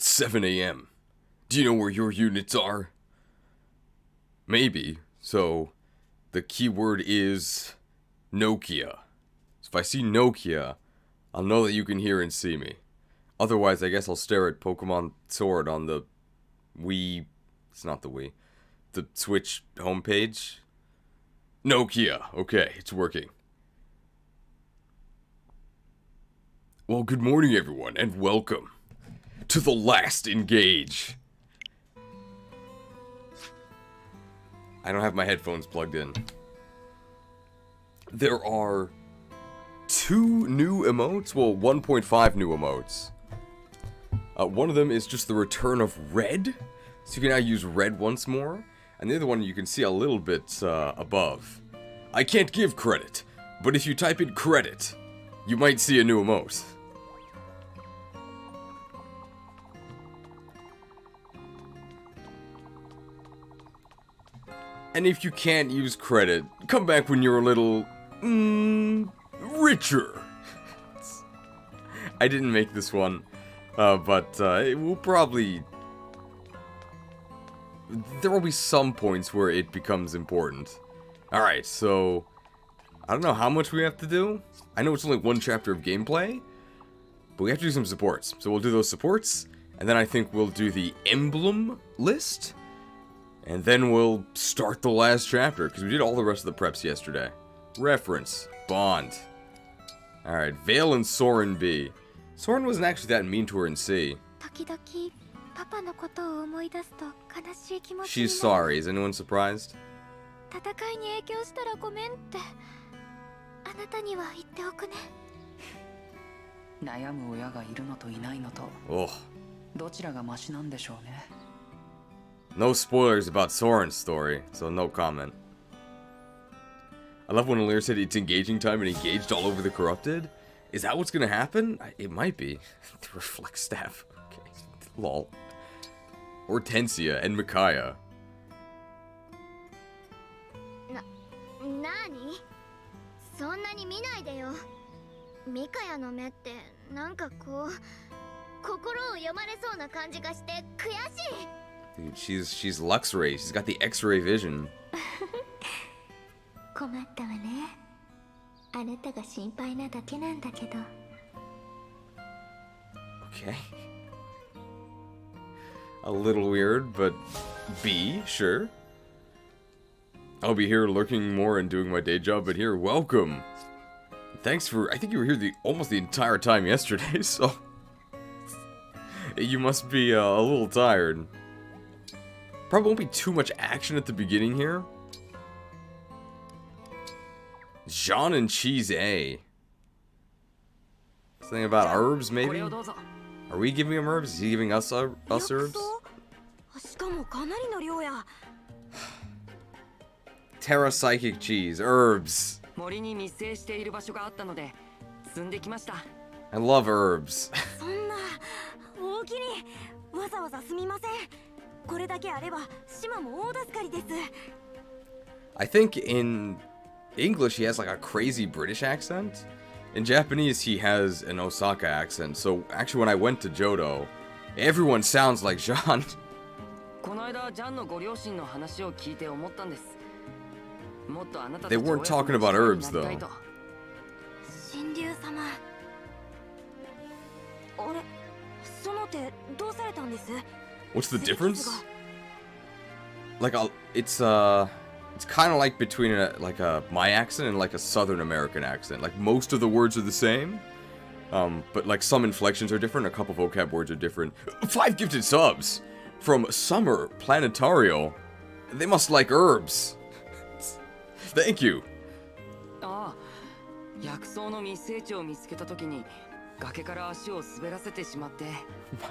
It's 7 a.m. Do you know where your units are? Maybe. So, the keyword is Nokia. So if I see Nokia, I'll know that you can hear and see me. Otherwise, I guess I'll stare at Pokemon Sword on the Wii... It's not the Wii. The Switch homepage. Nokia. Okay, it's working. Well, good morning, everyone, and welcome to the LAST N-GAGE. I don't have my headphones plugged in. There are 2 new emotes, well, 1.5 new emotes. One of them is just the return of red, so you can now use red once more. And the other one you can see a little bit above. I can't give credit, but if you type in credit, you might see a new emote. And if you can't use credit, come back when you're a little, richer. I didn't make this one, but it will probably... There will be some points where it becomes important. Alright, so... I don't know how much we have to do. I know it's only 1 chapter of gameplay, but we have to do some supports. So we'll do those supports, and then I think we'll do the emblem list. And then we'll start the last chapter, because we did all the rest of the preps yesterday. Reference. Bond. Alright, Vale and Soren B. Soren wasn't actually that mean to her in C. She's sorry. Is anyone surprised? Oh. No spoilers about Soren's story, so no comment. I love when Alir said it's engaging time and engaged all over the corrupted. Is that what's gonna happen? It might be. The reflect staff. Okay. Lol. Hortensia and Micaiah. Nani? そんなに見ないでよ。ミカヤの目ってなんかこう心を読まれそうな感じがして悔しい。 Dude, she's Luxray. She's got the X-ray vision. 困ったわね。あなたが心配なだけなんだけど。Okay. A little weird, but B, sure. I'll be here lurking more and doing my day job, but here, welcome. Thanks for... I think you were here almost the entire time yesterday, so... You must be a little tired. Probably won't be too much action at the beginning here. Jean and Cheese A. Something about herbs, maybe? Are we giving him herbs? Is he giving us herbs? Terra Psychic Cheese. Herbs. I love herbs. I think in English he has like a crazy British accent. In Japanese he has an Osaka accent. So actually when I went to Johto, everyone sounds like Jean. They weren't talking about herbs though. What's the difference? Like it's kind of like between my accent and like a Southern American accent. Like most of the words are the same, but like some inflections are different. A couple vocab words are different. 5 gifted subs from Summer Planetario. They must like herbs. Thank you.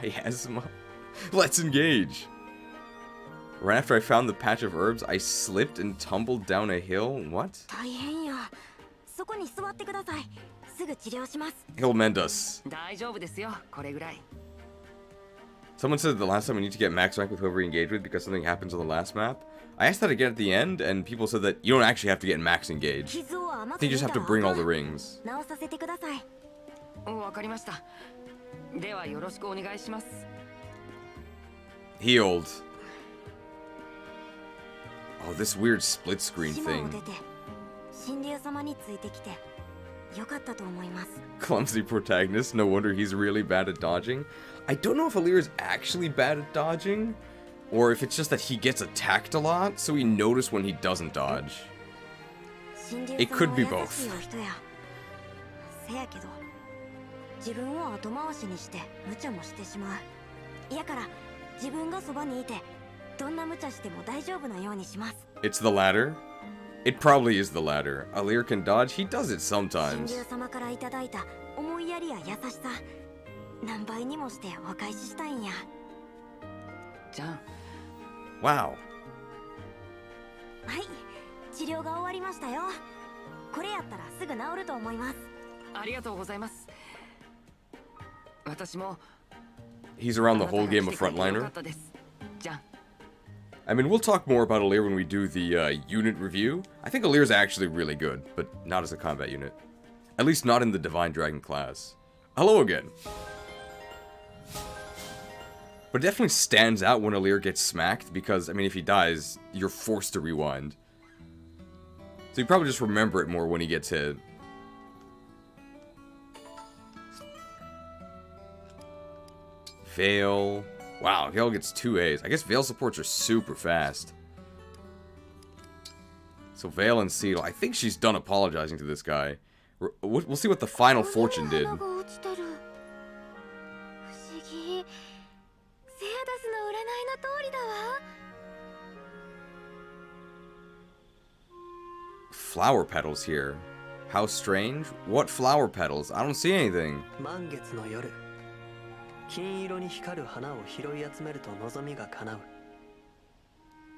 Miasma. Let's engage. Right after I found the patch of herbs, I slipped and tumbled down a hill. What? He'll mend us. Someone said the last time we need to get max rank with whoever we engage with because something happens on the last map. I asked that again at the end, and people said that you don't actually have to get max engage. I think you just have to bring all the rings. Healed. Oh, this weird split screen thing. Clumsy protagonist, no wonder he's really bad at dodging. I don't know if Alir is actually bad at dodging, or if it's just that he gets attacked a lot, so he noticed when he doesn't dodge. It could be both. It's the latter. It probably is the latter. Alir can dodge, he does it sometimes. Wow. He's around the whole game a frontliner. I mean, we'll talk more about Alir when we do the unit review. I think Alir's actually really good, but not as a combat unit. At least not in the Divine Dragon class. Hello again. But it definitely stands out when Alir gets smacked, because, I mean, if he dies, you're forced to rewind. So you probably just remember it more when he gets hit. Veil. Wow, Veil gets 2 A's. I guess Veil supports are super fast. So Veil and Seedle. I think she's done apologizing to this guy. We'll see what the final fortune did. Flower petals here. How strange. What flower petals? I don't see anything.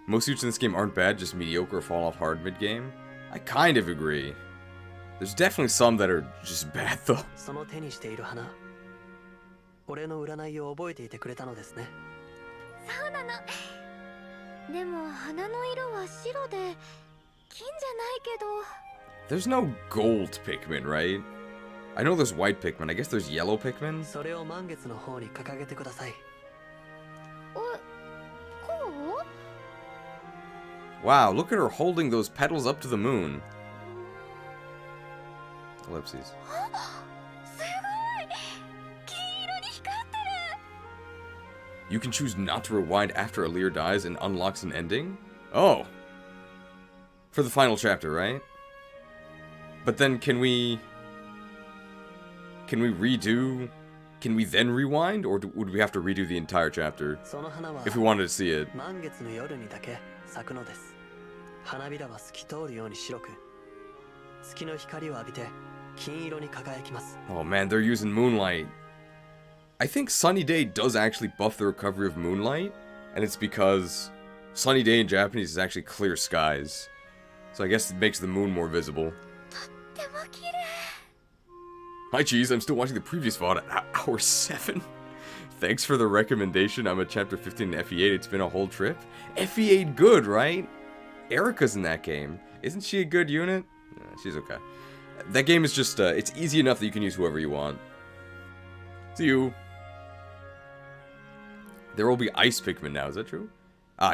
Most suits in this game aren't bad, just mediocre or fall off hard mid-game. I kind of agree. There's definitely some that are just bad though. There's no gold Pikmin, right? I know there's white Pikmin. I guess there's yellow Pikmin. Wow, look at her holding those petals up to the moon. Ellipses. You can choose not to rewind after Alir dies and unlocks an ending? Oh. For the final chapter, right? But then can we redo... Can we then rewind? Or would we have to redo the entire chapter? If we wanted to see it. Oh man, they're using moonlight. I think Sunny Day does actually buff the recovery of moonlight. And it's because Sunny Day in Japanese is actually clear skies. So I guess it makes the moon more visible. Hi cheese, I'm still watching the previous VOD at hour 7. Thanks for the recommendation. I'm at chapter 15 in FE8. It's been a whole trip. FE8 good, right? Erica's in that game. Isn't she a good unit? She's okay. That game is just, it's easy enough that you can use whoever you want. See you. There will be ice Pikmin now, is that true?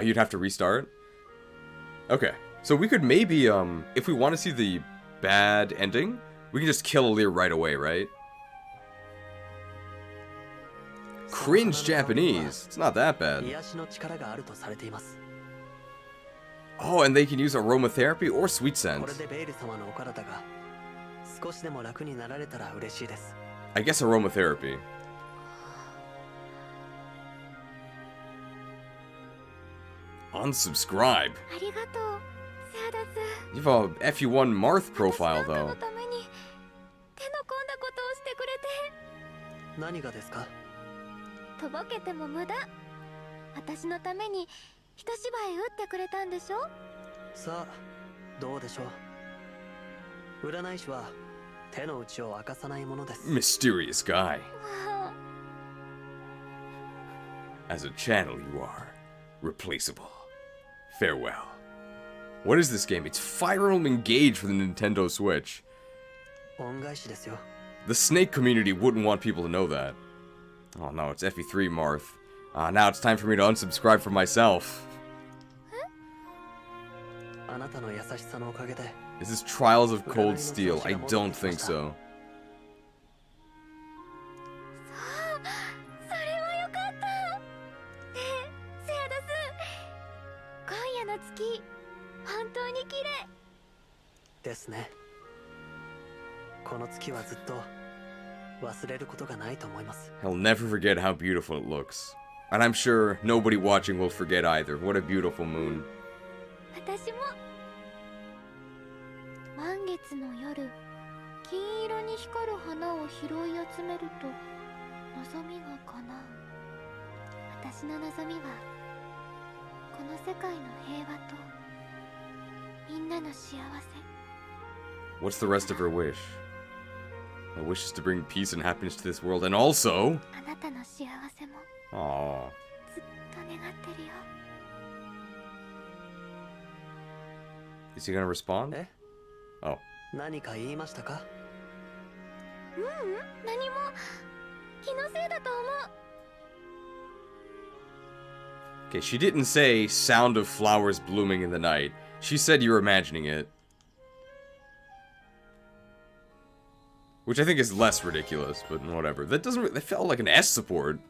You'd have to restart? Okay. So we could maybe, if we want to see the bad ending, we can just kill Alir right away, right? Cringe Japanese. It's not that bad. Oh, and they can use aromatherapy or sweet scent. I guess aromatherapy. Unsubscribe. You have a FU1 Marth profile, though. Mysterious guy. As a channel, you are replaceable. Farewell. What is this game? It's Fire Emblem Engage for the Nintendo Switch. The Snake community wouldn't want people to know that. Oh no, it's FE3 Marth. Now it's time for me to unsubscribe from myself. Is this Trials of Cold Steel? I don't think so. それはよかった。ねえ、セアダス。今夜の月、本当に綺麗。ですね。この月はずっと忘れることがないと思います。 I'll never forget how beautiful it looks. And I'm sure nobody watching will forget either. What a beautiful moon. 私も。満月の夜、金色に光る花を拾い集めると望みが叶う。私の望みはこの世界の平和とみんなの幸せ。 What's the rest of her wish? My wish is to bring peace and happiness to this world, and also... あなたの幸せも Aww. ずっと願ってるよ。 Is he gonna respond? え? Oh. 何か言いましたか? 何も気のせいだと思う。 Okay, she didn't say sound of flowers blooming in the night. She said you're imagining it. Which I think is less ridiculous, but whatever. That felt like an S support.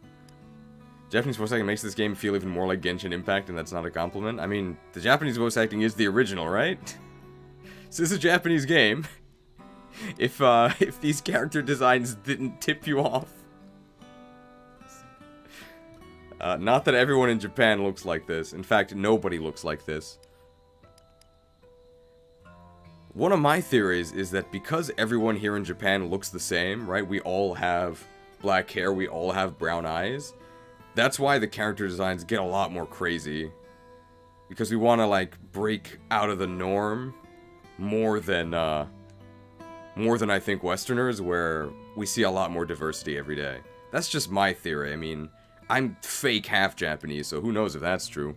Japanese voice acting makes this game feel even more like Genshin Impact, and that's not a compliment. I mean, the Japanese voice acting is the original, right? This is a Japanese game. If these character designs didn't tip you off. Not that everyone in Japan looks like this. In fact, nobody looks like this. One of my theories is that because everyone here in Japan looks the same, right? We all have black hair, we all have brown eyes. That's why the character designs get a lot more crazy. Because we want to, like, break out of the norm more than I think Westerners, where we see a lot more diversity every day. That's just my theory. I mean, I'm fake half Japanese, so who knows if that's true.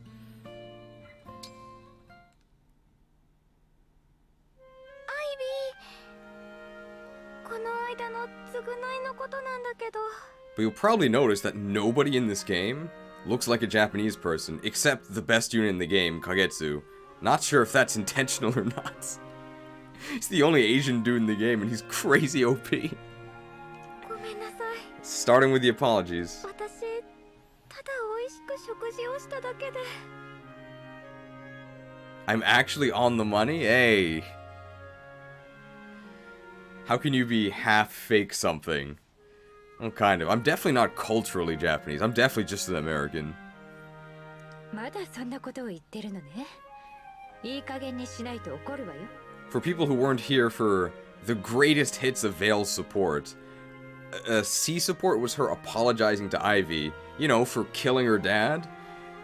But you'll probably notice that nobody in this game looks like a Japanese person, except the best unit in the game, Kagetsu. Not sure if that's intentional or not. He's the only Asian dude in the game, and he's crazy OP. Starting with the apologies. I'm actually on the money? Hey. How can you be half fake something? Well, kind of. I'm definitely not culturally Japanese. I'm definitely just an American. For people who weren't here for the greatest hits of Veil's support, C support was her apologizing to Ivy, you know, for killing her dad.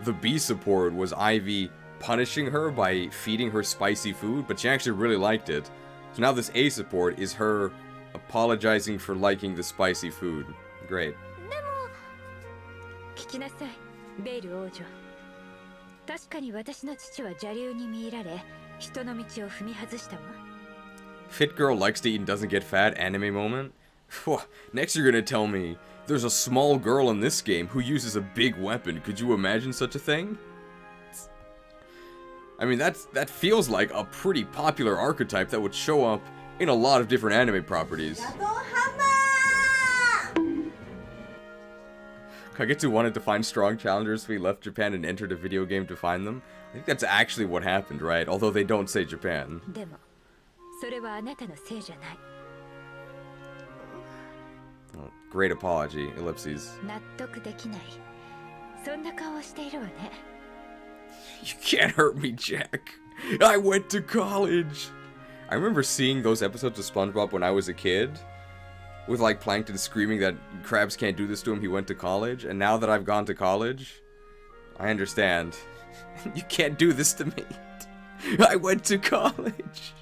The B support was Ivy punishing her by feeding her spicy food, but she actually really liked it. So now this A support is her apologizing for liking the spicy food. Great. Fit girl likes to eat and doesn't get fat anime moment? Next you're gonna tell me there's a small girl in this game who uses a big weapon. Could you imagine such a thing? I mean, that feels like a pretty popular archetype that would show up in a lot of different anime properties. Kagetsu wanted to find strong challengers, so he left Japan and entered a video game to find them. I think that's actually what happened, right? Although they don't say Japan. Oh, great apology, ellipses. You can't hurt me, Jack. I went to college. I remember seeing those episodes of SpongeBob when I was a kid, with like Plankton screaming that Krabs can't do this to him, he went to college, and now that I've gone to college, I understand. You can't do this to me. I went to college.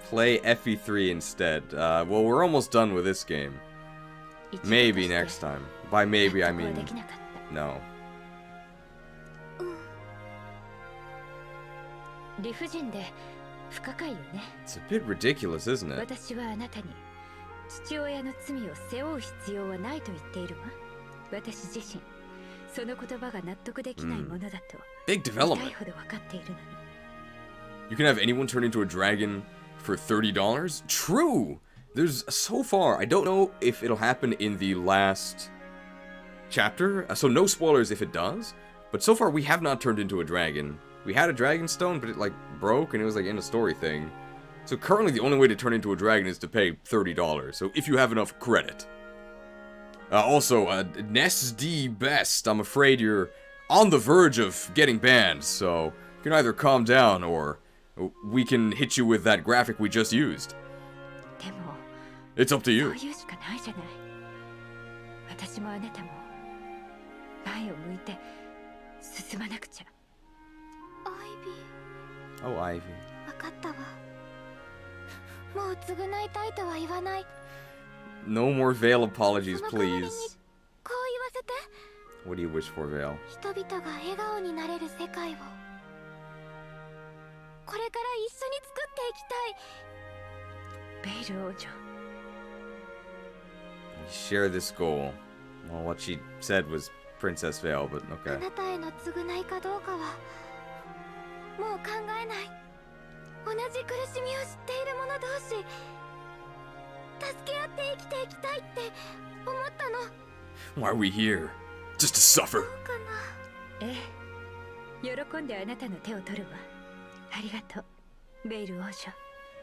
Play FE3 instead. Well, we're almost done with this game. Maybe next time. By maybe, I mean no. It's a bit ridiculous, isn't it? 父親の罪を背負う必要はないと言っているわ。私自身、その言葉が納得できないものだと。Big development. You can have anyone turn into a dragon for $30? True! There's so far, I don't know if it'll happen in the last chapter, so no spoilers if it does, but so far we have not turned into a dragon. We had a dragon stone, but it like broke and it was like in a story thing. So currently the only way to turn into a dragon is to pay $30, so if you have enough credit. Also, Ness D Best, I'm afraid you're on the verge of getting banned, so you can either calm down or we can hit you with that graphic we just used. It's up to you. Oh, Ivy. No more Veil apologies, please. What do you wish for, Veil? We share this goal. Well, what she said was Princess Veil, but okay. Why are we here? Just to suffer.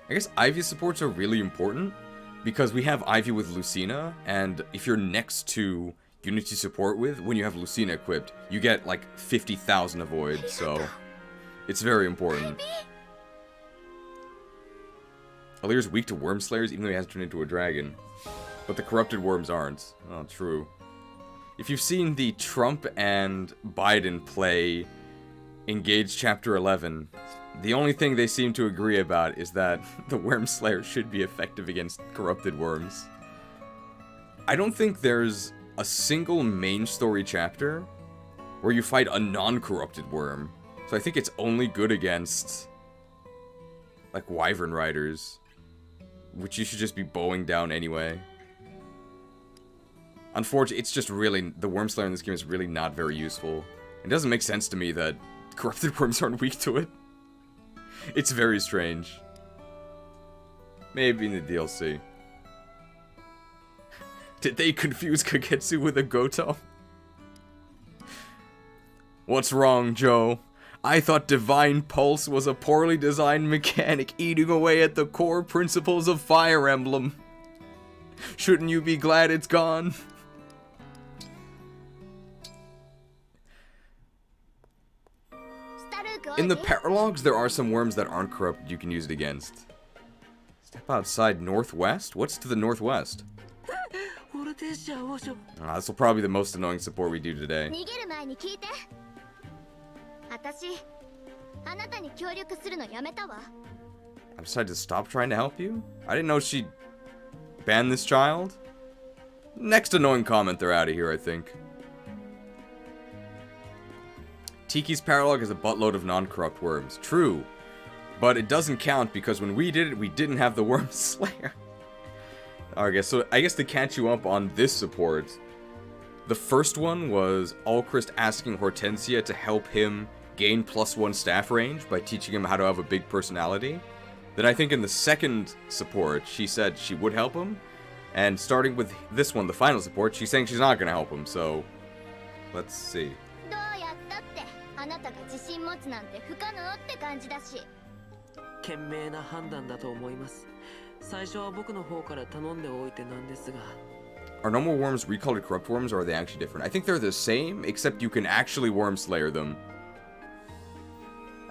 I guess Ivy supports are really important because we have Ivy with Lucina, and if you're next to Unity support with, when you have Lucina equipped, you get like 50,000 avoid, so it's very important. Alir's weak to worm slayers even though he hasn't turned into a dragon. But the corrupted worms aren't. Oh, true. If you've seen the Trump and Biden play Engage Chapter 11, the only thing they seem to agree about is that the worm slayer should be effective against corrupted worms. I don't think there's a single main story chapter where you fight a non-corrupted worm. So I think it's only good against like Wyvern Riders, which you should just be bowing down anyway. Unfortunately, it's just really, the Worm Slayer in this game is really not very useful. It doesn't make sense to me that corrupted worms aren't weak to it. It's very strange. Maybe in the DLC. Did they confuse Kagetsu with a Goto? What's wrong, Joe? I thought Divine Pulse was a poorly designed mechanic eating away at the core principles of Fire Emblem. Shouldn't you be glad it's gone? In the Paralogs, there are some worms that aren't corrupted you can use it against. Step outside northwest? What's to the northwest? This will probably be the most annoying support we do today. I decided to stop trying to help you? I didn't know she banned this child? Next annoying comment, they're out of here, I think. Tiki's Paralogue has a buttload of non-corrupt worms. True. But it doesn't count because when we did it, we didn't have the Worm Slayer. Alright, so I guess to catch you up on this support, the first one was Alchrist asking Hortensia to help him gain +1 staff range by teaching him how to have a big personality. Then I think in the second support, she said she would help him. And starting with this one, the final support, she's saying she's not going to help him, so let's see. Are normal worms recolored corrupt worms, or are they actually different? I think they're the same, except you can actually worm slayer them.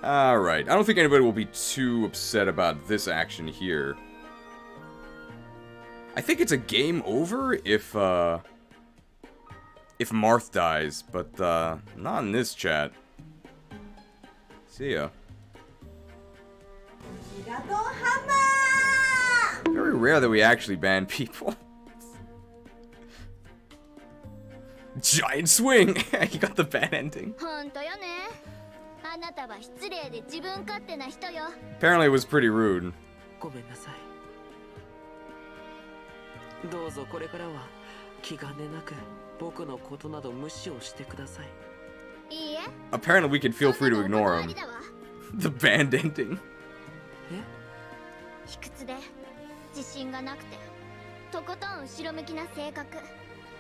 Alright, I don't think anybody will be too upset about this action here. I think it's a game over if Marth dies, but not in this chat. See ya. Very rare that we actually ban people. Giant swing! He got the bad ending. Apparently it was pretty rude. どうぞこれからは気兼ねなく僕のことなど無視をしてください。いいえ、 Apparently we can feel free to そんなのお ignore 断り him. だわ。 The band ending. 卑屈で自信がなくてとことん後ろ向きな性格。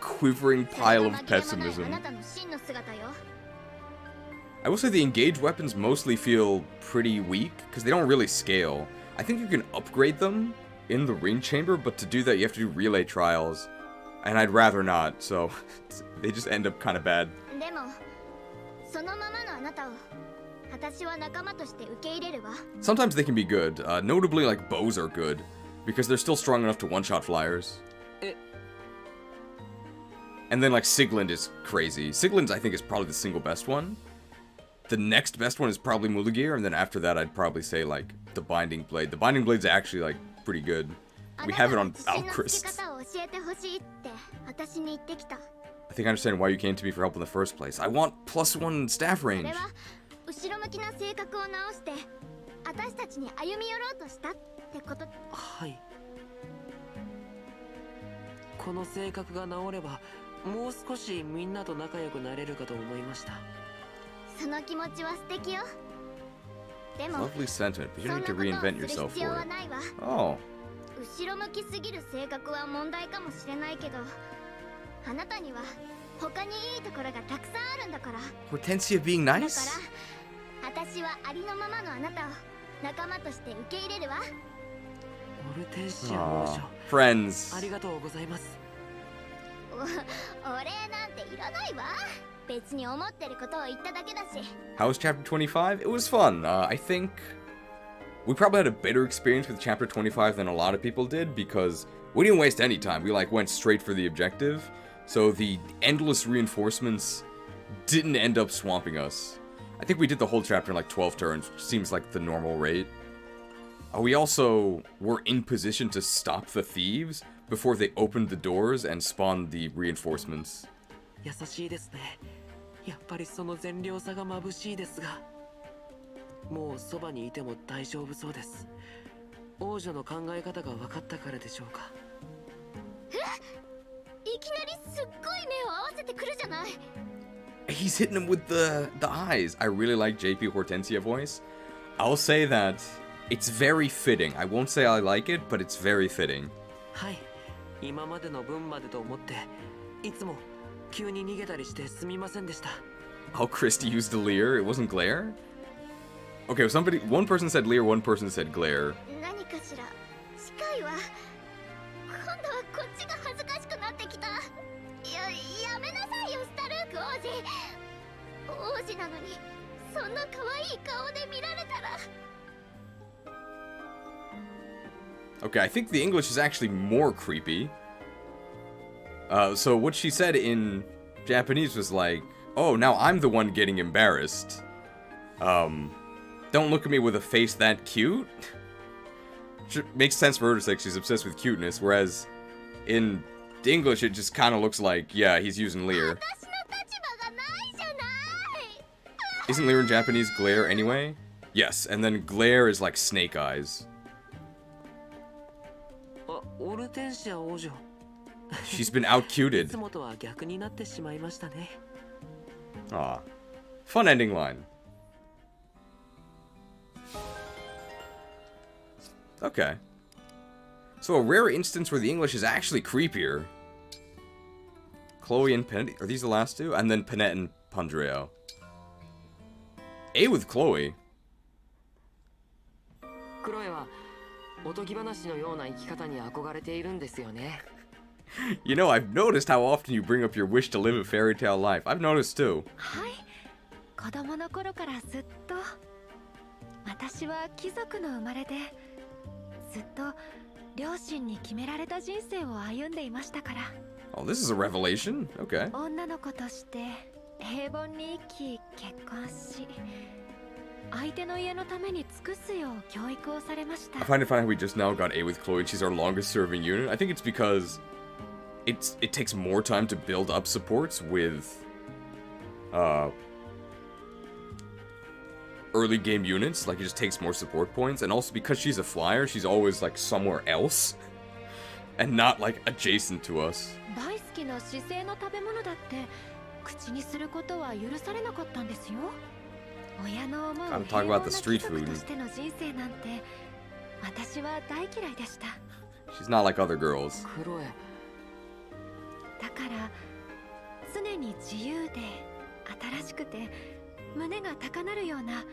Quivering それ pile が of 紛れもないあ pessimism. なたの真の姿よ。 I will say the engaged weapons mostly feel pretty weak, because they don't really scale. I think you can upgrade them in the ring chamber, but to do that you have to do relay trials. And I'd rather not, so they just end up kind of bad. でもそのままのあなたを私は仲間として受け入れるわ。 Sometimes they can be good. Notably, like, bows are good, because they're still strong enough to one-shot flyers. Eh. And then, like, Sigland is crazy. Sigland's, I think, is probably the single best one. The next best one is probably Muligir, and then after that, I'd probably say, like, the Binding Blade. The Binding Blade's actually, like, pretty good. あ We なた have it の on 自信のつけ Alchrist. 方を教えてほしいって私に言ってきた。 I think I understand why you came to me for help in the first place. I want +1 staff そ range. れは後ろ向きな性格を直して私たちに歩み寄ろうとしたってこと。はい。この性格が治ればもう少しみんなと仲良くなれるかと思いました。その気持ちは素敵よ。でも Lovely sentiment, but you そ don't ん need な to ことを reinvent する yourself 必要 for は it. ないわ。 Oh. 後ろ向きすぎる性格は問題かもしれないけどあなたには他にいいところがたくさんあるんだから。 Hortensia being だか nice? ら私はありのままのあなたを仲間として受け入れるわ。オルテンシア王 Aw. 女、 Friends. ありがとうございます。お礼なんていらないわ。別に思ってることを言っただけだし。 How was chapter 25? It was fun. I think we probably had a better experience with chapter 25 than a lot of people did because we didn't waste any time. We like went straight for the objective. So the endless reinforcements didn't end up swamping us. I think we did the whole chapter in like 12 turns, which seems like the normal rate. We also were in position to stop the thieves before they opened the doors and spawned the reinforcements. 優しいですね。やっぱりその善良さが眩しいですが、もうそばにいても大丈夫そうです。王女の考え方が分かったからでしょうか。いきなりすっごい目を合わせてくるじゃない。 He's hitting him with the eyes. I really like JP Hortensia voice. I'll say that it's very fitting. I won't say I like it, but it's very fitting. はい。今までの分までと思って、いつも急に逃げたりしてすみませんでした。 Oh, Christy used a leer. It wasn't glare? Okay, one person said leer, one person said glare. 何かしら近いわ。今度はこっちが恥ずかしくなってきた。やめなさいよ、スタルーク王子。王子なのにそんな可愛い顔で見られたら。 Okay, I think the English is actually more creepy. So what she said in Japanese was like, oh, now I'm the one getting embarrassed. Don't look at me with a face that cute. Makes sense for her to say she's obsessed with cuteness, whereas in English it just kind of looks like, yeah, he's using leer. 私の立場がないじゃない。 Isn't leer in Japanese glare anyway? Yes, and then glare is like snake eyes. あ、オルテンシア王女。 She's been い out-cuted. つもとは逆になってしまいましたね。 Aw. Fun ending line. Okay. So a rare instance where the English is actually creepier. Chloe and Panette, are these the last two? And then Panette and Pandreo. A with Chloe. クロエはおとぎ話のような生き方に憧れているんですよね。 You know, I've noticed how often you bring up your wish to live a fairy tale life. I've noticed too. はい、子供の頃からずっと私は貴族の生まれでずっと両親に決められた人生を歩んでいましたから。 Oh, this is a revelation. Okay. 女の子として平凡に生き結婚し相手の家のために尽くすよう教育をされました。 I find it funny how we just now got A with Chloe and she's our longest serving unit. I think it's because it takes more time to build up supports with early game units. Like, it just takes more support points, and also because she's a flyer, she's always like somewhere else. and not like adjacent to us. 大好きな姿勢の食べ物だって口にすることは許されなかったんですよ。親の思う I'm 平 talking 凡 about な the 貴 street 族 food. としての人生なんて私は大嫌いでした。 She's not like other girls. クロエ、だから常に自由で新しくて胸が高鳴るような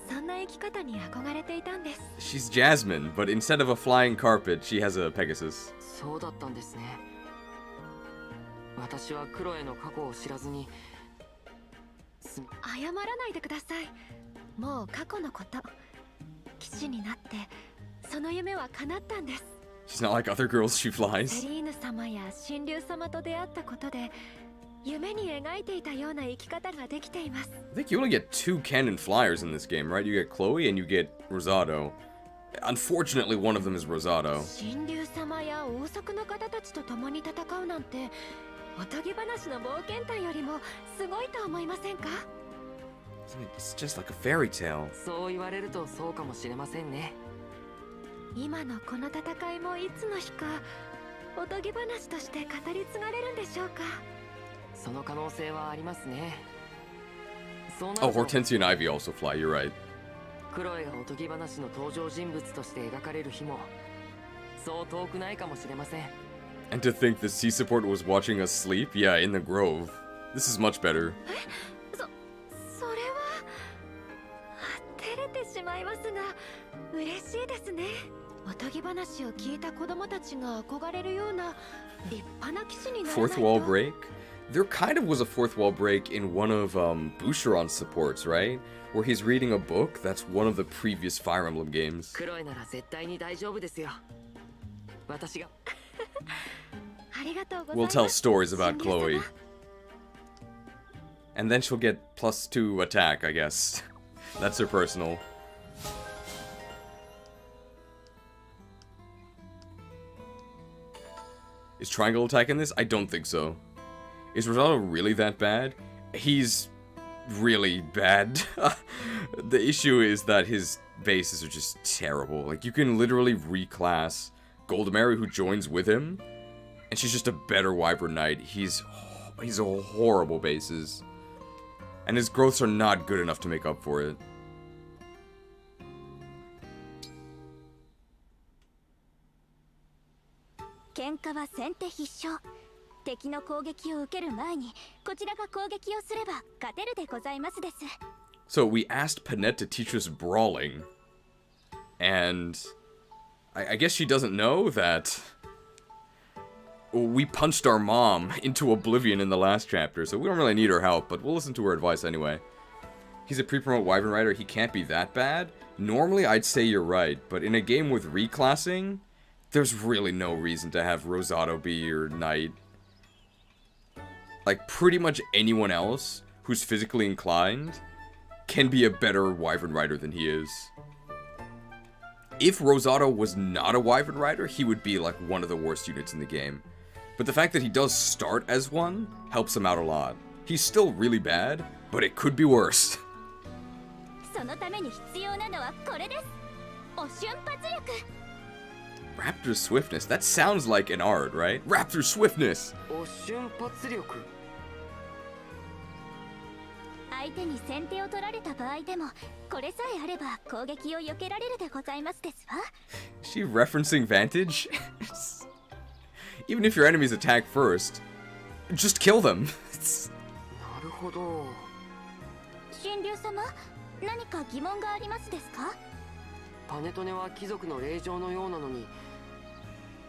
そんな生き方に憧れていたんです。 She's Jasmine, but instead of a flying carpet, she has a Pegasus. そうだったんですね。私はクロエの過去を知らずに。謝らないでください。もう過去のこと。騎士になってその夢は叶ったんです。 She's not like other girls, she セ flies. リーヌ様や神竜様と出会ったことで夢に描いていたような生き方ができています。 I think you only get 2 canon flyers in this game, right? You get Chloe and you get Rosado. Unfortunately, one of them is Rosado. 神竜様や王族の方たちと共に戦うなんておとぎ話の冒険隊よりもすごいと思いませんか？ It's just like a fairy tale. そう言われるとそうかもしれませんね。今のこの戦いもいつの日かおとぎ話として語り継がれるんでしょうか？その可能性はありますね。そうな Oh, ると Hortensia and Ivy also fly, you're right. クロエがおとぎ話の登場人物として描かれる日もそう遠くないかもしれません。 And to think the sea support was watching us sleep? Yeah, in the grove. This is much better. それは照れてしまいますが嬉しいですね。おとぎ話を聞いた子供たちが憧れるような立派な騎士にならない Fourth と。 wall break? There kind of was a fourth wall break in one of Boucheron's supports, right? Where he's reading a book that's one of the previous Fire Emblem games. クロエなら絶対に大丈夫ですよ。私が。ありがとうござい We'll ます。 tell stories about 神竜様 Chloe. And then she'll get +2 attack, I guess. That's her personal. Is triangle attack in this? I don't think so. Is Rosado really that bad? He's really bad. The issue is that his bases are just terrible. Like, you can literally reclass Goldemary, who joins with him, and she's just a better Wyvern Knight. He's a horrible bases. And his growths are not good enough to make up for it. 喧嘩は先手必勝。敵の攻撃を受ける前にこちらが攻撃をすれば勝てるでございますです。 So we asked Panette to teach us brawling. And I guess she doesn't know that we punched our mom into oblivion in the last chapter, so we don't really need her help, but we'll listen to her advice anyway. He's a pre-promote Wyvern Rider, he can't be that bad. Normally I'd say you're right, but in a game with reclassing, there's really no reason to have Rosado be your knight. Like, pretty much anyone else who's physically inclined can be a better Wyvern Rider than he is. If Rosado was not a Wyvern Rider, he would be like one of the worst units in the game. But the fact that he does start as one helps him out a lot. He's still really bad, but it could be worse. そのために必要なのはこれです。お瞬発力。 Raptor Swiftness, that sounds like an art, right? Raptor Swiftness! お瞬発力。相手に先手を取られた場合でもこれさえあれば攻撃を避けられるでございますですわ。 Is she referencing Vantage? Even if your enemies attack first, just kill them. なるほど。神竜様、何か疑問がありますですか？パネトネは貴族の令嬢のようなのに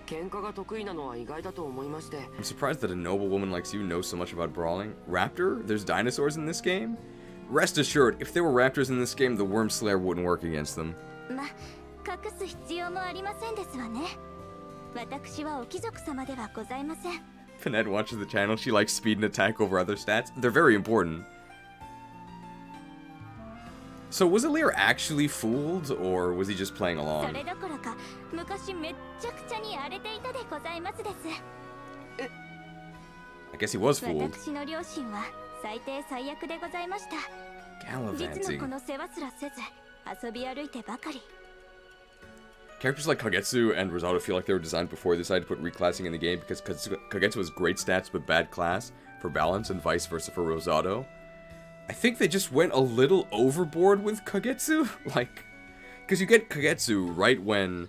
喧嘩が得意なのは意外だと思いまして。 I'm surprised that a noble woman like you knows so much about brawling. Raptor? There's dinosaurs in this game? Rest assured, if there were raptors in this game, the Worm Slayer wouldn't work against them. ま、隠す必要もありませんですわね。私はお貴族様ではございません。 Panette watches the channel, she likes speed and attack over other stats. They're very important. So was Alir actually fooled, or was he just playing そ along? れどころか、昔めっちゃくちゃに荒れていたでございますです。 I guess he was fooled. 私の両親は最低最悪でございました。実の子 Gallivanting. の世話すらせず遊び歩いてばかり。Characters like Kagetsu and Rosado feel like they were designed before they decided to put reclassing in the game because Kagetsu has great stats but bad class for balance and vice versa for Rosado. I think they just went a little overboard with Kagetsu. Like, because you get Kagetsu right when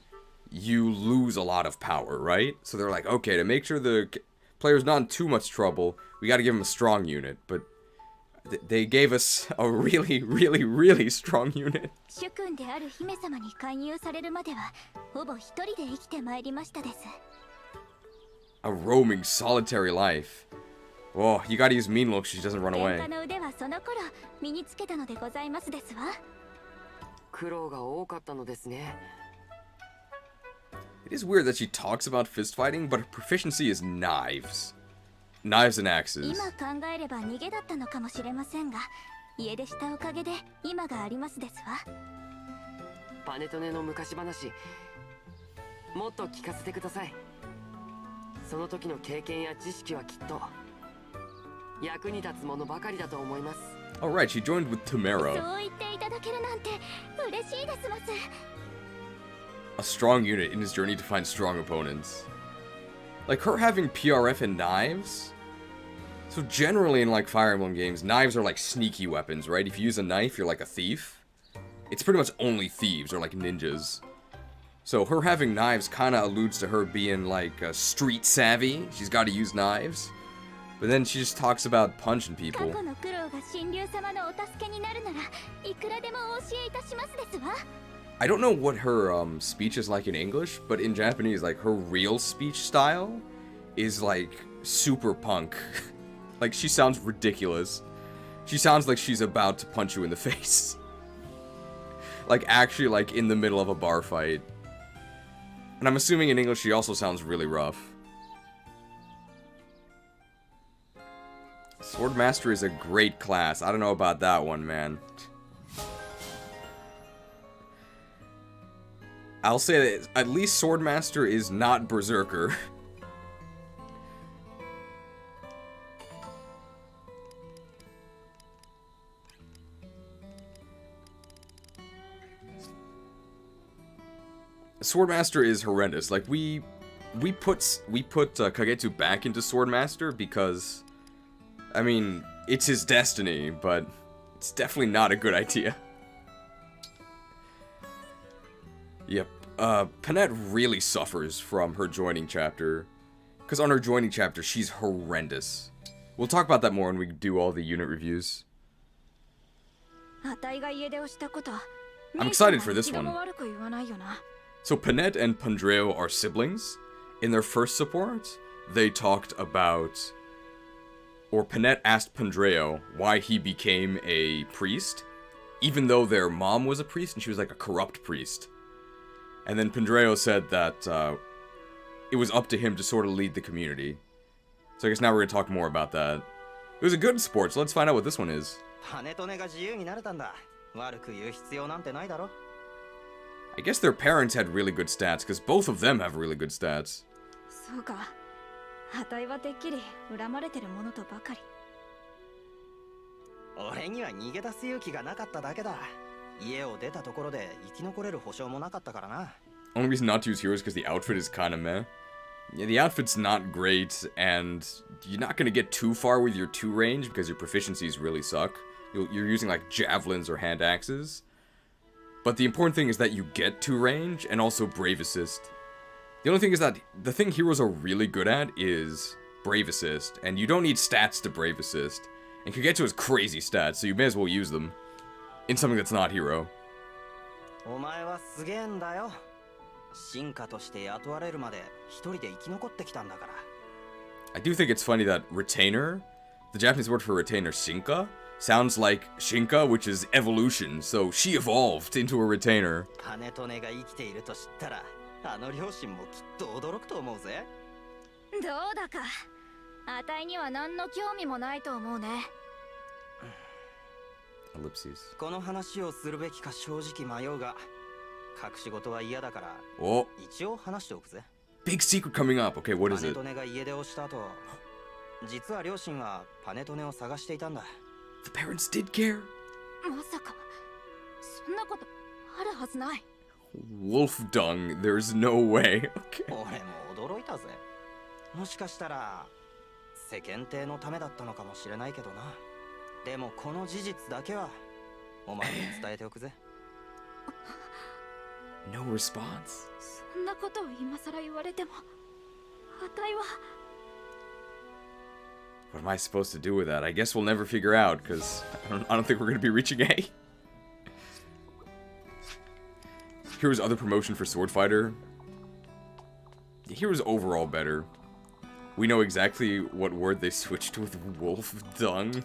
you lose a lot of power, right? So they're like, okay, to make sure the player's not in too much trouble, we gotta give him a strong unit. But they gave us a really, really, really strong unit. 主君である姫様に勧誘されるまではほぼ一人で生きてまいりましたです。 A roaming, solitary life. Oh, you gotta use mean looks so she doesn't run 喧 away. 嘩の腕はその頃身につけたのでございますですわ。苦労が多かったのですね。 It is weird that she talks about fist fighting, but her proficiency is knives. Knives and axes. 今考えれば逃げだったのかもしれませんが、家出したおかげで今がありますですわ。パネトネの昔話、もっと聞かせてください。その時の経験や知識はきっと役に立つものばかりだと思います。 Alright, she joined with Tamara. そう言っていただけるなんて嬉しいですます。 A strong unit in his journey to find strong opponents. Like her having PRF and knives. So generally in like Fire Emblem games, knives are like sneaky weapons, right? If you use a knife, you're like a thief. It's pretty much only thieves or like ninjas. So her having knives kind of alludes to her being like street savvy. She's got to use knives. But then she just talks about punching 過 people. 去の苦労が神竜様のお助けになるならいくらでもお教えいたしますですわ。 I don't know what her speech is like in English, but in Japanese, like her real speech style is like super punk. Like she sounds ridiculous. She sounds like she's about to punch you in the face. Like actually like in the middle of a bar fight. And I'm assuming in English she also sounds really rough. Swordmaster is a great class. I don't know about that one, man. I'll say that at least Swordmaster is not Berserker. Swordmaster is horrendous. Like we put Kagetsu back into Swordmaster because, I mean, it's his destiny, but it's definitely not a good idea. Yep. Panette really suffers from her joining chapter. Because on her joining chapter, she's horrendous. We'll talk about that more when we do all the unit reviews. I'm excited for this one. So Panette and Pandreo are siblings. In their first support, they talked about... Or Panette asked Pandreo why he became a priest. Even though their mom was a priest and she was like a corrupt priest. And then Pandreo said that it was up to him to sort of lead the community. So I guess now we're going to talk more about that. It was a good sport, so let's find out what this one is. I guess their parents had really good stats, because both of them have really good stats. そうか。あたいはてっきり恨まれてるものとばかり。俺には逃げ出す勇気がなかっただけだ。家を出たところで生き残れる保証もなかったからな。 Only reason not to use heroes because the outfit is kind of meh. Yeah, the outfit's not great, and you're not going to get too far with your 2 range because your proficiencies really suck. You're using like javelins or hand axes. But the important thing is that you get 2 range and also Brave Assist. The only thing is that the thing heroes are really good at is Brave Assist, and you don't need stats to Brave Assist. And Kagetsu has crazy stats, so you may as well use them in something that's not hero. お前はすげえんだよ。進化として雇われるまで一人で生き残ってきたんだから。I do think it's funny that retainer, the Japanese word for retainer, Shinka, sounds like Shinka, which is evolution, so she evolved into a retainer. パネトネが生きていると知ったら、あの両親もきっと驚くと思うぜ。どうだか。あたいには何の興味もないと思うね。Ellipses. この話をするべきか正直迷うが、隠し事は嫌だから、Oh, 一応話しておくぜ。 big secret coming up. Okay, what パ is ネ it? トネが家出をした後、実は両親はパネトネを探していたんだ。The parents did care. まさかそんなことあるはずない。Wolf dung. There's no way. Okay. 俺も驚いたぜ。もしかしたら世間体のためだったのかもしれないけどな。でもこの事実だけはお前に伝えておくぜ。No response. そんなことを今更言われても、あたいは。 What am I supposed to do with that? I guess we'll never figure out, because I don't think we're going to be reaching A. Hero's other promotion for Sword Fighter. Hero's overall better. We know exactly what word they switched with wolf dung.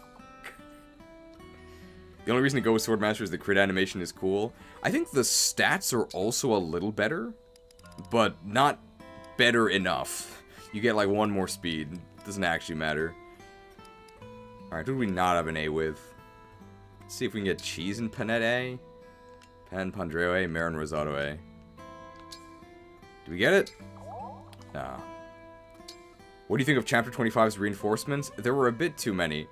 The only reason to go with Swordmaster is the crit animation is cool. I think the stats are also a little better, but not better enough. You get like 1 more speed. It doesn't actually matter. Alright, who do we not have an A with? Let's see if we can get Cheese and Panette A. Pan, Pandreo A, Marin, Rosado A. Do we get it? No. What do you think of Chapter 25's reinforcements? There were a bit too many.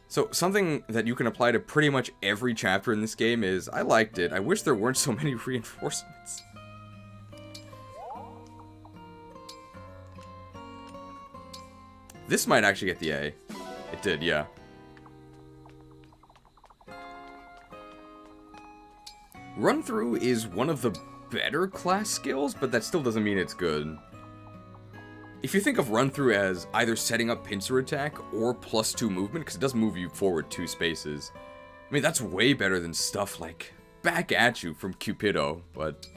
So, something that you can apply to pretty much every chapter in this game is, I liked it. I wish there weren't so many reinforcements. This might actually get the A. It did, yeah. Run through is one of the better class skills, but that still doesn't mean it's good. If you think of run through as either setting up pincer attack or +2 movement, because it does move you forward 2 spaces, I mean, that's way better than stuff like Back At You from Cupido, but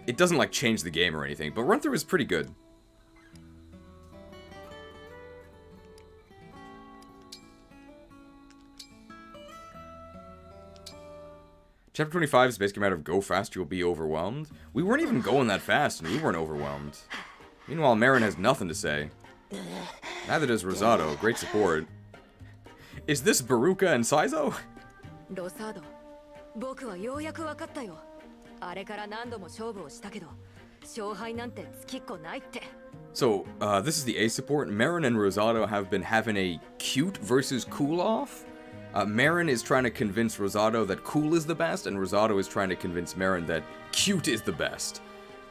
it doesn't like change the game or anything, but run through is pretty good. Chapter 25 is basically a matter of go fast, you'll be overwhelmed. We weren't even going that fast, and we weren't overwhelmed. Meanwhile, Marin has nothing to say. Neither does Rosado, great support. Is this Baruka and Saizo? Rosado, 僕はようやく分かったよ。あれから何度も勝負をしたけど、勝敗なんてつきっこないって。 So, this is the A support. Marin and Rosado have been having a cute versus cool off. Marin is trying to convince Rosado that cool is the best, and Rosado is trying to convince Marin that cute is the best.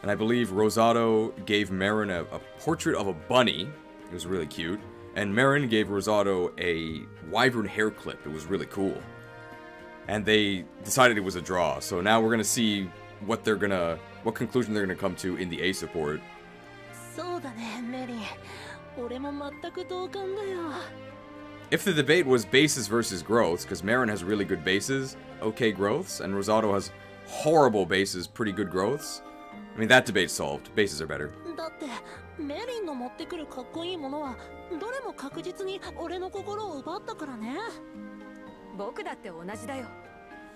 And I believe Rosado gave Marin a portrait of a bunny. It was really cute. And Marin gave Rosado a wyvern hair clip. It was really cool. And they decided it was a draw. So now we're gonna see what conclusion they're gonna come to in the A support. そうだね、メリー。俺も全く同感だよ。 If the debate was bases versus growths, because Marin has really good bases, okay growths, and Rosado has horrible bases, pretty good growths, I mean, that debate's solved. Bases are better. だってメリンの持ってくるかっこいいものはどれも確実に俺の心を奪ったからね。僕だって同じだよ。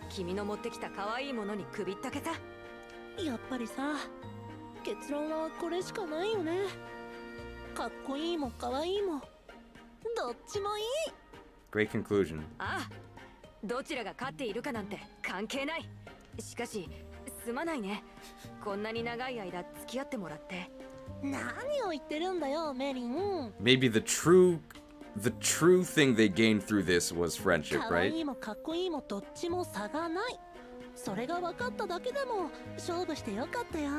君の持ってきた可愛いものに首ったけさ。やっぱりさ、結論はこれしかないよね。かっこいいも可愛いもどっちもいい。 Great conclusion. ああ、どちらが勝っているかなんて関係ない。しかし、すまないね。こんなに長い間付き合ってもらって。何を言ってるんだよ、メリン。 Maybe the true thing they gained through this was friendship, 可愛 right? いもかっこいいもどっちも差がない。それが分かっただけでも勝負してよかったよ。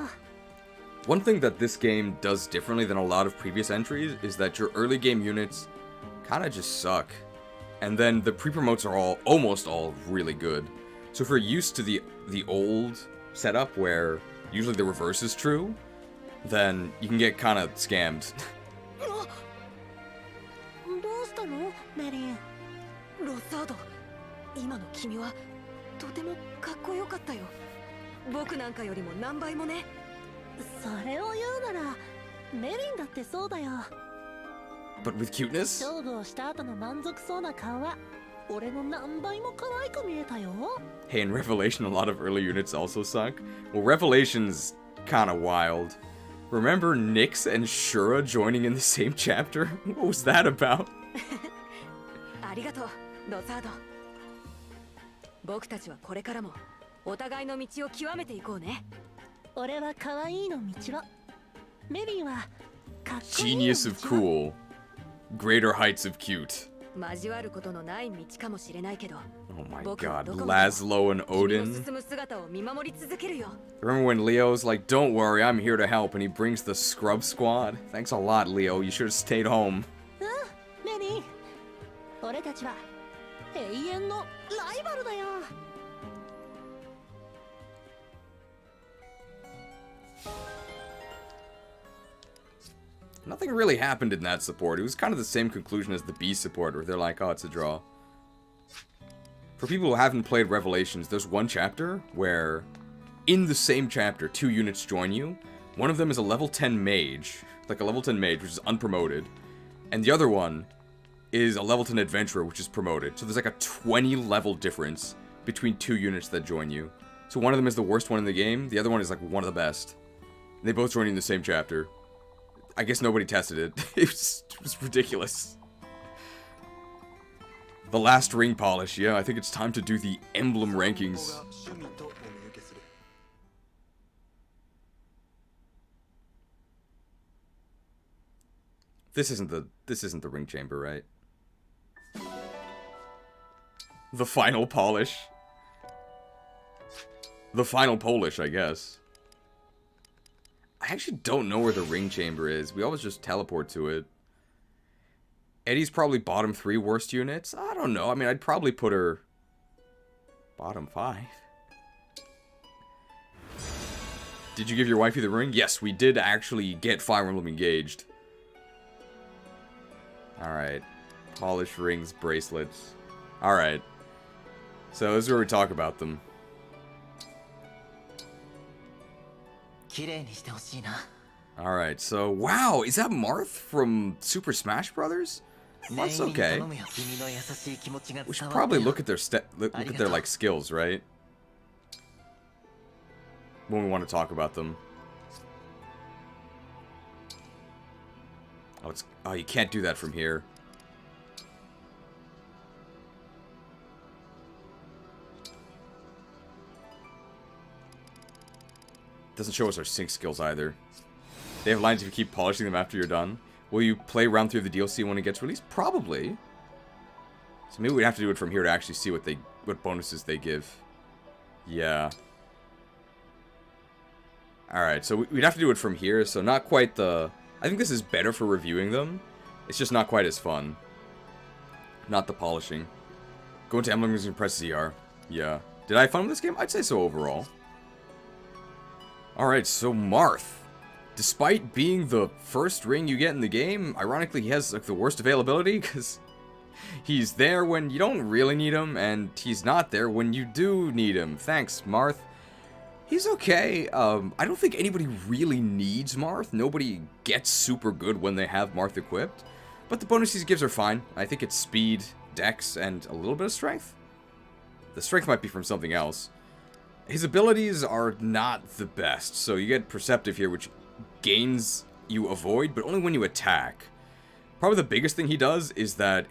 One thing that this game does differently than a lot of previous entries is that your early game units kinda just suck. And then the pre-promotes are almost all really good. So if you're used to the old setup where usually the reverse is true, then you can get kinda scammed. どうしたの、メリン。ロサード、今の君はとてもかっこよかったよ。僕なんかよりも何倍もね。それを言うならメリンだってそうだよ。 But with cuteness? 勝負をした後の満足そうな顔は俺の何倍も可愛く見えたよ。 Hey, in Revelation, a lot of early units also suck. Well, Revelation's kinda wild. Remember Nyx and Shura joining in the same chapter? What was that about? ありがとう、ロサード。僕たちはこれからもお互いの道を極めていこうね。俺は可愛いの道を。メリンはかっこいいの道を。 Genius of cool. Greater heights of cute. 交わることのない道かもしれないけど、 Oh my 僕は god, どこまでも Laszlo and 君の Odin. 進む姿を見守り続けるよ。 Remember when Leo's like, don't worry, I'm here to help, and he brings the scrub squad? Thanks a lot, Leo. You should have stayed home. メリー、俺たちは永遠のライバルだよ。 Nothing really happened in that support. It was kind of the same conclusion as the B support, where they're like, oh, it's a draw. For people who haven't played Revelations, there's one chapter where, in the same chapter, 2 units join you. One of them is a level 10 mage, like a level 10 mage, which is unpromoted. And the other one is a level 10 adventurer, which is promoted. So there's like a 20 level difference between 2 units that join you. So one of them is the worst one in the game, the other one is like one of the best. And they both join you in the same chapter. I guess nobody tested it. It was ridiculous. The last ring polish. Yeah, I think it's time to do the emblem rankings. This isn't the ring chamber, right? The final polish. The final Polish, I guess. I actually don't know where the ring chamber is. We always just teleport to it. Eddie's probably bottom 3 worst units. I don't know. I mean, I'd probably put her bottom 5. Did you give your wifey the ring? Yes, we did actually get Fire Emblem Engaged. Alright. Polish rings, bracelets. Alright. So this is where we talk about them. Alright, so, wow, is that Marth from Super Smash Brothers? Marth's okay. We should probably look at their look at their like skills, right? When we want to talk about them. Oh, you can't do that from here. Doesn't show us our sync skills either. They have lines if you keep polishing them after you're done. Will you play round 3 of the DLC when it gets released? Probably. So maybe we'd have to do it from here to actually see what bonuses they give. Yeah. Alright, so we'd have to do it from here, so not quite the... I think this is better for reviewing them. It's just not quite as fun. Not the polishing. Go into emblems and press ZR. Yeah. Did I have fun with this game? I'd say so overall. Alright, so Marth. Despite being the first ring you get in the game, ironically he has like the worst availability, because he's there when you don't really need him, and he's not there when you do need him. Thanks, Marth. He's okay. I don't think anybody really needs Marth. Nobody gets super good when they have Marth equipped. But the bonuses he gives are fine. I think it's speed, dex, and a little bit of strength. The strength might be from something else. His abilities are not the best. So you get Perceptive here, which gains you avoid, but only when you attack. Probably the biggest thing he does is that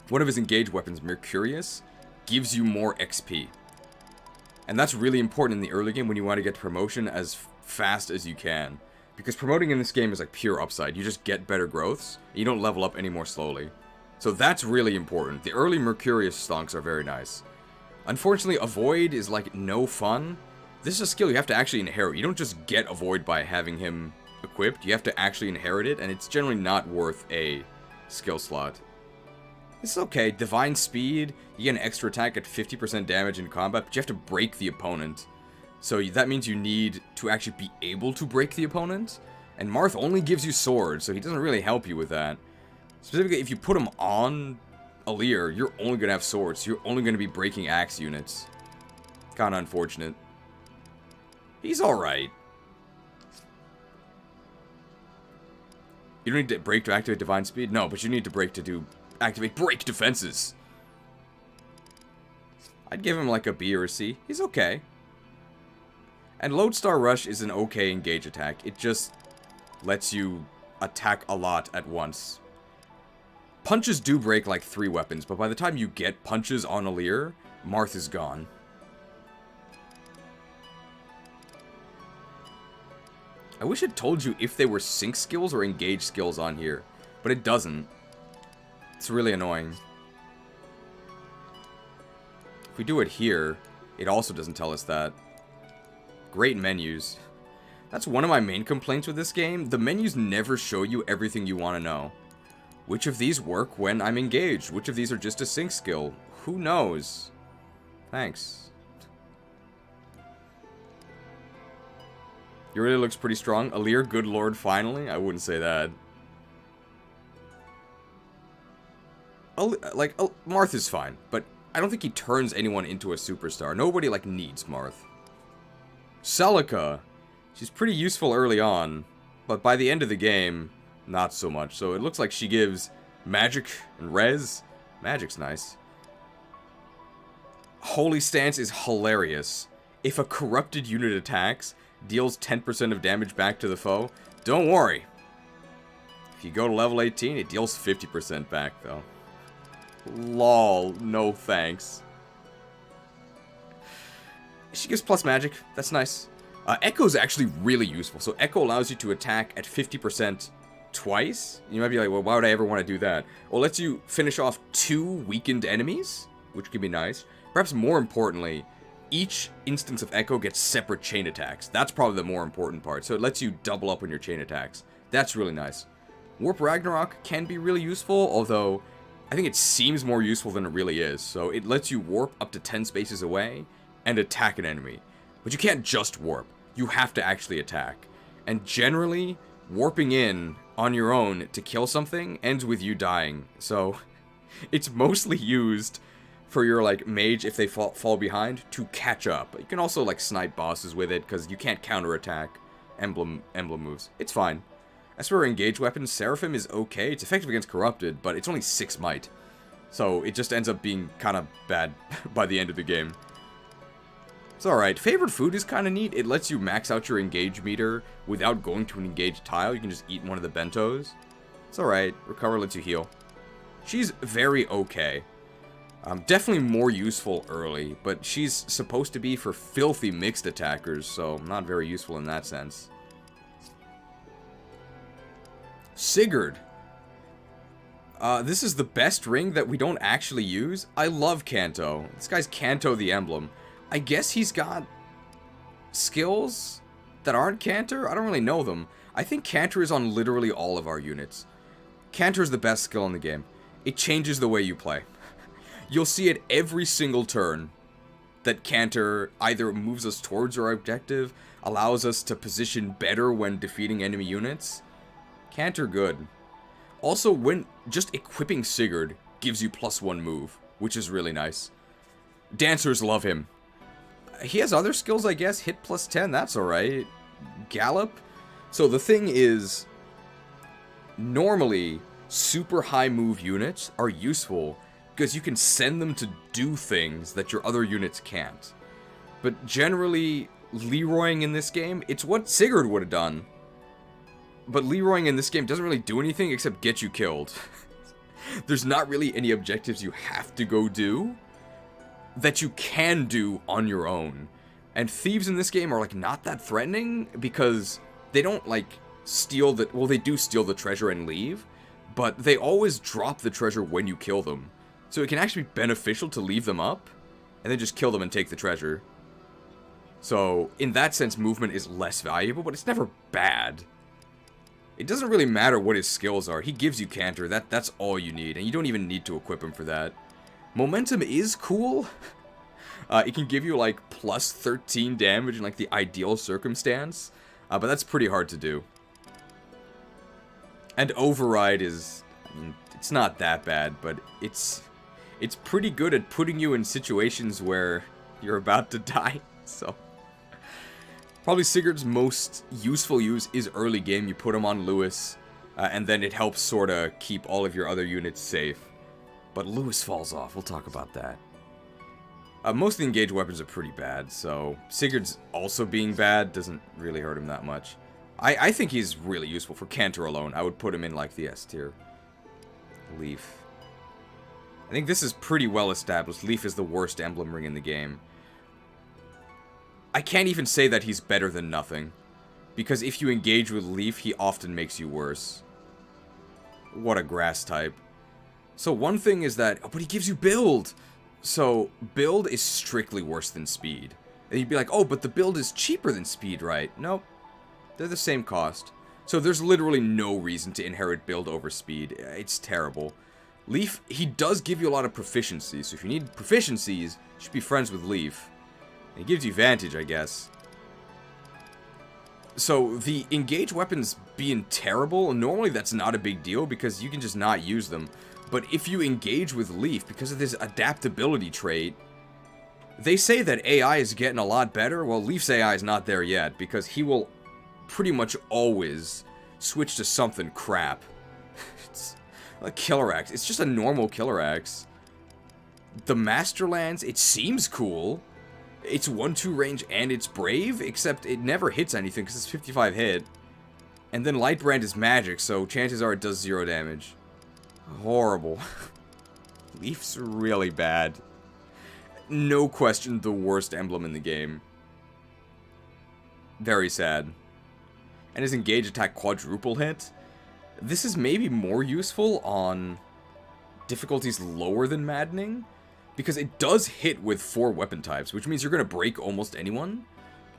one of his engaged weapons, Mercurius, gives you more XP. And that's really important in the early game when you want to get promotion as fast as you can. Because promoting in this game is like pure upside. You just get better growths, and you don't level up any more slowly. So that's really important. The early Mercurius stonks are very nice. Unfortunately, Avoid is like no fun. This is a skill you have to actually inherit. You don't just get Avoid by having him equipped. You have to actually inherit it, and it's generally not worth a skill slot. This is okay. Divine Speed, you get an extra attack at 50% damage in combat, but you have to break the opponent. So that means you need to actually be able to break the opponent. And Marth only gives you swords, so he doesn't really help you with that. Specifically, if you put him on Alear, you're only going to have swords. So you're only going to be breaking axe units. Kind of unfortunate. He's alright. You don't need to break to activate Divine Speed? No, but you need to break to activate break defenses. I'd give him like a B or a C. He's okay. And Lodestar Rush is an okay engage attack. It just lets you attack a lot at once. Punches do break like 3 weapons, but by the time you get punches on Alear, Marth is gone. I wish it told you if they were sync skills or engage skills on here, but it doesn't. It's really annoying. If we do it here, it also doesn't tell us that. Great menus. That's one of my main complaints with this game. The menus never show you everything you want to know. Which of these work when I'm engaged? Which of these are just a sync skill? Who knows? Thanks. He really looks pretty strong. Alir, good lord, finally? I wouldn't say that. Marth is fine, but I don't think he turns anyone into a superstar. Nobody, needs Marth. Celica. She's pretty useful early on, but by the end of the game, not so much. So it looks like she gives magic and res. Magic's nice. Holy Stance is hilarious. If a corrupted unit attacks, deals 10% of damage back to the foe, don't worry. If you go to level 18, it deals 50% back, though. Lol, no thanks. She gives plus magic, that's nice. Echo's actually really useful. So Echo allows you to attack at 50% twice. You might be like, well, why would I ever want to do that? Well, it lets you finish off 2 weakened enemies, which can be nice. Perhaps more importantly, each instance of Echo gets separate chain attacks. That's probably the more important part. So it lets you double up on your chain attacks. That's really nice. Warp Ragnarok can be really useful, although I think it seems more useful than it really is. So it lets you warp up to 10 spaces away and attack an enemy. But you can't just warp. You have to actually attack. And generally, warping in on your own to kill something ends with you dying. So it's mostly used for your mage if they fall behind to catch up. You can also snipe bosses with it because you can't counterattack emblem moves. It's fine. As for engaged weapons, Seraphim is okay. It's effective against corrupted, but it's only 6 might. So it just ends up being kind of bad by the end of the game. It's alright. Favorite food is kind of neat. It lets you max out your engage meter without going to an engaged tile. You can just eat one of the bentos. It's alright. Recover lets you heal. She's very okay. Definitely more useful early, but she's supposed to be for filthy mixed attackers, so not very useful in that sense. Sigurd. This is the best ring that we don't actually use. I love Kanto. This guy's Kanto the Emblem. I guess he's got skills that aren't Cantor? I don't really know them. I think Cantor is on literally all of our units. Cantor is the best skill in the game. It changes the way you play. You'll see it every single turn that Cantor either moves us towards our objective, allows us to position better when defeating enemy units. Cantor good. Also, when just equipping Sigurd gives you +1 move, which is really nice. Dancers love him. He has other skills, I guess. Hit +10, that's alright. Gallop. So the thing is, normally, super high move units are useful because you can send them to do things that your other units can't. But generally, Leroying in this game, it's what Sigurd would have done. But Leroying in this game doesn't really do anything except get you killed. There's not really any objectives you have to go do that you can do on your own. And thieves in this game are not that threatening because they don't steal the, well, they do steal the treasure and leave, but they always drop the treasure when you kill them. So it can actually be beneficial to leave them up and then just kill them and take the treasure. So in that sense, movement is less valuable, but it's never bad. It doesn't really matter what his skills are. He gives you Cantor. That's all you need, and you don't even need to equip him for that. Momentum is cool. It can give you +13 damage in the ideal circumstance, but that's pretty hard to do. And Override is, I mean, it's not that bad, but it's pretty good at putting you in situations where you're about to die. So probably Sigurd's most useful use is early game. You put him on Lewis, and then it helps sorta keep all of your other units safe. But Lewis falls off. We'll talk about that. Most of the engaged weapons are pretty bad, so Sigurd's also being bad doesn't really hurt him that much. I think he's really useful for Cantor alone. I would put him in the S tier. Leaf. I think this is pretty well established. Leaf is the worst emblem ring in the game. I can't even say that he's better than nothing, because if you engage with Leaf, he often makes you worse. What a grass type. So one thing is that, oh, but he gives you build. So build is strictly worse than speed. And you'd be like, oh, but the build is cheaper than speed, right? Nope. They're the same cost. So there's literally no reason to inherit build over speed. It's terrible. Leaf, he does give you a lot of proficiencies. So if you need proficiencies, you should be friends with Leaf. And he gives you Vantage, I guess. So the engage weapons being terrible, normally that's not a big deal because you can just not use them. But if you engage with Leaf, because of this adaptability trait, they say that AI is getting a lot better. Well, Leaf's AI is not there yet because he will pretty much always switch to something crap. It's a killer axe. It's just a normal killer axe. The Masterlands, it seems cool. It's 1-2 range and it's brave, except it never hits anything because it's 55 hit. And then Lightbrand is magic, so chances are it does 0 damage. Horrible. Leaf's really bad. No question the worst emblem in the game. Very sad. And his engage attack quadruple hit. This is maybe more useful on difficulties lower than Maddening, because it does hit with 4 weapon types, which means you're going to break almost anyone,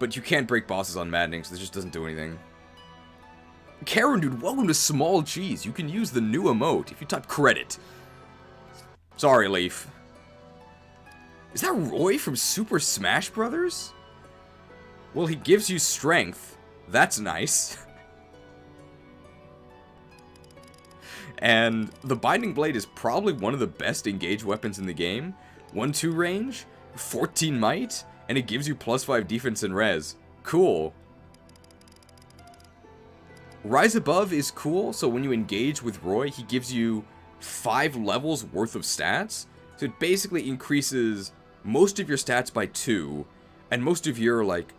but you can't break bosses on Maddening, so this just doesn't do anything. Karen, dude, welcome to Small Cheese. You can use the new emote if you type credit. Sorry, Leaf. Is that Roy from Super Smash Brothers? Well, he gives you strength. That's nice. And the Binding Blade is probably one of the best engage weapons in the game. 1-2 range, 14 might, and it gives you +5 defense and res. Cool. Rise Above is cool, so when you engage with Roy, he gives you 5 levels worth of stats. So it basically increases most of your stats by 2, and most of your, like,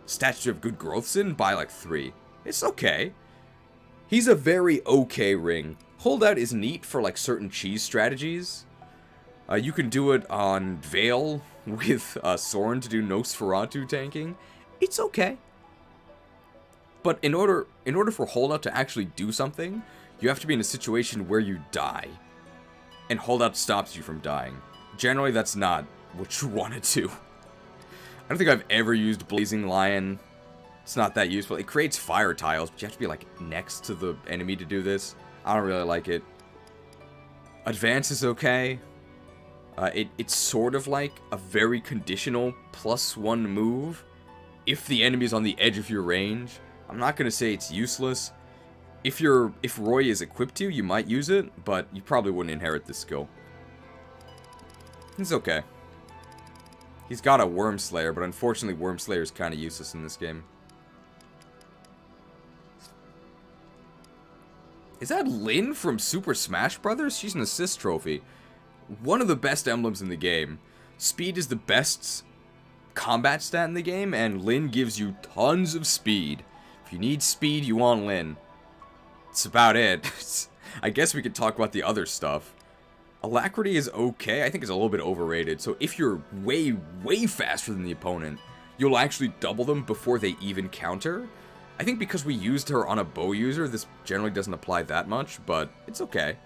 stats you have good growths in by, like, 3. It's okay. He's a very okay ring. Holdout is neat for, like, certain cheese strategies. You can do it on Veil with Soren to do Nosferatu tanking. It's okay. But in order for Holdout to actually do something, you have to be in a situation where you die. And Holdout stops you from dying. Generally, that's not what you want to do. I don't think I've ever used Blazing Lion. It's not that useful. It creates fire tiles, but you have to be, like, next to the enemy to do this. I don't really like it. Advance is okay. It's sort of like a very conditional +1 move if the enemy's on the edge of your range. I'm not going to say it's useless. If Roy is equipped to, you might use it, but you probably wouldn't inherit this skill. It's okay. He's got a Worm Slayer, but unfortunately Worm Slayer is kind of useless in this game. Is that Lyn from Super Smash Brothers? She's an assist trophy. One of the best emblems in the game. Speed is the best combat stat in the game, and Lyn gives you tons of speed. If you need speed, you want Lyn. That's about it. I guess we could talk about the other stuff. Alacrity is okay. I think it's a little bit overrated. So if you're way, way faster than the opponent, you'll actually double them before they even counter. I think because we used her on a bow user, this generally doesn't apply that much, but it's okay.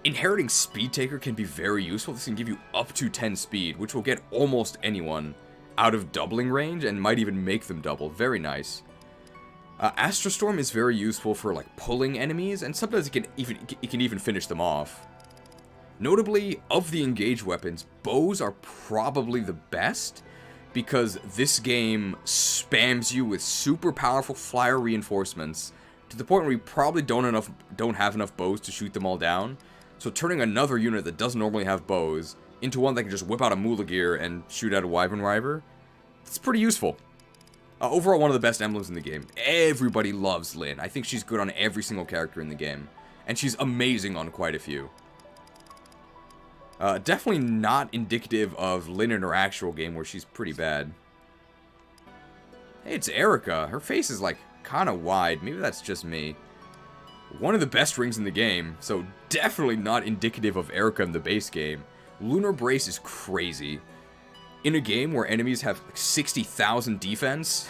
Inheriting Speed Taker can be very useful. This can give you up to 10 speed, which will get almost anyone out of doubling range and might even make them double. Very nice. Astrostorm is very useful for, like, pulling enemies, and sometimes it can even finish them off. Notably, of the engage weapons, bows are probably the best, because this game spams you with super powerful flyer reinforcements, to the point where you probably don't have enough bows to shoot them all down. So turning another unit that doesn't normally have bows into one that can just whip out a Mula-Gear and shoot out a Wyvern River, it's pretty useful. Overall, one of the best emblems in the game. Everybody loves Lyn. I think she's good on every single character in the game. And she's amazing on quite a few. Definitely not indicative of Lyn in her actual game, where she's pretty bad. Hey, it's Erica. Her face is, like, kind of wide. Maybe that's just me. One of the best rings in the game, so definitely not indicative of Erica in the base game. Lunar Brace is crazy. In a game where enemies have like 60,000 defense,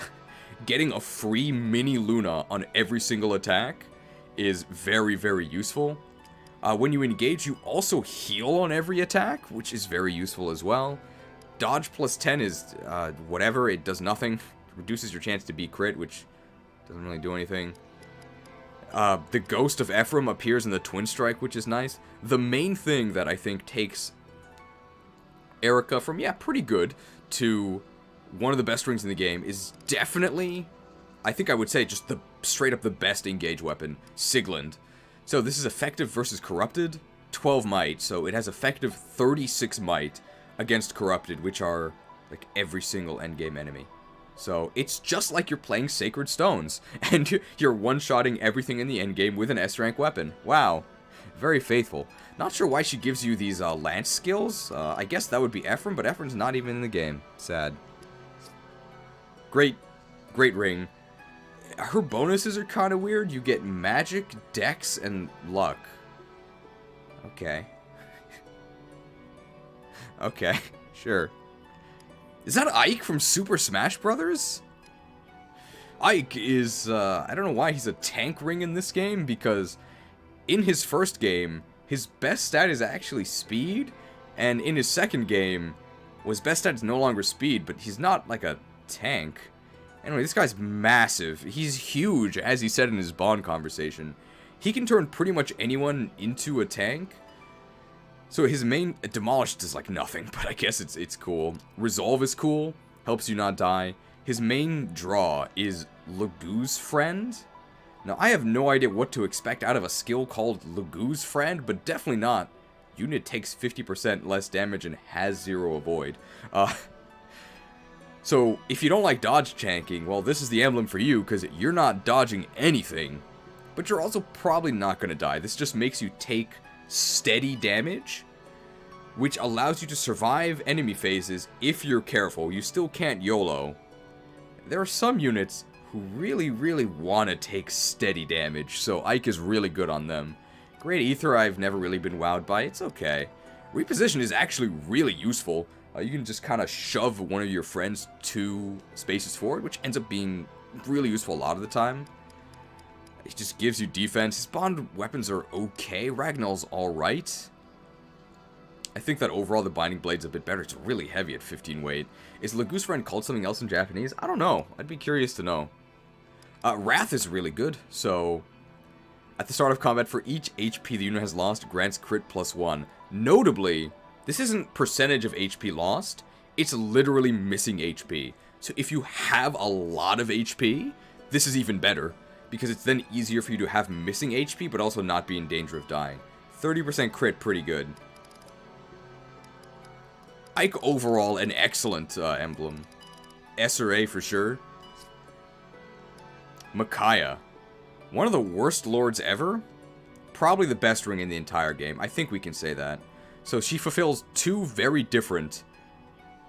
getting a free mini Luna on every single attack is very, very useful. When you engage, you also heal on every attack, which is very useful as well. Dodge plus 10 is whatever, it does nothing. Reduces your chance to be crit, which doesn't really do anything. The Ghost of Ephraim appears in the Twin Strike, which is nice. The main thing that I think takes Erica from, yeah, pretty good, to one of the best rings in the game is definitely, I think I would say, just the straight up the best engage weapon, Sigland. So this is effective versus corrupted, 12 might, so it has effective 36 might against corrupted, which are like every single endgame enemy. So it's just like you're playing Sacred Stones, and you're one-shotting everything in the endgame with an S-rank weapon. Wow. Very faithful. Not sure why she gives you these lance skills. I guess that would be Ephraim, but Ephraim's not even in the game. Sad. Great ring. Her bonuses are kind of weird. You get magic, dex, and luck. Okay. Okay, sure. Is that Ike from Super Smash Brothers? Ike is, I don't know why he's a tank ring in this game, because in his first game, his best stat is actually speed, and in his second game, well, his best stat is no longer speed, but he's not like a tank. Anyway, this guy's massive. He's huge, as he said in his Bond conversation. He can turn pretty much anyone into a tank. So his main demolished is like nothing, but I guess it's cool. Resolve is cool, helps you not die. His main draw is Lagu's Friend. Now I have no idea what to expect out of a skill called Lagu's Friend, but definitely not. Unit takes 50% less damage and has 0 avoid. So if you don't like dodge chanking, well, this is the emblem for you, because you're not dodging anything, but you're also probably not going to die. This just makes you take steady damage, which allows you to survive enemy phases if you're careful. You still can't YOLO. There are some units who really want to take steady damage, so Ike is really good on them. Great Ether I've never really been wowed by, it's okay. Reposition is actually really useful. You can just kind of shove one of your friends 2 spaces forward, which ends up being really useful a lot of the time. It just gives you defense. His bond weapons are okay. Ragnall's alright. I think that overall the Binding Blade's a bit better. It's really heavy at 15 weight. Is Lagu's Friend called something else in Japanese? I don't know. I'd be curious to know. Wrath is really good. So, at the start of combat, for each HP the unit has lost, grants crit +1. Notably, this isn't percentage of HP lost. It's literally missing HP. So if you have a lot of HP, this is even better, because it's then easier for you to have missing HP, but also not be in danger of dying. 30% crit, pretty good. Ike overall, an excellent emblem. S or A for sure. Micaiah. One of the worst lords ever. Probably the best ring in the entire game. I think we can say that. So she fulfills 2 very different...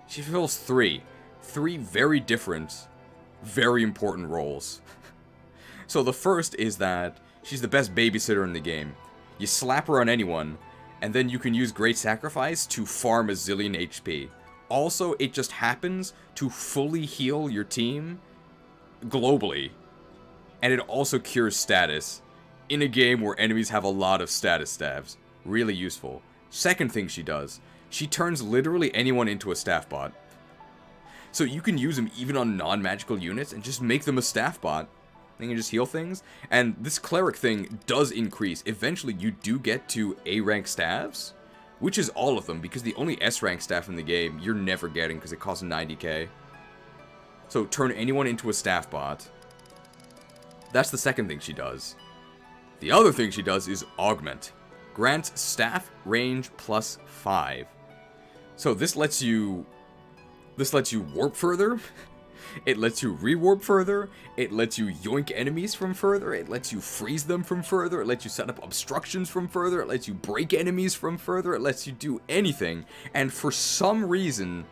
She fulfills 3. 3 very different, very important roles. So the first is that she's the best babysitter in the game. You slap her on anyone, and then you can use Great Sacrifice to farm a zillion HP. Also, it just happens to fully heal your team globally. And it also cures status in a game where enemies have a lot of status staves. Really useful. Second thing she does, she turns literally anyone into a staff bot. So you can use them even on non-magical units and just make them a staff bot. They can just heal things. And this cleric thing does increase. Eventually you do get to A-rank staffs, which is all of them, because the only S-rank staff in the game you're never getting because it costs 90k. So turn anyone into a staff bot. That's the second thing she does. The other thing she does is augment. Grants staff range +5. So this lets you warp further. It lets you rewarp further. It lets you yoink enemies from further. It lets you freeze them from further. It lets you set up obstructions from further. It lets you break enemies from further. It lets you do anything. And for some reason,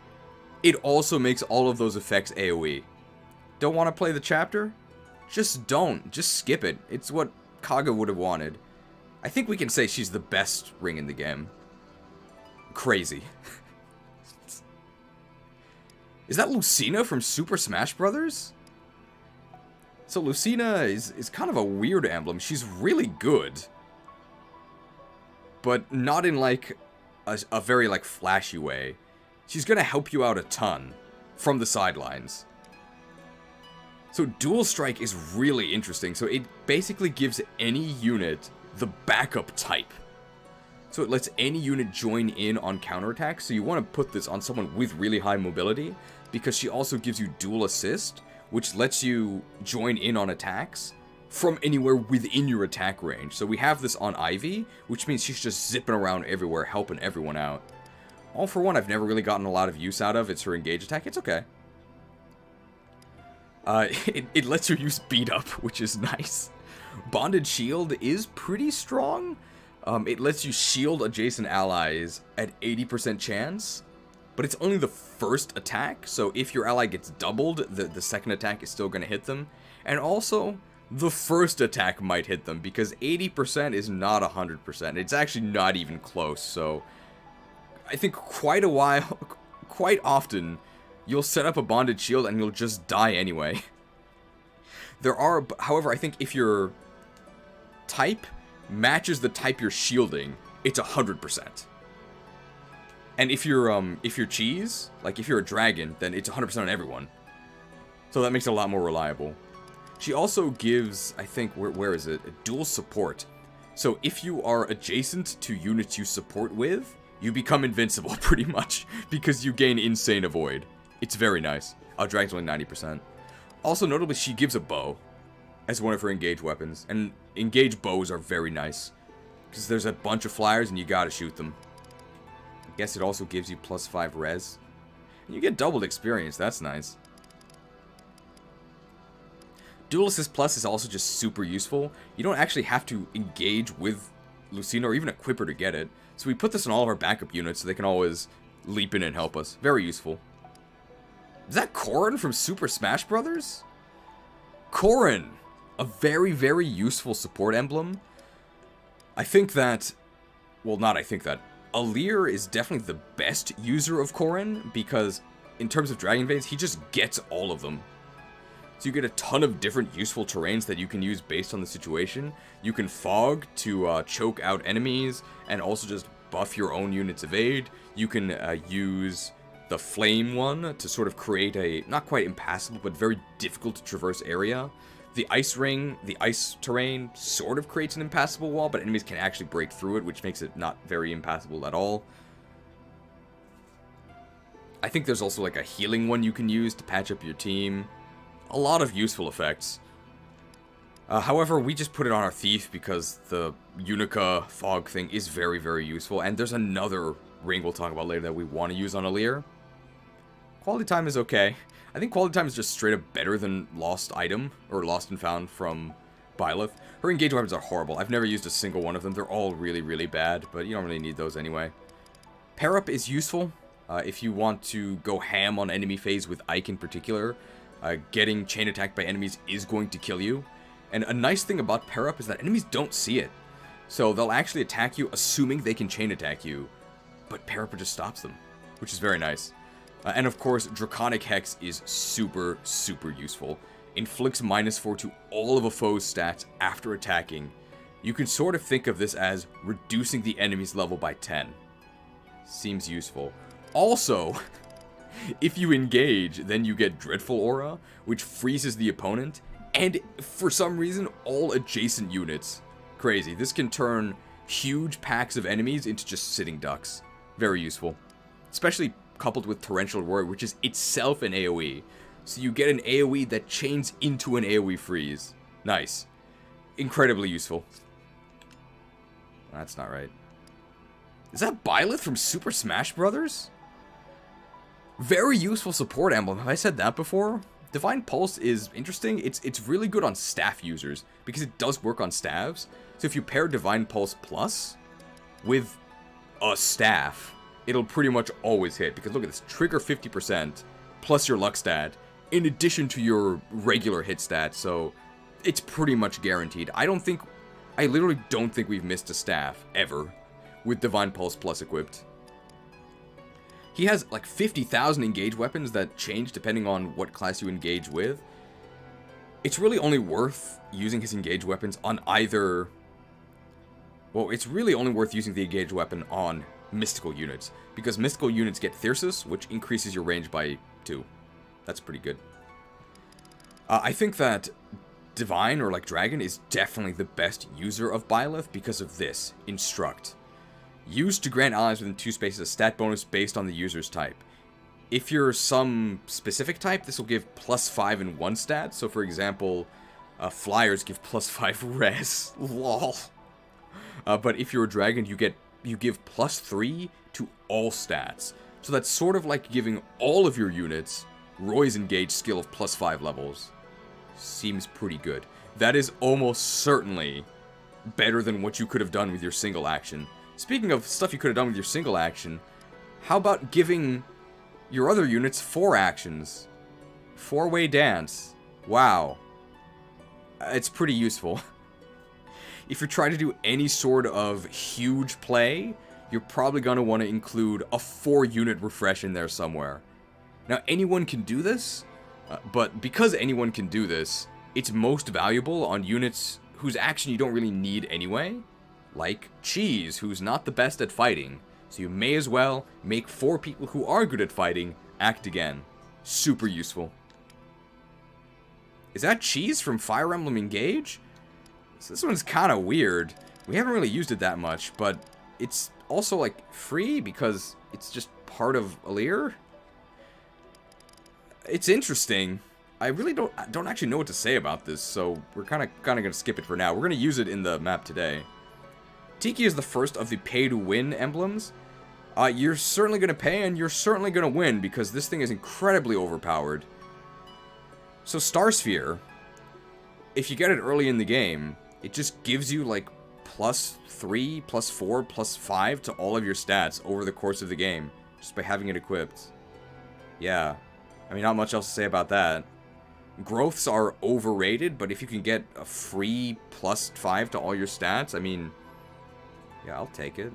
it also makes all of those effects AoE. Don't want to play the chapter? Just don't. Just skip it. It's what Kaga would have wanted. I think we can say she's the best ring in the game. Crazy. Is that Lucina from Super Smash Brothers? So Lucina is kind of a weird emblem. She's really good. but not in like a very like flashy way. She's gonna help you out a ton from the sidelines. So Dual Strike is really interesting. So it basically gives any unit the backup type. So it lets any unit join in on counterattacks. So you want to put this on someone with really high mobility, because she also gives you dual assist, which lets you join in on attacks from anywhere within your attack range. So we have this on Ivy, which means she's just zipping around everywhere, helping everyone out. All for One I've never really gotten a lot of use out of. It's her engage attack. It's okay. It lets her use beat up, which is nice. Bonded Shield is pretty strong. It lets you shield adjacent allies at 80% chance, but it's only the first attack, so if your ally gets doubled, the second attack is still going to hit them. And also, the first attack might hit them, because 80% is not 100%. It's actually not even close, so I think quite often, you'll set up a Bonded Shield and you'll just die anyway. However, I think if your type matches the type you're shielding, it's 100%. And if you're cheese, like if you're a dragon, then it's 100% on everyone. So that makes it a lot more reliable. She also gives, I think, where is it? A dual support. So if you are adjacent to units you support with, you become invincible pretty much, because you gain insane avoid. It's very nice. Dragon's only 90%. Also, notably, she gives a bow as one of her engaged weapons. And engaged bows are very nice, because there's a bunch of flyers and you gotta shoot them. I guess it also gives you +5 res. And you get doubled experience, that's nice. Dual Assist Plus is also just super useful. You don't actually have to engage with Lucina or even equip her to get it. So we put this on all of our backup units so they can always leap in and help us. Very useful. Is that Corrin from Super Smash Bros? Corrin! A very, very useful support emblem. I think that... Well, not I think that. Alir is definitely the best user of Corrin, because in terms of Dragon Veins, he just gets all of them. So you get a ton of different useful terrains that you can use based on the situation. You can Fog to choke out enemies, and also just buff your own unit's evade. You can use the Flame one to sort of create a, not quite impassable, but very difficult to traverse area. The Ice Ring, the ice terrain, sort of creates an impassable wall, but enemies can actually break through it, which makes it not very impassable at all. I think there's also like a healing one you can use to patch up your team. A lot of useful effects. However, we just put it on our Thief because the Unica Fog thing is very, very useful. And there's another ring we'll talk about later that we want to use on Alir. Quality Time is okay. I think Quality Time is just straight up better than Lost Item, or Lost and Found from Byleth. Her engaged weapons are horrible. I've never used a single one of them. They're all really, really bad, but you don't really need those anyway. Pair Up is useful if you want to go ham on enemy phase with Ike in particular. Getting chain attacked by enemies is going to kill you. And a nice thing about Pair Up is that enemies don't see it. So they'll actually attack you assuming they can chain attack you, but Pair Up just stops them, which is very nice. And of course, Draconic Hex is super, super useful. Inflicts -4 to all of a foe's stats after attacking. You can sort of think of this as reducing the enemy's level by 10. Seems useful. Also, if you engage, then you get Dreadful Aura, which freezes the opponent, and for some reason, all adjacent units. Crazy. This can turn huge packs of enemies into just sitting ducks. Very useful. Especially coupled with Torrential Roar, which is itself an AoE. So you get an AoE that chains into an AoE freeze. Nice. Incredibly useful. That's not right. Is that Byleth from Super Smash Bros? Very useful support emblem. Have I said that before? Divine Pulse is interesting. It's really good on staff users, because it does work on staves. So if you pair Divine Pulse Plus with a staff, it'll pretty much always hit, because look at this, trigger 50% plus your luck stat in addition to your regular hit stat, so it's pretty much guaranteed. I literally don't think we've missed a staff ever with Divine Pulse Plus equipped. He has like 50,000 engage weapons that change depending on what class you engage with. It's really only worth using his engage weapons on either Well, it's really only worth using the Engage weapon on mystical units, because mystical units get Thyrsus, which increases your range by 2. That's pretty good. I think that Divine, or like Dragon, is definitely the best user of Byleth because of this. Instruct. Used to grant allies within 2 spaces a stat bonus based on the user's type. If you're some specific type, this will give +5 in 1 stat. So for example, Flyers give +5 res. Lol. But if you're a Dragon, you give +3 to all stats. So that's sort of like giving all of your units Roy's Engage skill of +5 levels. Seems pretty good. That is almost certainly better than what you could have done with your single action. Speaking of stuff you could have done with your single action, how about giving your other units 4 actions? 4-way dance. Wow. It's pretty useful. If you're trying to do any sort of huge play, you're probably going to want to include a 4-unit refresh in there somewhere. Now, anyone can do this, but because anyone can do this, it's most valuable on units whose action you don't really need anyway, like Cheese, who's not the best at fighting, so you may as well make 4 people who are good at fighting act again. Super useful. Is that Cheese from Fire Emblem Engage? So this one's kind of weird. We haven't really used it that much, but it's also like free because it's just part of Alir. It's interesting. I really don't actually know what to say about this, so we're kind of gonna skip it for now. We're gonna use it in the map today. Tiki is the first of the pay-to-win emblems. You're certainly gonna pay, and you're certainly gonna win, because this thing is incredibly overpowered. So Star Sphere, if you get it early in the game, it just gives you like +3, +4, +5 to all of your stats over the course of the game, just by having it equipped. Yeah. I mean, not much else to say about that. Growths are overrated, but if you can get a free +5 to all your stats, I mean, yeah, I'll take it.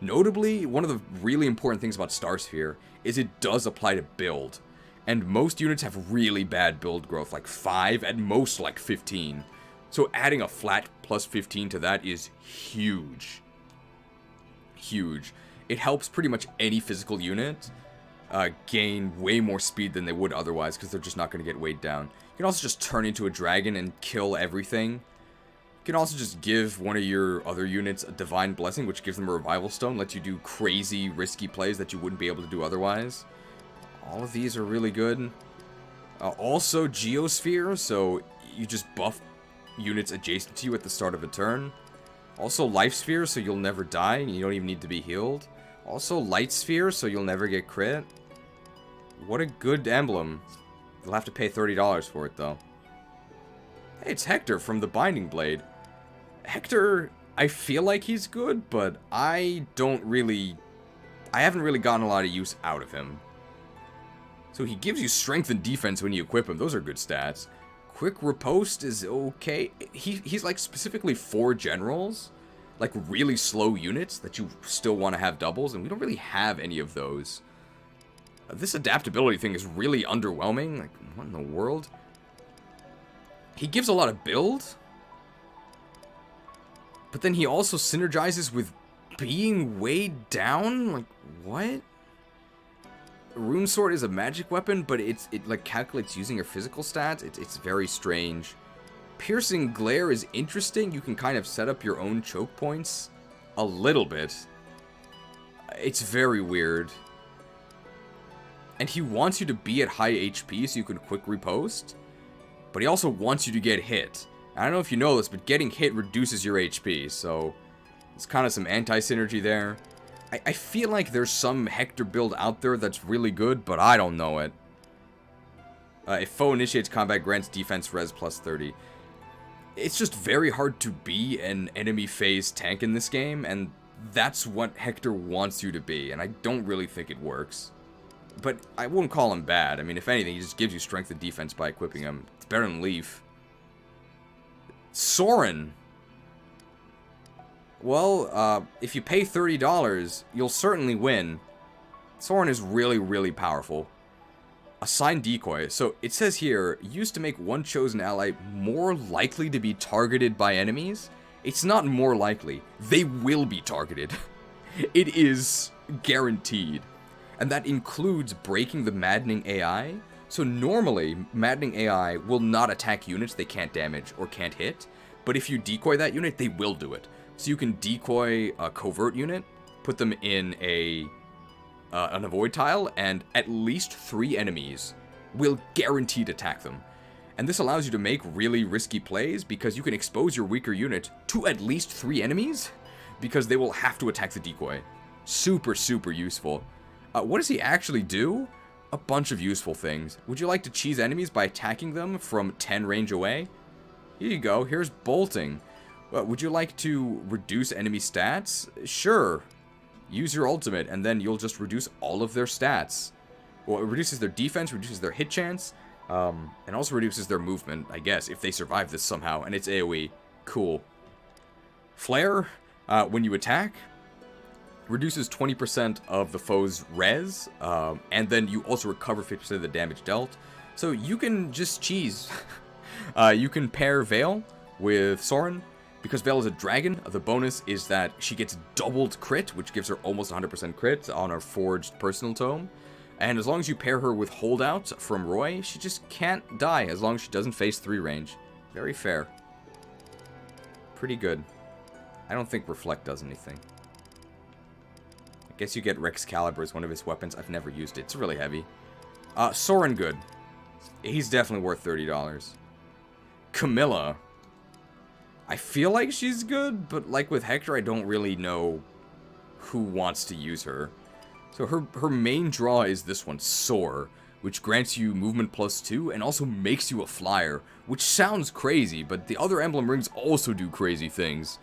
Notably, one of the really important things about Star Sphere is it does apply to build. And most units have really bad build growth, like 5, at most like 15. So adding a flat +15 to that is huge. Huge. It helps pretty much any physical unit gain way more speed than they would otherwise, because they're just not going to get weighed down. You can also just turn into a dragon and kill everything. You can also just give one of your other units a Divine Blessing, which gives them a Revival Stone, lets you do crazy, risky plays that you wouldn't be able to do otherwise. All of these are really good. Also, Geosphere, so you just buff units adjacent to you at the start of a turn. Also, Life Sphere, so you'll never die, and you don't even need to be healed. Also, Light Sphere, so you'll never get crit. What a good emblem. You'll have to pay $30 for it, though. Hey, it's Hector from the Binding Blade. Hector, I feel like he's good, but I haven't really gotten a lot of use out of him. So he gives you strength and defense when you equip him. Those are good stats. Quick Riposte is okay. He's like specifically for generals, like really slow units that you still want to have doubles, and we don't really have any of those. This adaptability thing is really underwhelming. Like, what in the world? He gives a lot of build, but then he also synergizes with being weighed down? Like, what? Rune Sword is a magic weapon, but it like calculates using your physical stats. It's very strange. Piercing Glare is interesting. You can kind of set up your own choke points a little bit. It's very weird. And he wants you to be at high HP so you can quick riposte, but he also wants you to get hit. I don't know if you know this, but getting hit reduces your HP, so it's kind of some anti-synergy there. I feel like there's some Hector build out there that's really good, but I don't know it. If foe initiates combat, grants defense res +30. It's just very hard to be an enemy phase tank in this game, and that's what Hector wants you to be, and I don't really think it works. But I wouldn't call him bad. I mean, if anything, he just gives you strength and defense by equipping him. It's better than Leaf. Soren. Well, if you pay $30, you'll certainly win. Soren is really, really powerful. Assign Decoy. So it says here, used to make one chosen ally more likely to be targeted by enemies, It's not more likely. They will be targeted. It is guaranteed. And that includes breaking the maddening AI. So normally, maddening AI will not attack units they can't damage or can't hit. But if you decoy that unit, they will do it. So you can decoy a covert unit, put them in an avoid tile, and at least 3 enemies will guaranteed attack them. And this allows you to make really risky plays because you can expose your weaker unit to at least 3 enemies because they will have to attack the decoy. Super, super useful. What does he actually do? A bunch of useful things. Would you like to cheese enemies by attacking them from 10 range away? Here you go. Here's bolting. Would you like to reduce enemy stats? Sure. Use your ultimate, and then you'll just reduce all of their stats. Well, it reduces their defense, reduces their hit chance, and also reduces their movement, I guess, if they survive this somehow, and it's AoE. Cool. Flare, when you attack, reduces 20% of the foe's res, and then you also recover 50% of the damage dealt. So you can just cheese. You can pair Vale with Soren. Because Vale is a dragon, the bonus is that she gets doubled crit, which gives her almost 100% crit on her forged personal tome. And as long as you pair her with holdout from Roy, she just can't die as long as she doesn't face 3 range. Very fair. Pretty good. I don't think Reflect does anything. I guess you get Rexcalibur as one of his weapons. I've never used it. It's really heavy. Soren good. He's definitely worth $30. Camilla. I feel like she's good, but like with Hector, I don't really know who wants to use her. So her main draw is this one, Soar, which grants you movement +2 and also makes you a flyer, which sounds crazy, but the other emblem rings also do crazy things.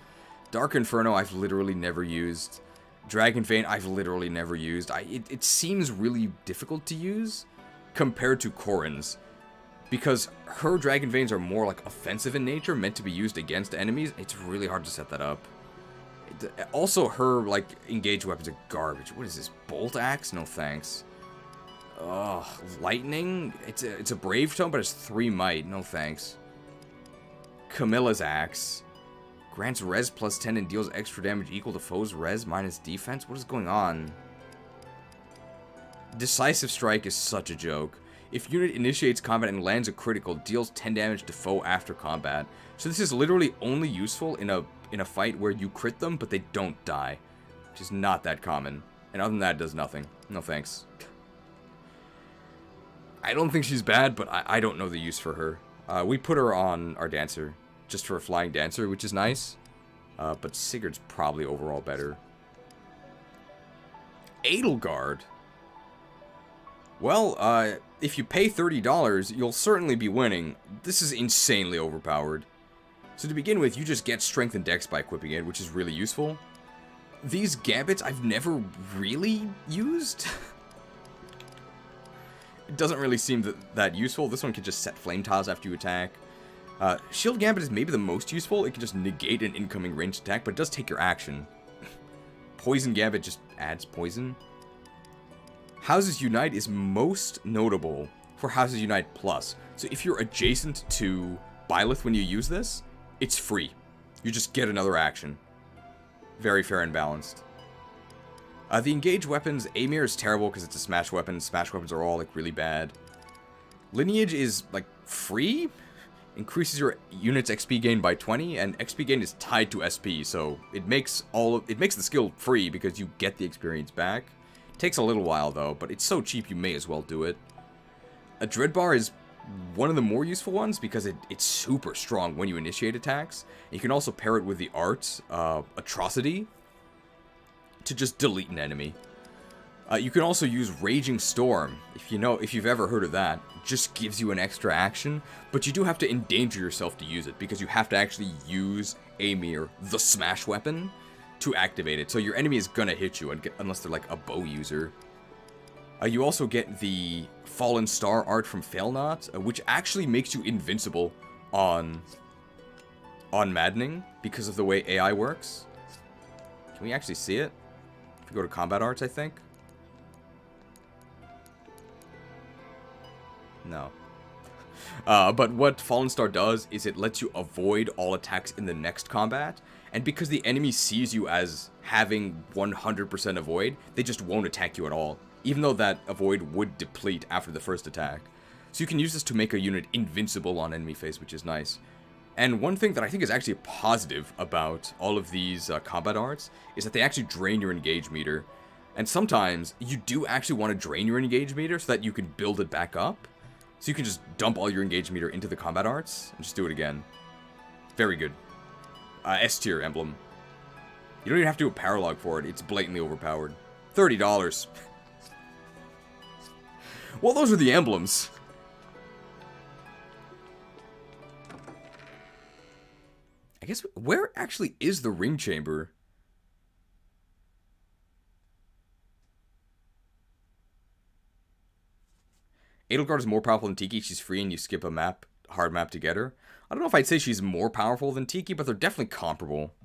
Dark Inferno I've literally never used. Dragon Vein I've literally never used. It seems really difficult to use compared to Corrin's. Because her Dragon Veins are more like offensive in nature, meant to be used against enemies. It's really hard to set that up. Also, her like engage weapons are garbage. What is this? Bolt Axe? No thanks. Ugh, Lightning? It's a Brave Tome, but it's 3 might. No thanks. Camilla's Axe. Grants res +10 and deals extra damage equal to foe's res minus defense? What is going on? Decisive Strike is such a joke. If unit initiates combat and lands a critical, deals 10 damage to foe after combat. So this is literally only useful in a fight where you crit them, but they don't die. Which is not that common. And other than that, it does nothing. No thanks. I don't think she's bad, but I don't know the use for her. We put her on our Dancer, just for a Flying Dancer, which is nice. But Sigurd's probably overall better. Edelgard. Well, if you pay $30, you'll certainly be winning. This is insanely overpowered. So to begin with, you just get Strength and Dex by equipping it, which is really useful. These Gambits I've never really used. It doesn't really seem that useful. This one can just set Flame Tiles after you attack. Shield Gambit is maybe the most useful. It can just negate an incoming ranged attack, but it does take your action. Poison Gambit just adds poison. Houses Unite is most notable for Houses Unite Plus. So if you're adjacent to Byleth when you use this, it's free. You just get another action. Very fair and balanced. The Engage weapons, Amir is terrible because it's a smash weapon. Smash weapons are all like really bad. Lineage is like free. Increases your unit's XP gain by 20, and XP gain is tied to SP, so it makes the skill free because you get the experience back. Takes a little while though, but it's so cheap you may as well do it. A Dread Bar is one of the more useful ones because it's super strong when you initiate attacks. You can also pair it with the art Atrocity to just delete an enemy. You can also use Raging Storm, if you've ever heard of that. It just gives you an extra action, but you do have to endanger yourself to use it because you have to actually use Amir, the smash weapon, to activate it. So your enemy is gonna hit you unless they're like a bow user. You also get the Fallen Star art from Failnaught, which actually makes you invincible on Maddening because of the way AI works. Can we actually see it? If we go to Combat Arts, I think. No. But what Fallen Star does is it lets you avoid all attacks in the next combat, And because the enemy sees you as having 100% avoid, they just won't attack you at all. Even though that avoid would deplete after the first attack. So you can use this to make a unit invincible on enemy face, which is nice. And one thing that I think is actually positive about all of these combat arts is that they actually drain your engage meter. And sometimes you do actually want to drain your engage meter so that you can build it back up. So you can just dump all your engage meter into the combat arts and just do it again. Very good. S tier emblem. You don't even have to do a power log for it. It's blatantly overpowered. $30. Well, those are the emblems. I guess, where actually is the ring chamber? Edelgard is more powerful than Tiki. She's free and you skip a map, hard map to get her. I don't know if I'd say she's more powerful than Tiki, but they're definitely comparable.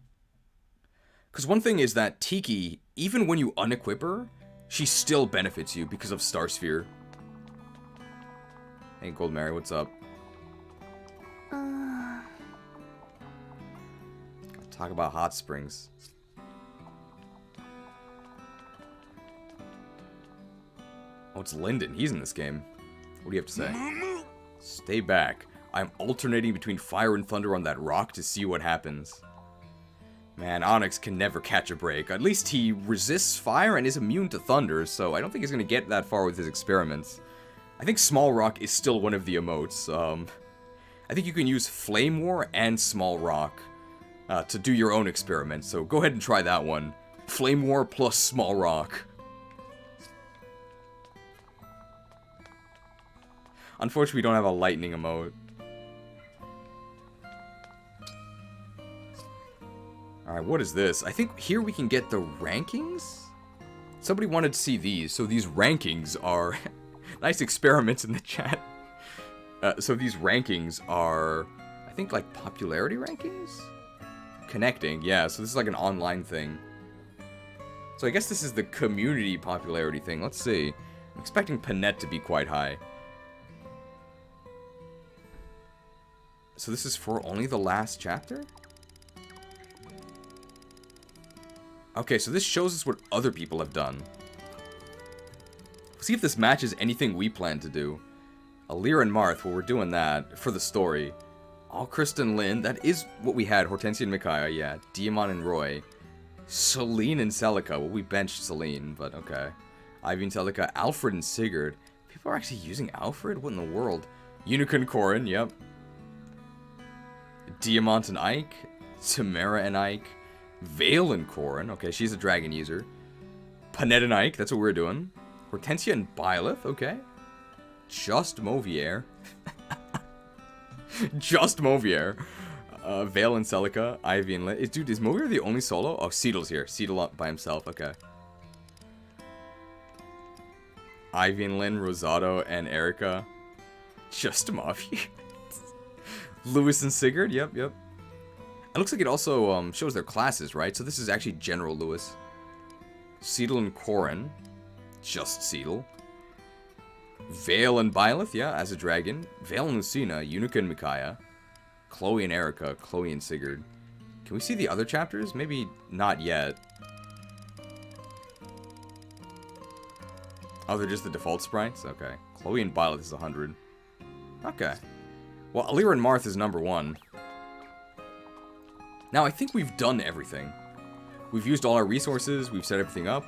Because one thing is that Tiki, even when you unequip her, she still benefits you because of Star Sphere. Hey, Gold Mary, what's up? Talk about hot springs. Oh, it's Lyndon. He's in this game. What do you have to say? Stay back. I'm alternating between fire and thunder on that rock to see what happens. Man, Onyx can never catch a break. At least he resists fire and is immune to thunder, so I don't think he's going to get that far with his experiments. I think Small Rock is still one of the emotes. I think you can use Flame War and Small Rock to do your own experiment, so go ahead and try that one. Flame War plus Small Rock. Unfortunately, we don't have a lightning emote. Alright, what is this? I think here we can get the rankings? Somebody wanted to see these, so these rankings are... Nice experiments in the chat. So these rankings are, I think, like popularity rankings? Connecting, yeah, so this is like an online thing. So I guess this is the community popularity thing. Let's see. I'm expecting Panette to be quite high. So this is for only the last chapter? Okay, so this shows us what other people have done. See if this matches anything we plan to do. Alir and Marth, well, we're doing that for the story. All Kristen Lynn, that is what we had. Hortensia and Micaiah, yeah. Diamond and Roy. Celine and Celica. Well, we benched Celine, but okay. Ivy and Celica. Alfred and Sigurd. People are actually using Alfred? What in the world? Unicorn Corin, yep. Diamant and Ike. Tamara and Ike. Vale and Corin. Okay, she's a dragon user. Panette and Ike, that's what we're doing. Hortensia and Byleth, okay. Just Mauvier. Just Mauvier. Vale and Celica. Ivy and Lynn. Dude, is Mauvier the only solo? Oh, Seedle's here. Seedle up by himself, okay. Ivy and Lynn, Rosado and Erica. Just Mauvier. Lewis and Sigurd, yep. It looks like it also shows their classes, right? So this is actually General Lewis. Seedle and Corin. Just Seedle. Vale and Byleth, yeah, as a dragon. Vale and Lucina, Unica and Micaiah. Chloe and Erica, Chloe and Sigurd. Can we see the other chapters? Maybe not yet. Oh, they're just the default sprites? Okay. Chloe and Byleth is 100. Okay. Well, Alir and Marth is number 1. Now, I think we've done everything. We've used all our resources, we've set everything up.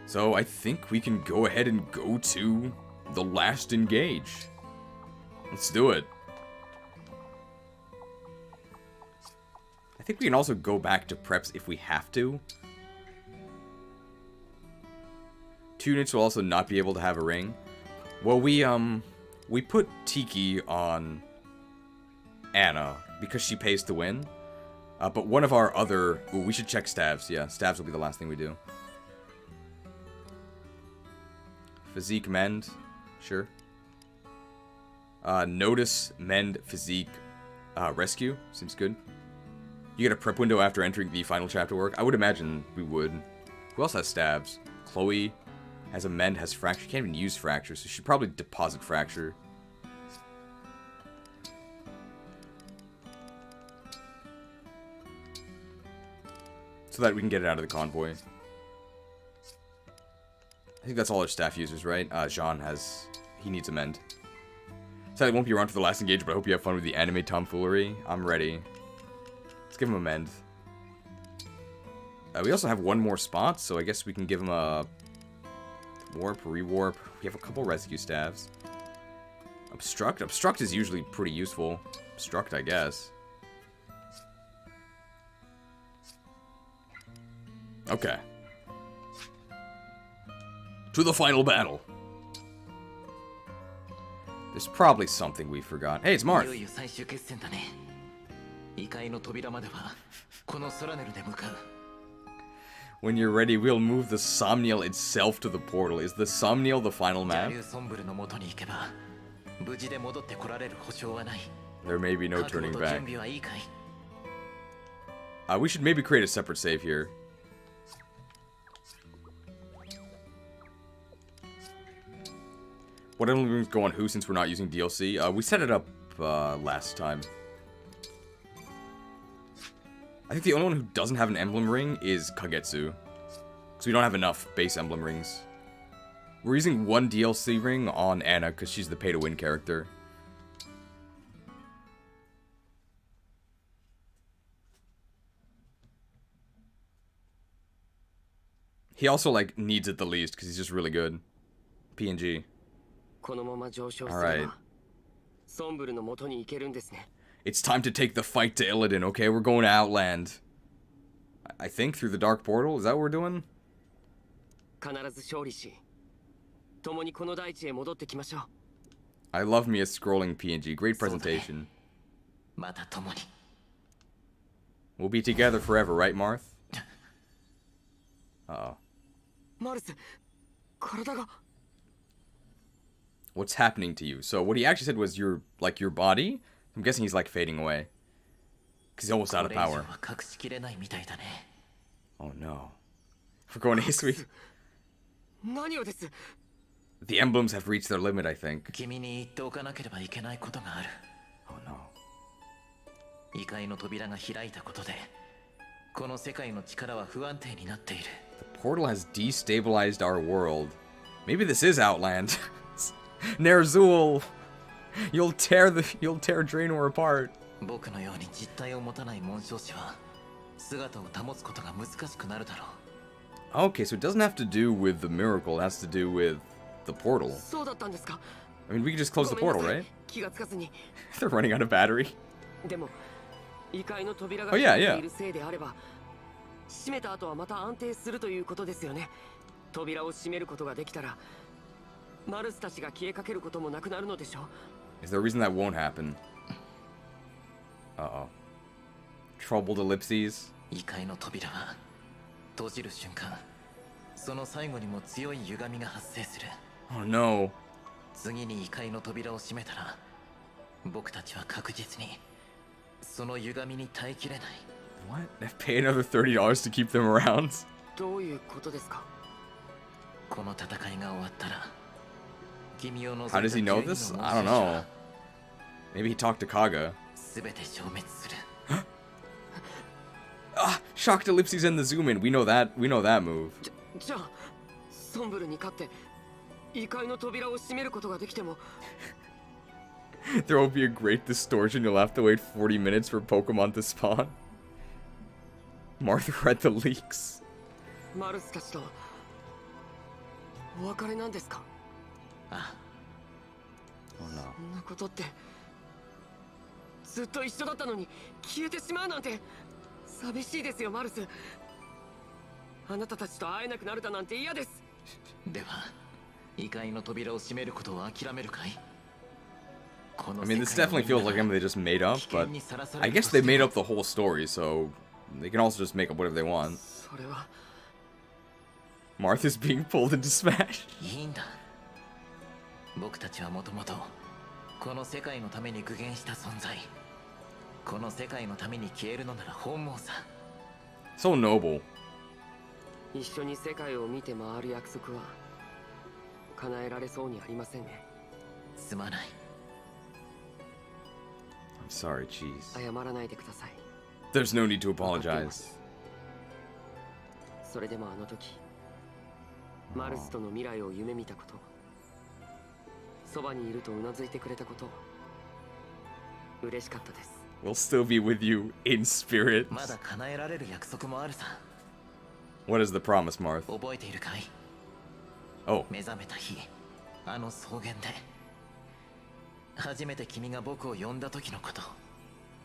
So I think we can go ahead and go to the LAST N-GAGE. Let's do it. I think we can also go back to preps if we have to. 2 units will also not be able to have a ring. Well, we put Tiki on Anna because she pays to win. But one of our other... Ooh, we should check Stavs. Yeah, Stavs will be the last thing we do. Physique mend. Sure. Notice, mend, physique, rescue. Seems good. You get a prep window after entering the final chapter work. I would imagine we would. Who else has stabs? Chloe has a mend, has fracture. She can't even use fracture, so she should probably deposit fracture. So that we can get it out of the convoy. I think that's all our staff users, right? Jean has... He needs a mend. Sadly, I won't be around for the last engage, but I hope you have fun with the anime tomfoolery. I'm ready. Let's give him a mend. We also have one more spot, so I guess we can give him a... Warp, rewarp. We have a couple rescue staffs. Obstruct? Obstruct is usually pretty useful. Obstruct, I guess. Okay. To the final battle. There's probably something we forgot. Hey, it's Marth. When you're ready, we'll move the Somniel itself to the portal. Is the Somniel the final map? There may be no turning back. We should maybe create a separate save here. What emblems go on who since we're not using DLC? We set it up last time. I think the only one who doesn't have an emblem ring is Kagetsu. So we don't have enough base emblem rings. We're using one DLC ring on Anna because she's the pay-to-win character. He also, like, needs it the least because he's just really good. PNG. Alright. It's time to take the fight to Illidan, okay? We're going to Outland. I think through the Dark Portal? Is that what we're doing? I love me a scrolling PNG. Great presentation. We'll be together forever, right, Marth? Uh-oh. What's happening to you? So what he actually said was your body? I'm guessing he's like fading away. Because he's almost out of power. Oh no. We're going to Hisui. The emblems have reached their limit, I think. Oh no. The portal has destabilized our world. Maybe this is Outland. Ner'zhul! You'll tear Draenor apart. Okay, so it doesn't have to do with the miracle, it has to do with the portal. I mean, we can just close the portal, right? They're running out of battery. Oh yeah, yeah. Is there a reason that won't happen? Uh-oh. Troubled ellipses? Oh no. What? Pay another $30 to keep them around? How does he know this? I don't know. Maybe he talked to Kaga. Ah! Shocked ellipses and the zoom in. We know that move. There will be a great distortion. You'll have to wait 40 minutes for Pokemon to spawn. Martha read the leaks. Oh no. ずっと一緒だったのに消えてしまうなんて寂しいですよマルス。あなたたちと会えなくなるだなんて嫌です。では異界の扉を閉めることを諦めるかい? I mean, this definitely feels like something they just made up, but I guess they made up the whole story, so they can also just make up whatever they want. Martha's being pulled into Smash. 僕たちはもともとこの世界のために具現した存在。この世界のために消えるのなら本望さ。So noble. 一緒に世界を見て回る約束は叶えられそうにありませんね。すまない。I'm sorry, cheese. 謝らないでください。 There's no need to apologize. それでもあの時マルスとの未来を夢見たこと、そばにいるとうなずいてくれたこと、嬉しかったです。 We'll still be with you in spirit. まだ叶えられる約束もあるさ。 What is the promise, Marth? 覚えているかい？ Oh. 目覚めた日、あの草原で初めて君が僕を呼んだ時のこと。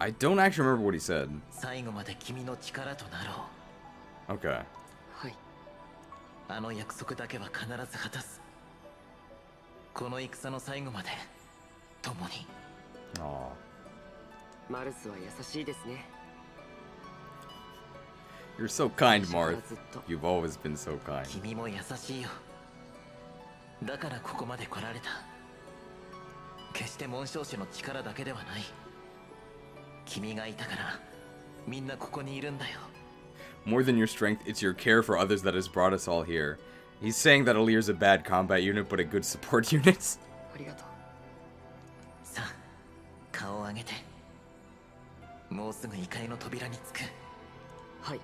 I don't actually remember what he said. 最後まで君の力となろう。 Okay. はい。あの約束だけは必ず果たす。この戦の最後まで共に。 Aw. マルスは優しいですね。 You're so kind, Marth. You've always been so kind. 君も優しいよ。だからここまで来られた。決して紋章師の力だけではない。君がいたからみんなここにいるんだよ。 More than your strength, it's your care for others that has brought us all here. He's saying that Alir's a bad combat unit, but a good support unit. ありがとう。さあ、顔を上げて。もうすぐ異界の扉に着く。はい。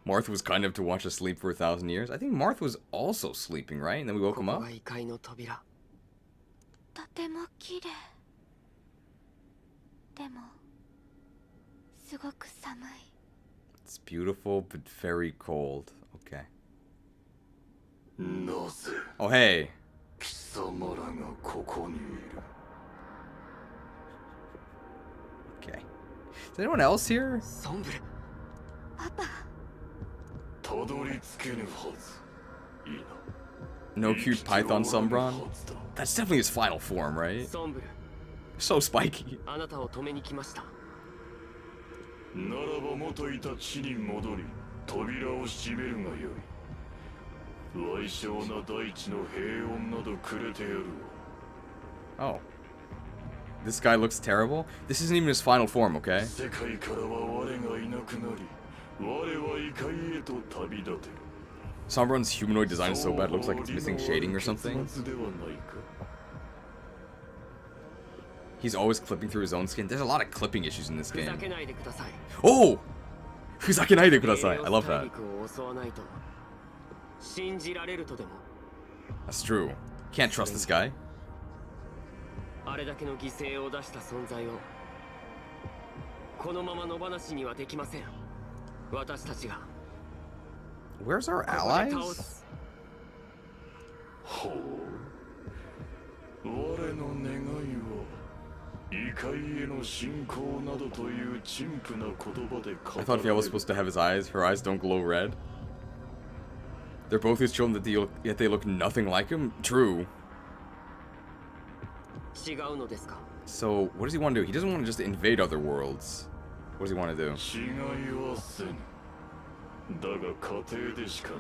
Marth was kind enough to watch us sleep for 1,000 years. I think Marth was also sleeping, right? And then we woke こ him こ up. が異界の扉。とても綺麗。でもすごく寒い。 It's beautiful, but very cold. Okay. なぜ Oh, hey. 貴様らがここにいる？ Okay. Is anyone else here? ソンブル。パパ。たどり着けぬはず。いいな。 No cute python 生きておら Sombron? ぬはずだ。 That's definitely his final form, right? ソンブル、 So spiky. あなたを止めに来ました。ならば元いた地に戻り、扉を閉めるがよい。矮小な大地の平穏などくれてやるわ。 Oh. This guy looks terrible? This isn't even his final form, okay? 世界からは我がいなくなり、我は異界へと旅立てる。 Sombron's humanoid design is so bad, it looks like it's missing shading or something. 結末ではないか。 He's always clipping through his own skin. There's a lot of clipping issues in this ふざ game. けないでください。 Oh! Fuzakenai kudasai. I love 大 that. 陸を襲わないと信じられるとでも。 That's true. Can't trust this guy. あれだけの犠牲を出した存在をこのまま野放しにはできません。私たちが Where's our ここで倒 allies? す。ほう。我の願いは異界への信仰などという陳腐な言葉で語 I thought Fiel was supposed to have his eyes. Her eyes don't glow red. They're both his children, yet they look nothing like him? True. 違うのですか。 So, what does he want to do? He doesn't want to just invade other worlds. What does he want to do? 違いはせぬ。だが家庭でしかない。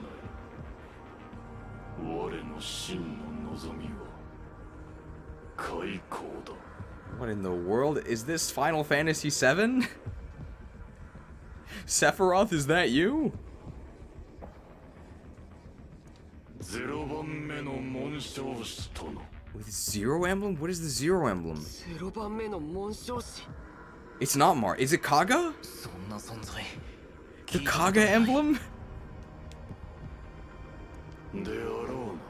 我の真の望みは開口だ。 What in the world? Is this Final Fantasy VII? Sephiroth, is that you? 0番目の紋章師との With Zero Emblem? What is the Zero Emblem? 0番目の紋章師。 It's not Mar. Is it Kaga? そんな存在。 The Kaga emblem? であろうな。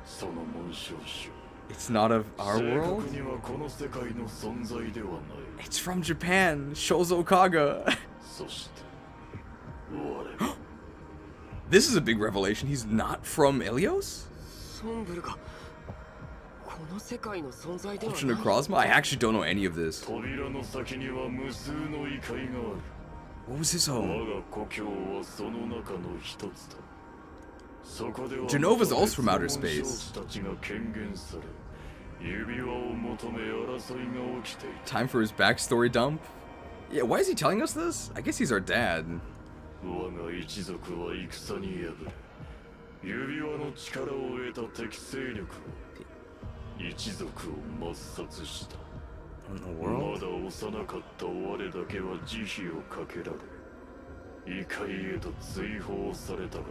その紋章師。 It's not of our 正 world? 確にはこの世界の存在ではない。 It's from Japan. Shozo Kaga. そして我が This is a big revelation. He's not from Ilios? ソンブルがこの世界の存在では Ultra ない。 Necrozma? I actually don't know any of this. 扉の先には無数の異界がある。 What was his 我 home? が故郷はその中の一つだ。そこでは Genova's also from outer 別 space. の紋章師たちが権限され、指輪を求め争いが起きていた。 Time for his backstory dump? Yeah, why is he telling us this? I guess he's our dad. 我が一族は戦に敗れ、指輪の力を得た敵勢力は一族を抹殺した。 What in the ま world? だ幼かった我だけは慈悲をかけられ、異界へと追放されたがな。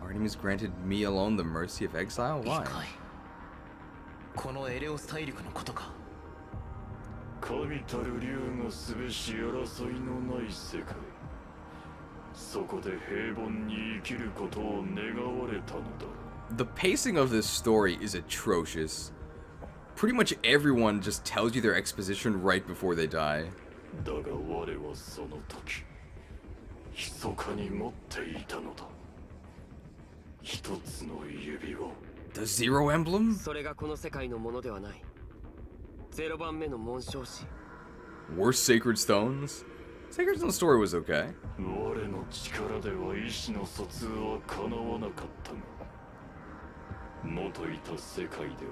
Our enemies granted me alone the mercy of exile? 異 Why? 界。このエレオス大陸のことか。神たる竜がすべし争いのない世界。そこで平凡に生きることを願われたのだ。The pacing of this story is atrocious. Pretty much everyone just tells you their exposition right before they die. だが我はその時、密かに持っていたのだ。一つの指輪。The Zero Emblem? それがこの世界のものではない。0番目の紋章師。 Worst Sacred Stones? Sacred Stone story was okay. 我の力では意志の疎通は叶わなかったが、元いた世界では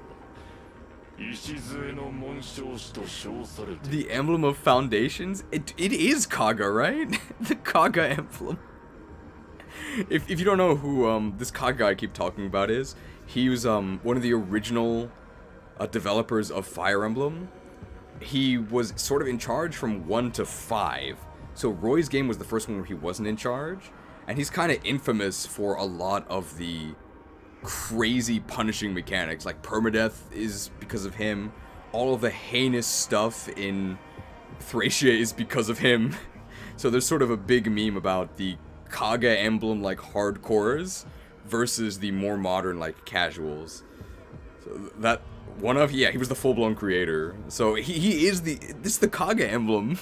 礎の紋章師と称されて。 The Emblem of Foundations? It is Kaga, right? The Kaga emblem. If you don't know who this Kaga I keep talking about is, he was one of the original developers of Fire Emblem. He was sort of in charge from 1 to 5. So Roy's game was the first one where he wasn't in charge, and he's kind of infamous for a lot of the crazy punishing mechanics. Like permadeath is because of him. All of the heinous stuff in Thracia is because of him. So there's sort of a big meme about the Kaga emblem like hardcores versus the more modern like casuals. So that one of, yeah, he was the full-blown creator. So he is this is the Kaga emblem.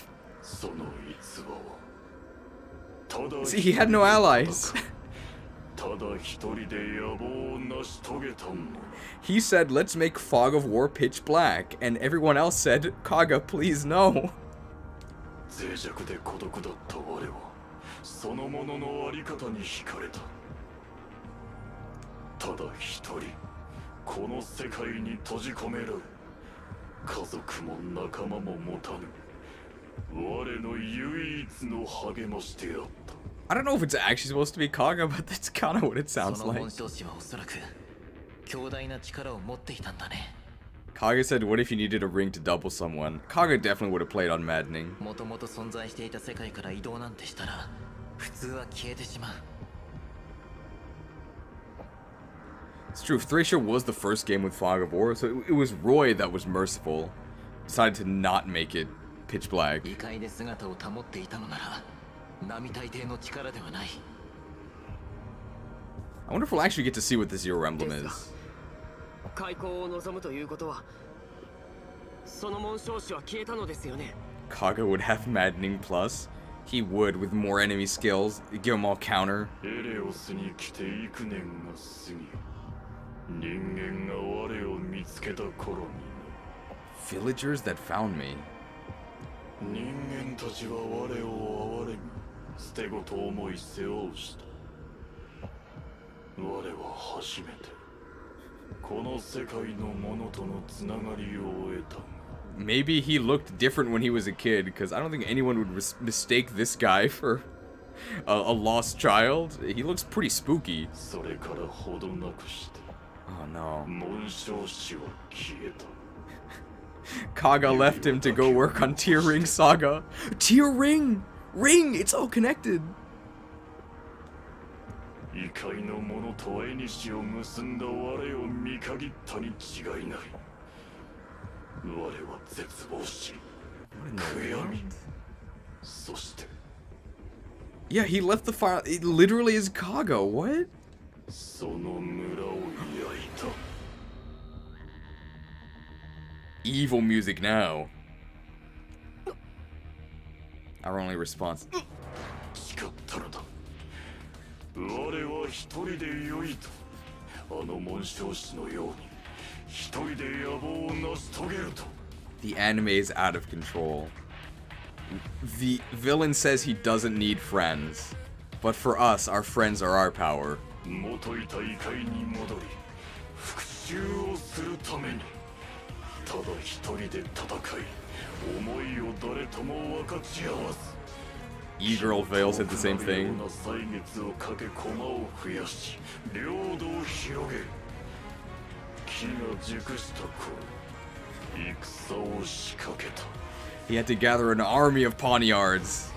See, he had no allies. He said, let's make Fog of War pitch black, and everyone else said, Kaga, please no. I don't know if it's actually supposed to be Kaga, but that's kind of what it sounds like. Kaga said, what if you needed a ring to double someone? Kaga definitely would have played on Maddening. It's true, if Thracia was the first game with Fog of War, so it was Roy that was merciful. Decided to not make it pitch black. I wonder if we'll actually get to see what the Zero Emblem is. Kaga would have Maddening Plus. He would, with more enemy skills. Give him all counter. Villagers that found me. Maybe he looked different when he was a kid, because I don't think anyone would mistake this guy for a lost child. He looks pretty spooky. Oh no. Kaga left him to go work on Tear Ring Saga. Tear Ring! Ring! It's all connected! Yeah, he left the fire. It literally is Kaga. What? Evil music now. Our only response. The anime is out of control. The villain says he doesn't need friends, but for us, our friends are our power. E-Girl Veil said the same thing. He had to gather an army of poniards.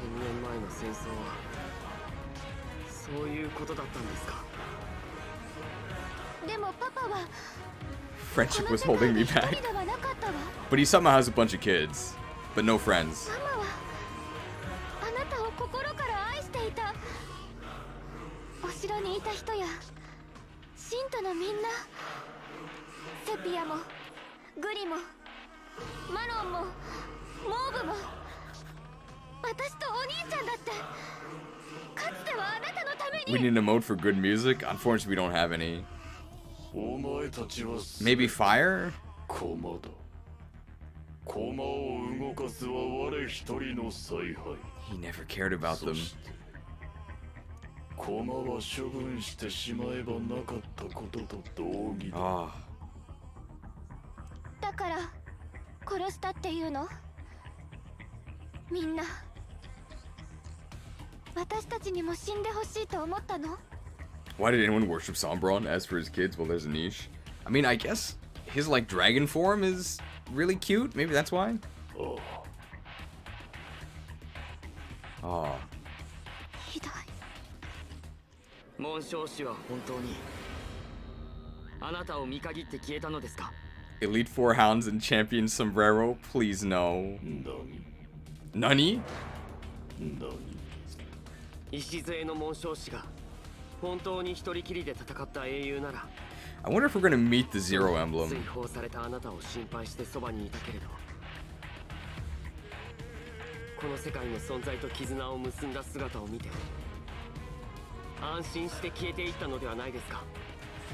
Friendship was holding me back. But he somehow has a bunch of kids. but no friends. ママはあなたを心から愛していた。お城にいた人や信徒のみんな、セピアもグリもマロンもモーブも、私とお兄ちゃんだってかつてはあなたのために。 We need an emote for good music. Unfortunately, we don't have any. お前たちは Maybe fire? 駒だ。駒を動かすは我一人の采配。 He never cared about そ them. して駒は処分してしまえばなかったことと同義だ。Ah. だから殺したっていうの？みんな私たちにも死んでほしいと思ったの？ Why did anyone worship Sombron as for his kids? Well, there's a niche. I mean, I guess his, like, dragon form is really cute. Maybe that's why? ああ Oh. ひどい。紋章師は本当にあなたを見限って消えたのですか？ Elite Four Hounds and Champion Sombrero? Please no. 何 Nani? 何礎の紋章師が本当に一人きりで戦った英雄なら、 I wonder if we're gonna meet the Zero Emblem. 追放されたあなたを心配してそばにいたけれど、この世界の存在と絆を結んだ姿を見て安心して消えていったのではないですか？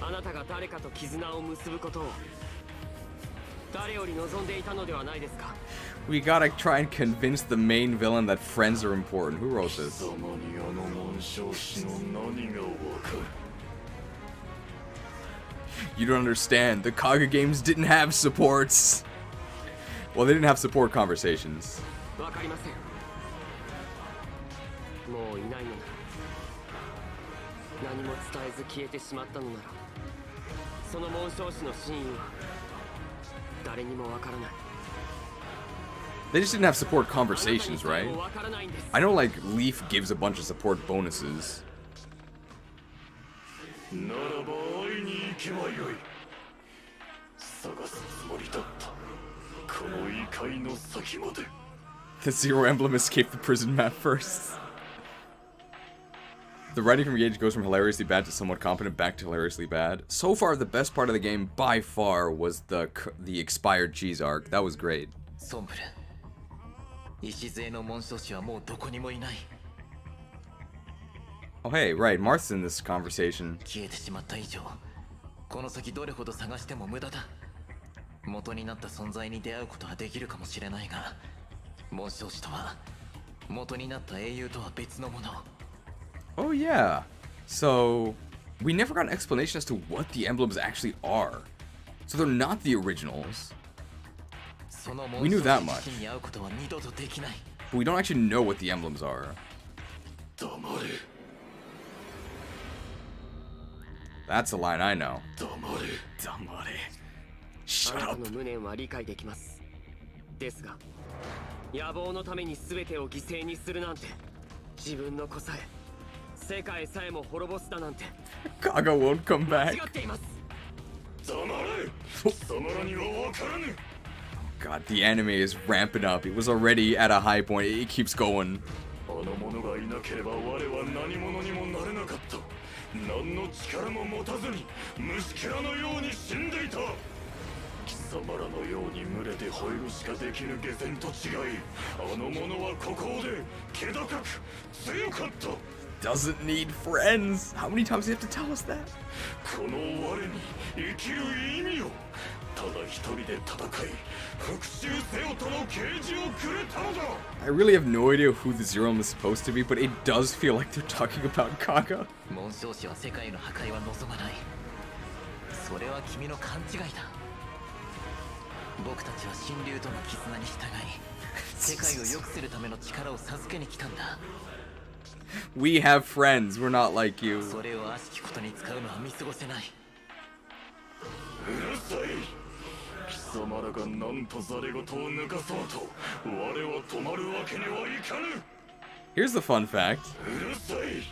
あなたが誰かと絆を結ぶことを誰より望んでいたのではないですか？ We gotta try and convince the main villain that friends are important. Who wrote 貴 this? 様にあの紋章師の何がわかる？ You don't understand. The Kaga games didn't have supports. Well, they didn't have support conversations. わかりません。もういないのなら、何も伝えず消えてしまったのなら、その紋章師の真意は誰にもわからない。 They just didn't have support conversations, right? わからないんです。 I know, like, Leaf gives a bunch of support bonuses. ならば会いに行けばよい。探すつもりだった。この異界の先まで。 The Zero Emblem escaped the prison map first. The writing from Engage goes from hilariously bad to somewhat competent back to hilariously bad. So far, the best part of the game by far was the expired cheese arc. That was great. ソンブル、礎の紋章師はもうどこにもいない。 Oh, hey, right. Marth's in this conversation. 消えてしまった以上、この先どれほど探しても無駄だ。元になった存在に出会うことはできるかもしれないが、紋章師とは元になった英雄とは別のもの。 Oh, yeah. So, we never got an explanation as to what the emblems actually are. So they're not the originals. その We 紋 knew 章 that 師 much. 自身に会うことは二度とできない。 But we don't actually know what the emblems are. 黙れ。 That's a line I know. 黙れ。 Damare. あ Shut なた up. の無念は理解できます。ですが、野望のために全てを犠牲にするなんて、自分の子さえ、世界さえも滅ぼすだなんて、 Kaga won't come 間 back. 違っています。黙れ。貴様らにはわからぬ。 God, the anime is ramping up. It was already at a high point. It keeps going. あの者がいなければ我は何者にもなれなかった。何の力も持たずに虫けらのように死んでいた。貴様らのように群れて吠えるしかできぬ下船と違い、あの者は孤高で気高く強かった。 Doesn't need friends. How many times do you have to tell us that? この我に生きる意味をただ一人で戦い復讐せよとの啓示をくれたのだ。 I really have no idea who the Zero Emblem is supposed to be, but it does feel like they're talking about Kaga. 紋章師は世界の破壊は望まない。それは君の勘違いだ。僕たちは神竜との絆に従い、世界を良くするための力を授けに来たんだ。 We have friends. We're not like you. それを悪しきことに使うのは見過ごせない。うるさい。貴様らが何とざれ言を抜かそうと我は止まるわけにはいかぬ。 Here's the fun fact. うるさい。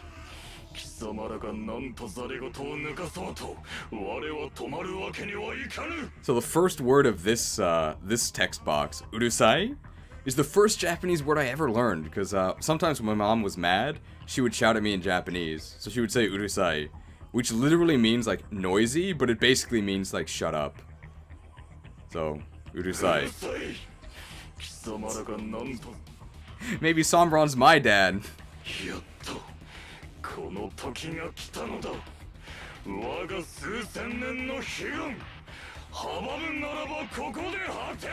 貴様らが何とざれ言を抜かそうと我は止まるわけにはいかぬ。 So the first word of this this text box, urusai, is the first Japanese word I ever learned, because sometimes when my mom was mad, she would shout at me in Japanese. So she would say urusai, which literally means like noisy, but it basically means like shut up. So, urusai. Maybe Sombron's my dad. この時が来たのだ。我が数千年の悲願。阻むならばここで果てよ。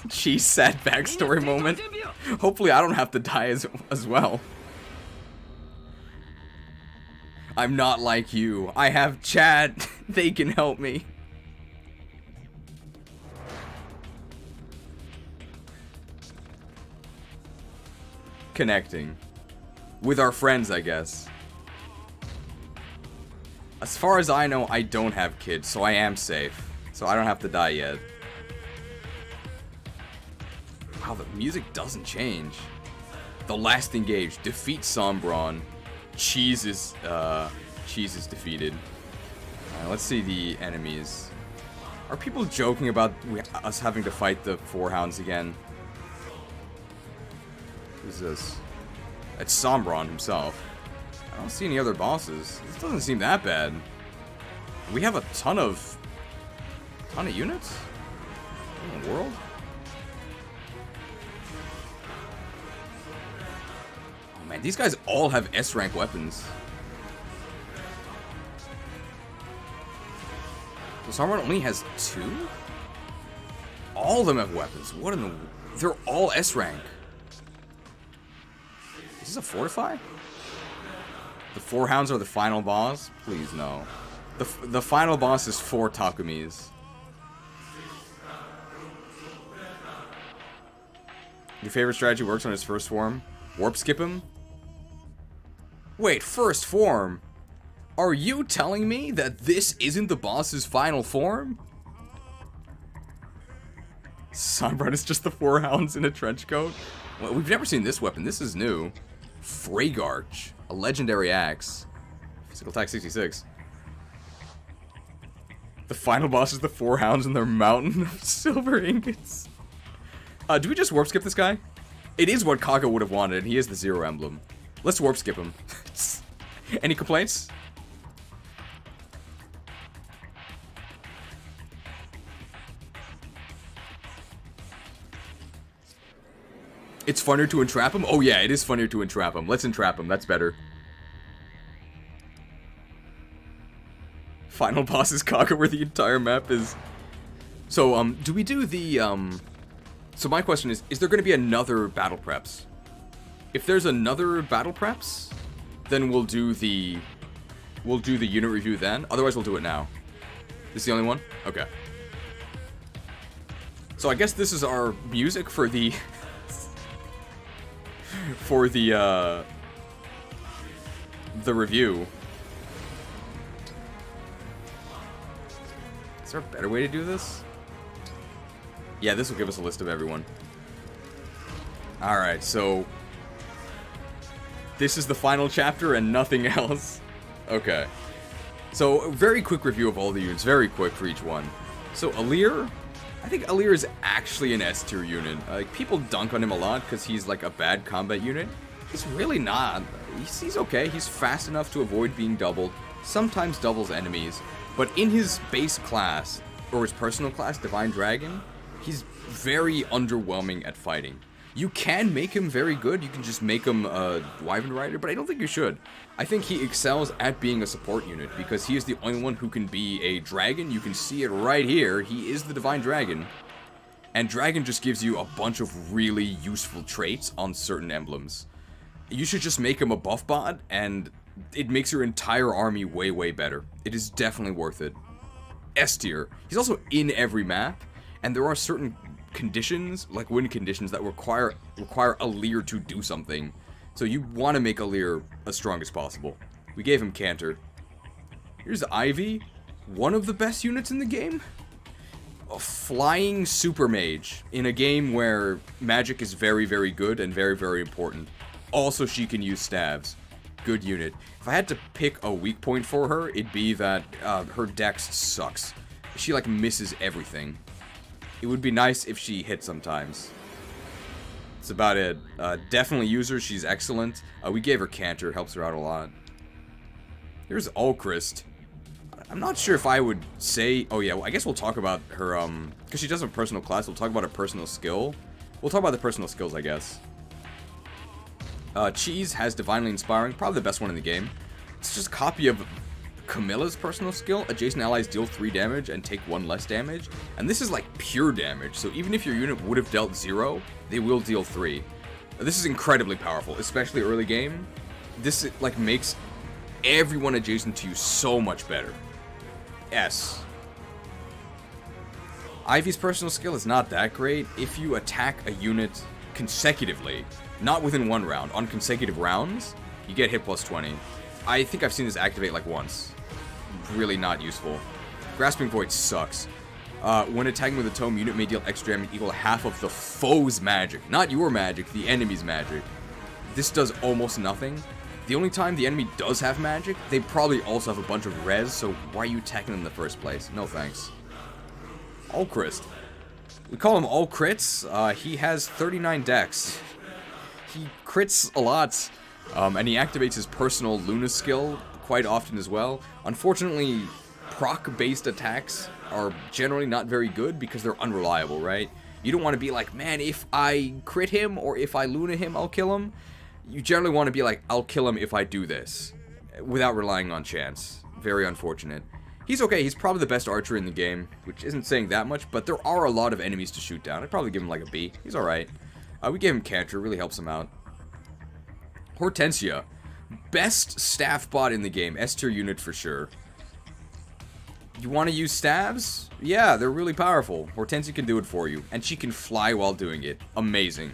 Cheese sad backstory moment. Hopefully I don't have to die as well. I'm not like you. I have chat. They can help me. Connecting. With our friends, I guess. As far as I know, I don't have kids, so I am safe. So I don't have to die yet. Wow, the music doesn't change. The LAST N-GAGE. Defeat Sombron. Cheese is defeated. Let's see the enemies. Are people joking about us having to fight the Four Hounds again? Who's this? It's Sombron himself. I don't see any other bosses. This doesn't seem that bad. We have a ton of units? What in the world? Oh man, these guys all have S-rank weapons. So Sombron only has 2? All of them have weapons. What in the... They're all S-rank. Is this a fortify? The Four Hounds are the final boss? Please, no. The final boss is 4 Takumis. Your favorite strategy works on his first form? Warp skip him? Wait, first form? Are you telling me that this isn't the boss's final form? Sombron is just the Four Hounds in a trench coat? Well, we've never seen this weapon. This is new. Freygarch, a legendary axe. Physical attack 66. The final boss is the Four Hounds and their mountain of silver ingots. Do we just warp skip this guy? It is what Kaga would have wanted, and he is the Zero Emblem. Let's warp skip him. Any complaints? It's funnier to entrap him? Oh yeah, it is funnier to entrap him. Let's entrap him, that's better. Final boss is Kaga where the entire map is... So, do we do the, So my question is there going to be another Battle Preps? If there's another Battle Preps, then we'll do the unit review then. Otherwise, we'll do it now. This is the only one? Okay. So I guess this is our music for the... for the review. Is there a better way to do this? Yeah, this will give us a list of everyone. Alright, so... this is the final chapter and nothing else. Okay. So, a very quick review of all the units. Very quick for each one. So, Alir... I think Alir is actually an S tier unit. Like, people dunk on him a lot because he's like a bad combat unit. He's really not. He's okay. He's fast enough to avoid being doubled. Sometimes doubles enemies. But in his base class, or his personal class, Divine Dragon, he's very underwhelming at fighting. You can make him very good. You can just make him a Wyvern Rider, but I don't think you should. I think he excels at being a support unit because he is the only one who can be a dragon. You can see it right here. He is the Divine Dragon. And Dragon just gives you a bunch of really useful traits on certain emblems. You should just make him a buff bot, and it makes your entire army way, way better. It is definitely worth it. S tier. He's also in every map, and there are certain conditions, like win conditions, that require Alir to do something. So you want to make Alir as strong as possible. We gave him Canter. Here's Ivy, one of the best units in the game. A flying super mage in a game where magic is very, very good and very, very important. Also, she can use stabs. Good unit. If I had to pick a weak point for her, it'd be that her dex sucks. She like misses everything. It would be nice if she hit sometimes. That's about it. Definitely use her. She's excellent. We gave her Cantor. Helps her out a lot. Here's Ulchrist. I'm not sure if I would say... Oh, yeah. Well, I guess we'll talk about her... Because she does have a personal class. We'll talk about her personal skill. We'll talk about the personal skills, I guess. Cheese has Divinely Inspiring. Probably the best one in the game. It's just a copy of Camilla's personal skill. Adjacent allies deal 3 damage and take 1 less damage. And this is like pure damage. So even if your unit would have dealt 0, they will deal 3. This is incredibly powerful, especially early game. This like makes everyone adjacent to you so much better. S. Ivy's personal skill is not that great. If you attack a unit consecutively, not within 1 round, on consecutive rounds, you get hit plus 20. I think I've seen this activate like once. Really not useful. Grasping Void sucks. When attacking with a tome, unit may deal extra damage equal to half of the foe's magic. Not your magic, the enemy's magic. This does almost nothing. The only time the enemy does have magic, they probably also have a bunch of res, so why are you attacking them in the first place? No thanks. Ulchrist. We call him All Crits. He has 39 dex. He crits a lot, and he activates his personal Luna skill quite often as well. Unfortunately, proc-based attacks are generally not very good because they're unreliable, right? You don't want to be like, man, if I crit him or if I Luna him, I'll kill him. You generally want to be like, I'll kill him if I do this, without relying on chance. Very unfortunate. He's okay, he's probably the best archer in the game, which isn't saying that much, but there are a lot of enemies to shoot down. I'd probably give him like a B. He's alright. We gave him Cantor, really helps him out. Hortensia. Best staff bot in the game, S tier unit for sure. You want to use staves? Yeah, they're really powerful. Hortensia can do it for you, and she can fly while doing it. Amazing.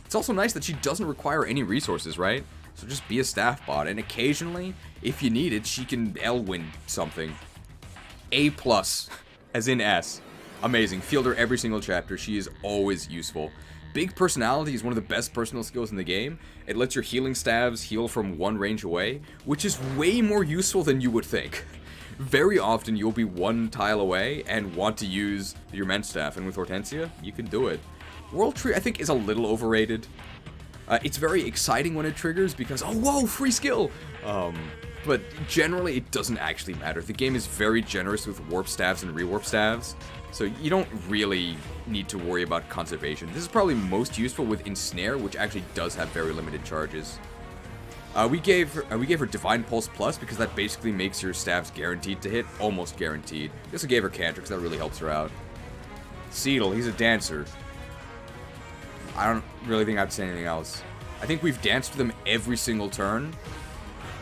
It's also nice that she doesn't require any resources, right? So just be a staff bot, and occasionally, if you need it, she can L-win something. A+, as in S. Amazing. Field her every single chapter. She is always useful. Big personality is one of the best personal skills in the game. It lets your healing staves heal from 1 range away, which is way more useful than you would think. Very often you'll be 1 tile away and want to use your men's staff, and with Hortensia, you can do it. World Tree, I think, is a little overrated. It's very exciting when it triggers because, oh, whoa, free skill! But generally, it doesn't actually matter. The game is very generous with warp staves and rewarp staves, so you don't really need to worry about conservation. This is probably most useful with Ensnare, which actually does have very limited charges. We gave her Divine Pulse Plus because that basically makes your staves guaranteed to hit, almost guaranteed. We also gave her Cantor because that really helps her out. Seedle, he's a dancer. I don't really think I'd say anything else. I think we've danced with him every single turn.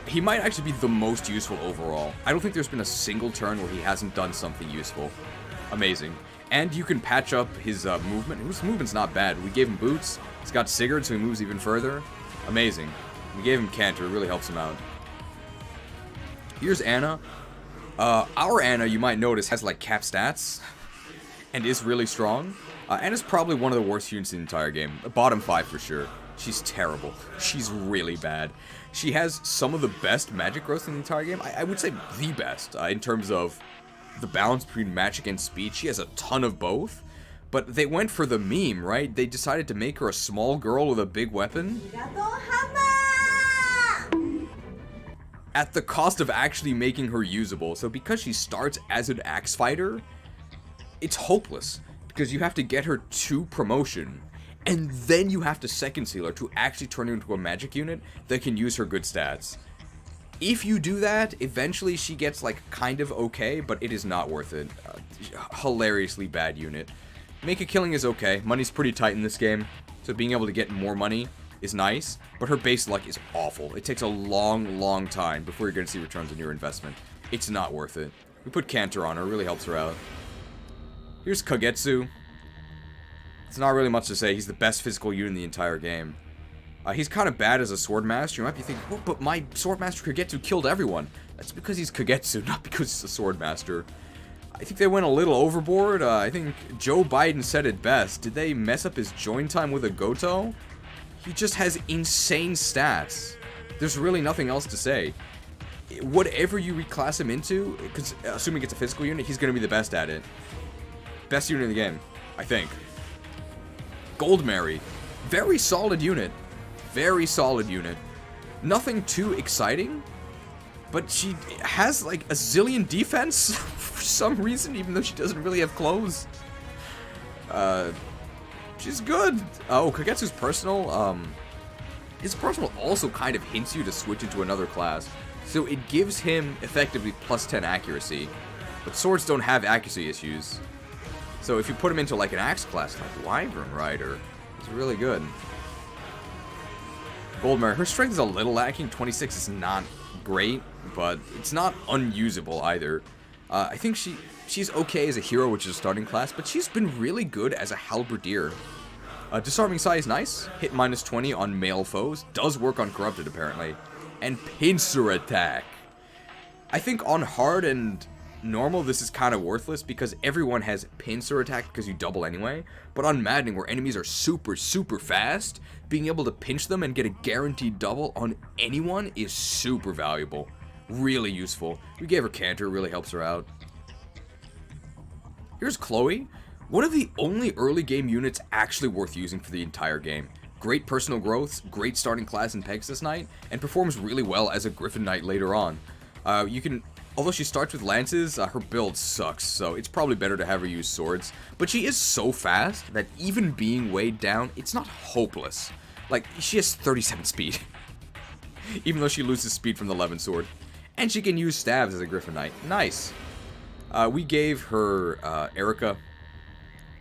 He might actually be the most useful overall. I don't think there's been a single turn where he hasn't done something useful. Amazing. And you can patch up his movement. His movement's not bad. We gave him boots. He's got Sigurd, so he moves even further. Amazing. We gave him Cantor. It really helps him out. Here's Anna. Our Anna, you might notice, has like cap stats and is really strong. Anna's probably one of the worst units in the entire game. Bottom 5 for sure. She's terrible. She's really bad. She has some of the best magic growth in the entire game. I would say the best in terms of the balance between magic and speed. She has a ton of both. But they went for the meme, right? They decided to make her a small girl with a big weapon. At the cost of actually making her usable. So because she starts as an axe fighter, it's hopeless. Because you have to get her to promotion, and then you have to second seal her to actually turn her into a magic unit that can use her good stats. If you do that, eventually she gets like kind of okay, but it is not worth it. Hilariously bad unit. Make a killing is okay. Money's pretty tight in this game, so being able to get more money is nice, but her base luck is awful. It takes a long, long time before you're going to see returns on your investment. It's not worth it. We put Cantor on her, it really helps her out. Here's Kagetsu. It's not really much to say. He's the best physical unit in the entire game. He's kind of bad as a Swordmaster. You might be thinking, oh, but my Swordmaster Kagetsu killed everyone. That's because he's Kagetsu, not because he's a Swordmaster. I think they went a little overboard. I think Joe Biden said it best. Did they mess up his join time with a Goto? He just has insane stats. There's really nothing else to say. Whatever you reclass him into, because assuming it's a physical unit, he's going to be the best at it. Best unit in the game, I think. Gold Mary. Very solid unit. Very solid unit. Nothing too exciting, but she has like a zillion defense for some reason, even though she doesn't really have clothes. She's good. Oh, Kagetsu's personal, his personal also kind of hints you to switch into another class. So it gives him effectively plus 10 accuracy, but swords don't have accuracy issues. So if you put him into like an axe class, like Wyvern Rider, it's really good. Goldmare, her strength is a little lacking. 26 is not great, but it's not unusable either. I think she's okay as a hero, which is a starting class, but she's been really good as a halberdier. Disarming Sai is nice. Hit minus 20 on male foes. Does work on corrupted, apparently. And pincer attack. I think on hard and normal, this is kind of worthless because everyone has pincer attack because you double anyway. But on maddening, where enemies are super, super fast, being able to pinch them and get a guaranteed double on anyone is super valuable. Really useful. We gave her Canter, really helps her out. Here's Chloe. One of the only early game units actually worth using for the entire game. Great personal growth, great starting class in Pegasus Knight, and performs really well as a Griffin Knight later on. Although she starts with lances, her build sucks, so it's probably better to have her use swords. But she is so fast that even being weighed down, it's not hopeless. Like, she has 37 speed. Even though she loses speed from the Levin sword. And she can use stabs as a Griffin Knight. Nice. We gave her Erica.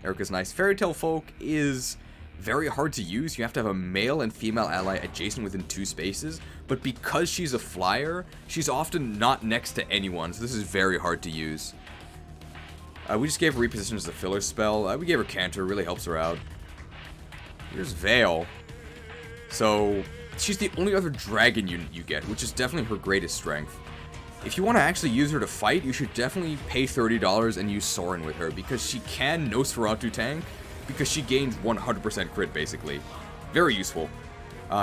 Erica's nice. Fairy Tale Folk is very hard to use. You have to have a male and female ally adjacent within 2 spaces. But because she's a flyer, she's often not next to anyone. So this is very hard to use. We just gave her Reposition as a filler spell. We gave her Canter. Really helps her out. Here's Veil. So she's the only other dragon unit you get, which is definitely her greatest strength. If you want to actually use her to fight, you should definitely pay $30 and use Soren with her, because she can Nosferatu tank, because she gains 100% crit, basically. Very useful.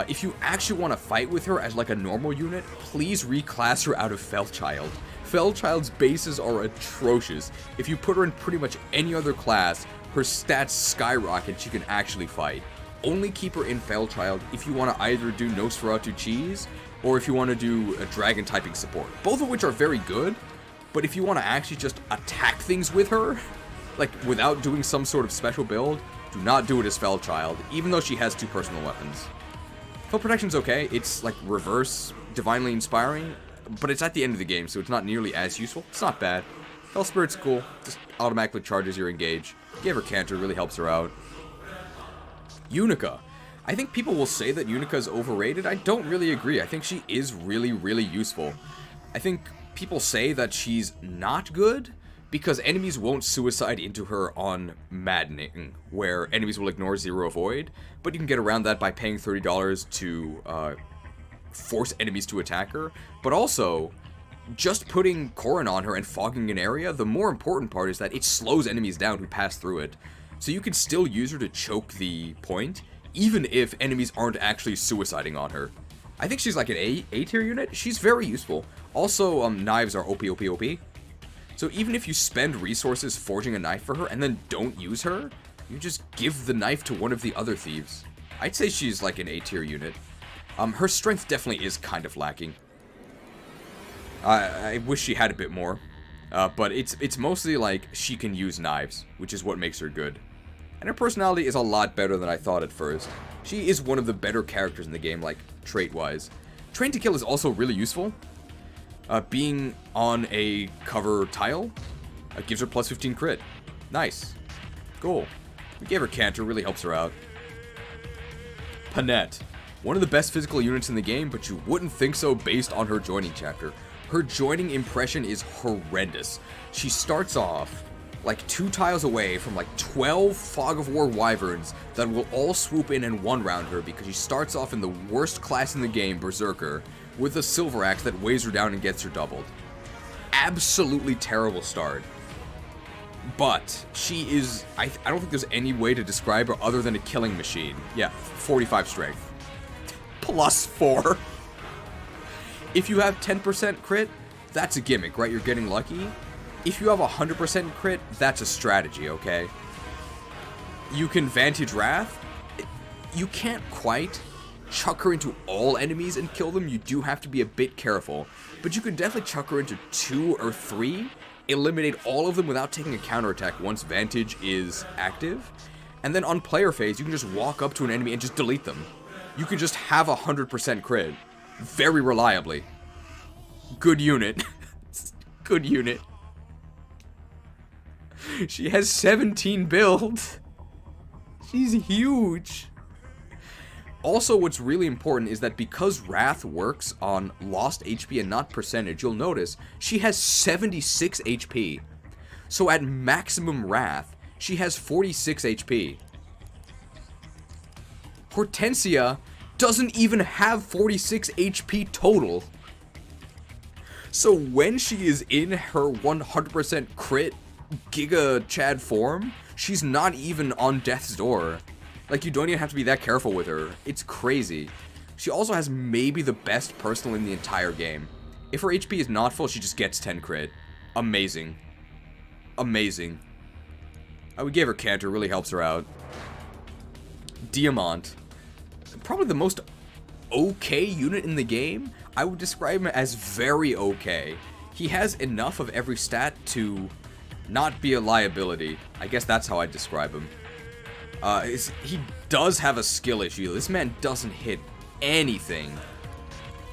If you actually want to fight with her as like a normal unit, please reclass her out of Felchild. Felchild's bases are atrocious. If you put her in pretty much any other class, her stats skyrocket, she can actually fight. Only keep her in Felchild if you want to either do Nosferatu cheese, or if you want to do a dragon typing support. Both of which are very good, but if you want to actually just attack things with her, like without doing some sort of special build, do not do it as Felchild, even though she has 2 personal weapons. Fel Protection's okay, it's like reverse Divinely Inspiring, but it's at the end of the game, so it's not nearly as useful. It's not bad. Fel Spirit's cool, just automatically charges your engage. Give her Canter, really helps her out. Unica. I think people will say that Unica is overrated. I don't really agree. I think she is really, really useful. I think people say that she's not good because enemies won't suicide into her on Maddening, where enemies will ignore Zero Avoid, but you can get around that by paying $30 to force enemies to attack her. But also, just putting Corrin on her and fogging an area, the more important part is that it slows enemies down who pass through it. So you can still use her to choke the point, even if enemies aren't actually suiciding on her. I think she's like an A tier unit. She's very useful. Also, knives are OP. So even if you spend resources forging a knife for her and then don't use her, you just give the knife to one of the other thieves. I'd say she's like an A tier unit. Her strength definitely is kind of lacking. I wish she had a bit more. But it's mostly like she can use knives, which is what makes her good. And her personality is a lot better than I thought at first. She is one of the better characters in the game, like, trait-wise. Train to Kill is also really useful. Being on a cover tile gives her plus 15 crit. Nice. Cool. We gave her Canter, really helps her out. Panette. One of the best physical units in the game, but you wouldn't think so based on her joining chapter. Her joining impression is horrendous. She starts off like 2 tiles away from like 12 Fog of War Wyverns that will all swoop in and one-round her because she starts off in the worst class in the game, Berserker, with a Silver Axe that weighs her down and gets her doubled. Absolutely terrible start. But she is, I don't think there's any way to describe her other than a killing machine. Yeah, 45 strength. Plus 4. If you have 10% crit, that's a gimmick, right? You're getting lucky. If you have 100% crit, that's a strategy, okay? You can Vantage Wrath, you can't quite chuck her into all enemies and kill them. You do have to be a bit careful. But you can definitely chuck her into 2 or 3, eliminate all of them without taking a counterattack once Vantage is active. And then on player phase, you can just walk up to an enemy and just delete them. You can just have 100% crit. Very reliably. Good unit. Good unit. She has 17 build. She's huge. Also, what's really important is that because Wrath works on lost HP and not percentage, you'll notice she has 76 HP. So at maximum Wrath, she has 46 HP. Hortensia doesn't even have 46 HP total. So when she is in her 100% crit Giga Chad form, she's not even on death's door. Like, you don't even have to be that careful with her. It's crazy. She also has maybe the best personal in the entire game. If her HP is not full, she just gets 10 crit. Amazing. Amazing. We gave her Cantor, really helps her out. Diamant. Probably the most okay unit in the game. I would describe him as very okay. He has enough of every stat to not be a liability. I guess that's how I'd describe him. He does have a skill issue. This man doesn't hit anything.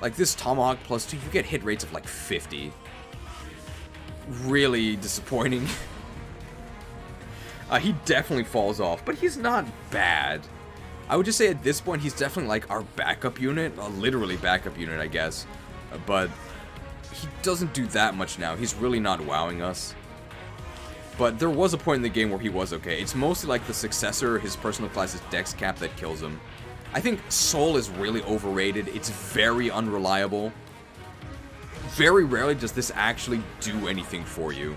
Like this Tomahawk +2, you get hit rates of like 50. Really disappointing. He definitely falls off, but he's not bad. I would just say at this point, he's definitely like our backup unit. Literally backup unit, I guess. But he doesn't do that much now. He's really not wowing us. But there was a point in the game where he was okay. It's mostly like the successor, his personal class's Dex cap, that kills him. I think Soul is really overrated. It's very unreliable. Very rarely does this actually do anything for you.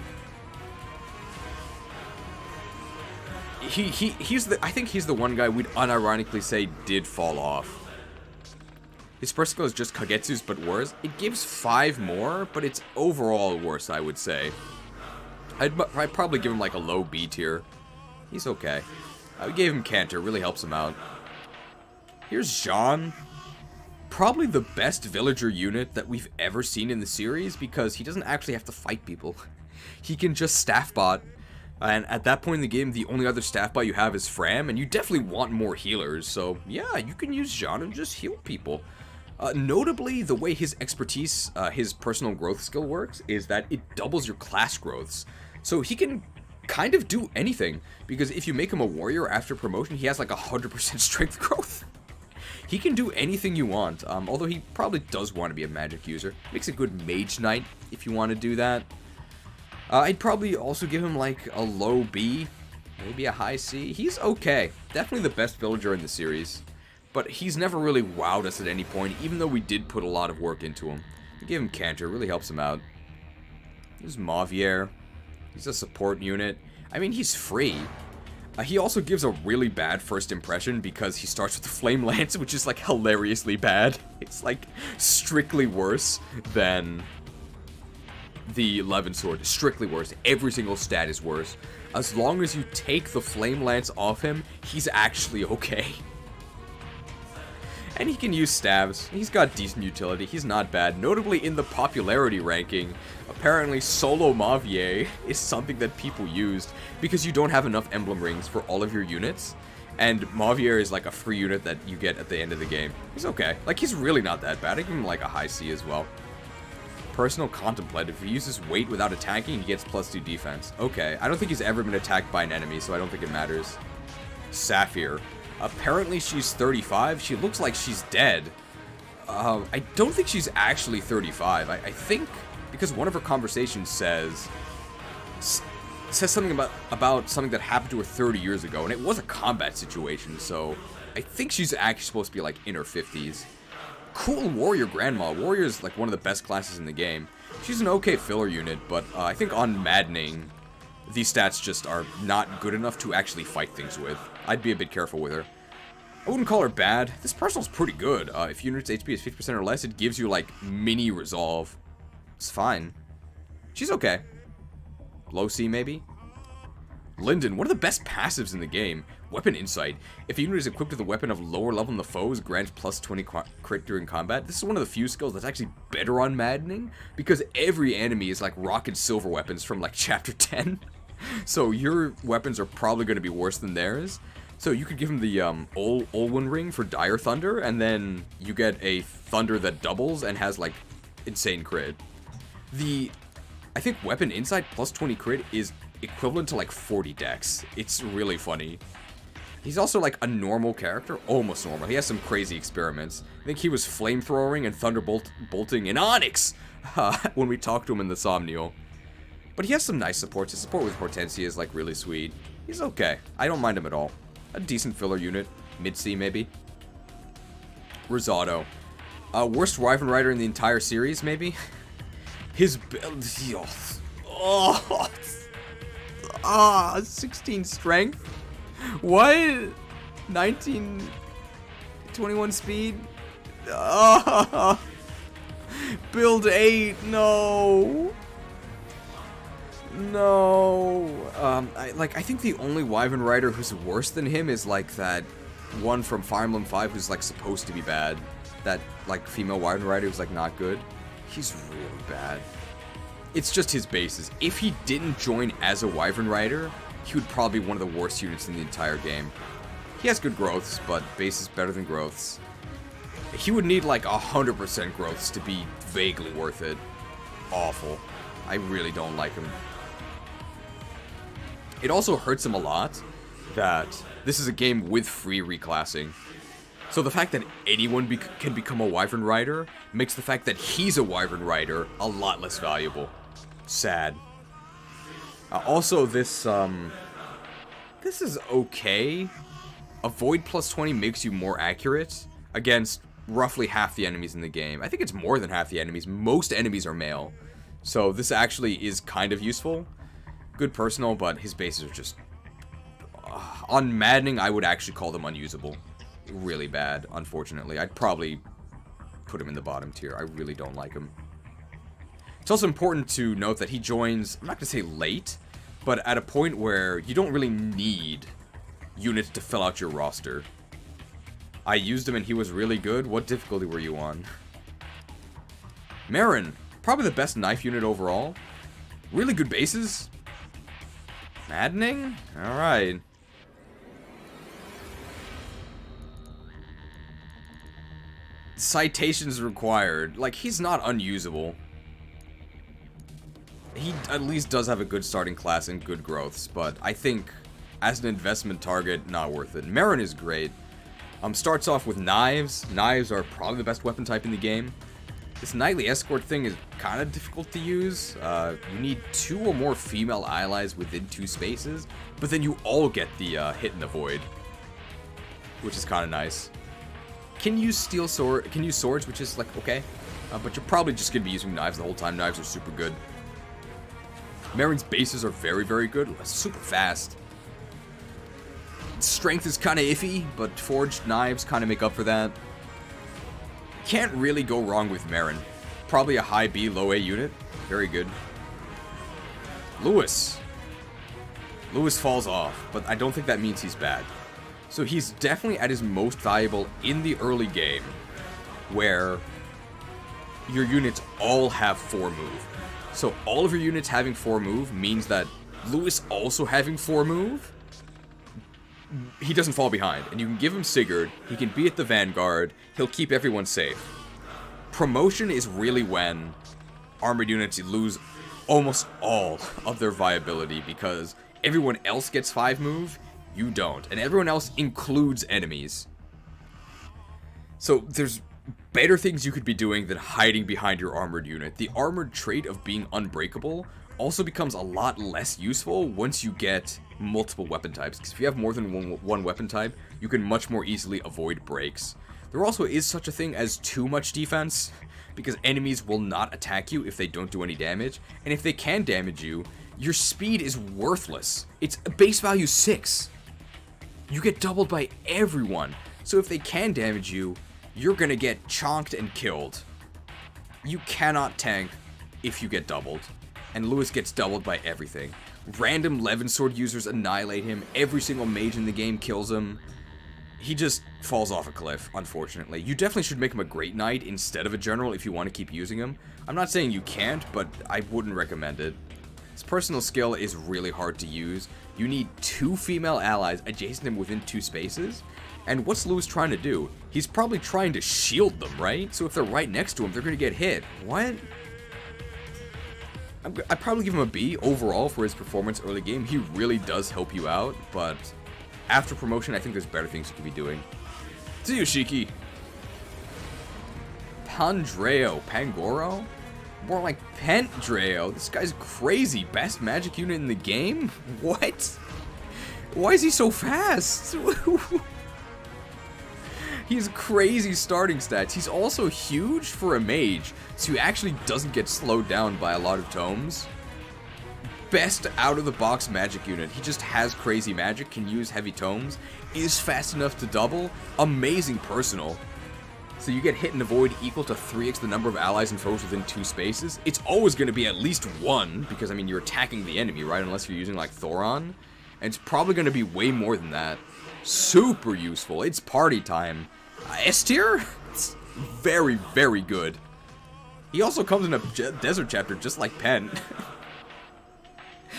I think he's the one guy we'd unironically say did fall off. His first skill is just Kagetsu's, but worse. It gives 5 more, but it's overall worse, I would say. I'd probably give him like a low B tier. He's okay. I gave him Cantor, really helps him out. Here's Jean. Probably the best villager unit that we've ever seen in the series, because he doesn't actually have to fight people. He can just staff bot. And at that point in the game, the only other staff bot you have is Fram, and you definitely want more healers. So yeah, you can use Jean and just heal people. Notably, the way his expertise, his personal growth skill works, is that it doubles your class growths. So he can kind of do anything, because if you make him a warrior after promotion, he has like 100% strength growth. He can do anything you want, although he probably does want to be a magic user. Makes a good mage knight if you want to do that. I'd probably also give him like a low B, maybe a high C. He's okay. Definitely the best villager in the series. But he's never really wowed us at any point, even though we did put a lot of work into him. We give him Cantor, really helps him out. There's Mavier. He's a support unit. I mean, he's free. He also gives a really bad first impression because he starts with the Flame Lance, which is like hilariously bad. It's like strictly worse than the Levin Sword. Strictly worse. Every single stat is worse. As long as you take the Flame Lance off him, he's actually okay. And he can use stabs. He's got decent utility. He's not bad. Notably in the popularity ranking, apparently solo Mavier is something that people used because you don't have enough emblem rings for all of your units. And Mavier is like a free unit that you get at the end of the game. He's okay. Like, he's really not that bad. I give him like a high C as well. Personal Contemplative. If he uses weight without attacking, he gets +2 defense. Okay. I don't think he's ever been attacked by an enemy, so I don't think it matters. Sapphire. Apparently she's 35. She looks like she's dead. I don't think she's actually 35. I think because one of her conversations says something about something that happened to her 30 years ago, and it was a combat situation, so I think she's actually supposed to be like in her 50s. Cool Warrior Grandma. Warrior is like one of the best classes in the game. She's an okay filler unit, but I think on Maddening, these stats just are not good enough to actually fight things with. I'd be a bit careful with her. I wouldn't call her bad. This personal's pretty good. If unit's HP is 50% or less, it gives you like mini resolve. It's fine. She's okay. Low C maybe? Linden, one of the best passives in the game. Weapon Insight. If a unit is equipped with a weapon of lower level than the foes, grants plus 20 crit during combat. This is one of the few skills that's actually better on maddening, because every enemy is like rock and silver weapons from like chapter 10. So your weapons are probably going to be worse than theirs. So you could give him the Olwen ring for Dire Thunder, and then you get a Thunder that doubles and has like insane crit. I think Weapon Insight plus 20 crit is equivalent to like 40 dex. It's really funny. He's also like a normal character, almost normal. He has some crazy experiments. I think he was flamethrowing and thunderbolting in Onyx when we talked to him in the Somnial. But he has some nice supports. His support with Hortensia is like really sweet. He's okay. I don't mind him at all. A decent filler unit. Mid-C maybe. Rosado. Worst Wyvern Rider in the entire series maybe? His build... 16 strength? What? 19... 21 speed? Build 8, no! No. I think the only Wyvern Rider who's worse than him is like that one from Fire Emblem 5 who's like supposed to be bad. That like female Wyvern Rider who's like not good. He's really bad. It's just his bases. If he didn't join as a Wyvern Rider, he would probably be one of the worst units in the entire game. He has good growths, but base is better than growths. He would need like 100% growths to be vaguely worth it. Awful. I really don't like him. It also hurts him a lot that this is a game with free reclassing. So the fact that anyone can become a Wyvern Rider makes the fact that he's a Wyvern Rider a lot less valuable. Sad. Also, this is okay. Avoid plus 20 makes you more accurate against roughly half the enemies in the game. I think it's more than half the enemies. Most enemies are male. So this actually is kind of useful. Good personal, but his bases are just... on maddening, I would actually call them unusable. Really bad, unfortunately. I'd probably put him in the bottom tier. I really don't like him. It's also important to note that he joins, I'm not going to say late, but at a point where you don't really need units to fill out your roster. I used him and he was really good. What difficulty were you on? Marin, probably the best knife unit overall. Really good bases. Maddening? Alright. Citations required. Like, he's not unusable. He at least does have a good starting class and good growths, but I think as an investment target, not worth it. Marin is great. Starts off with knives. Knives are probably the best weapon type in the game. This Knightly Escort thing is kind of difficult to use. You need 2 or more female allies within 2 spaces, but then you all get the hit and avoid, which is kind of nice. Can use swords, which is like okay, but you're probably just gonna be using knives the whole time. Knives are super good. Marin's bases are very, very good. Super fast. Strength is kind of iffy, but forged knives kind of make up for that. Can't really go wrong with Marin. Probably a high B, low A unit. Very good. Lewis. Lewis falls off, but I don't think that means he's bad. So he's definitely at his most valuable in the early game, where your units all have 4 move. So all of your units having 4 move means that Lewis also having 4 move, he doesn't fall behind. And you can give him Sigurd, he can be at the Vanguard, he'll keep everyone safe. Promotion is really when armored units lose almost all of their viability, because everyone else gets 5 move, you don't. And everyone else includes enemies. So there's better things you could be doing than hiding behind your armored unit. The armored trait of being unbreakable also becomes a lot less useful once you get multiple weapon types, because if you have more than one weapon type, you can much more easily avoid breaks. There also is such a thing as too much defense, because enemies will not attack you if they don't do any damage, and if they can damage you, your speed is worthless. It's base value 6. You get doubled by everyone, so if they can damage you, you're gonna get chonked and killed. You cannot tank if you get doubled, and Lewis gets doubled by everything. Random Levin Sword users annihilate him. Every single mage in the game kills him. He just falls off a cliff, unfortunately. You definitely should make him a Great Knight instead of a General if you want to keep using him. I'm not saying you can't, but I wouldn't recommend it. His personal skill is really hard to use. You need 2 female allies adjacent to him within 2 spaces. And what's Lewis trying to do? He's probably trying to shield them, right? So if they're right next to him, they're going to get hit. What? I'd probably give him a B overall for his performance early game. He really does help you out, but after promotion, I think there's better things he could be doing. See you, Shiki. Pandreo. Pangoro? More like Pentdreo. This guy's crazy. Best magic unit in the game? What? Why is he so fast? He has crazy starting stats. He's also huge for a mage, so he actually doesn't get slowed down by a lot of tomes. Best out-of-the-box magic unit. He just has crazy magic, can use heavy tomes, is fast enough to double, amazing personal. So you get hit and avoid equal to 3x the number of allies and foes within 2 spaces. It's always going to be at least 1, because, I mean, you're attacking the enemy, right? Unless you're using, like, Thoron. And it's probably going to be way more than that. Super useful. It's party time. S tier? It's very, very good. He also comes in a desert chapter just like Pen.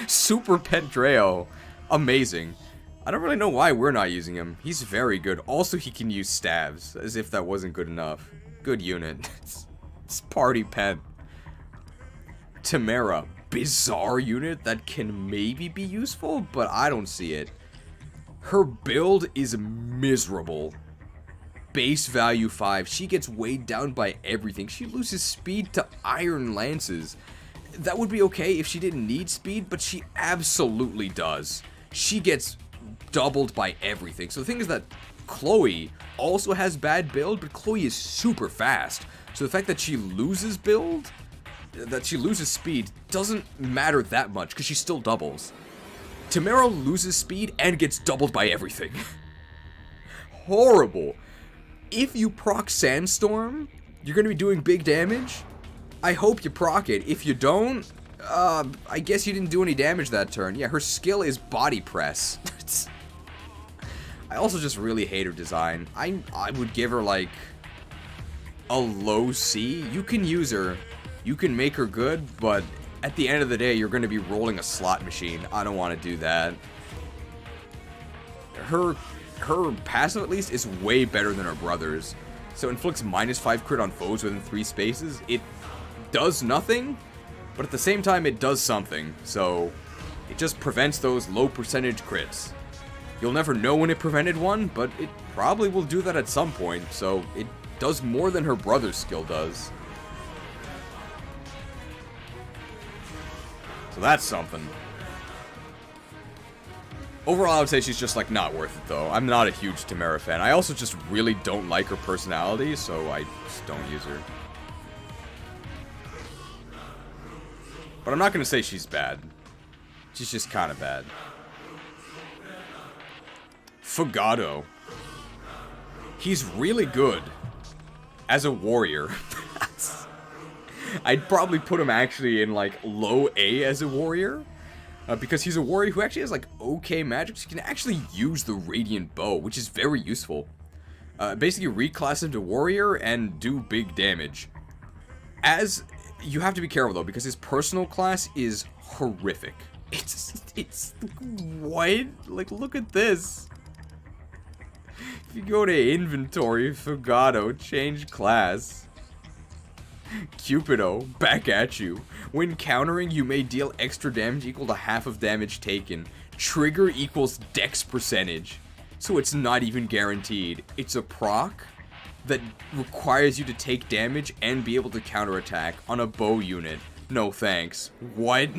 Super Pentdreo. Amazing. I don't really know why we're not using him. He's very good. Also, he can use staves, as if that wasn't good enough. Good unit. It's party Pen. Tamara. Bizarre unit that can maybe be useful, but I don't see it. Her build is miserable. Base value 5. She gets weighed down by everything. She loses speed to iron lances. That would be okay if she didn't need speed, but she absolutely does. She gets doubled by everything. So the thing is that Chloe also has bad build, but Chloe is super fast. So the fact that she loses speed doesn't matter that much because she still doubles. Tamara loses speed and gets doubled by everything. Horrible. If you proc Sandstorm, you're going to be doing big damage. I hope you proc it. If you don't, I guess you didn't do any damage that turn. Yeah, her skill is body press. I also just really hate her design. I would give her like a low C. You can use her. You can make her good, but at the end of the day, you're going to be rolling a slot machine. I don't want to do that. Her passive, at least, is way better than her brother's. So inflicts -5 crit on foes within 3 spaces. It does nothing, but at the same time, it does something. So it just prevents those low percentage crits. You'll never know when it prevented one, but it probably will do that at some point. So it does more than her brother's skill does. So that's something. Overall, I would say she's just, like, not worth it, though. I'm not a huge Tamara fan. I also just really don't like her personality, so I just don't use her. But I'm not going to say she's bad. She's just kind of bad. Fogado. He's really good as a warrior. I'd probably put him actually in, like, low A as a warrior. Because he's a warrior who actually has, like, okay magic, so he can actually use the Radiant Bow, which is very useful. Basically reclass him to warrior and do big damage. You have to be careful, though, because his personal class is horrific. It's, what? Like, look at this. If you go to inventory, Fogado, change class. Cupido, back at you. When countering, you may deal extra damage equal to half of damage taken. Trigger equals dex percentage. So it's not even guaranteed. It's a proc that requires you to take damage and be able to counterattack on a bow unit. No thanks. What?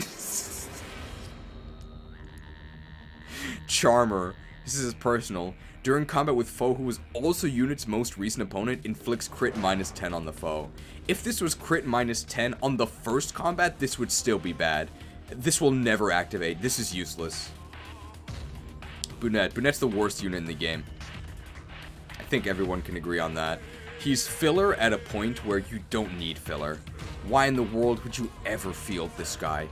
Charmer. This is personal. During combat with foe who is also unit's most recent opponent, inflicts crit -10 on the foe. If this was crit -10 on the first combat, this would still be bad. This will never activate. This is useless. Brunette. Brunette's the worst unit in the game. I think everyone can agree on that. He's filler at a point where you don't need filler. Why in the world would you ever field this guy?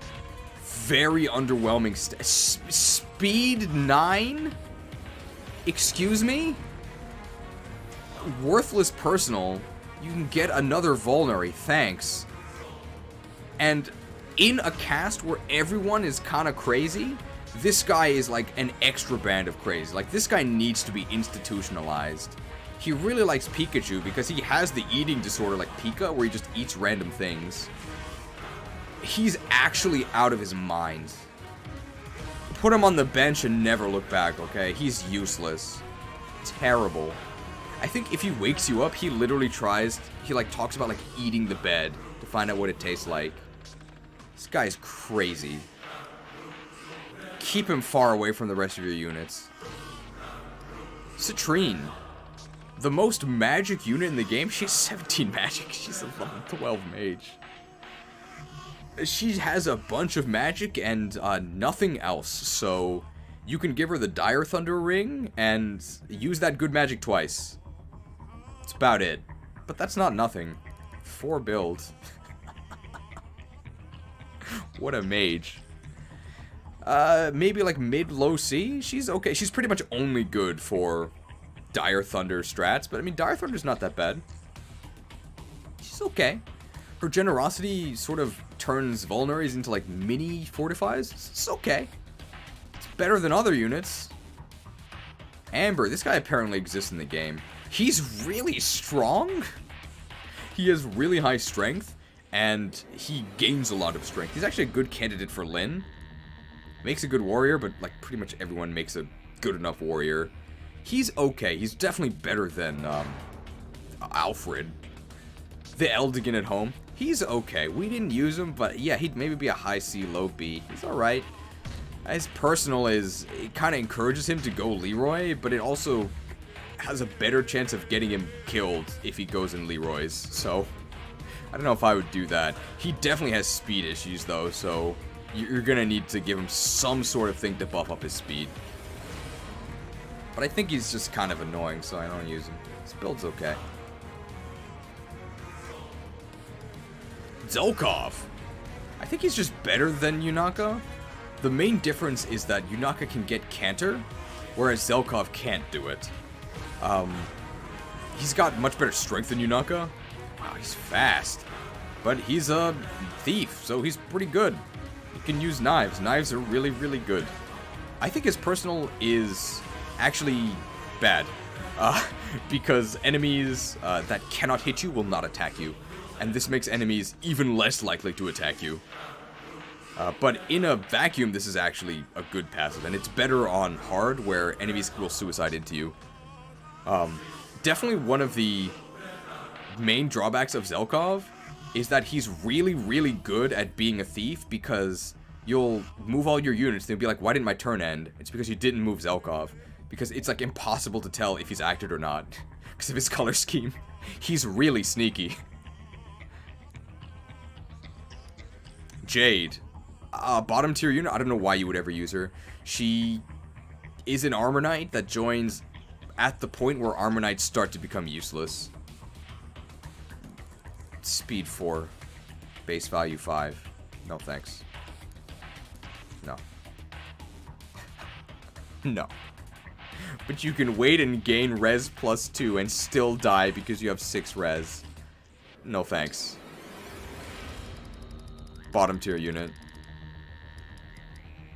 Very underwhelming. Speed 9? Excuse me? Worthless personal. You can get another vulnerary, thanks. And in a cast where everyone is kind of crazy, this guy is like an extra band of crazy. Like, this guy needs to be institutionalized. He really likes Pikachu because he has the eating disorder like Pika, where he just eats random things. He's actually out of his mind. Put him on the bench and never look back, okay? He's useless. Terrible. I think if he wakes you up, he literally talks about, like, eating the bed to find out what it tastes like. This guy's crazy. Keep him far away from the rest of your units. Citrine. The most magic unit in the game. She's 17 magic. She's a level 12 mage. She has a bunch of magic and nothing else, so you can give her the Dire Thunder Ring and use that good magic twice. That's about it. But that's not nothing. 4 builds. What a mage. Maybe like mid-low C? She's okay. She's pretty much only good for Dire Thunder strats, but I mean, Dire Thunder's not that bad. She's okay. Her generosity sort of turns vulneraries into like mini fortifies. It's okay. It's better than other units. Amber, this guy apparently exists in the game. He's really strong. He has really high strength, and he gains a lot of strength. He's actually a good candidate for Lyn. Makes a good warrior, but like pretty much everyone makes a good enough warrior. He's okay. He's definitely better than Alfred. The Eldigan at home. He's okay. We didn't use him, but yeah, he'd maybe be a high C, low B. He's alright. His personal it kind of encourages him to go Leroy, but it also has a better chance of getting him killed if he goes in Leroy's. So, I don't know if I would do that. He definitely has speed issues, though, so you're gonna need to give him some sort of thing to buff up his speed. But I think he's just kind of annoying, so I don't use him. His build's okay. Zelkov. I think he's just better than Yunaka. The main difference is that Yunaka can get Canter, whereas Zelkov can't do it. He's got much better strength than Yunaka. Wow, he's fast. But he's a thief, so he's pretty good. He can use knives. Knives are really, really good. I think his personal is actually bad. Because enemies that cannot hit you will not attack you. And this makes enemies even less likely to attack you. But in a vacuum, this is actually a good passive. And it's better on hard, where enemies will suicide into you. Definitely one of the main drawbacks of Zelkov is that he's really, really good at being a thief, because you'll move all your units and you'll be like, why didn't my turn end? It's because you didn't move Zelkov. Because it's like impossible to tell if he's acted or not. Because of his color scheme. He's really sneaky. Jade. Bottom tier unit, I don't know why you would ever use her. She is an Armor Knight that joins at the point where Armor Knights start to become useless. Speed 4. Base value 5. No thanks. No. No. But you can wait and gain res +2 and still die because you have 6 res. No thanks. Bottom tier unit.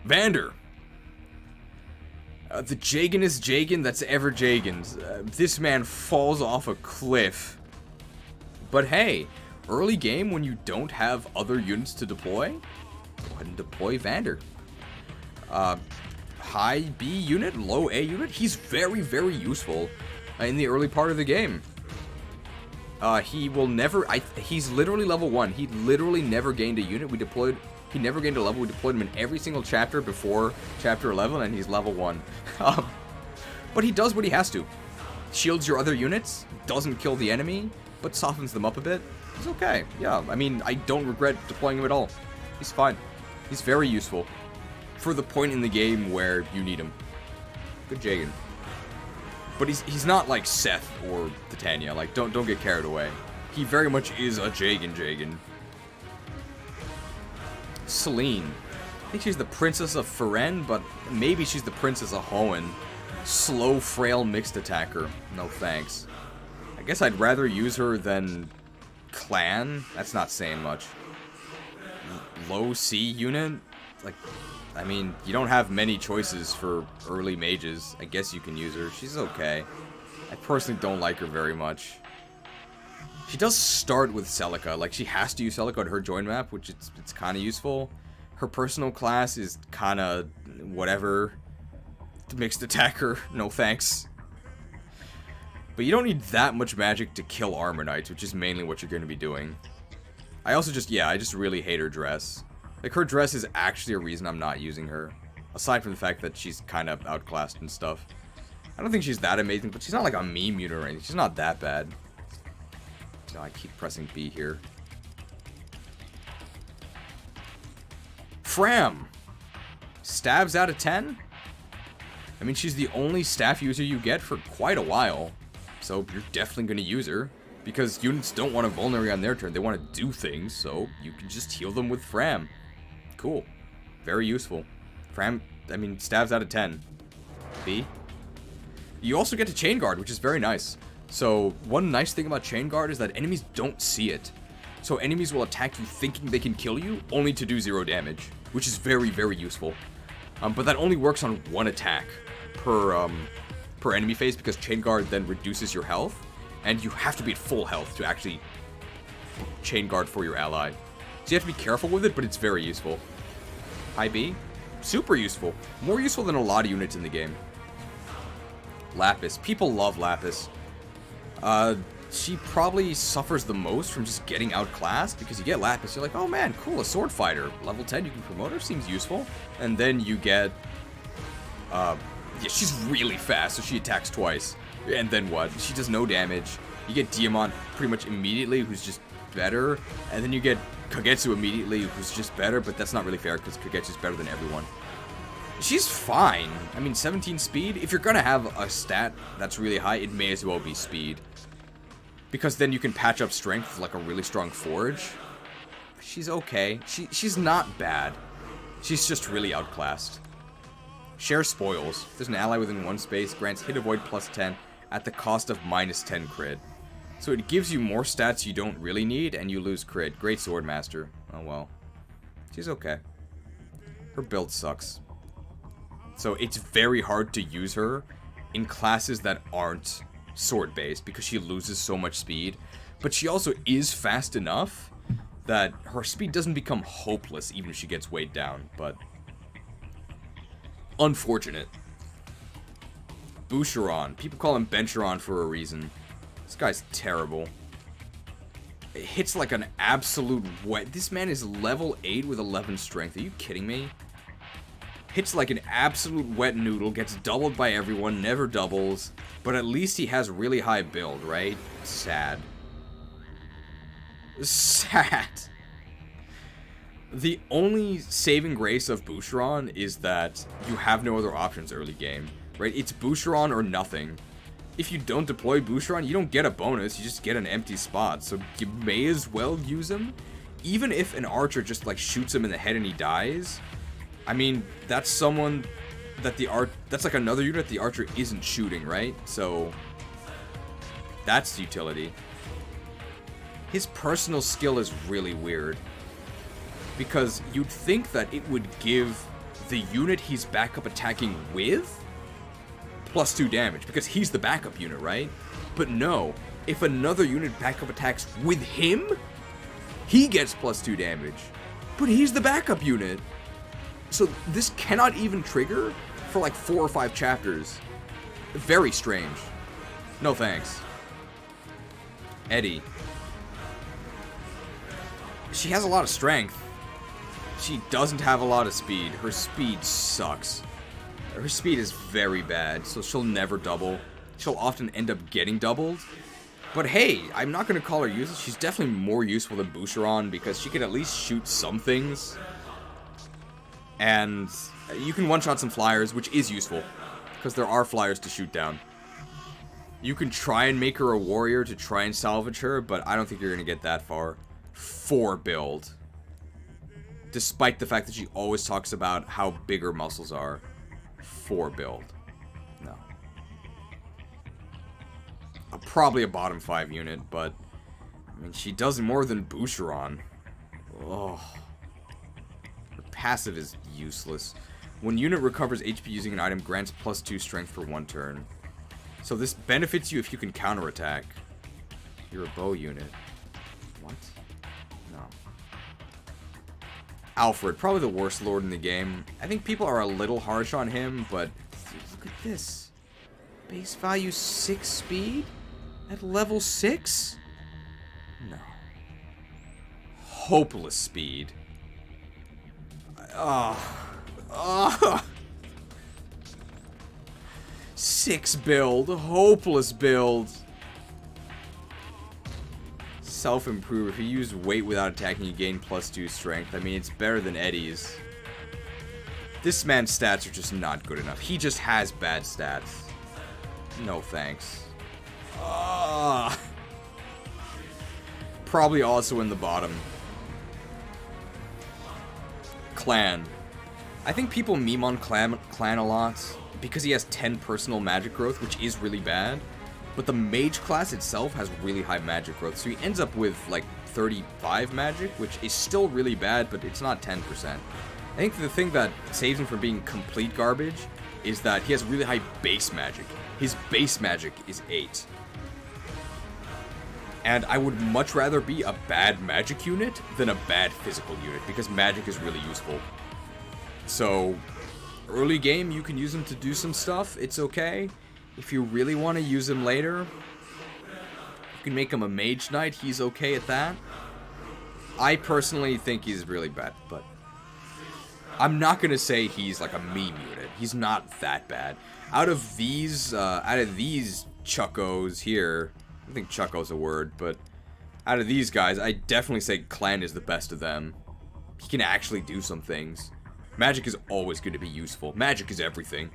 Vander. The Jaganest Jagan that's ever Jagan's. This man falls off a cliff. But hey, early game when you don't have other units to deploy, go ahead and deploy Vander. High B unit, low A unit, he's very, very useful in the early part of the game. He will never, he's literally level 1. He literally never gained a unit. He never gained a level. We deployed him in every single chapter before chapter 11, and he's level 1. But he does what he has to. Shields your other units, doesn't kill the enemy, but softens them up a bit. He's okay. Yeah, I mean, I don't regret deploying him at all. He's fine. He's very useful for the point in the game where you need him. Good Jagan. But he's not like Seth or Titania. Like, don't get carried away. He very much is a Jagan. Celine. I think she's the Princess of Firen, but maybe she's the Princess of Hoenn. Slow, frail, mixed attacker. No thanks. I guess I'd rather use her than Clan. That's not saying much. Low C unit? Like, I mean, you don't have many choices for early mages. I guess you can use her. She's okay. I personally don't like her very much. She does start with Celica. Like, she has to use Celica on her join map, which it's kind of useful. Her personal class is kind of whatever. Mixed attacker. No thanks. But you don't need that much magic to kill Armor Knights, which is mainly what you're going to be doing. I also just, yeah, I just really hate her dress. Like, her dress is actually a reason I'm not using her. Aside from the fact that she's kind of outclassed and stuff. I don't think she's that amazing, but she's not like a meme unit or anything. She's not that bad. No, I keep pressing B here. Fram! Stabs out of 10? I mean, she's the only staff user you get for quite a while. So you're definitely going to use her. Because units don't want to vulnerate on their turn. They want to do things, so you can just heal them with Fram. Cool. Very useful. Fram, I mean, stabs out of 10. B. You also get to Chain Guard, which is very nice. So, one nice thing about Chain Guard is that enemies don't see it. So enemies will attack you thinking they can kill you, only to do 0 damage. Which is very, very useful. But that only works on one attack per enemy phase, because Chain Guard then reduces your health. And you have to be at full health to actually Chain Guard for your ally. So you have to be careful with it, but it's very useful. High B? Super useful. More useful than a lot of units in the game. Lapis. People love Lapis. She probably suffers the most from just getting outclassed, because you get Lapis, you're like, oh man, cool, a sword fighter. Level 10, you can promote her, seems useful. And then you get, yeah, she's really fast, so she attacks twice. And then what? She does no damage. You get Diamant pretty much immediately, who's just better. And then you get Kagetsu immediately, who's just better, but that's not really fair, because Kagetsu's better than everyone. She's fine. I mean, 17 speed. If you're gonna have a stat that's really high, it may as well be speed. Because then you can patch up strength with, like, a really strong forge. She's okay. She's not bad. She's just really outclassed. Share spoils. There's an ally within one space, grants hit avoid plus 10 at the cost of minus 10 crit. So it gives you more stats you don't really need, and you lose crit. Great Swordmaster. Oh well. She's okay. Her build sucks. So it's very hard to use her in classes that aren't sword-based, because she loses so much speed. But she also is fast enough that her speed doesn't become hopeless even if she gets weighed down, but unfortunate. Boucheron. People call him Bencheron for a reason. This guy's terrible. It hits like an absolute wet. This man is level 8 with 11 strength. Are you kidding me? Hits like an absolute wet noodle, gets doubled by everyone, never doubles. But at least he has really high build, right? Sad. Sad. The only saving grace of Boucheron is that you have no other options early game, right? It's Boucheron or nothing. If you don't deploy Boucheron, you don't get a bonus, you just get an empty spot, so you may as well use him. Even if an archer just, like, shoots him in the head and he dies, I mean, that's someone that that's like another unit the archer isn't shooting, right? So, that's utility. His personal skill is really weird, because you'd think that it would give the unit he's backup attacking with plus 2 damage, because he's the backup unit, right? But no, if another unit backup attacks with him, he gets plus 2 damage. But he's the backup unit. So this cannot even trigger for like 4 or 5 chapters. Very strange. No thanks. Eddie. She has a lot of strength. She doesn't have a lot of speed. Her speed sucks. Her speed is very bad, so she'll never double. She'll often end up getting doubled. But hey, I'm not going to call her useless. She's definitely more useful than Boucheron, because she can at least shoot some things. And you can one-shot some flyers, which is useful, because there are flyers to shoot down. You can try and make her a warrior to try and salvage her, but I don't think you're going to get that far. 4 build. Despite the fact that she always talks about how big her muscles are for build. No. Probably a bottom 5 unit, but I mean, she does more than Boucheron. Oh. Her passive is useless. When unit recovers HP using an item, grants +2 strength for 1 turn. So this benefits you if you can counterattack. You're a bow unit. What? No. Alfred, probably the worst lord in the game. I think people are a little harsh on him, but look at this. Base value 6 speed? At level 6? No. Hopeless speed. Oh. 6 build. Hopeless build. Self-improve. If you use weight without attacking, you gain +2 strength. I mean, it's better than Eddie's. This man's stats are just not good enough. He just has bad stats. No thanks. Probably also in the bottom. Clan. I think people meme on Clan a lot because he has 10 personal magic growth, which is really bad. But the mage class itself has really high magic growth, so he ends up with like 35 magic, which is still really bad, but it's not 10%. I think the thing that saves him from being complete garbage is that he has really high base magic. His base magic is 8. And I would much rather be a bad magic unit than a bad physical unit, because magic is really useful. So, early game, you can use him to do some stuff, it's okay. If you really want to use him later, you can make him a mage knight, he's okay at that. I personally think he's really bad, but I'm not going to say he's like a meme unit. He's not that bad. Out of these chuckos here, I don't think chucko's a word, but out of these guys, I definitely say Clan is the best of them. He can actually do some things. Magic is always going to be useful. Magic is everything.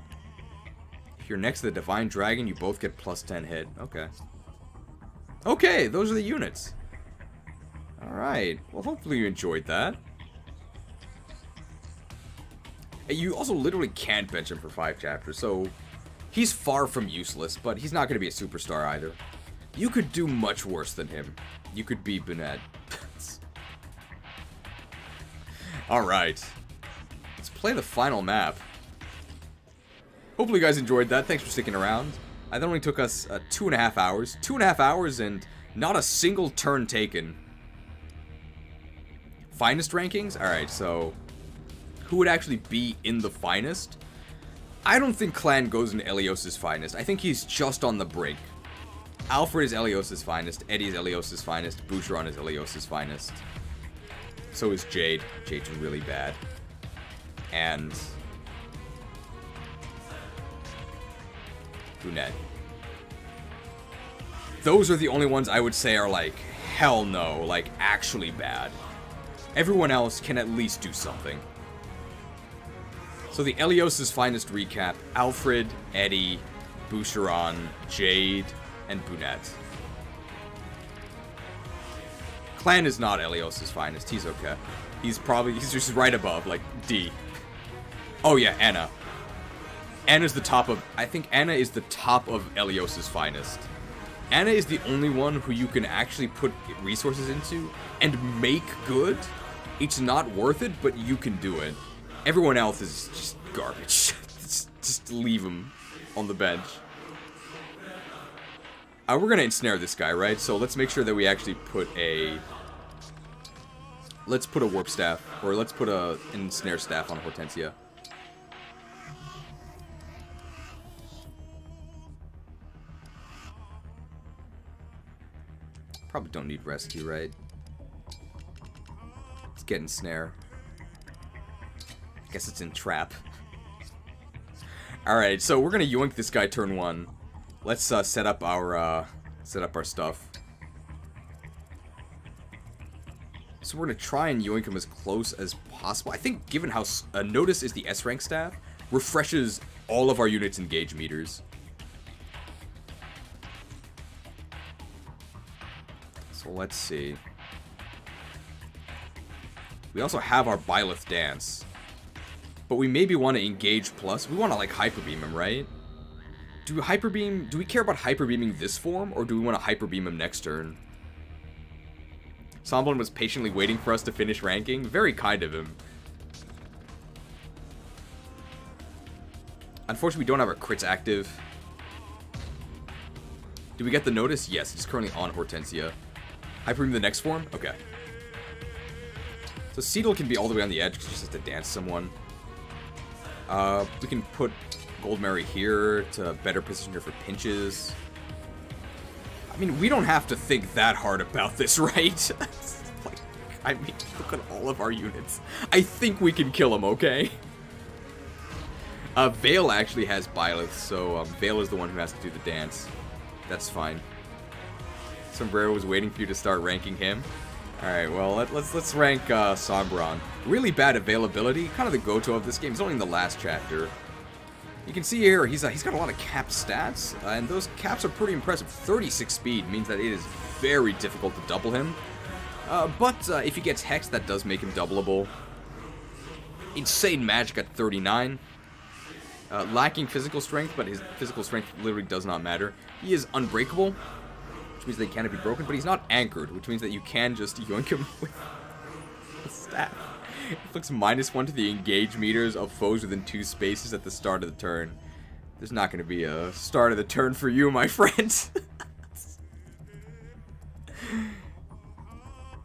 If you're next to the Divine Dragon, you both get +10 hit. Okay. Okay, those are the units. Alright. Well, hopefully you enjoyed that. You also literally can't bench him for 5 chapters, so he's far from useless, but he's not going to be a superstar either. You could do much worse than him. You could be Burnett. Alright. Let's play the final map. Hopefully you guys enjoyed that. Thanks for sticking around. That only took us 2.5 hours. 2.5 hours and not a single turn taken. Finest rankings? Alright, so who would actually be in the finest? I don't think Clan goes in Elios's finest. I think he's just on the brink. Alfred is Elios's finest. Eddie is Elios's finest. Boucheron is Elios's finest. So is Jade. Jade's really bad. And Brunette. Those are the only ones I would say are like, hell no, like actually bad. Everyone else can at least do something. So the Elios's finest recap: Alfred, Eddie, Boucheron, Jade, and Brunette. Clan is not Elios's finest. He's okay. He's just right above, like D. Oh yeah, Anna. Anna's the top of, I think Anna is the top of Elios's finest. Anna is the only one who you can actually put resources into and make good. It's not worth it, but you can do it. Everyone else is just garbage. just leave him on the bench. We're gonna ensnare this guy, right? So let's make sure that we actually put a... Let's put a warp staff, or let's put a ensnare staff on Hortensia. Probably don't need rescue, right? Let's get ensnare. I guess it's in trap. Alright, so we're gonna yoink this guy turn 1. Let's set up our stuff. So we're gonna try and yoink him as close as possible. I think given how Notice is the S rank staff, refreshes all of our units' engage meters. So let's see. We also have our Byleth dance. But we maybe want to engage plus. We want to like hyper beam him, right? Do we care about hyper beaming this form, or do we want to hyper beam him next turn? Somblin was patiently waiting for us to finish ranking. Very kind of him. Unfortunately, we don't have our crits active. Did we get the notice? Yes, it's currently on Hortensia. Hyper beam the next form? Okay. So Seedle can be all the way on the edge because she just has to dance someone. We can put Goldmary here to better position her for pinches. I mean, we don't have to think that hard about this, right? Like, I mean, look at all of our units. I think we can kill him, okay? Vale actually has Byleth, so Vale is the one who has to do the dance. That's fine. Sombrero was waiting for you to start ranking him. Alright, well, let's rank Sombron. Really bad availability, kind of the go-to of this game. It's only in the last chapter. You can see here, he's got a lot of capped stats, and those caps are pretty impressive. 36 speed means that it is very difficult to double him. But if he gets hexed, that does make him doubleable. Insane magic at 39. Lacking physical strength, but his physical strength literally does not matter. He is unbreakable, which means they cannot be broken, but he's not anchored, which means that you can just yoink him with a staff. Inflicts -1 to the engage meters of foes within 2 spaces at the start of the turn. There's not going to be a start of the turn for you, my friend.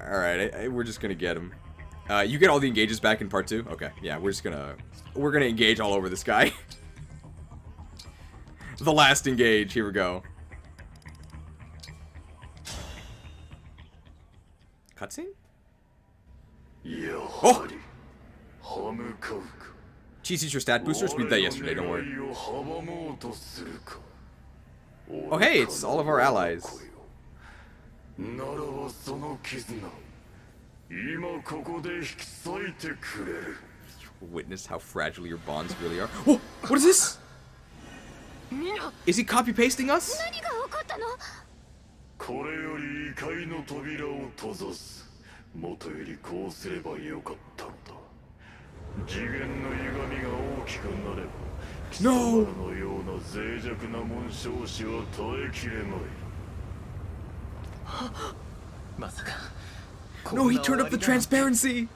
Alright, we're just going to get him. You get all the engages back in part 2? Okay, yeah, we're going to engage all over this guy. The last engage, here we go. Cutscene? Oh! Cheese your stat boosters? We did that yesterday, don't worry. Oh hey, it's all of our allies. Witness how fragile your bonds really are. Oh! What is this? Is he copy-pasting us? No! No, he turned up the transparency!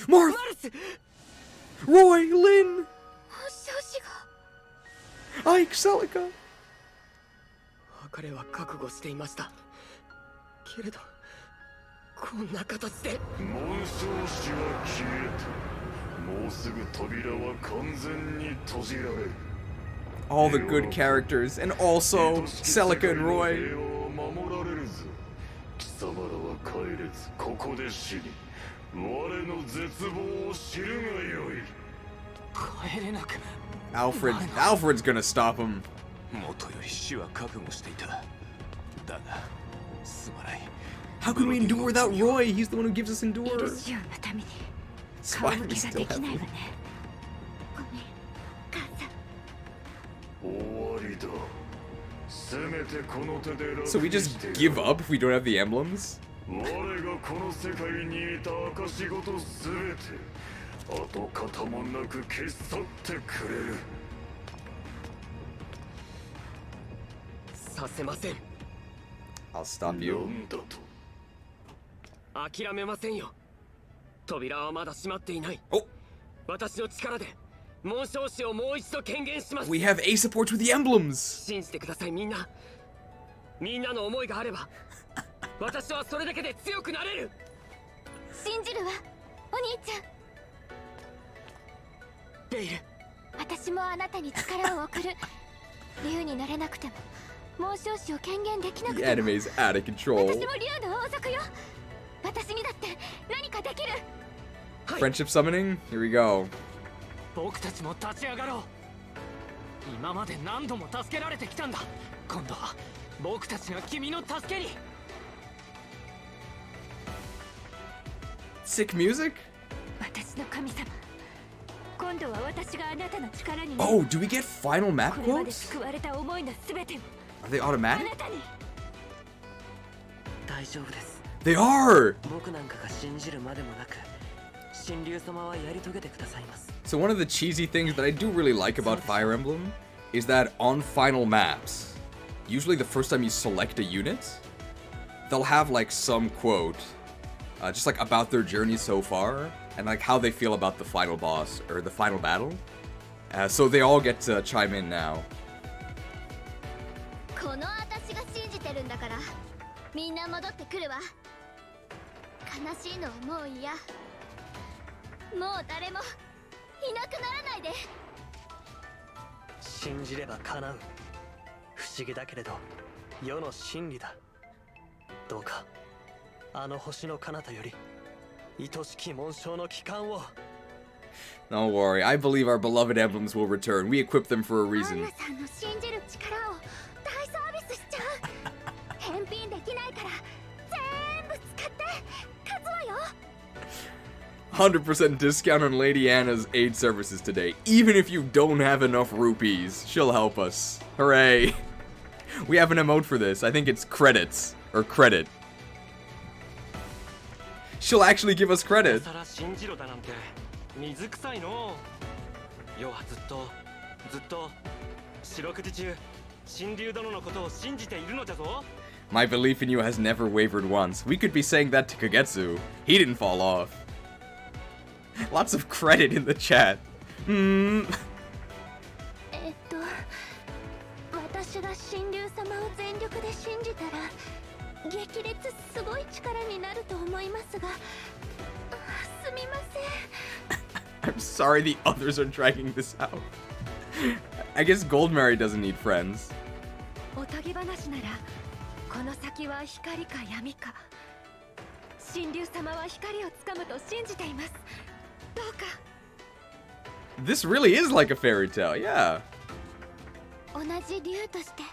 Marth! Roy! Lynn! Ike! Celica! 彼は覚悟していましたけれどこんな形で紋章師は消えたもうすぐ扉は完全に閉じられる All the good characters, and also Celica and Roy. 守られるぞ貴様らは帰れずここで死に我の絶望を知るがよい帰れなく Alfred's gonna stop him. 元より死は覚悟していただがすまない How can we endure without Roy? He's the one who gives us endure. ルシオンのために That's 顔 why 向 we けが still でき have ないわ him. ねごめん母さん終わりだせめてこの手で楽に So we just give up if we don't have the emblems? 我がこの世界にいた証ごとすべて跡形もなく消し去ってくれる させません I'll stop you. なんだと諦めませんよ扉はまだ閉まっていない Oh! 私の力で紋章師をもう一度権限します We have A supports with the emblems! 信じてくださいみんなの思いがあれば私はそれだけで強くなれる信じるわお兄ちゃんベイル私もあなたに力を送る竜になれなくても紋章師を権限できなく The ても anime is out of control. 私も竜の王族よ私にだって何かできる Friendship summoning? Here we go. 僕たちも立ち上がろう今まで何度も助けられてきたんだ今度は僕たちが君の助けに Sick music? 私の神様今度は私があなたの力に Oh, do we get final map これまで quotes? 救われた思いのすべてを Are they あ automatic? なたに大丈夫です。 They are! 僕なんかが信じるまでもなく、神竜様はやり遂げてくださいます。 So one of the cheesy things that I do really like about Fire Emblem is that on final maps, usually the first time you select a unit, they'll have like some quote, just like about their journey so far, and like how they feel about the final boss, or the final battle. So they all get to chime in now. この私が信じてるんだからみんな戻ってくるわ。悲しいのはもう嫌。もう誰もいなくならないで。信じれば叶う。不思議だけれど世の真理だ。どうかあの星の彼方より愛しき紋章の帰還を。 Don't worry, I believe our beloved emblems will return. We equip them for a アン reason. ナさんの信じる力を大サービスしちゃう。返品できないから全部使って勝つわよ。 100% discount on Lady Anna's aid services today. Even if you don't have enough rupees, she'll help us. Hooray. We have an emote for this. I think it's credits. Or credit. She'll actually give us credit. さら信じろだなんて水臭いの。要はずっと四六時中神竜殿のことを信じているのじゃぞ。 My belief in you has never wavered once. We could be saying that to Kagetsu. He didn't fall off. Lots of credit in the chat. 私が神竜様を全力で信じたら激烈すごい力になると思いますが、すみません。 I'm sorry the others are dragging this out. I guess Goldmary doesn't need friends. おとぎ話ならこの先は光か闇か。神竜様は光をつかむと信じています。どうか。 This really is like a fairy tale, yeah. 同じ竜として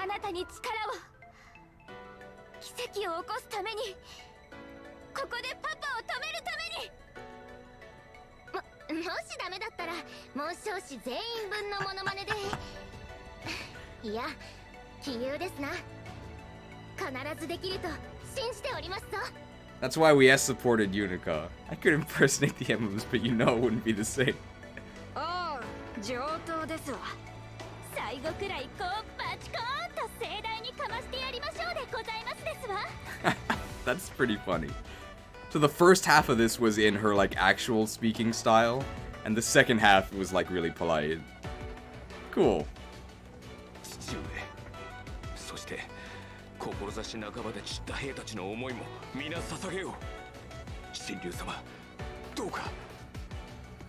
あなたに力を。奇跡を起こすために、ここでパパを止めるために。もしダメだったら紋章師全員分のモノマネで。いや、杞憂ですな。必ずできると信じておりますぞ。 That's why we S-supported Unica. I could impersonate the emblems, but you know it wouldn't be the same. おう、上等ですわ。最後くらいこうバチコーンと盛大にかましてやりましょうでございますですわ。 That's pretty funny. So the first half of this was in her like actual speaking style, and the second half was like really polite. Cool. 父上、そして志半ばで散った兵たちの思いも皆捧げよう。神竜様、どうか。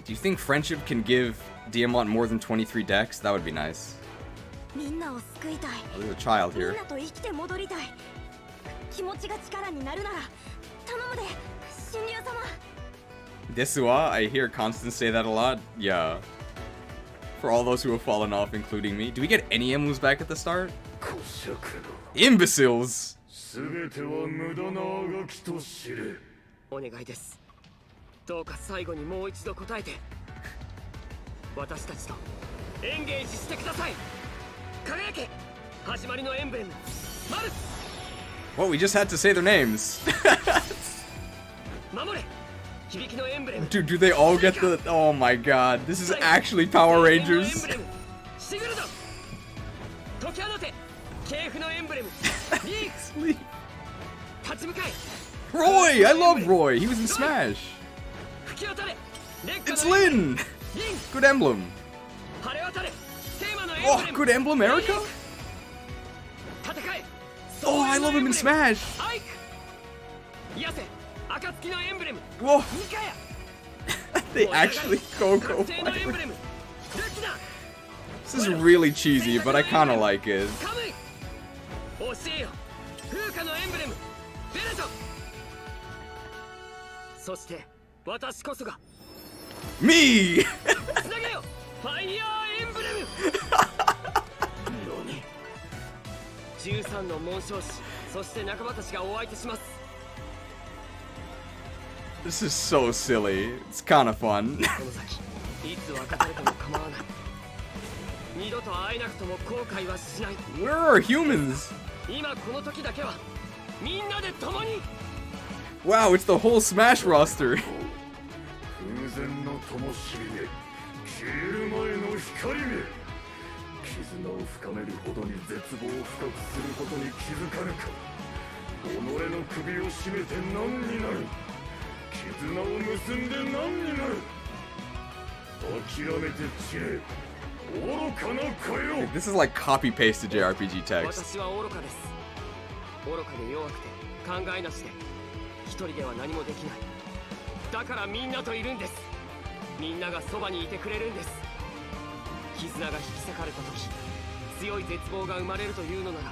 Do you think friendship can give Diamant more than 23 decks? That would be nice. みんなを救いたい。 Oh, there's a child みん here. なと生きて戻りたい。気持ちが力になるなら頼むで、神竜様。 Desua, I hear Constance say that a lot. Yeah. For all those who have fallen off, including me. Do we get any emblems back at the start? Imbeciles! 全ては無駄なあがきと知れ。お願いです。どうか最後にもう一度答えて私たちとエンゲージしてください。輝け、始まりのエンブレムマルス。 Well, we just had to say their names. 守れ、響きのエンブレム。 Dude, do they all get the... Oh my god, this is actually Power Rangers. シグルド、時放て、系譜のエンブレムリーク、 Sleep. 立ち向かえ。 Roy! I love Roy! He was in Smash! 吹き渡れ、烈火 It's のエンブレム Lin! Good emblem! 晴れ渡れ、テーマのエン Oh, ブレム good emblem, Erica? 戦え。 Oh, I love him in Smash! アイク、癒せ、暁のエンブレム Whoa! ニカヤ。 They actually go 覚醒のエンブ violent. レムルキナ This is really cheesy, but I kinda like it. カムイ、教えよ、風化のエンブレムベルト。そして私こそが Me! つなげよ、ファイヤーエンブレム。13の紋章師、そして仲間たちがお相手します。 This is so silly. It's kinda fun. この先いつ別れても構わない。二度と会えなくとも後悔はしない。 Where are humans? 今この時だけはみんなで共に Wow, it's the whole Smash roster. 風前の灯火目消える前の光目絆を深めるほどに絶望を深くすることに気づかぬか己の首を絞めて何になる絆を結んで何になる諦めて散れ愚かな声を This is like copy-pasted JRPG text. 私は愚かです愚かで弱くて考えなしで一人では何もできないだからみんなといるんですみんながそばにいてくれるんです絆が引き裂かれた時強い絶望が生まれるというのなら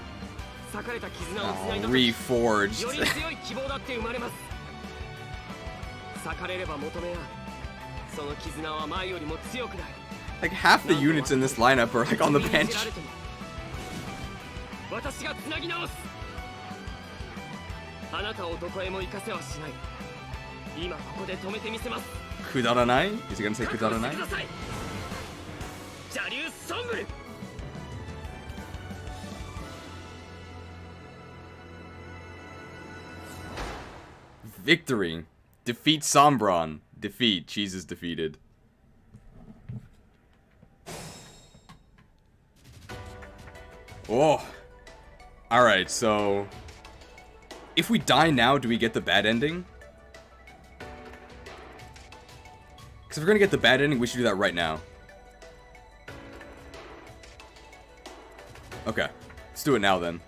裂かれた絆を繋いだ時 Reforged. より強い希望だって生まれます裂かれれば求め合うその絆は前よりも強くなる Like half the units in this lineup are like on the bench. 私が繋ぎ直すあなたをどこへも行かせはしない今ここで止めてみせます Kudaranai? Is he gonna say 覚悟して Kudaranai? ください邪竜ソンブル Victory. Defeat Sombron. Defeat. Cheese is defeated. Oh. Alright, so... If we die now, do we get the bad ending? Because if we're gonna get the bad ending, we should do that right now. Okay. Let's do it now then.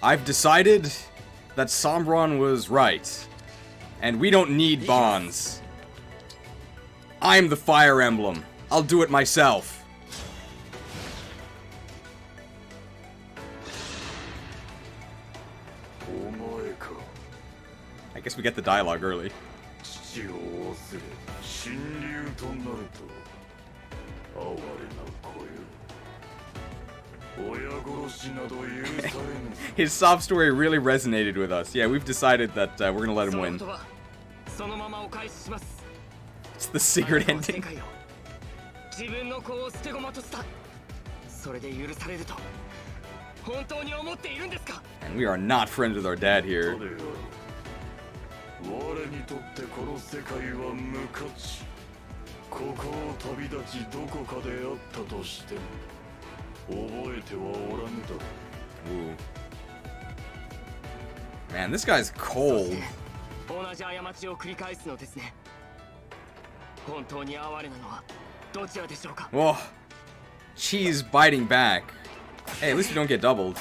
I've decided that Sombron was right. And we don't need bonds. I'm the Fire Emblem. I'll do it myself. I guess we get the dialogue early. 父を忘れ神竜となると哀れな子よ親殺しなど許されぬ His sob story really resonated with us. Yeah, we've decided that we're gonna let him win. そのままお返しします It's the secret ending. 自分の子を捨て駒としたそれで許されると本当に思っているんですか And we are not friends with our dad here. 我にとってこの世界は無価値ここを旅立ちどこかであったとしても覚えてはおらぬだ Ooh. Man, this guy's cold. 同じ過ちを繰り返すのですね本当に哀れなのはどちらでしょうか Whoa. Cheese biting back. Hey, at least we don't get doubled.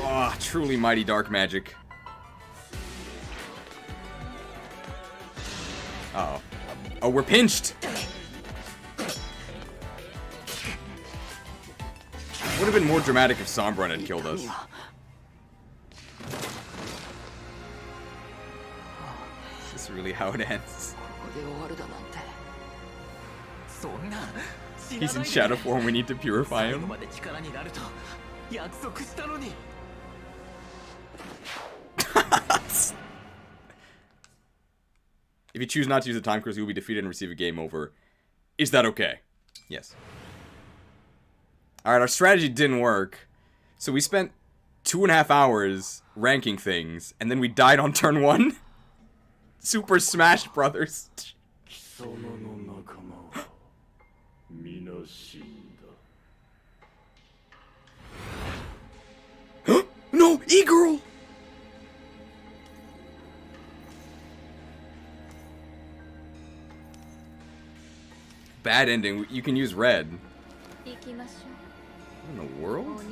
Oh, truly mighty dark magic. Uh-oh. Oh, we're pinched! Would have been more dramatic if Sombron had killed us. Is this really how it ends? He's in shadow form, we need to purify him. If you choose not to use the time curse, you will be defeated and receive a game over. Is that okay? Yes. Alright, our strategy didn't work. So we spent 2.5 hours ranking things, and then we died on turn 1? Super Smash Brothers. No! E-Girl! Bad ending. You can use red. What in the world?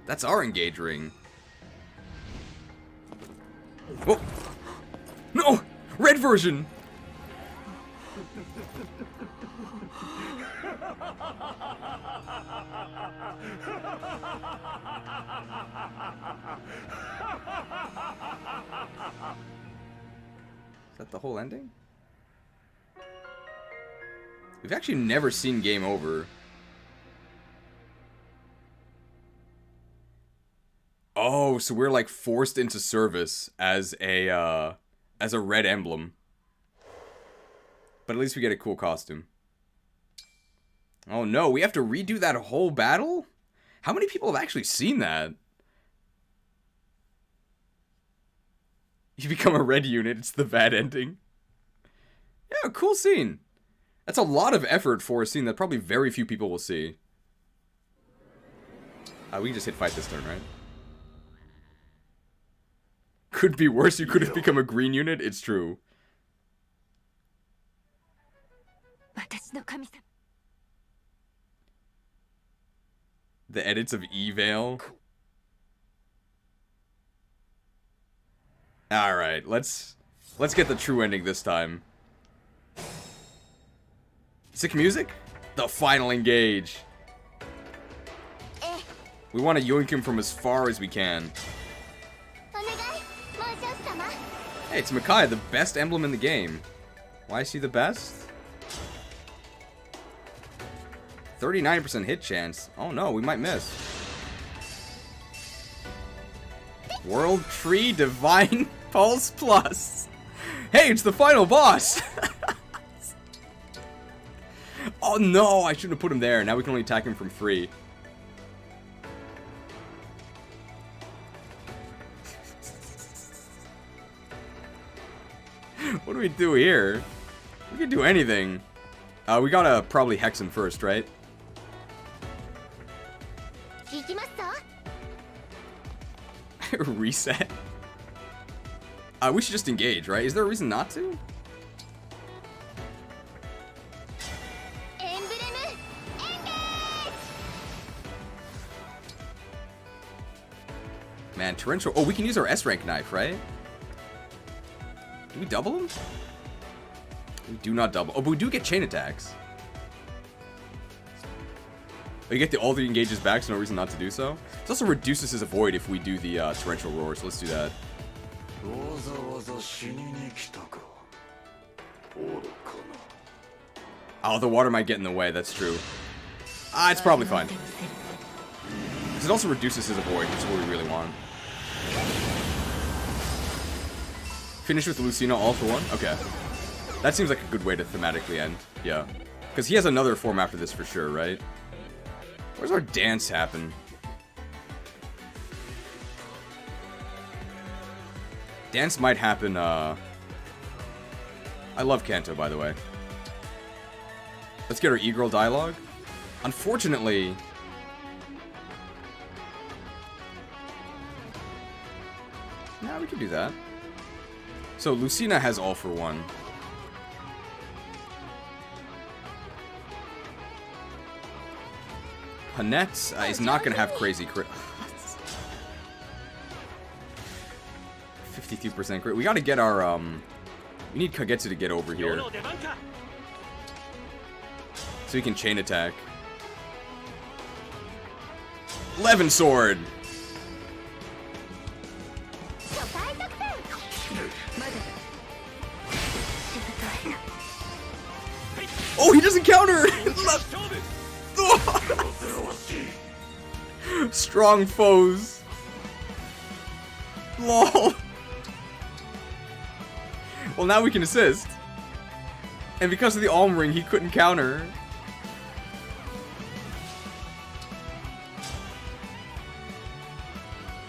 That's our engage ring. Oh! No! Red version! Is that the whole ending? We've actually never seen game over. Oh, so we're like forced into service as a red emblem. But at least we get a cool costume. Oh no, we have to redo that whole battle? How many people have actually seen that? You become a red unit, it's the bad ending. Yeah, cool scene. That's a lot of effort for a scene that probably very few people will see. We can just hit fight this turn, right? Could be worse, you could have become a green unit, it's true. The edits of Evale. Alright, let's get the true ending this time. Sick music? The final engage. We want to yoink him from as far as we can. Hey, it's Makai, the best emblem in the game. Why is he the best? 39% hit chance. Oh no, we might miss. World Tree Divine Pulse Plus. Hey, it's the final boss. Oh no, I shouldn't have put him there. Now we can only attack him from free. What do we do here? We can do anything. We gotta probably hex him first, right? Reset. We should just engage, right? Is there a reason not to? Man, torrential. Oh, we can use our S rank knife, right? Do we double him? We do not double. Oh, but we do get chain attacks. Oh, you get all the engages back, so no reason not to do so. It also reduces his avoid if we do the torrential roar, so let's do that. Oh, the water might get in the way, that's true. It's probably fine. Because it also reduces his avoid, which is what we really want. Finish with Lucina all for one? Okay. That seems like a good way to thematically end. Yeah. Because he has another form after this for sure, right? Where's our dance happen? Dance might happen, I love Kanto, by the way. Let's get our E-Girl dialogue. Unfortunately... Nah, we can do that. So, Lucina has all for one. Hanette is not going to have crazy crit. 52% crit. We got to get our, we need Kagetsu to get over here. So he can chain attack. Levin Sword! Oh, he doesn't counter! Strong foes. Lol. Well, now we can assist. And because of the Alm Ring, he couldn't counter.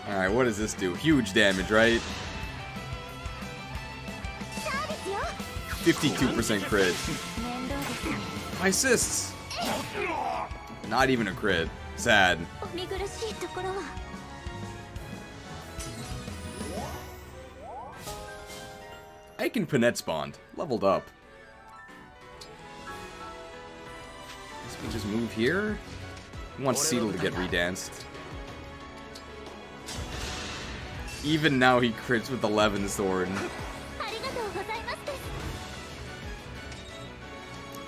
Alright, what does this do? Huge damage, right? 52% crit. My assists! Not even a crit. Sad. Aiken Panette spawned. Leveled up. Guess we just move here. We want Seedle to get redanced. Even now he crits with the Levin Sword.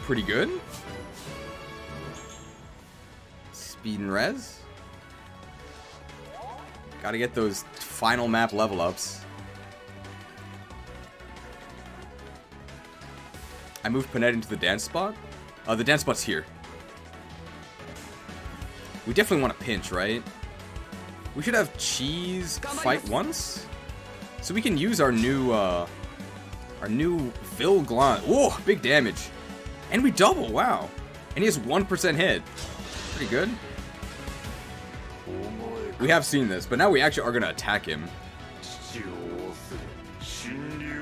Pretty good. Speed and res. Gotta get those final map level ups. I moved Panette into the dance spot. The dance spot's here. We definitely want to pinch, right? We should have Cheese fight once, so we can use our new Vilglan. Whoa, big damage, and we double. Wow. And he has 1% hit. Pretty good. We have seen this, but now we actually are going to attack him.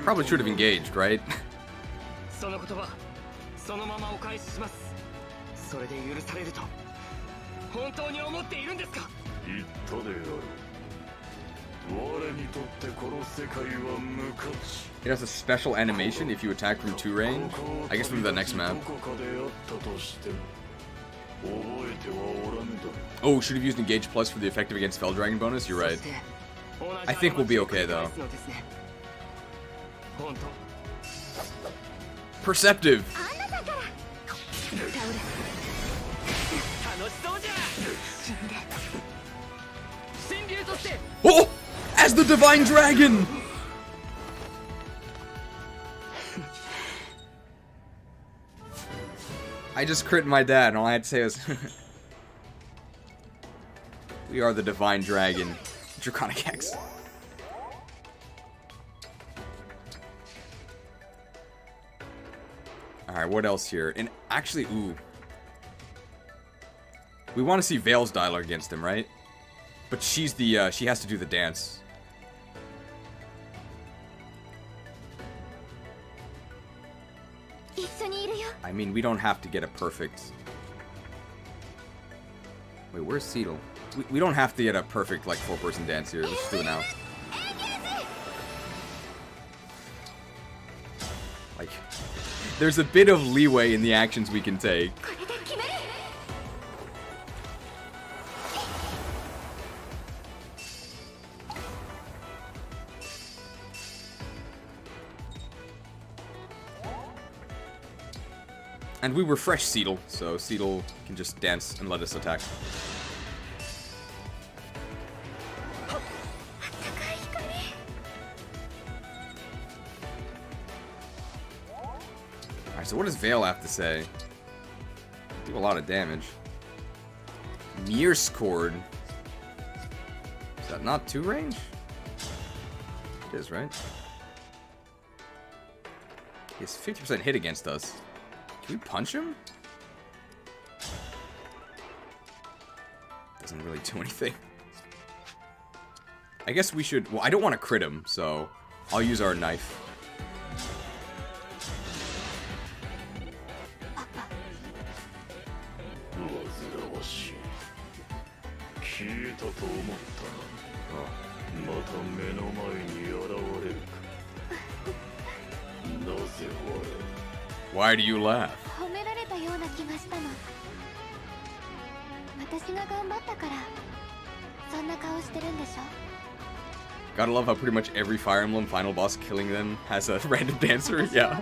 Probably should have engaged, right? その言葉そのままお返しします。それで許されると本当に思っているんですか？言ったである。我にとってこの世界は無価値。 It has a special animation if you attack from 2 range. I guess from the next map. どこかであったとしても覚えてはおらんだ。 Oh, should have used Engage Plus for the effective against Fell Dragon bonus? You're right. I think we'll be okay though. Perceptive! Oh! As the Divine Dragon! I just crit my dad, and all I had to say was... We are the Divine Dragon. Draconic X. Alright, what else here? And actually, ooh. We want to see Vale's dialogue against him, right? But she's the, she has to do the dance. I mean, we don't have to get a perfect... Wait, where's Seedle? We don't have to get a perfect, like, 4-person dance here. Let's just do it now. Like, there's a bit of leeway in the actions we can take. And we refresh Seedle, so Seedle can just dance and let us attack. Alright, so what does Vale have to say? Do a lot of damage. Mir's Cord. Is that not 2 range? It is, right? He has 50% hit against us. Can we punch him? Doesn't really do anything. I guess we should... Well, I don't want to crit him, so I'll use our knife. Why do you laugh? Gotta love how pretty much every Fire Emblem final boss killing them has a random dancer, yeah.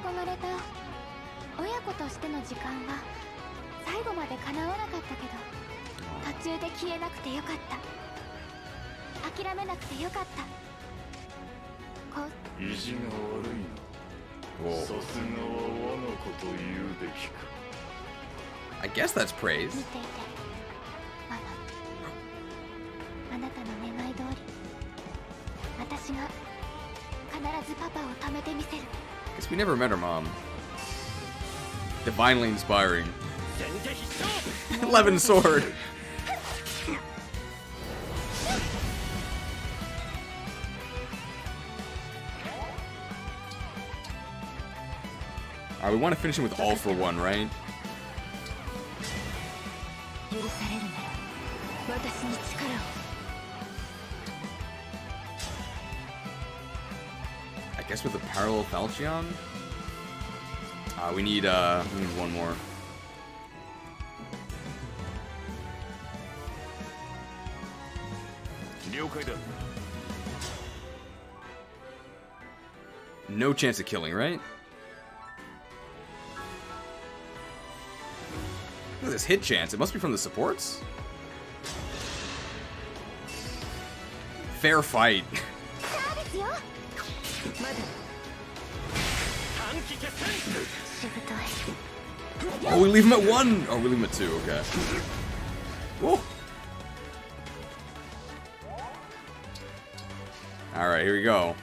Whoa. I guess that's praise. Guess we never met her mom. Divinely inspiring. 11 sword. Alright, we want to finish him with all for one, right? I guess with a parallel Falchion? We need one more. No chance of killing, right? Look at this hit chance. It must be from the supports? Fair fight. Oh, we leave him at 1! Oh, we leave him at 2, okay. Whoa. Alright, here we go.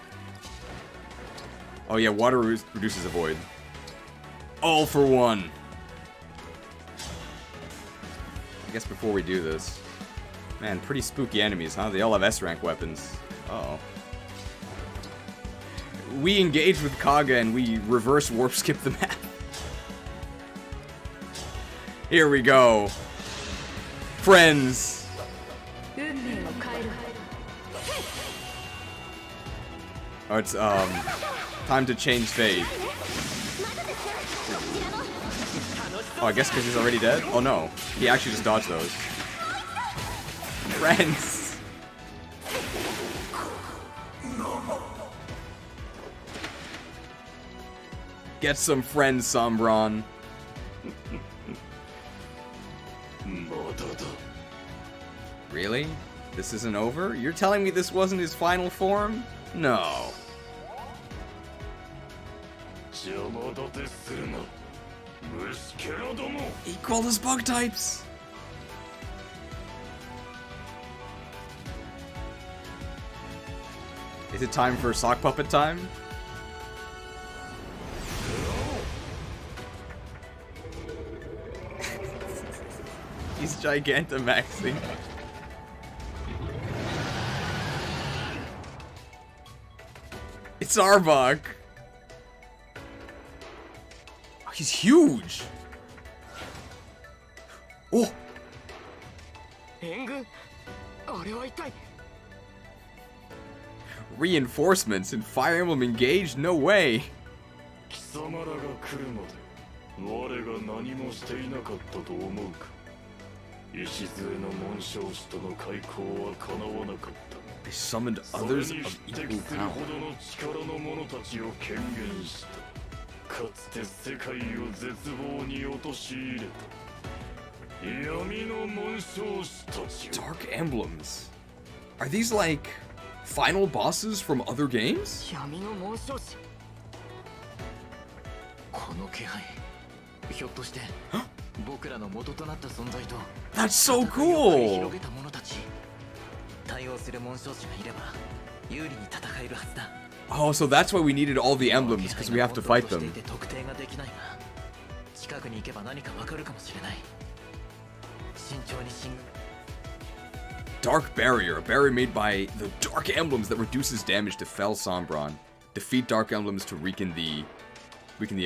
Oh yeah, water reduces a void. All for one. I guess before we do this. Man, pretty spooky enemies, huh? They all have S-rank weapons. Uh-oh. We engage with Kaga and we reverse warp skip the map. Here we go. Friends. Oh, it's, time to change fate. Oh, I guess because he's already dead? Oh no, he actually just dodged those. Friends! Get some friends, Sombron. Really? This isn't over? You're telling me this wasn't his final form? No. He called us bug types! Is it time for sock puppet time? He's Gigantamaxing. It's Arbok! Oh, he's huge! Oh! Reinforcements in Fire Emblem Engage? No way! They summoned others of equal power. Dark emblems. Are these like final bosses from other games? That's so cool! Oh, so that's why we needed all the emblems, because we have to fight them. Dark Barrier, a barrier made by the Dark Emblems that reduces damage to Fel Sombron. Defeat Dark Emblems to weaken the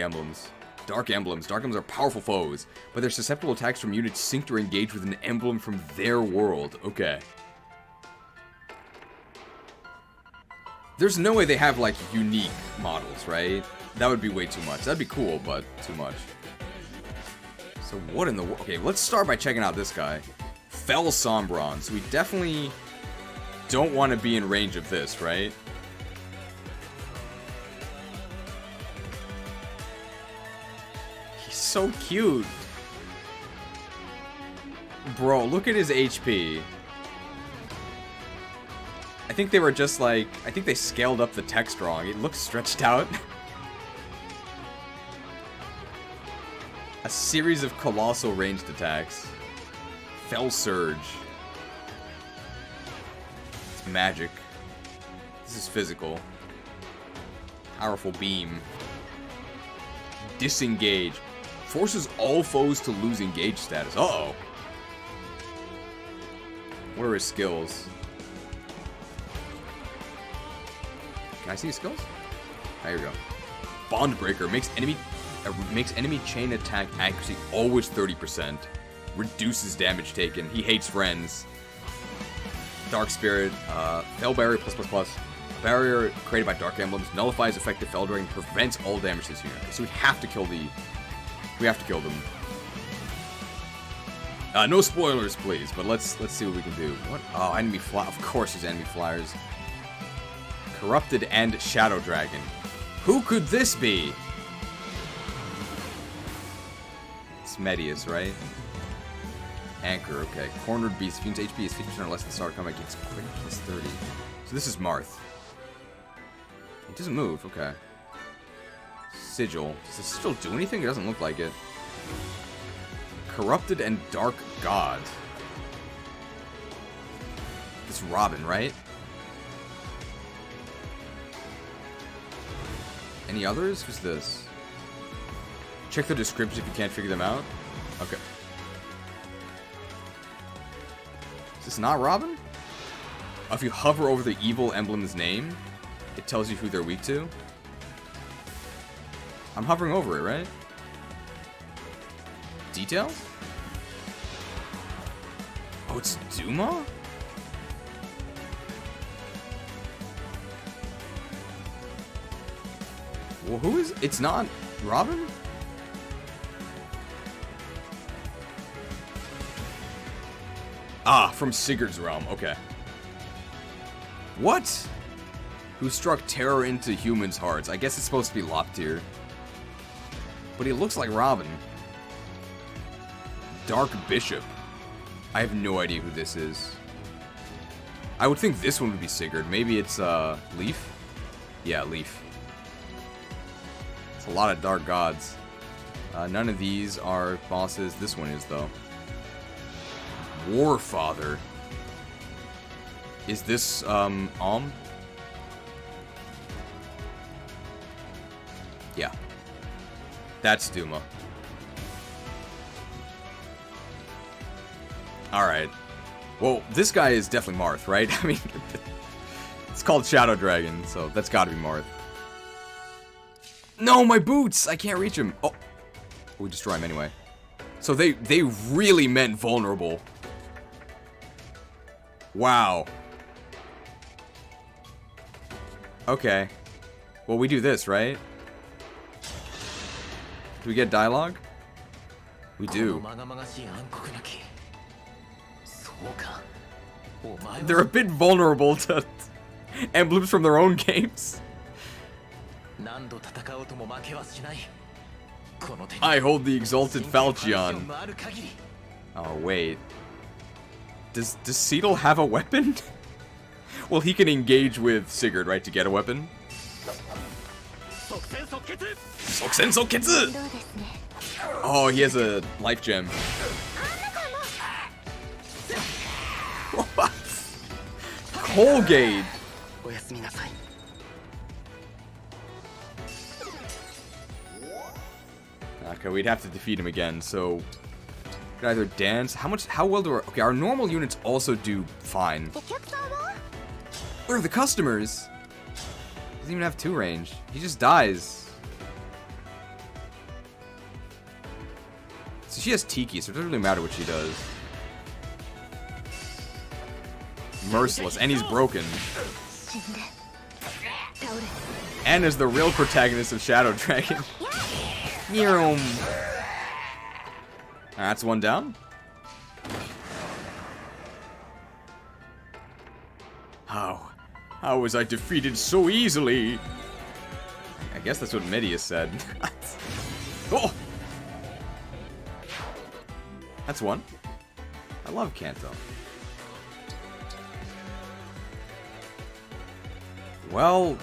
emblems. Dark Emblems are powerful foes, but their susceptible attacks from units synced or engaged with an emblem from their world. Okay. There's no way they have, like, unique models, right? That would be way too much. That'd be cool, but too much. So what in the world? Okay, let's start by checking out this guy. Fel Sombron. So we definitely don't want to be in range of this, right? He's so cute. Bro, look at his HP. I think they were just like, I think they scaled up the text wrong. It looks stretched out. A series of colossal ranged attacks. Fel Surge. It's magic. This is physical. Powerful Beam. Disengage. Forces all foes to lose engage status. Uh-oh. What are his skills? Can I see his skills? There you go. Bondbreaker makes enemy chain attack accuracy always 30%. Reduces damage taken. He hates friends. Dark Spirit. Fel Barrier +++. Barrier created by Dark Emblems nullifies effective Fel Dragon, prevents all damage to this unit. So we have to kill the. We have to kill them. No spoilers, please. But let's see what we can do. What? Oh, enemy fly. Of course, there's enemy flyers. Corrupted and Shadow Dragon. Who could this be? It's Medius, right? Anchor, okay. Cornered Beast. Fiend's HP is 50% or less than start combat. Gets quick +30. So this is Marth. It doesn't move, okay. Sigil. Does the Sigil do anything? It doesn't look like it. Corrupted and Dark God. It's Robin, right? Any others? Who's this? Check the description if you can't figure them out. Okay. This not Robin? If you hover over the evil emblem's name, it tells you who they're weak to. I'm hovering over it, right? Details? Oh, it's Duma? Well, who is... It's not Robin? Ah, from Sigurd's realm. Okay. What? Who struck terror into humans' hearts. I guess it's supposed to be Loptir. But he looks like Robin. Dark Bishop. I have no idea who this is. I would think this one would be Sigurd. Maybe it's, Leaf? Yeah, Leaf. It's a lot of dark gods. None of these are bosses. This one is, though. Warfather. Is this, Yeah. That's Duma. Alright. Well, this guy is definitely Marth, right? I mean, it's called Shadow Dragon, so that's gotta be Marth. No, my boots! I can't reach him. Oh. We destroy him anyway. So they really meant vulnerable. Wow. Okay. Well, we do this, right? Do we get dialogue? We do. They're a bit vulnerable to emblems from their own games. I hold the exalted Falchion. Oh, wait. Does Seidel have a weapon? Well, he can engage with Sigurd, right, to get a weapon? Oh, he has a life gem. What? Colgate! Okay, we'd have to defeat him again, so... Could either dance... How well do our... Okay, our normal units also do fine. Where are the customers? Doesn't even have 2 range. He just dies. So she has Tiki, so it doesn't really matter what she does. Merciless, and he's broken. And is the real protagonist of Shadow Dragon. That's one down. How was I defeated so easily? I guess that's what Medius said. Oh! That's one. I love Kanto. Well...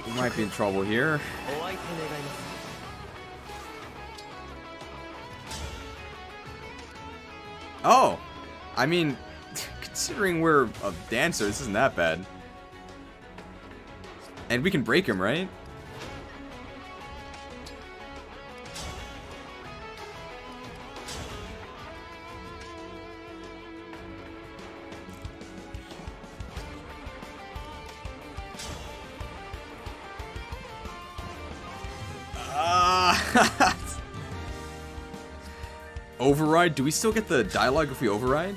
we might be in trouble here. Oh! I mean, considering we're a dancer, this isn't that bad. And we can break him, right? Override? Do we still get the dialogue if we override?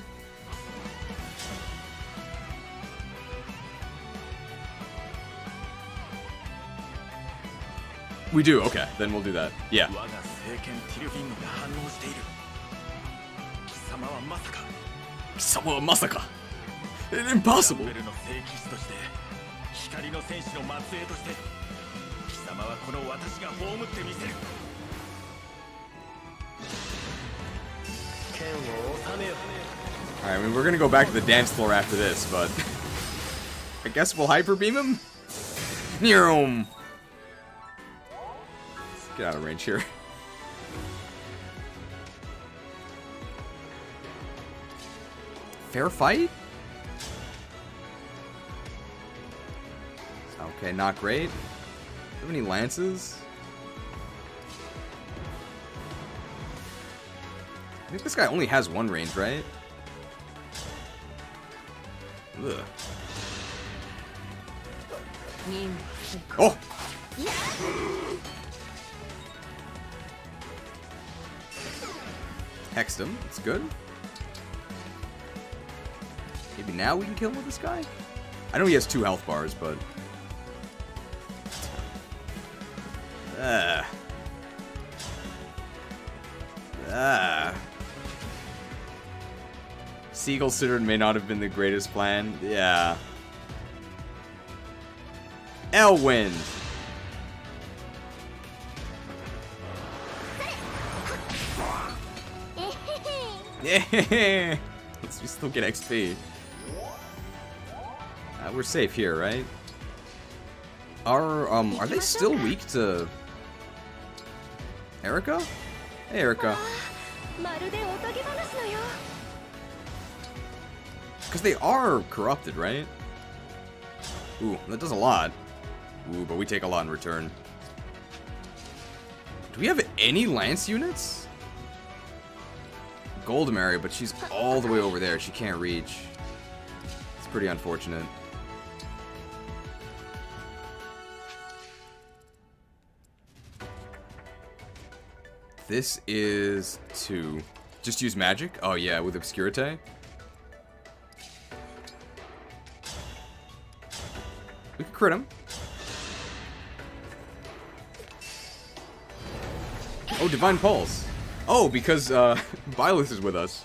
We do, okay. Then we'll do that. Yeah. Kisama wa masaka. Impossible. Alright, I mean, we're gonna go back to the dance floor after this, but... I guess we'll hyper beam him? Let's get out of range here. Fair fight? Okay, not great. Do you have any lances? I think this guy only has one range, right? Ugh. Oh! Hexed him. That's good. Maybe now we can kill him with this guy? I know he has 2 health bars, but... Seagull Sitter may not have been the greatest plan. Yeah. Elwind! Yeah! Let's just still get XP. We're safe here, right? Are they still weak to Erica? Hey, Erica. Because they are corrupted, right? Ooh, that does a lot. Ooh, but we take a lot in return. Do we have any lance units? Goldmary, but she's all the way over there. She can't reach. It's pretty unfortunate. This is 2. Just use magic? Oh yeah, with Obscurite. We can crit him. Oh, Divine Pulse. Oh, because Byleth is with us.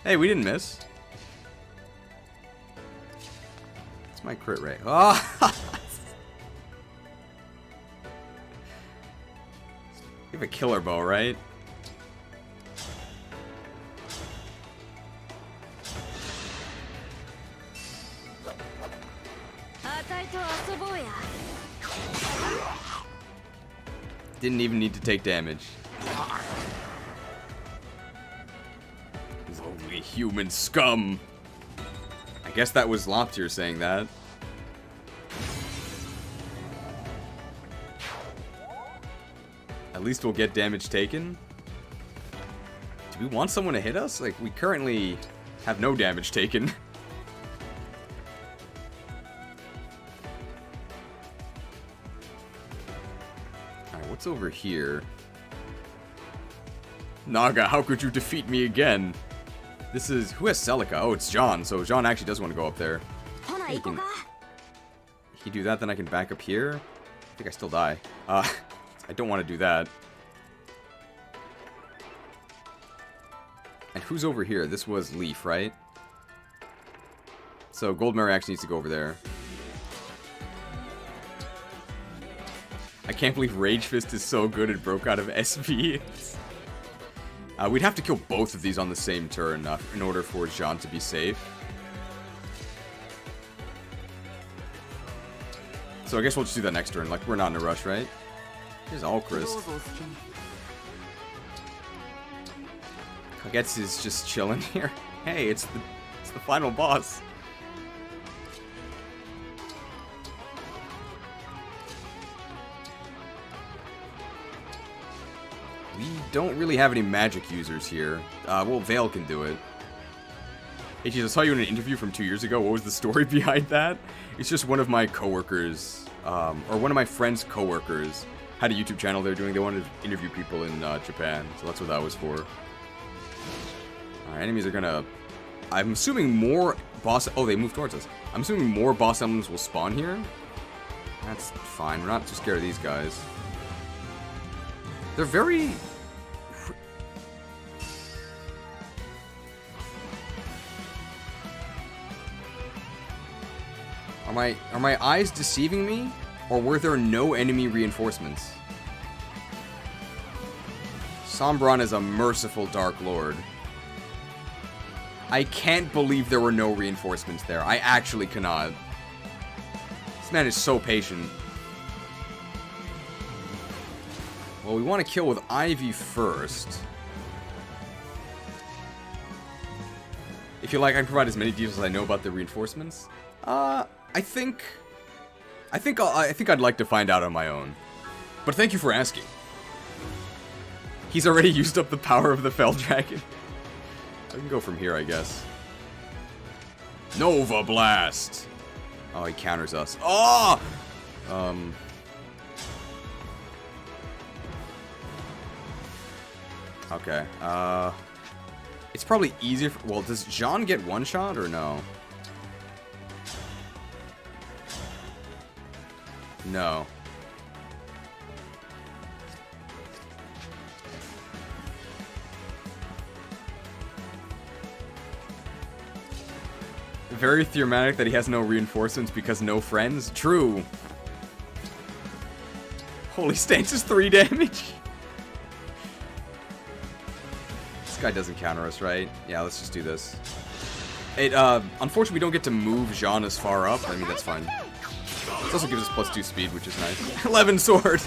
Hey, we didn't miss. It's my crit rate. Ah! You have a killer bow, right? Didn't even need to take damage. Lonely human scum. I guess that was Loptier saying that. At least we'll get damage taken. Do we want someone to hit us? Like, we currently have no damage taken. Alright, what's over here? Naga, how could you defeat me again? This is... Who has Celica? Oh, it's John. So John actually does want to go up there. If you do that, then I can back up here. I think I still die. I don't want to do that. And who's over here? This was Leaf, right? So Goldmary actually needs to go over there. I can't believe Rage Fist is so good it broke out of SV. We'd have to kill both of these on the same turn in order for Jean to be safe. So I guess we'll just do that next turn. Like, we're not in a rush, right? Here's Alchrist. Kagetsu is just chilling here. Hey, it's the final boss. We don't really have any magic users here. Well, Vale can do it. Hey, geez, I saw you in an interview from 2 years ago. What was the story behind that? It's just one of my coworkers, or one of my friend's coworkers, had a YouTube channel they're doing. They wanted to interview people in Japan, so that's what that was for. Alright, enemies are gonna... I'm assuming more boss... Oh, they move towards us. I'm assuming more boss emblems will spawn here. That's fine. We're not too scared of these guys. They're very... Are my eyes deceiving me? Or were there no enemy reinforcements? Sombron is a merciful Dark Lord. I can't believe there were no reinforcements there. I actually cannot. This man is so patient. Well, we want to kill with Ivy first. If you like, I can provide as many details as I know about the reinforcements. I think I'd like to find out on my own. But thank you for asking. He's already used up the power of the Fell Dragon. I can go from here, I guess. Nova Blast! Oh, he counters us. Oh! Okay, it's probably easier for, well, does Jean get one shot or no? No. Very thematic that he has no reinforcements because no friends. True. Holy stance is 3 damage. This guy doesn't counter us, right? Yeah, let's just do this. It, unfortunately, we don't get to move Jean as far up. I mean, that's fine. This also gives us +2 speed, which is nice. 11 sword!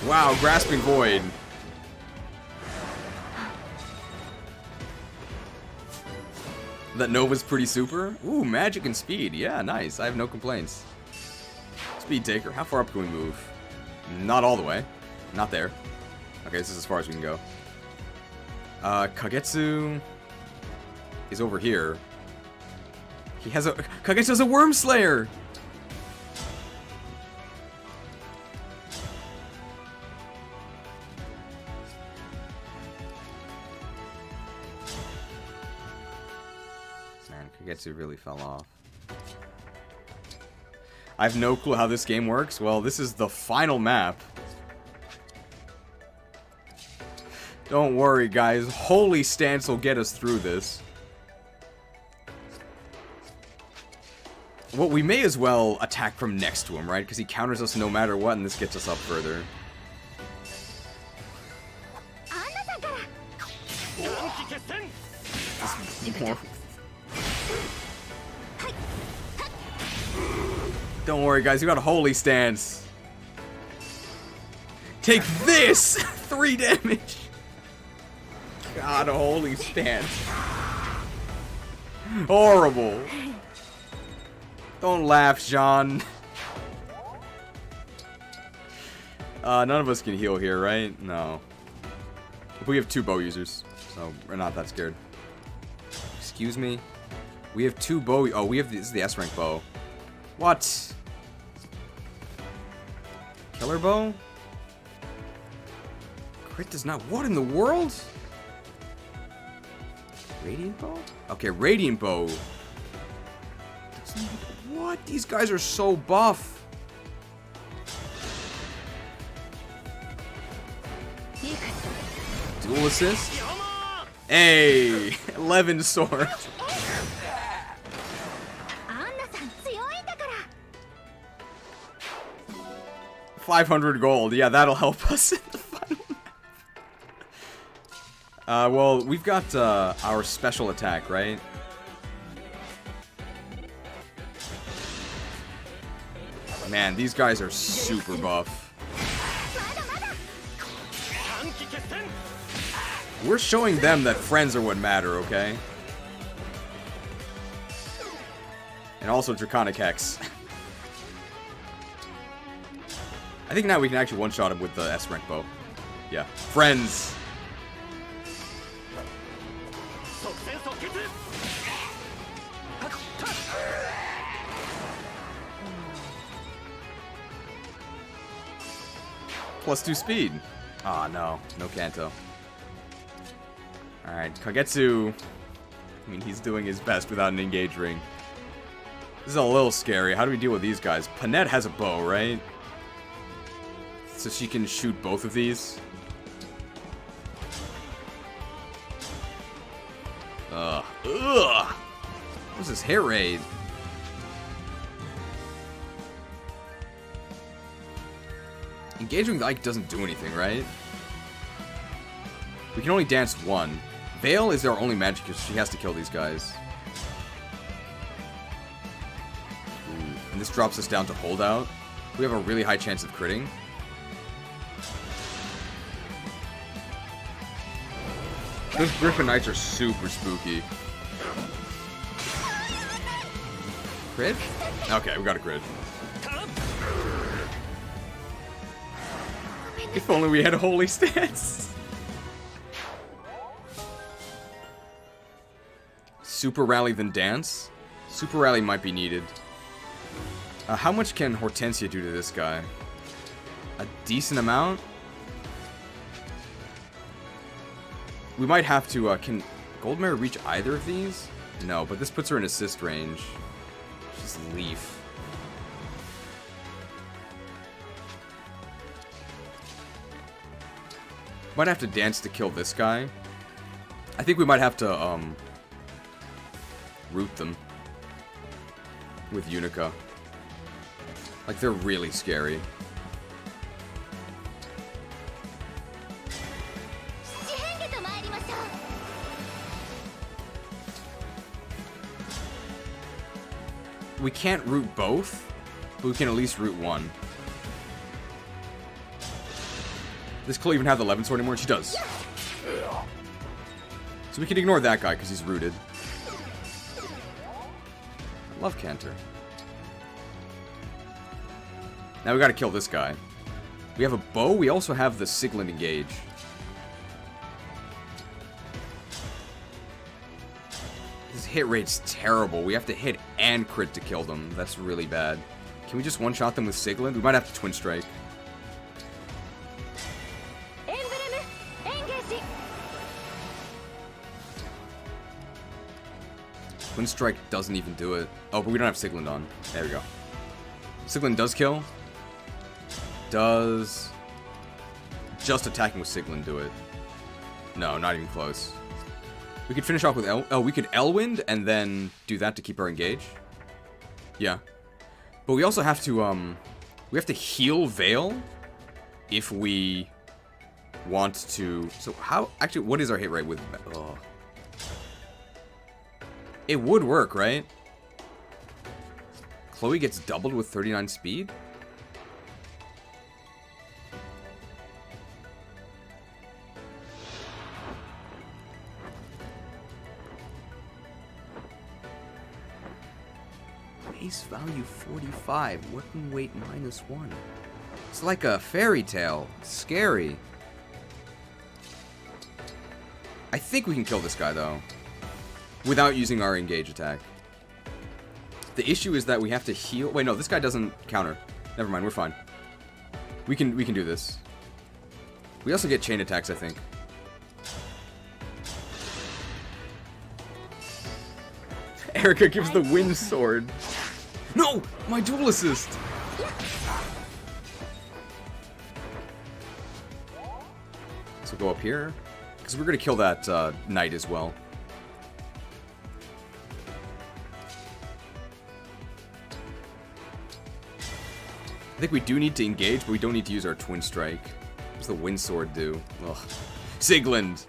Wow, Grasping Void. That Nova's pretty super. Ooh, magic and speed. Yeah, nice. I have no complaints. Speed taker. How far up can we move? Not all the way. Not there. Okay, this is as far as we can go. Kagetsu is over here. He has a... Kagetsu has a Worm Slayer! Man, Kagetsu really fell off. I have no clue how this game works. Well, this is the final map. Don't worry, guys. Holy Stance will get us through this. Well, we may as well attack from next to him, right? Because he counters us no matter what, and this gets us up further. Don't worry, guys. We got a Holy Stance. Take this! 3 damage! God, a Holy Stance. Horrible. Don't laugh, Jean. None of us can heal here, right? No. We have 2 bow users, so we're not that scared. Excuse me? We have 2 bow... Oh, we have... This is the S-rank bow. What? Killer bow? Crit does not... What in the world? Radiant bow? Okay, Radiant bow. What? These guys are so buff. Dual assist? Hey! 11 sword. 500 gold. Yeah, that'll help us in the final map. Well, we've got our special attack, right? Man, these guys are super buff. We're showing them that friends are what matter, okay? And also Draconic Hex. I think now we can actually one-shot him with the S-rank bow. Yeah. Friends! +2 speed. Ah, no. No Kanto. Alright, Kagetsu. I mean, he's doing his best without an engage ring. This is a little scary. How do we deal with these guys? Panette has a bow, right? So she can shoot both of these. Ugh. What's this hit rate? Engaging the Ike doesn't do anything, right? We can only dance 1. Veil is our only magic because she has to kill these guys. Ooh. And this drops us down to holdout. We have a really high chance of critting. Those Griffin Knights are super spooky. Crit? Okay, we got a crit. If only we had a holy stance. Super Rally then Dance? Super Rally might be needed. How much can Hortensia do to this guy? A decent amount? We might have to, can Goldmare reach either of these? No, but this puts her in assist range. Just Leaf. Might have to dance to kill this guy. I think we might have to, root them. With Unica. Like, they're really scary. We can't root both, but we can at least root one. Does Chloe even have the 11 sword anymore? She does. So we can ignore that guy because he's rooted. I love Cantor. Now we gotta kill this guy. We have a bow, we also have the Sigland Engage. His hit rate's terrible. We have to hit and crit to kill them. That's really bad. Can we just one-shot them with Sigland? We might have to Twin Strike. Emblem Engage. Twin Strike doesn't even do it. Oh, but we don't have Sigland on. There we go. Sigland does kill. Does just attacking with Sigland do it? No, not even close. We could finish off with we could Elwind and then do that to keep her engaged. Yeah. But we also have to we have to heal Veil if we want to. So how actually what is our hit rate with oh. It would work, right? Chloe gets doubled with 39 speed? Base value 45, weapon weight -1. It's like a fairy tale. It's scary. I think we can kill this guy though, without using our engage attack. The issue is that we have to heal. Wait, no, this guy doesn't counter. Never mind, we're fine. We can do this. We also get chain attacks, I think. Erica gives the wind sword. No! My dual assist! So go up here. Because we're going to kill that knight as well. I think we do need to engage, but we don't need to use our Twin Strike. What does the wind sword do? Ugh. Sigland!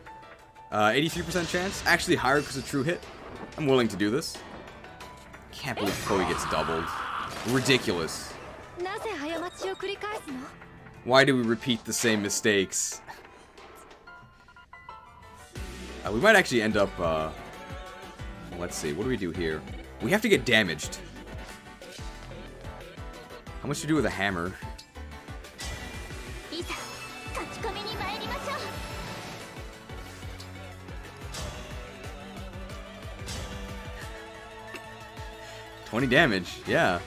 83% chance? Actually higher because of true hit. I'm willing to do this. Can't believe Chloe gets doubled. Ridiculous. Why do we repeat the same mistakes? We might actually end up, let's see, what do we do here? We have to get damaged. How much to do with a hammer? $20 damage, yeah.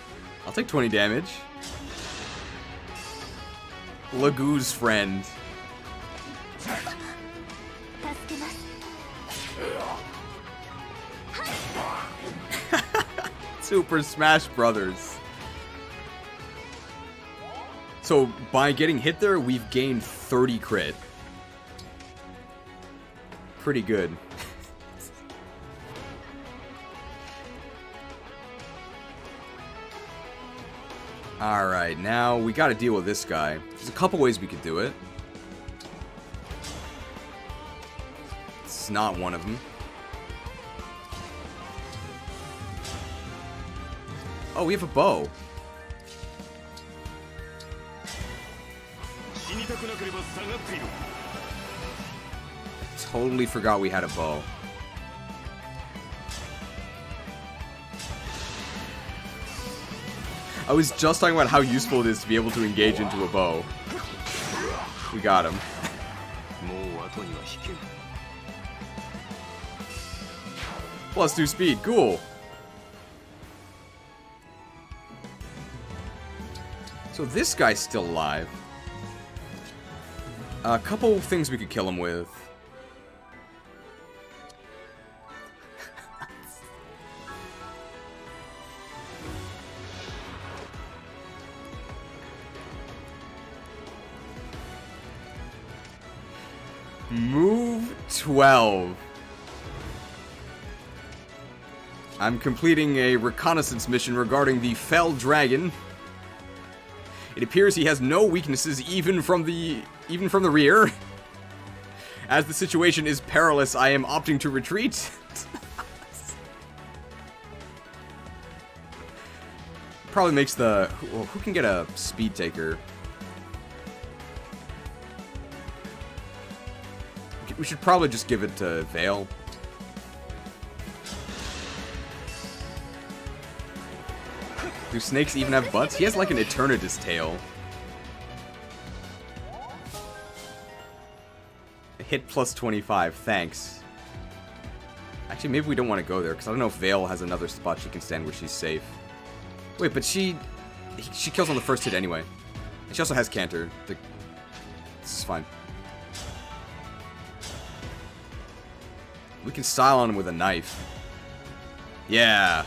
I'll take 20 damage. Lagoo's friend. Super Smash Brothers. So, by getting hit there, we've gained 30 crit. Pretty good. Alright, now we gotta deal with this guy. There's a couple ways we could do it. It's not one of them. Oh, we have a bow. totally forgot we had a bow. I was just talking about how useful it is to be able to engage into a bow. We got him. Plus 2 speed, cool. So this guy's still alive. A couple things we could kill him with. Move 12. I'm completing a reconnaissance mission regarding the fell dragon. It appears he has no weaknesses even from the rear. As the situation is perilous, I am opting to retreat. Probably makes the... Well, who can get a speed taker? We should probably just give it to Vale. Do snakes even have butts? He has like an Eternatus tail. Hit plus 25, thanks. Actually, maybe we don't want to go there, because I don't know if Vale has another spot she can stand where she's safe. Wait, but she kills on the first hit anyway. And she also has Canter. This is fine. We can style on him with a knife. Yeah.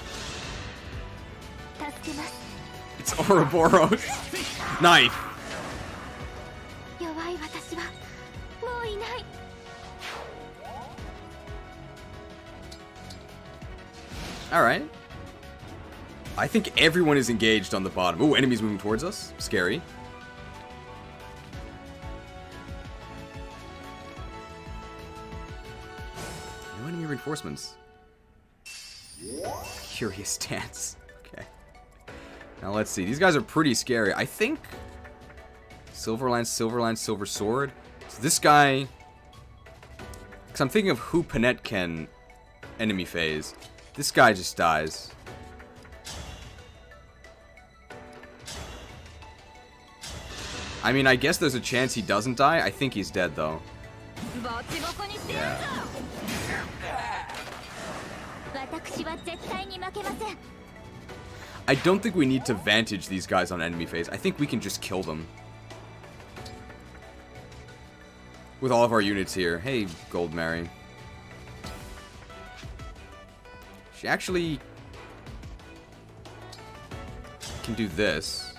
It's Ouroboros. Knife. Alright. I think everyone is engaged on the bottom. Ooh, enemies moving towards us. Scary. No enemy reinforcements. Curious dance. Okay. Now let's see. These guys are pretty scary. I think Silver Sword. So this guy... Because I'm thinking of who Panette can enemy phase. This guy just dies. I mean, I guess there's a chance he doesn't die. I think he's dead, though. Yeah. I don't think we need to vantage these guys on enemy phase. I think we can just kill them. With all of our units here. Hey, Gold Mary. She actually can do this.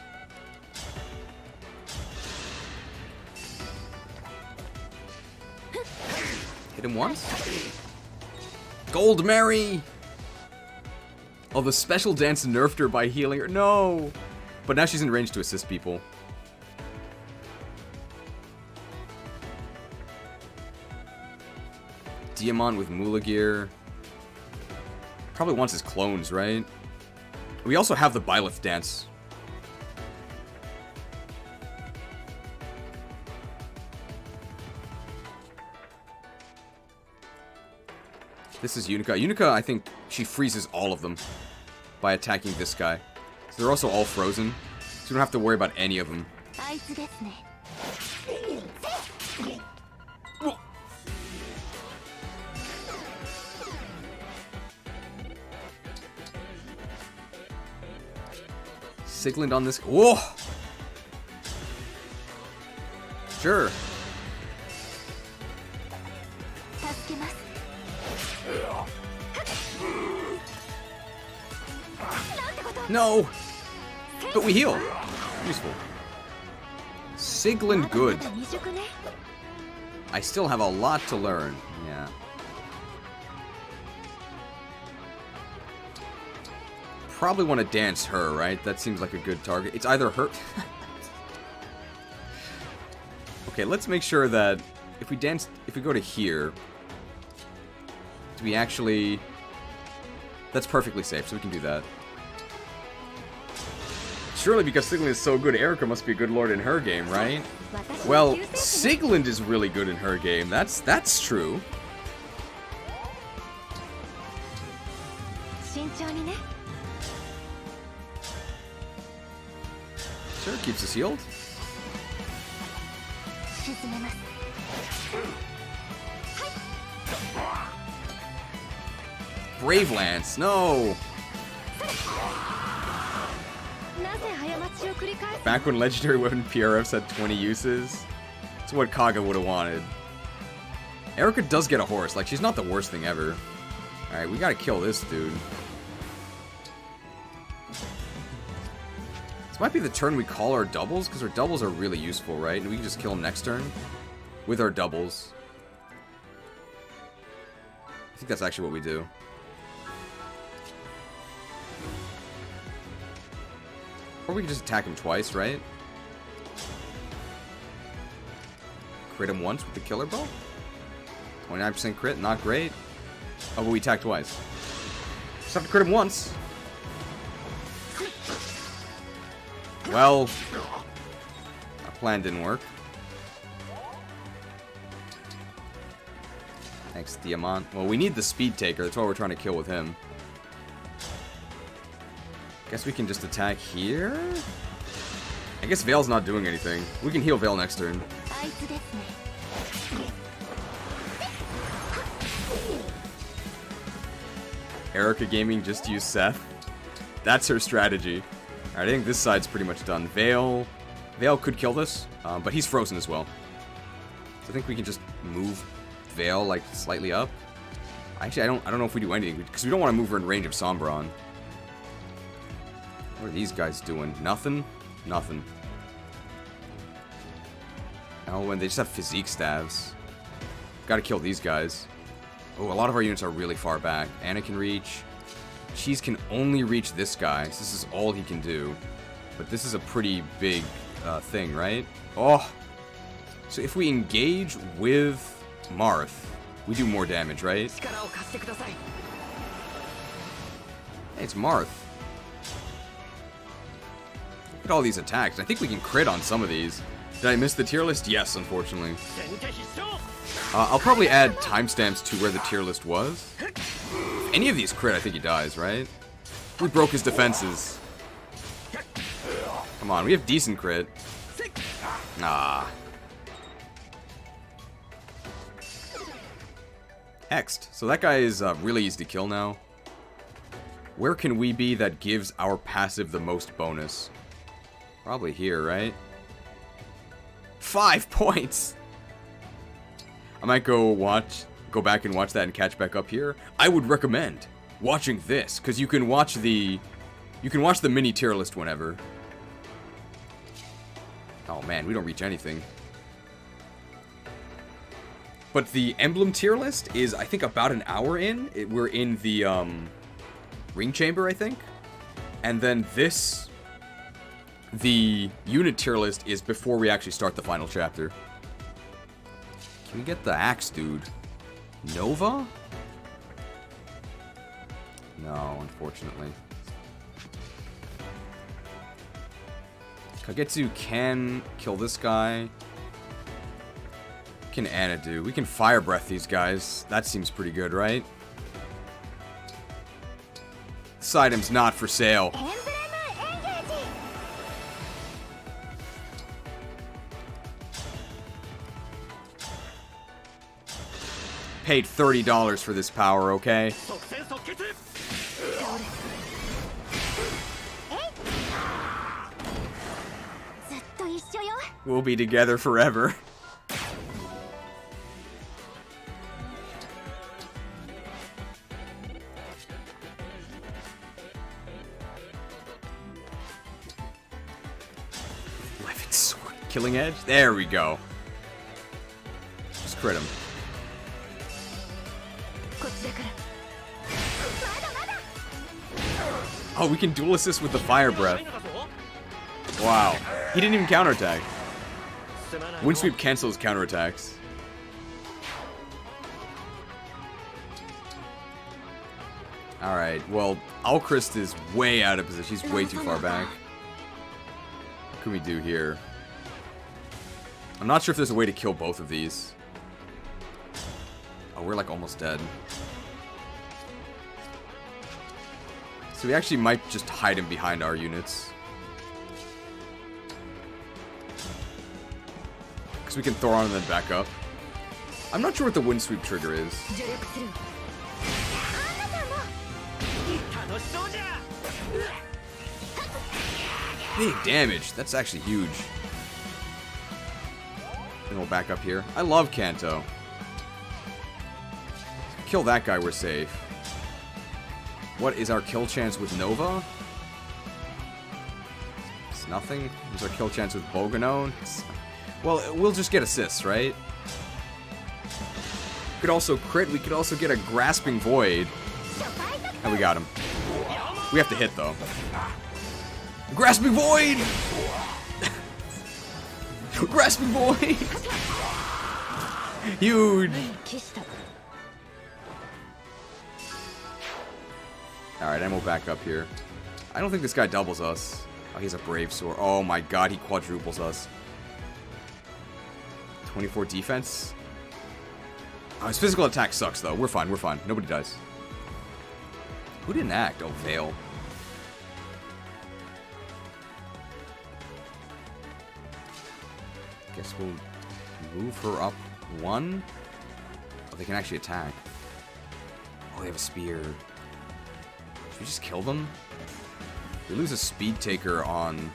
Hit him once. Gold Mary! Oh, the special dance nerfed her by healing her. No! But now she's in range to assist people. Diamant with Moolah gear. Probably wants his clones, right? We also have the Byleth dance. This is Unica. Unica, I think she freezes all of them by attacking this guy. So they're also all frozen. So we don't have to worry about any of them. Sigland on this. Whoa! Sure. No! But we heal. Useful. Sigland good. I still have a lot to learn. Yeah. Probably want to dance her, right? That seems like a good target. It's either her... Okay, let's make sure that if we go to here, do we actually... That's perfectly safe, so we can do that. Surely because Sigland is so good, Erica must be a good lord in her game, right? Well, Sigland is really good in her game. That's true. Sure, keeps us healed. 沈めます。 Brave Lance, no! なぜ過ちを繰り返す Back when legendary weapon PRFs had 20 uses. That's what Kaga would have wanted. Erica does get a horse, like she's not the worst thing ever. Alright, we gotta kill this dude. This might be the turn we call our doubles, because our doubles are really useful, right? And we can just kill him next turn with our doubles. I think that's actually what we do. Or we can just attack him twice, right? Crit him once with the killer bow? 29% crit, not great. Oh, but we attack twice. Just have to crit him once. Well, our plan didn't work. Thanks, Diamant. Well, we need the speed taker. That's what we're trying to kill with him. Guess we can just attack here? I guess Vale's not doing anything. We can heal Vale next turn. あいつですね。 Erica Gaming just used Seth. That's her strategy. Alright, I think this side's pretty much done. Vale could kill this, but he's frozen as well. So I think we can just move Vale like slightly up. Actually, I don't know if we do anything because we don't want to move her in range of Sombron. What are these guys doing? Nothing? Nothing. Oh, and they just have physique staves. Gotta kill these guys. Oh, a lot of our units are really far back. Anna can reach. Cheese can only reach this guy, so this is all he can do. But this is a pretty big thing, right? Oh! So if we engage with Marth, we do more damage, right? Hey, it's Marth. Look at all these attacks. I think we can crit on some of these. Did I miss the tier list? Yes, unfortunately. I'll probably add timestamps to where the tier list was. If any of these crit, I think he dies, right? We broke his defenses. Come on, we have decent crit. Ah. Hexed. So that guy is really easy to kill now. Where can we be that gives our passive the most bonus? Probably here, right? 5 points! I might go back and watch that and catch back up here. I would recommend watching this, because you can watch the mini tier list whenever. Oh man, we don't reach anything. But the emblem tier list is, I think, about an hour in. We're in the ring chamber, I think. And then the unit tier list is before we actually start the final chapter. Can we get the axe, dude? Nova? No, unfortunately. Kagetsu can kill this guy. What can Anna do? We can fire breath these guys. That seems pretty good, right? This item's not for sale. Paid $30 for this power, okay? We'll be together forever. Living sword. Killing edge? There we go. Just crit him. Oh, we can dual assist with the fire breath. Wow. He didn't even counterattack. Wind sweep cancels counterattacks. Alright, well, Alchrist is way out of position. He's way too far back. What can we do here? I'm not sure if there's a way to kill both of these. Oh, we're like almost dead. So we actually might just hide him behind our units. Because we can throw on and then back up. I'm not sure what the wind sweep trigger is. Big damage. That's actually huge. Then we'll back up here. I love Kanto. Kill that guy, we're safe. What is our kill chance with Nova? It's nothing. What's our kill chance with Boganone? Well, we'll just get assists, right? We could also crit. We could also get a Grasping Void. And we got him. We have to hit, though. Grasping Void! Grasping Void! Huge! Alright, and we'll back up here. I don't think this guy doubles us. Oh, he has a Brave Sword. Oh my god, he quadruples us. 24 defense. Oh, his physical attack sucks, though. We're fine, we're fine. Nobody dies. Who didn't act? Oh, Veil. Guess we'll move her up one. Oh, they can actually attack. Oh, they have a spear. Should we just kill them? We lose a speed taker on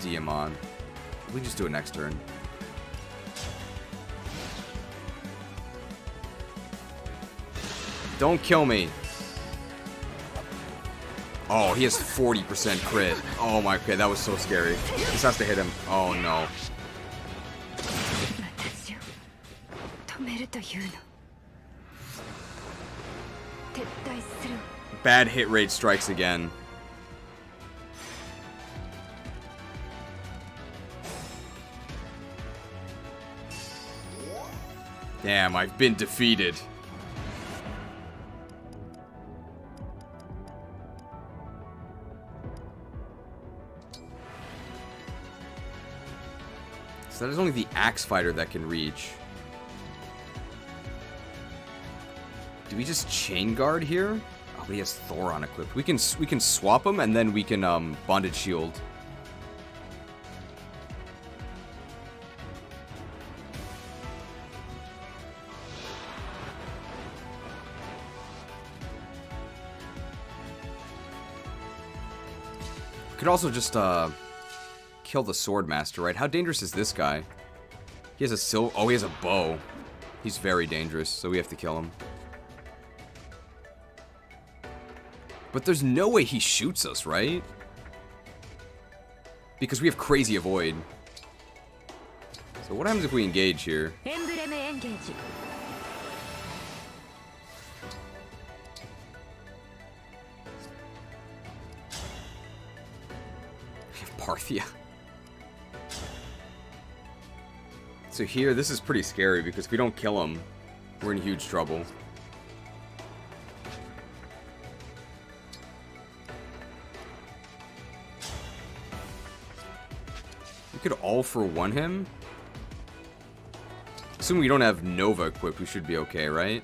Diamond. We can just do it next turn. Don't kill me. Oh, he has 40% crit. Oh my, okay, that was so scary. This has to hit him. Oh no. Bad hit rate strikes again. Damn, I've been defeated. So that is only the Axe Fighter that can reach. Do we just Chain Guard here? Oh, but he has Thoron equipped. We can swap him and then we can Bonded Shield. We could also just kill the Swordmaster, right? How dangerous is this guy? He has a oh, he has a bow. He's very dangerous, so we have to kill him. But there's no way he shoots us, right? Because we have crazy avoid. So what happens if we engage here? Emblem Engage. We have Parthia. So here, this is pretty scary because if we don't kill him, we're in huge trouble. We could all for one him. Assuming we don't have Nova equipped, we should be okay, right?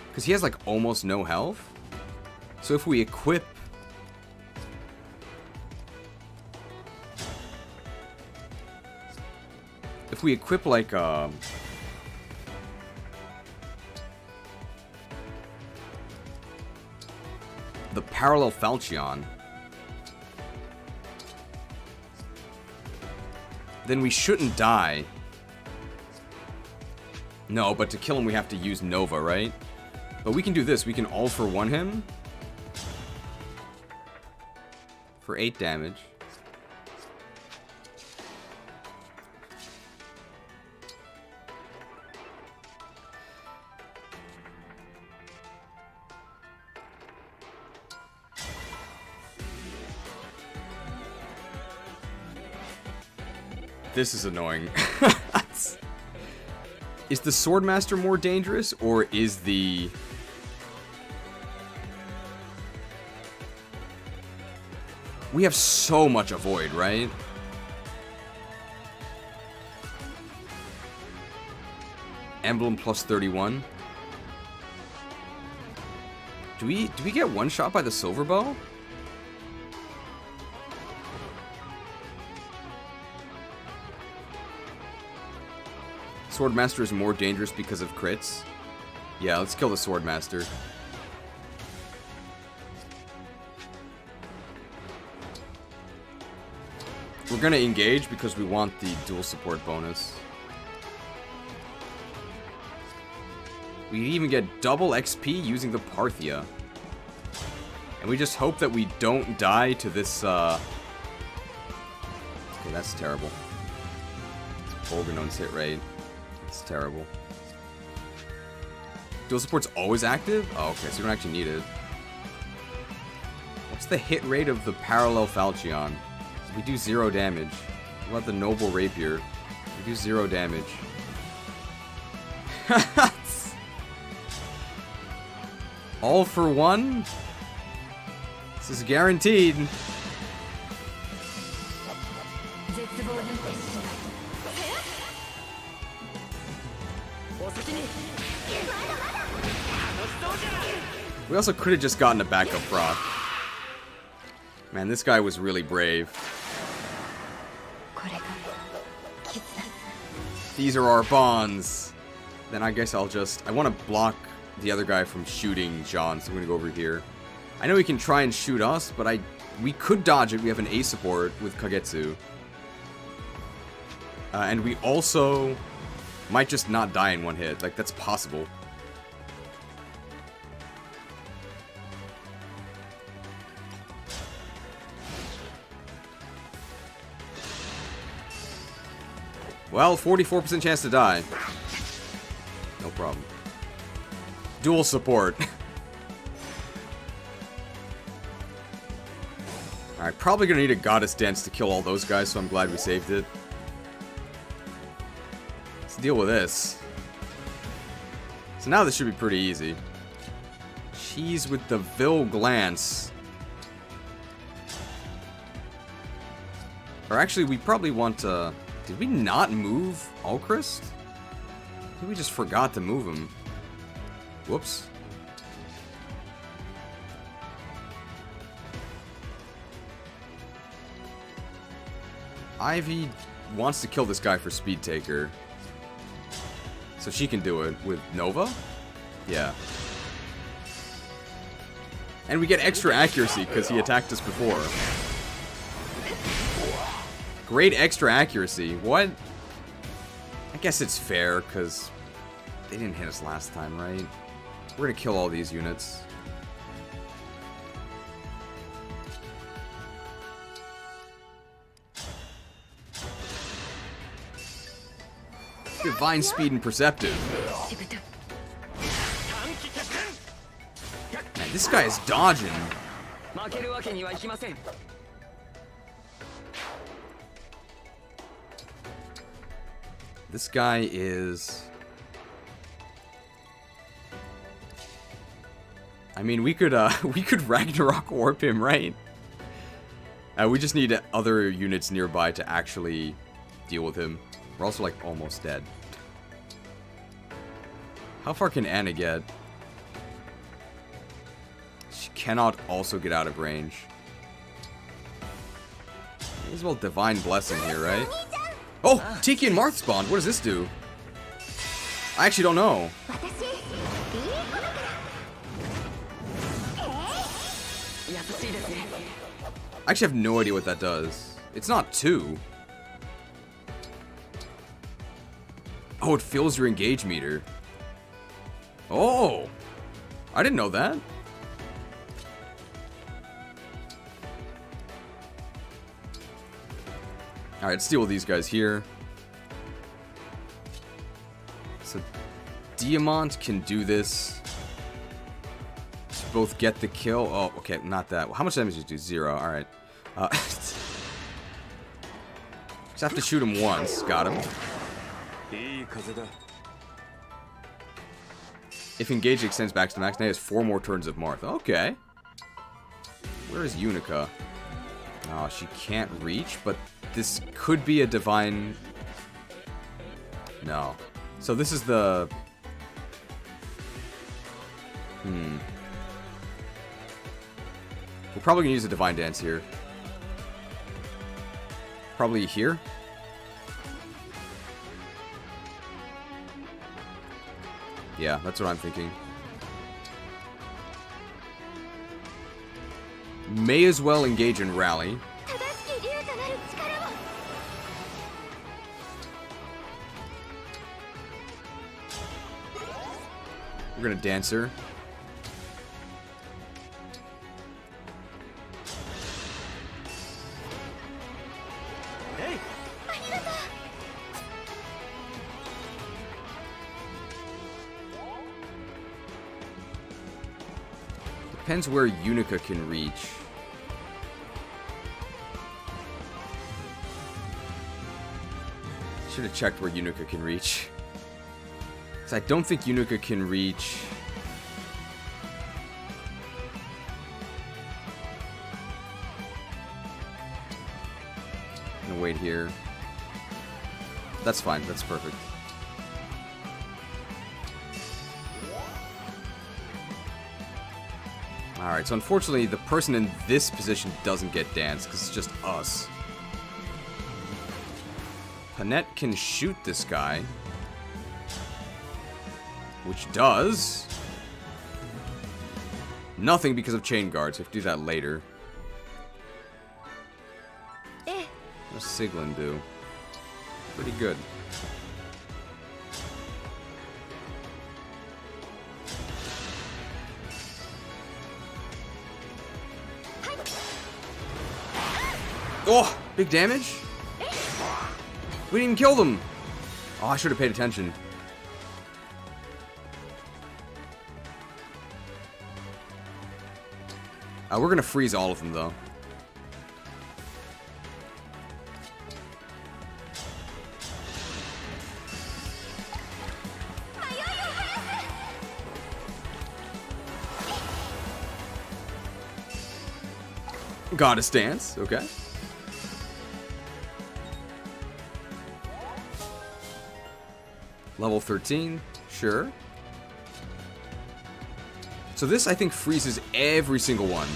Because he has like almost no health. So if we equip... If we equip like the Parallel Falchion, then we shouldn't die. No, but to kill him we have to use Nova, right? But we can do this. We can all for one him for 8 damage. This is annoying. Is the Swordmaster more dangerous, or is the... We have so much avoid, right? Emblem plus 31. Do we get one shot by the Silver Bow? Swordmaster is more dangerous because of crits. Yeah, let's kill the Swordmaster. We're gonna engage because we want the dual support bonus. We even get double XP using the Parthia. And we just hope that we don't die to this, Okay, that's terrible. Organone's hit rate. It's terrible. Dual support's always active? Oh, okay, so you don't actually need it. What's the hit rate of the parallel Falchion? We do 0 damage. What about the Noble Rapier? We do 0 damage. All for one? This is guaranteed. We also could have just gotten a backup proc. Man, this guy was really brave. These are our bonds. Then I guess I'll just... I want to block the other guy from shooting John, so I'm going to go over here. I know he can try and shoot us, but we could dodge it. We have an A support with Kagetsu. And we also might just not die in one hit. Like, that's possible. Well, 44% chance to die. No problem. Dual support. Alright, probably gonna need a Goddess Dance to kill all those guys, so I'm glad we saved it. Let's deal with this. So now this should be pretty easy. Cheese with the Vil Glance. Or actually, we probably want to... Did we not move Alchrist? I think we just forgot to move him. Whoops. Ivy wants to kill this guy for Speed Taker. So she can do it with Nova? Yeah. And we get extra accuracy because he attacked us before. Great extra accuracy. What? I guess it's fair, because they didn't hit us last time, right? We're gonna kill all these units. Divine Speed and Perceptive. Man, this guy is dodging. This guy is... I mean, we could Ragnarok Warp him, right? We just need other units nearby to actually deal with him. We're also, like, almost dead. How far can Anna get? She cannot also get out of range. May as well Divine Blessing here, right? Oh! Tiki and Marth spawned! What does this do? I actually don't know. I actually have no idea what that does. It's not 2. Oh, it fills your engage meter. Oh! I didn't know that. Alright, let's deal with these guys here. So, Diamant can do this. To both get the kill. Oh, okay, not that. How much damage did you do? 0. Alright. Just have to shoot him once. Got him. If Engage extends back to max, now he has 4 more turns of Marth. Okay. Where is Unica? Oh, she can't reach, but this could be a divine... No. So this is the... We're probably going to use a Divine Dance here. Probably here. Yeah, that's what I'm thinking. May as well engage in rally. We're gonna dance her. Hey! Depends where Unica can reach. Should have checked where Unica can reach. So I don't think Unica can reach. I'm gonna wait here. That's fine. That's perfect. Alright, so unfortunately, the person in this position doesn't get danced because it's just us. Panette can shoot this guy. Which does nothing because of chain guards. We have to do that later. What does Siglin do? Pretty good. Oh, big damage? We didn't even kill them. Oh, I should have paid attention. We're gonna freeze all of them, though. Goddess dance, okay. Level 13, sure. So this, I think, freezes every single one.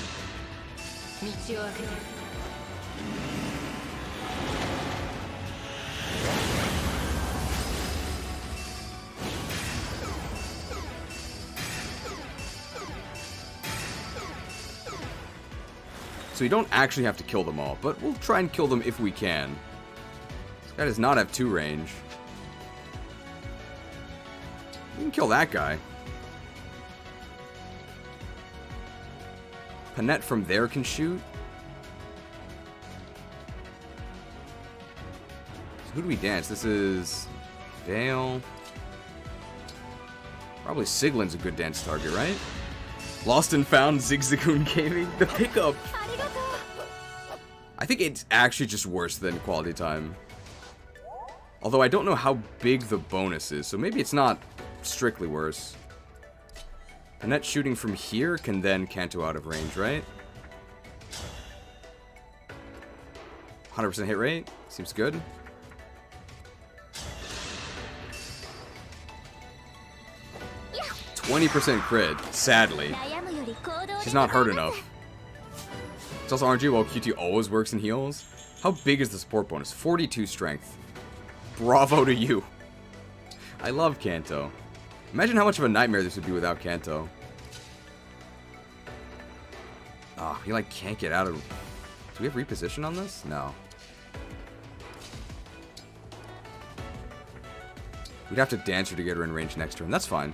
So you don't actually have to kill them all, but we'll try and kill them if we can. This guy does not have 2 range. We can kill that guy. Panette from there can shoot. So who do we dance? This is Vale. Probably Siglin's a good dance target, right? Lost and Found Zigzagoon Gaming. The pickup. I think it's actually just worse than Quality Time. Although I don't know how big the bonus is, so maybe it's not strictly worse. Panette shooting from here can then Kanto out of range, right? 100% hit rate. Seems good. Yeah. 20% crit, sadly. She's not hurt enough. It's also RNG while QT always works and heals. How big is the support bonus? 42 strength. Bravo to you. I love Kanto. Imagine how much of a nightmare this would be without Kanto. Oh, he like can't get out of... Do we have reposition on this? No. We'd have to dance her to get her in range next turn. That's fine.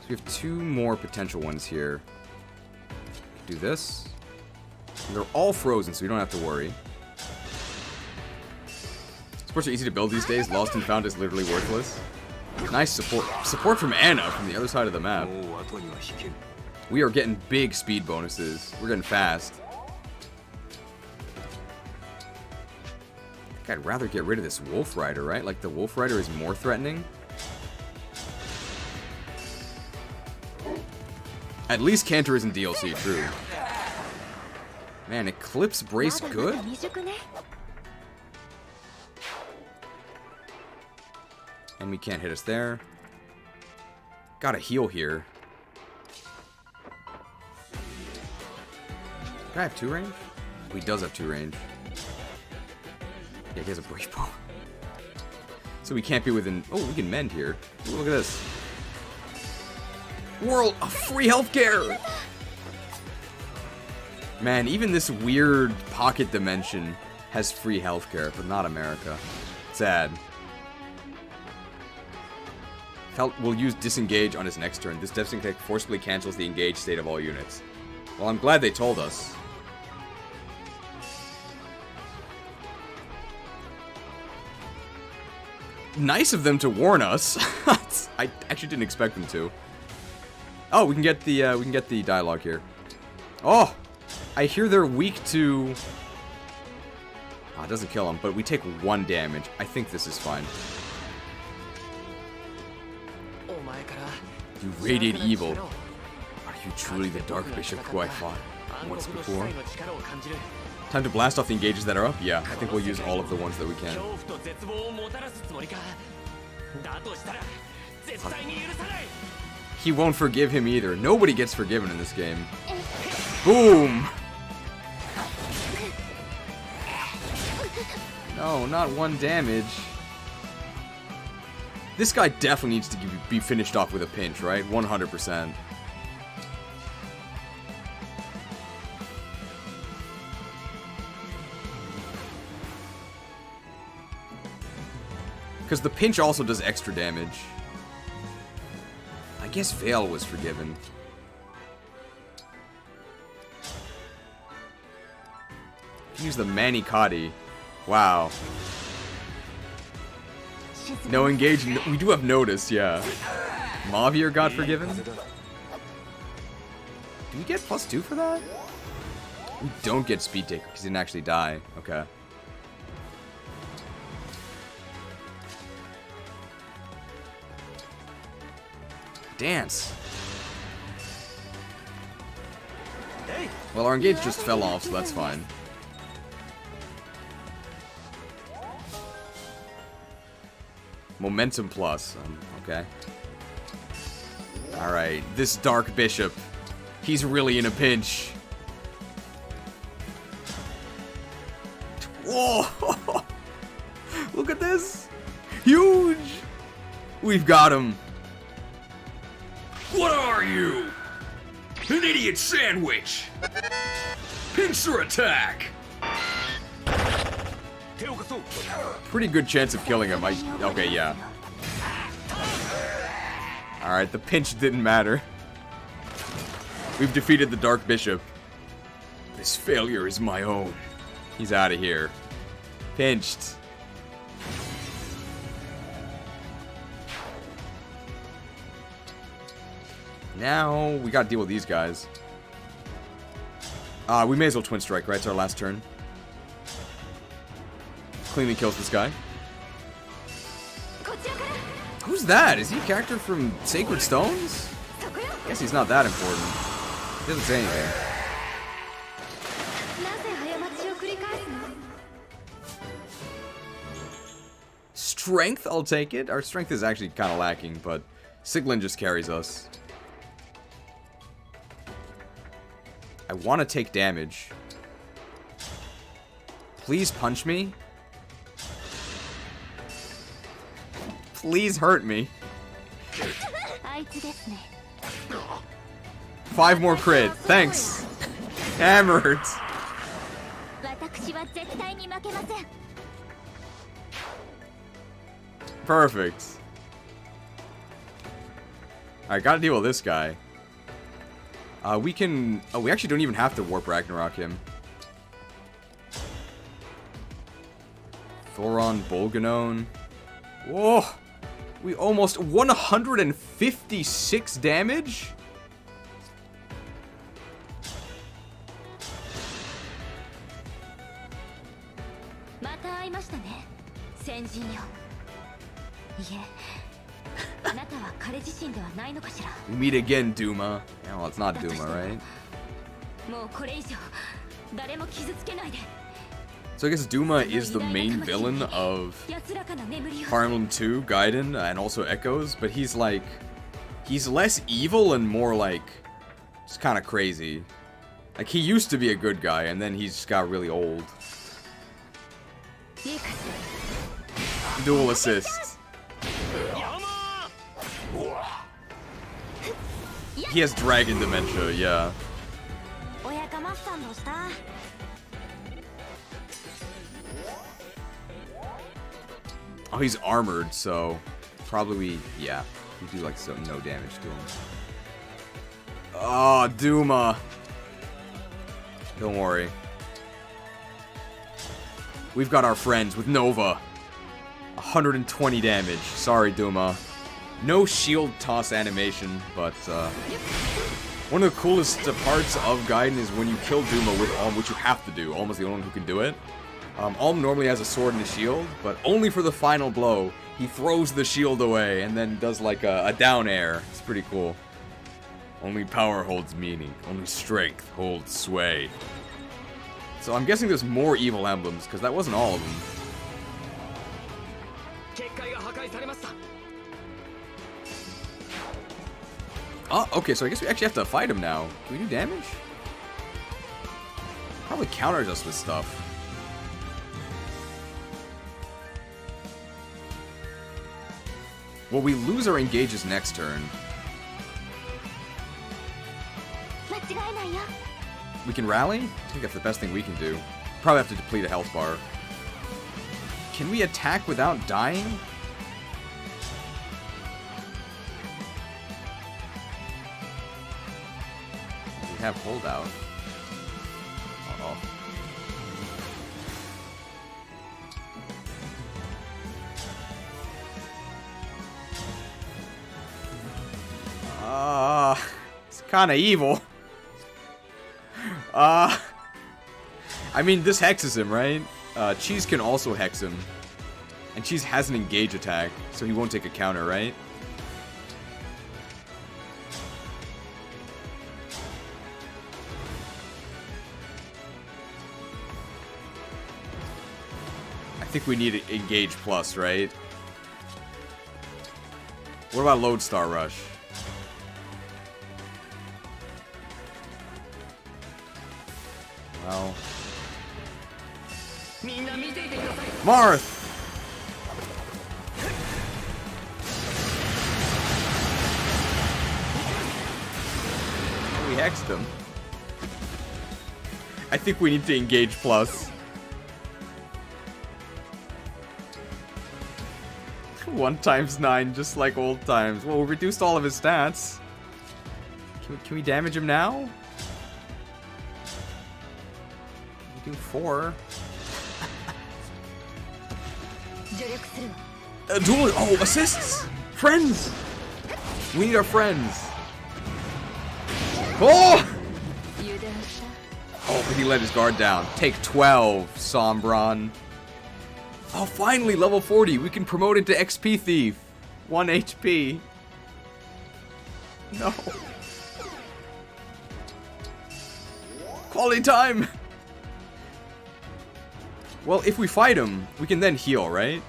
So we have 2 more potential ones here. Do this. And they're all frozen, so we don't have to worry. Supports are easy to build these days. Lost and Found is literally worthless. Nice support. Support from Anna from the other side of the map. We are getting big speed bonuses. We're getting fast. I think I'd rather get rid of this Wolf Rider, right? Like, the Wolf Rider is more threatening. At least Cantor isn't DLC, true. Man, Eclipse Brace good? Enemy can't hit us there. Gotta heal here. Can I have 2 range? Oh, he does have 2 range. Yeah, he has a Brave Ball. So we can't be within... Oh, we can mend here. Ooh, look at this. World of free healthcare! Man, even this weird pocket dimension has free healthcare, but not America. Sad. Will use disengage on his next turn. This disengage forcibly cancels the engaged state of all units. Well, I'm glad they told us. Nice of them to warn us. I actually didn't expect them to. Oh, we can get the dialogue here. Oh, I hear they're weak to. Oh, it doesn't kill them, but we take 1 damage. I think this is fine. You radiate evil. Are you truly the Dark Bishop who I fought once before? Time to blast off the engages that are up? Yeah, I think we'll use all of the ones that we can. He won't forgive him either. Nobody gets forgiven in this game. Boom! No, not 1 damage. This guy definitely needs to be finished off with a pinch, right? 100%. Because the pinch also does extra damage. I guess Vale was forgiven. Use the Manikati. Wow. No engage. We do have notice, yeah. Mavier got forgiven. Do we get +2 for that? We don't get Speed Taker because he didn't actually die. Okay. Dance. Well, our engage just fell off, so that's fine. Momentum plus. Okay. Alright, this Dark Bishop. He's really in a pinch. Whoa! Look at this! Huge! We've got him. What are you? An idiot sandwich! Pincer attack! Pretty good chance of killing him. Okay, yeah. Alright, the pinch didn't matter. We've defeated the Dark Bishop. This failure is my own. He's out of here. Pinched. Now, we gotta deal with these guys. We may as well Twin Strike, right? It's our last turn. Cleanly kills this guy. Who's that? Is he a character from Sacred Stones? I guess he's not that important. He doesn't say anything. Strength, I'll take it. Our strength is actually kind of lacking, but Siglin just carries us. I want to take damage. Please punch me. Please hurt me. 5 more crit. Thanks. Hammered. Perfect. Alright, gotta deal with this guy. We can... Oh, we actually don't even have to Warp Ragnarok him. Thoron Bolganone. Whoa! We almost 156 damage? We meet again, Duma. Yeah, well, it's not Duma, right? So I guess Duma is the main villain of Fire Emblem 2, Gaiden, and also Echoes, but he's like... He's less evil and more like... just kind of crazy. Like, he used to be a good guy, and then he just got really old. Dual assist. He has dragon dementia, yeah. おやかまさんどうした？ Oh, he's armored, so probably yeah, we do like so no damage to him. Oh, Duma. Don't worry. We've got our friends with Nova. 120 damage. Sorry, Duma. No shield toss animation, but one of the coolest parts of Gaiden is when you kill Duma with Alm, which you have to do. Alm is the only one who can do it. Alm normally has a sword and a shield, but only for the final blow, he throws the shield away and then does like a down air. It's pretty cool. Only power holds meaning. Only strength holds sway. So I'm guessing there's more evil emblems, because that wasn't all of them. Oh, okay, so I guess we actually have to fight him now. Can we do damage? Probably counters us with stuff. Well, we lose our engages next turn. We can rally? I think that's the best thing we can do. Probably have to deplete a health bar. Can we attack without dying? We have holdout. Uh-oh. It's kinda evil. I mean, this hexes him, right? Cheese can also hex him. And Cheese has an engage attack, so he won't take a counter, right? I think we need to engage plus, right? What about Lodestar Rush? Well... Marth! Oh, we hexed him. I think we need to engage plus. 1 times 9, just like old times. Well, we reduced all of his stats. Can we damage him now? We do 4. Duel. Oh, assists! Friends! We need our friends. Oh! Oh, but he let his guard down. Take 12, Sombron. Oh, finally, level 40. We can promote it to XP Thief. 1 HP. No. Quality time! Well, if we fight him, we can then heal, right?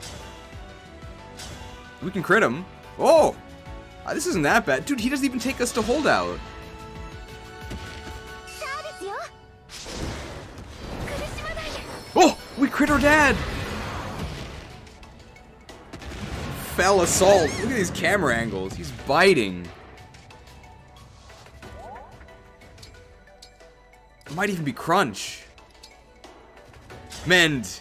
We can crit him. Oh! This isn't that bad. Dude, he doesn't even take us to holdout. Oh! We crit our dad! Fell assault. Look at these camera angles. He's biting. It might even be crunch. Mend.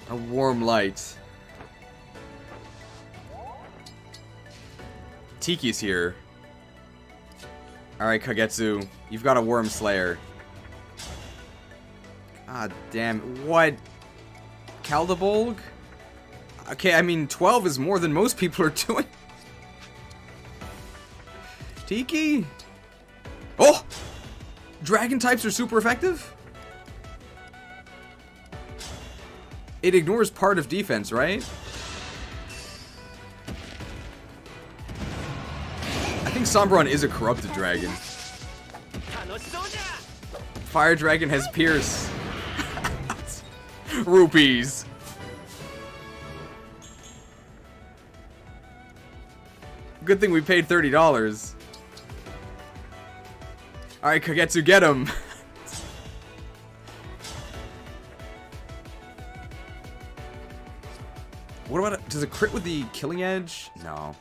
A warm light. Tiki's here. Alright, Kagetsu. You've got a Worm Slayer. God damn. What? Caldabolg? Okay, I mean, 12 is more than most people are doing. Tiki? Oh! Dragon types are super effective? It ignores part of defense, right? I think Sombron is a corrupted dragon. Fire Dragon has Pierce. Rupees. Good thing we paid $30. Alright, Kagetsu, get him. What about it? Does it crit with the killing edge? No.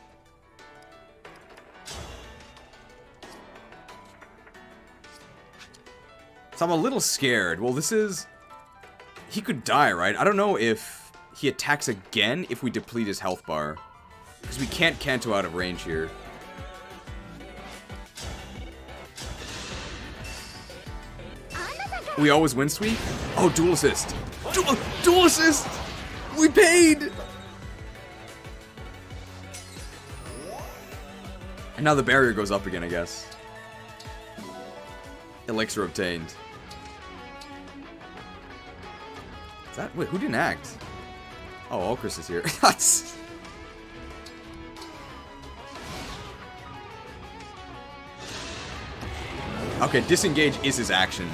So I'm a little scared. Well, this is... He could die, right? I don't know if he attacks again if we deplete his health bar. Because we can't Kanto out of range here. We always win sweep? Oh, dual assist. Dual assist! We paid! And now the barrier goes up again, I guess. Elixir obtained. Is that... Wait, who didn't act? Oh, Ulcris is here. Okay, disengage is his action.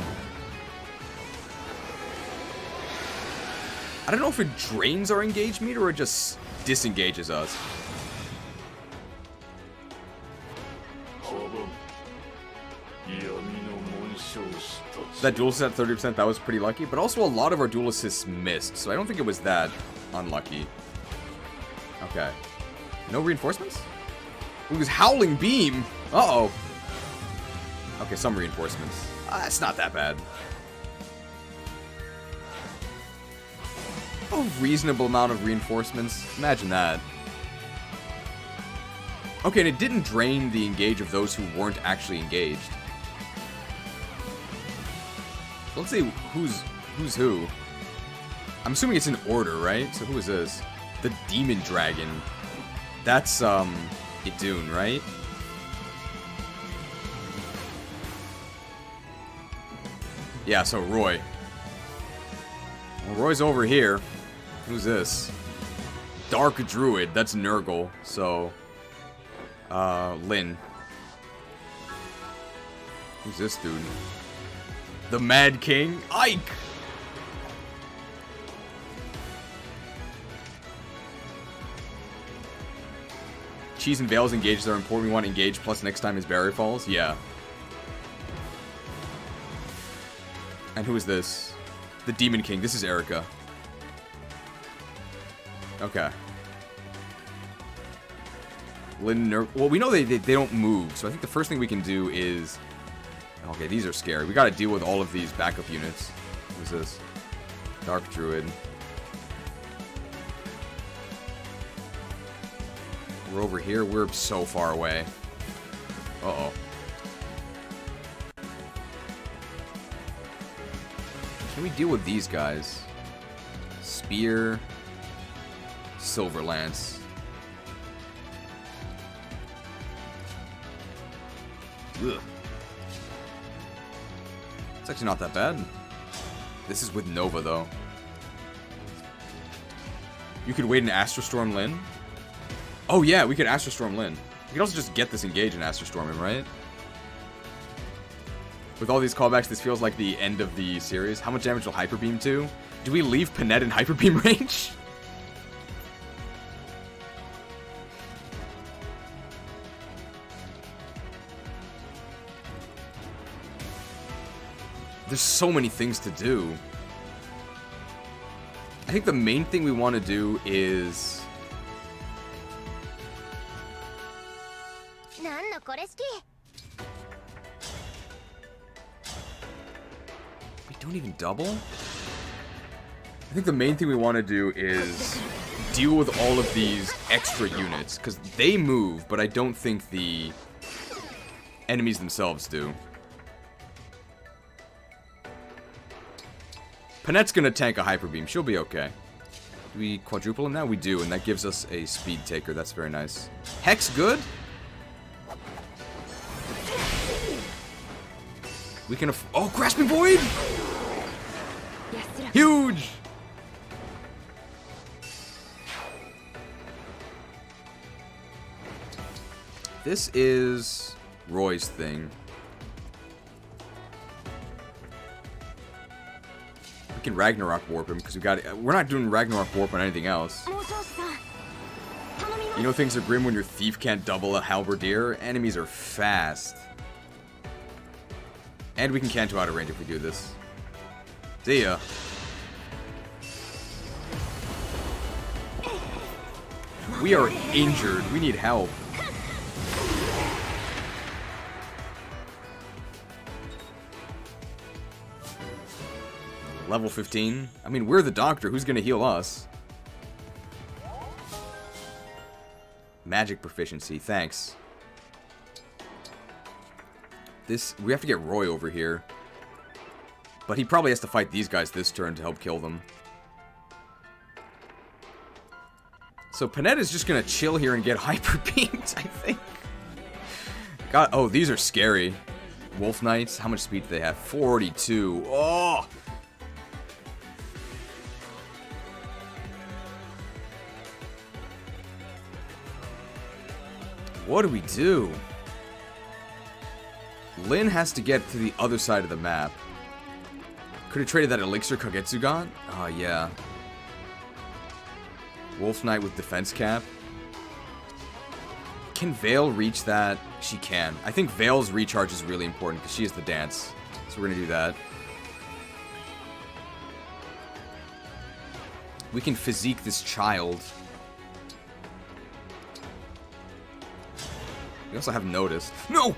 I don't know if it drains our engage meter or it just disengages us. That dual assist at 30%, that was pretty lucky. But also a lot of our dual assists missed, so I don't think it was that unlucky. Okay. No reinforcements? It was Howling Beam! Uh-oh. Okay, some reinforcements. It's not that bad. A reasonable amount of reinforcements. Imagine that. Okay, and it didn't drain the engage of those who weren't actually engaged. So let's see who's who. I'm assuming it's in order, right? So who is this? The Demon Dragon. That's, Idun, right? Yeah, so Roy. Well, Roy's over here. Who's this? Dark Druid. That's Nurgle. So, Lyn. Who's this dude? The Mad King? Ike! Cheese and Veils engages are important. We want to engage plus next time his barrier falls? Yeah. And who is this? The Demon King. This is Erica. Okay. Well, we know they don't move, so I think the first thing we can do is... Okay, these are scary. We gotta deal with all of these backup units. Who's this? Dark Druid. We're over here. We're so far away. Uh-oh. Can we deal with these guys? Spear. Silver Lance. Ugh. It's actually not that bad. This is with Nova, though. You could wait an Astrostorm Lyn? Oh, yeah, we could Astrostorm Lyn. We could also just get this engage and Astrostorm him, right? With all these callbacks, this feels like the end of the series. How much damage will Hyper Beam do? Do we leave Panette in Hyper Beam range? There's so many things to do. I think the main thing we want to do is... We don't even double? I think the main thing we want to do is deal with all of these extra units, because they move, but I don't think the enemies themselves do. Panette's gonna tank a Hyper Beam. She'll be okay. Do we quadruple him now? We do, and that gives us a speed taker. That's very nice. Hex good? We can oh, Grasping Void! Huge! This is Roy's thing. We can Ragnarok Warp him, because we're not doing Ragnarok Warp on anything else. You know things are grim when your thief can't double a halberdier? Enemies are fast. And we can Kanto out of range if we do this. See ya. We are injured. We need help. Level 15? I mean, we're the doctor. Who's gonna heal us? Magic proficiency. Thanks. We have to get Roy over here. But he probably has to fight these guys this turn to help kill them. So Panetta's just gonna chill here and get hyper beamed, I think. God, oh, these are scary. Wolf Knights, how much speed do they have? 42. Oh! What do we do? Lin has to get to the other side of the map. Could have traded that elixir Kagetsu got? Oh, yeah. Wolf Knight with defense cap. Can Vale reach that? She can. I think Vale's recharge is really important because she has the dance. So we're going to do that. We can physique this child. We also have noticed. No!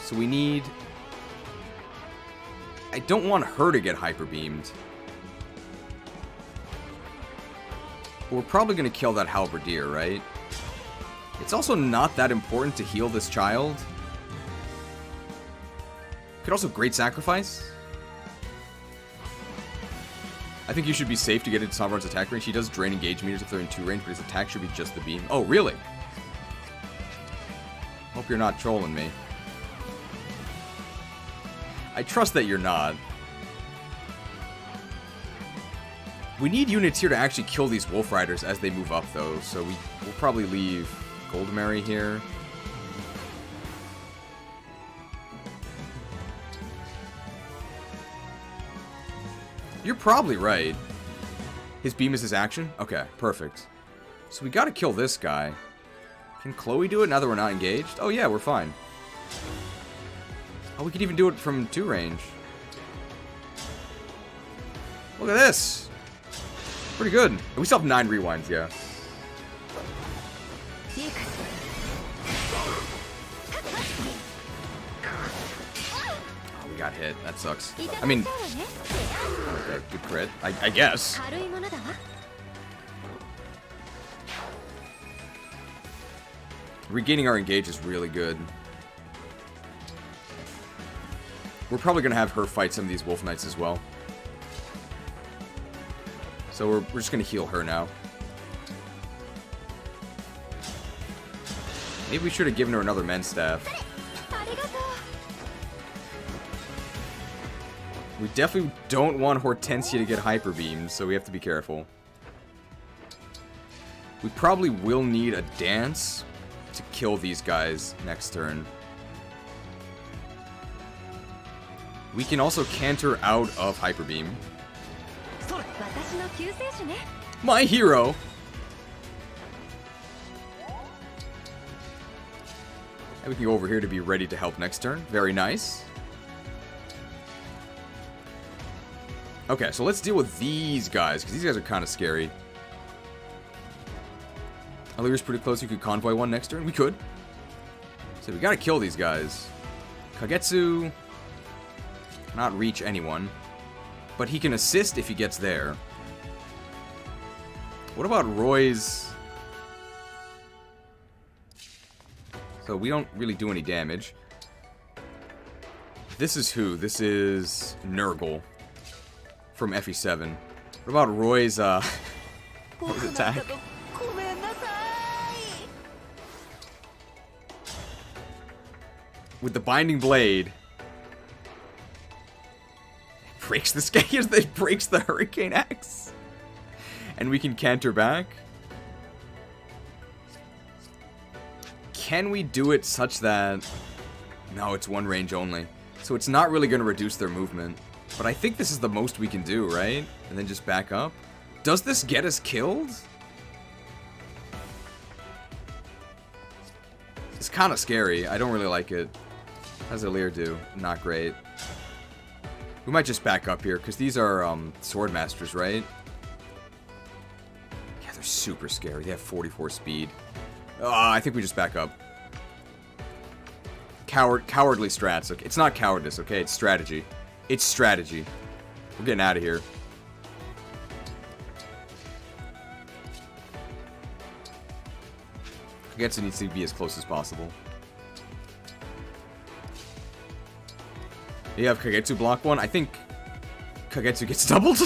So we need... I don't want her to get hyper beamed. We're probably going to kill that halberdier, right? It's also not that important to heal this child. Could also great sacrifice. I think you should be safe to get into Sovereign's attack range. He does drain engage meters if they're in 2 range, but his attack should be just the beam. Oh, really? Hope you're not trolling me. I trust that you're not. We need units here to actually kill these Wolf Riders as they move up, though, so we'll probably leave Goldmary here. You're probably right. His beam is his action? Okay, perfect. So we gotta kill this guy. Can Chloe do it now that we're not engaged? Oh yeah, we're fine. Oh, we could even do it from 2 range. Look at this! Pretty good. We still have 9 rewinds, yeah. Oh, we got hit. That sucks. I mean... Okay, good crit. I guess. Regaining our engage is really good. We're probably going to have her fight some of these Wolf Knights as well. So we're just going to heal her now. Maybe we should have given her another men's staff. We definitely don't want Hortensia to get hyper beamed, so we have to be careful. We probably will need a dance to kill these guys next turn. We can also canter out of hyper beam. My hero! And we can go over here to be ready to help next turn. Very nice. Okay, so let's deal with these guys, because these guys are kind of scary. Alira's pretty close. You could convoy one next turn. We could. So we gotta kill these guys. Kagetsu cannot reach anyone, but he can assist if he gets there. What about Roy's? So we don't really do any damage. This is who? This is Nurgle from FE7. What about Roy's attack? With the binding blade. Breaks the scales that breaks the Hurricane Axe. And we can canter back. Can we do it such that... No, it's 1 range only. So it's not really going to reduce their movement. But I think this is the most we can do, right? And then just back up. Does this get us killed? It's kind of scary. I don't really like it. How does Alir do? Not great. We might just back up here, because these are Sword Masters, right? Yeah, are super scary. They have 44 speed. I think we just back up. Cowardly strats. Okay, it's not cowardice, okay? It's strategy. It's strategy. We're getting out of here. Kagetsu needs to be as close as possible. You have Kagetsu block one? I think Kagetsu gets doubled.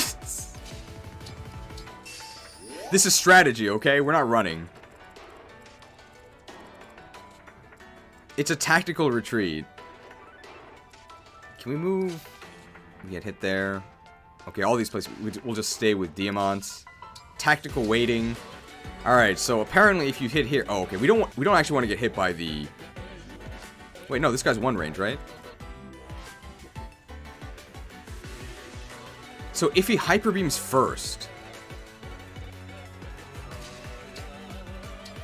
This is strategy, okay? We're not running. It's a tactical retreat. Can we move? We get hit there. Okay, all these places. We'll just stay with Diamants. Tactical waiting. Alright, so apparently if you hit here... Oh, okay. We don't actually want to get hit by the... Wait, no. This guy's one range, right? So if he hyper beams first...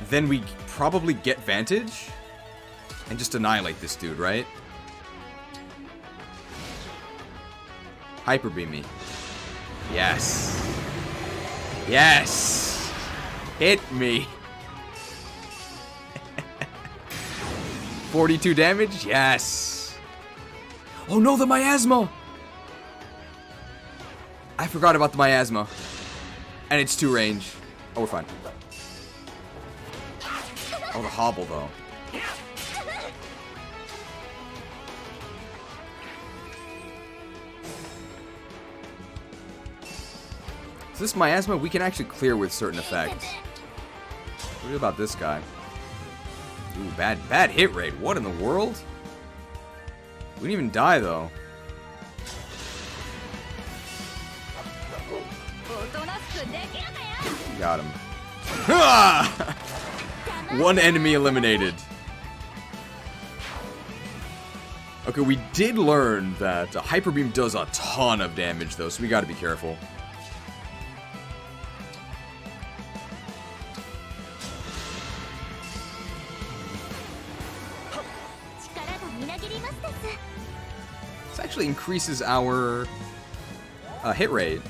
then we probably get Vantage... and just annihilate this dude, right? Hyper beam me. Yes. Yes. Hit me. 42 damage? Yes. Oh no, the miasma! I forgot about the miasma. And it's 2 range. Oh, we're fine. Oh, the hobble, though. So this miasma we can actually clear with certain effects. What about this guy? Ooh, bad hit rate. What in the world? We didn't even die though. Got him. One enemy eliminated. Okay, we did learn that Hyper Beam does a ton of damage though, so we gotta be careful. This actually increases our hit rate.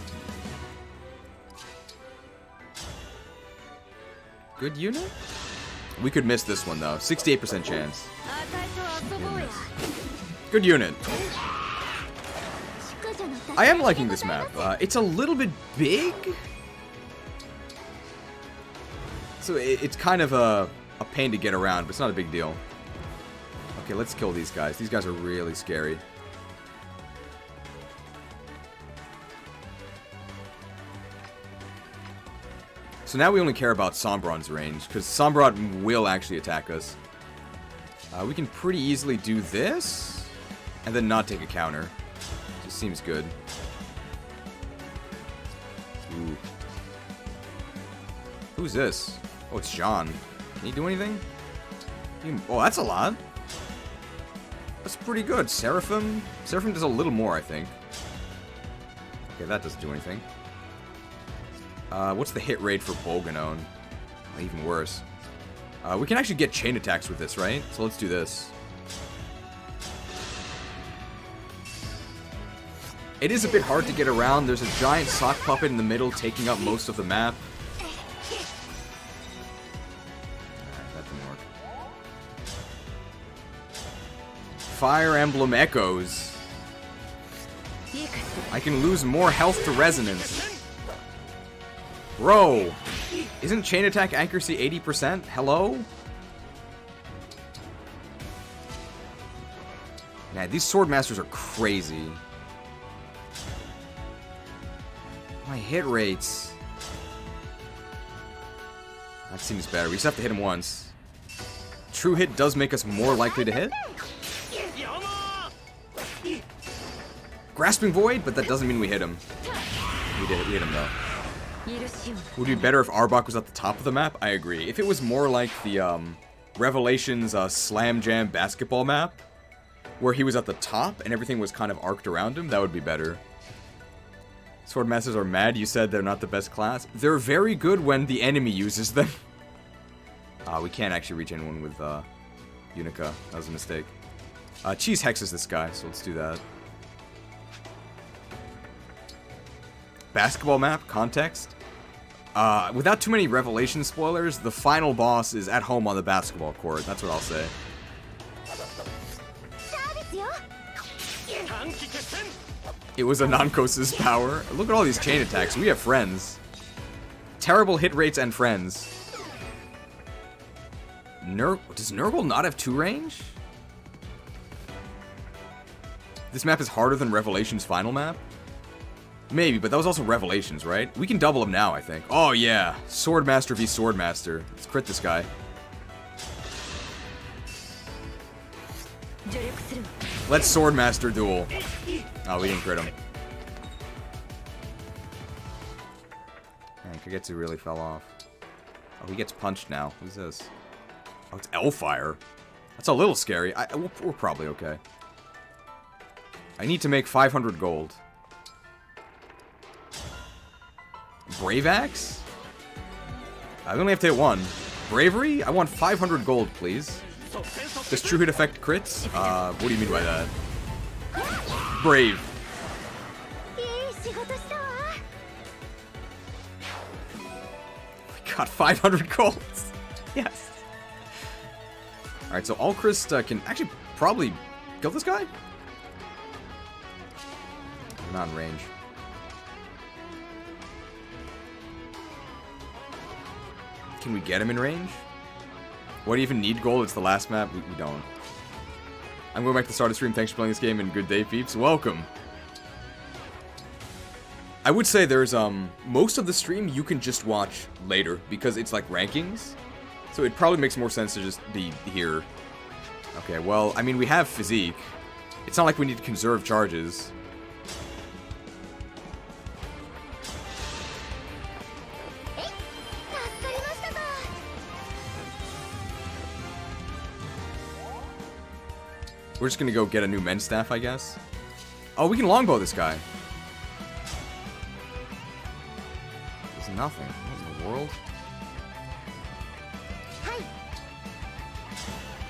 Good unit? We could miss this one though. 68% chance. Good unit. I am liking this map. It's a little bit big. So it's kind of a pain to get around, but it's not a big deal. Okay, let's kill these guys. These guys are really scary. So now we only care about Sombron's range, because Sombron will actually attack us. We can pretty easily do this, and then not take a counter. Just seems good. Ooh. Who's this? Oh, it's John. Can he do anything? Oh, that's a lot. That's pretty good. Seraphim? Seraphim does a little more, I think. Okay, that doesn't do anything. What's the hit rate for Bolganon? Even worse. We can actually get chain attacks with this, right? So let's do this. It is a bit hard to get around. There's a giant sock puppet in the middle taking up most of the map. Alright, that didn't work. Fire Emblem Echoes. I can lose more health to Resonance. Bro, isn't chain attack accuracy 80%? Hello? Man, these sword masters are crazy. My hit rates. That seems better. We just have to hit him once. True hit does make us more likely to hit. Grasping Void, but that doesn't mean we hit him. We did it. We hit him though. Would it be better if Arbok was at the top of the map? I agree. If it was more like the Revelations Slam Jam basketball map, where he was at the top and everything was kind of arced around him, that would be better. Swordmasters are mad you said they're not the best class. They're very good when the enemy uses them. We can't actually reach anyone with Unica. That was a mistake. Cheese hexes this guy, so let's do that. Basketball map? Context? Without too many Revelation spoilers, the final boss is at home on the basketball court. That's what I'll say. It was Anankos' power. Look at all these chain attacks. We have friends. Terrible hit rates and friends. Does Nurgle not have 2 range? This map is harder than Revelation's final map? Maybe, but that was also Revelations, right? We can double him now, I think. Oh, yeah. Swordmaster v Swordmaster. Let's crit this guy. Let's Swordmaster duel. Oh, we didn't crit him. Man, Kagetsu really fell off. Oh, he gets punched now. Who's this? Oh, it's Elfire. That's a little scary. We're probably okay. I need to make 500 gold. Brave Axe? I only have to hit 1. Bravery? I want 500 gold, please. Does True Hit affect crits? What do you mean by that? Brave. We got 500 gold. Yes. Alright, so Alchrist can actually probably kill this guy? I'm not in range. Can we get him in range? What do you even need gold? It's the last map. We don't. I'm going back to the start of the stream. Thanks for playing this game and good day, peeps. Welcome. I would say there's most of the stream you can just watch later because it's like rankings. So it probably makes more sense to just be here. Okay, well, I mean, we have physique. It's not like we need to conserve charges. We're just gonna go get a new men's staff, I guess. Oh, we can longbow this guy. There's nothing. What in the world?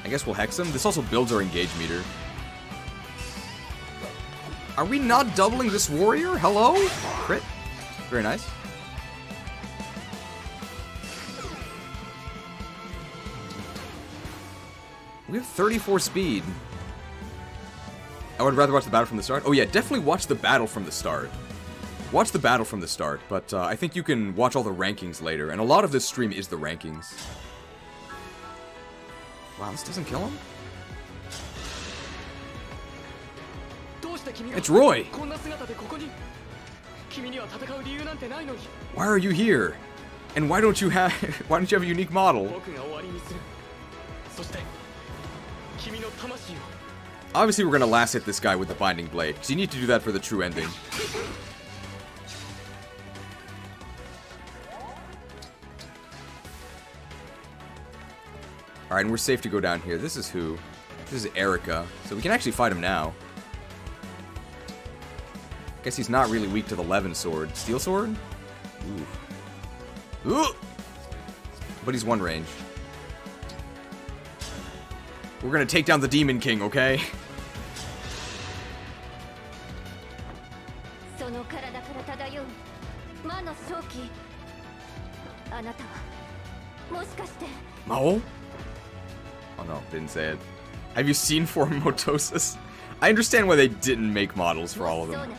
I guess we'll hex him. This also builds our engage meter. Are we not doubling this warrior? Hello? Crit. Very nice. We have 34 speed. I would rather watch the battle from the start. Oh yeah, definitely watch the battle from the start. Watch the battle from the start, but I think you can watch all the rankings later, and a lot of this stream is the rankings. Wow, this doesn't kill him? It's Roy! Why are you here? And why don't you have a unique model? Obviously, we're gonna last hit this guy with the Binding Blade, because you need to do that for the true ending. Alright, and we're safe to go down here. This is who? This is Erica. So we can actually fight him now. Guess he's not really weak to the Levin sword. Steel sword? Ooh. Ooh! But he's 1 range. We're gonna take down the Demon King, okay? Mao? Oh no, didn't say it. Have you seen Form Motosis? I understand why they didn't make models for all of them.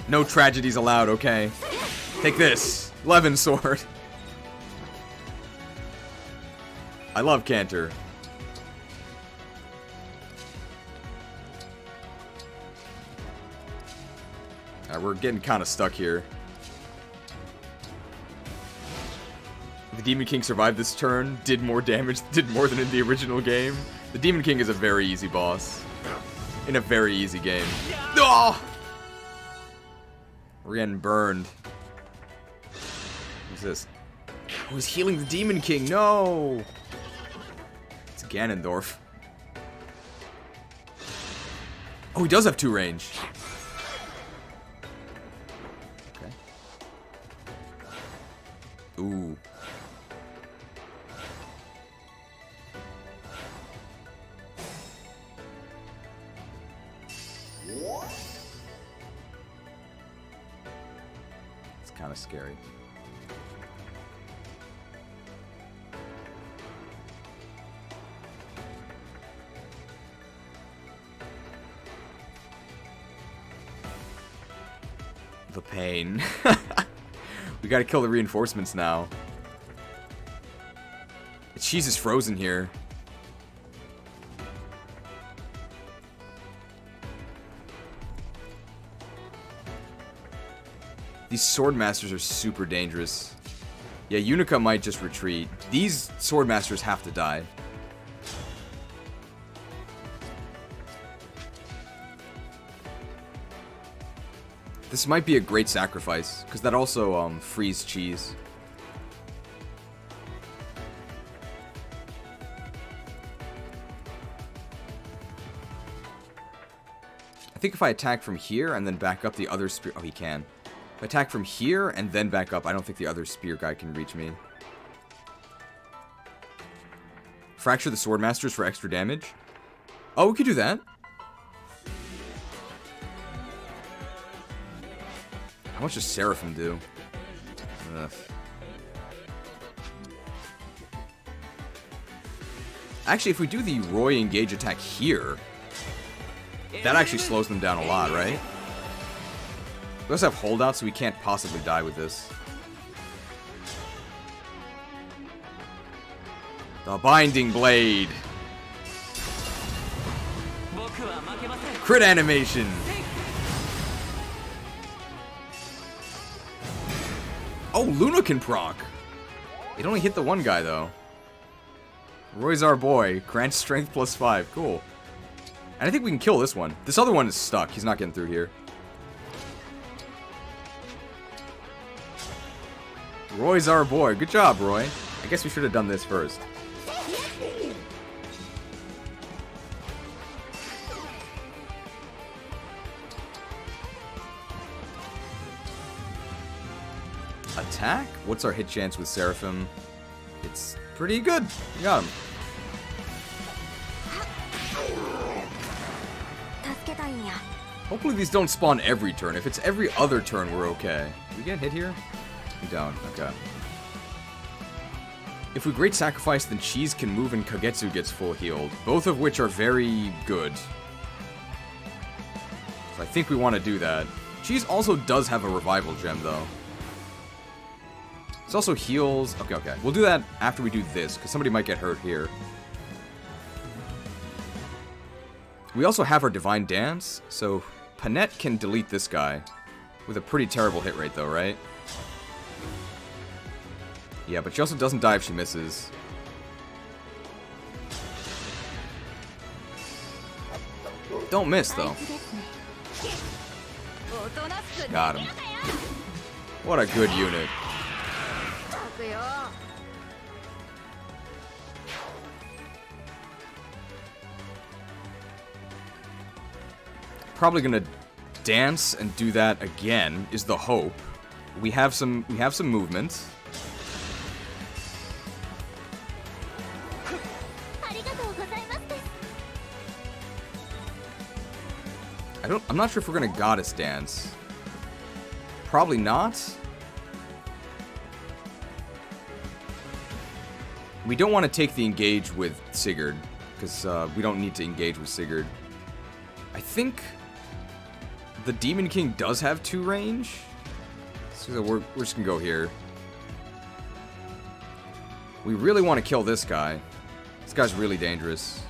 No tragedies allowed, okay? Take this. Levin sword. I love Cantor. Alright, we're getting kind of stuck here. The Demon King survived this turn, did more damage, did more than in the original game. The Demon King is a very easy boss. In a very easy game. Oh! We're getting burned. Who's this? Oh, he's healing the Demon King. No! It's Ganondorf. Oh, he does have 2 range. Okay. Ooh. kind of scary. The pain. We gotta kill the reinforcements now. Cheese is frozen here. These sword masters are super dangerous. Yeah, Unica might just retreat. These sword masters have to die. This might be a great sacrifice, because that also frees cheese. I think if I attack from here and then back up the other spear... Oh, he can. If I attack from here and then back up, I don't think the other spear guy can reach me. Fracture the sword masters for extra damage? Oh, we could do that. How much does Seraphim do? Ugh. Actually, if we do the Roy Engage attack here, that actually slows them down a lot, right? We also have holdouts, so we can't possibly die with this. The Binding Blade. Crit animation. Oh, Luna can proc. It only hit the one guy, though. Roy's our boy. Grants strength +5. Cool. And I think we can kill this one. This other one is stuck. He's not getting through here. Roy's our boy. Good job, Roy. I guess we should have done this first. Attack? What's our hit chance with Seraphim? It's pretty good. We got him. Hopefully these don't spawn every turn. If it's every other turn, we're okay. Do we get hit here? We don't. Okay. If we Great Sacrifice, then Cheese can move and Kagetsu gets full healed. Both of which are very good. So I think we want to do that. Cheese also does have a revival gem, though. This also heals... Okay, okay. We'll do that after we do this, because somebody might get hurt here. We also have our Divine Dance, so Panette can delete this guy. With a pretty terrible hit rate, though, right? Yeah, but she also doesn't die if she misses. Don't miss, though. Got him. What a good unit. Probably gonna dance and do that again is the hope. We have some movement. I'm not sure if we're gonna goddess dance. Probably not. We don't want to take the engage with Sigurd, because we don't need to engage with Sigurd. I think the Demon King does have 2 range, so we're just gonna go here. We really want to kill this guy. This guy's really dangerous.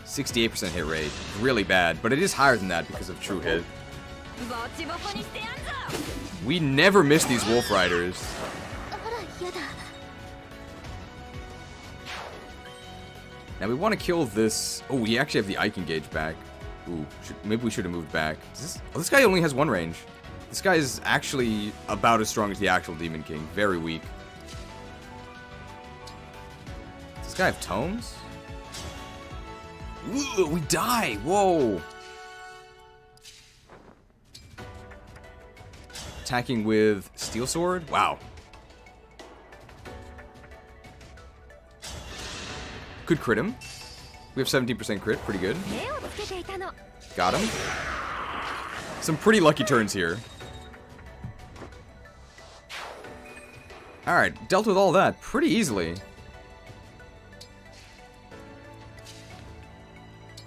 68% hit rate. Really bad, but it is higher than that because of true hit. We never miss these Wolf Riders. Now we want to kill this... Oh, we actually have the Ike Engage back. Ooh, maybe we should have moved back. This guy only has 1 range. This guy is actually about as strong as the actual Demon King. Very weak. Does this guy have tomes? Ooh, we die! Whoa! Attacking with Steel Sword? Wow. Could crit him. We have 17% crit. Pretty good. Got him. Some pretty lucky turns here. Alright, dealt with all that pretty easily.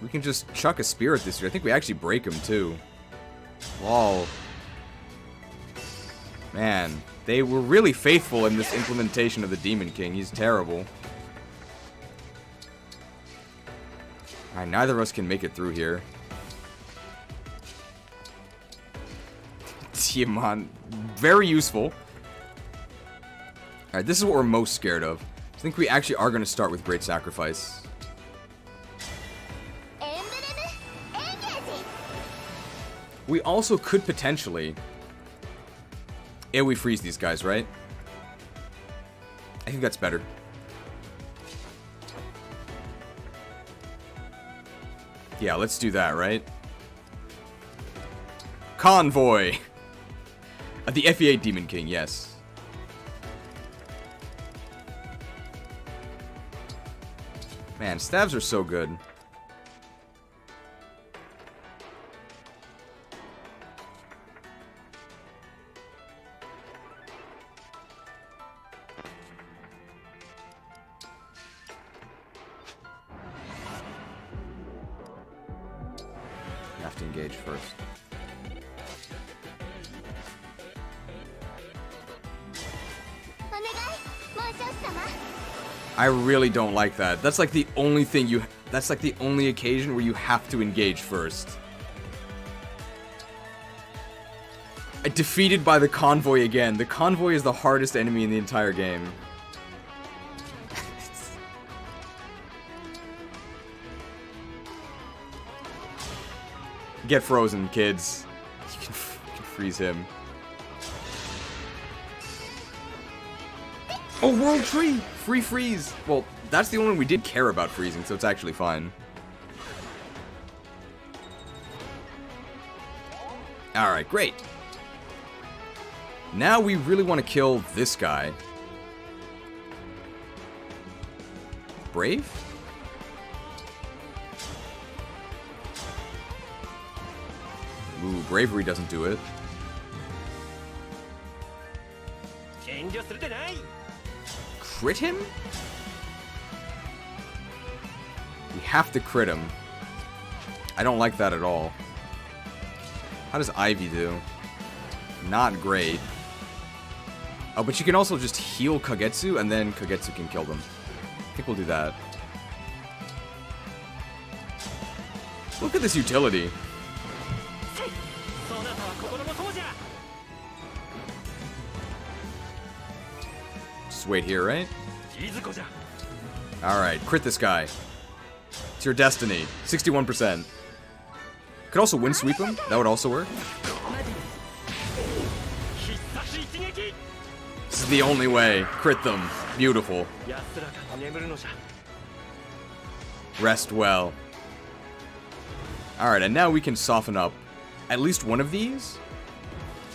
We can just chuck a spear at this dude. I think we actually break him, too. Lol. Man, they were really faithful in this implementation of the Demon King. He's terrible. Alright, neither of us can make it through here. Tiamat, very useful. Alright, this is what we're most scared of. I think we actually are going to start with Great Sacrifice. We also could potentially... we freeze these guys, right? I think that's better. Yeah, let's do that, right? Convoy! The FE8 Demon King, yes. Man, stabs are so good. You have to engage first. I really don't like that. That's like the only thing you... That's like the only occasion where you have to engage first. Defeated by the convoy again. The convoy is the hardest enemy in the entire game. Get frozen, kids. You can freeze him. Oh, World Tree! Free freeze! Well, that's the only one we did care about freezing, so it's actually fine. Alright, great. Now we really want to kill this guy. Brave? Ooh, bravery doesn't do it. Crit him? We have to crit him. I don't like that at all. How does Ivy do? Not great. Oh, but you can also just heal Kagetsu, and then Kagetsu can kill them. I think we'll do that. Look at this utility. Just wait here, right? Alright, crit this guy. It's your destiny. 61%. Could also wind sweep him. That would also work. This is the only way. Crit them. Beautiful. Rest well. Alright, and now we can soften up at least one of these,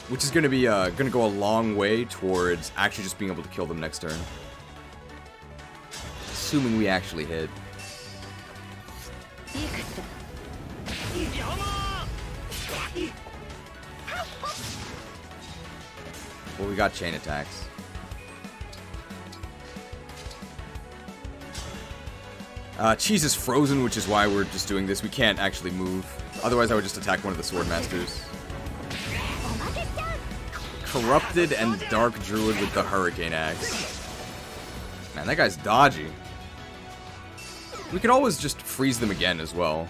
which is going to be going to go a long way towards actually just being able to kill them next turn. Assuming we actually hit. Well, we got chain attacks. Cheese is frozen, which is why we're just doing this. We can't actually move. Otherwise, I would just attack one of the Sword Masters. Corrupted and Dark Druid with the Hurricane Axe. Man, that guy's dodgy. We could always just freeze them again as well.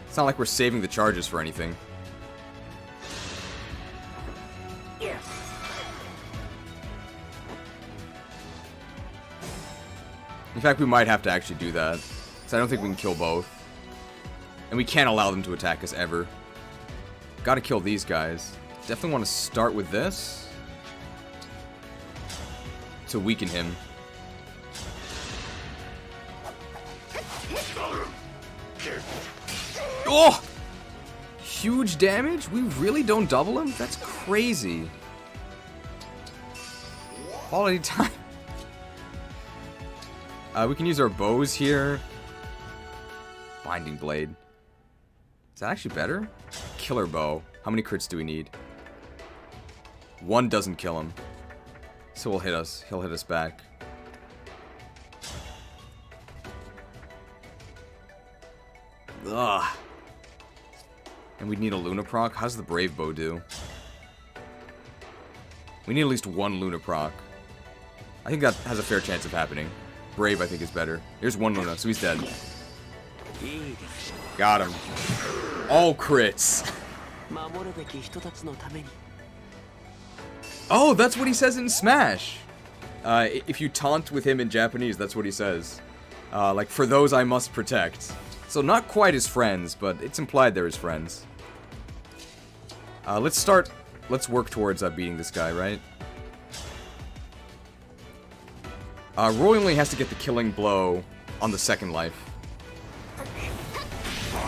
It's not like we're saving the charges for anything. In fact, we might have to actually do that. Because I don't think we can kill both. And we can't allow them to attack us ever. Gotta kill these guys. Definitely want to start with this. To weaken him. Oh! Huge damage? We really don't double him? That's crazy. Quality time. We can use our bows here. Binding Blade. Is that actually better? Killer Bow. How many crits do we need? One doesn't kill him. So he'll hit us. He'll hit us back. Ugh. And we'd need a Luna proc. How's the Brave Bow do? We need at least one Luna proc. I think that has a fair chance of happening. Brave, I think, is better. Here's one Luna, so he's dead. Got him. All crits. Oh, that's what he says in Smash. If you taunt with him in Japanese, that's what he says. Like, for those I must protect. So not quite his friends, but it's implied they're his friends. Let's work towards beating this guy, right? Roy only has to get the killing blow on the second life.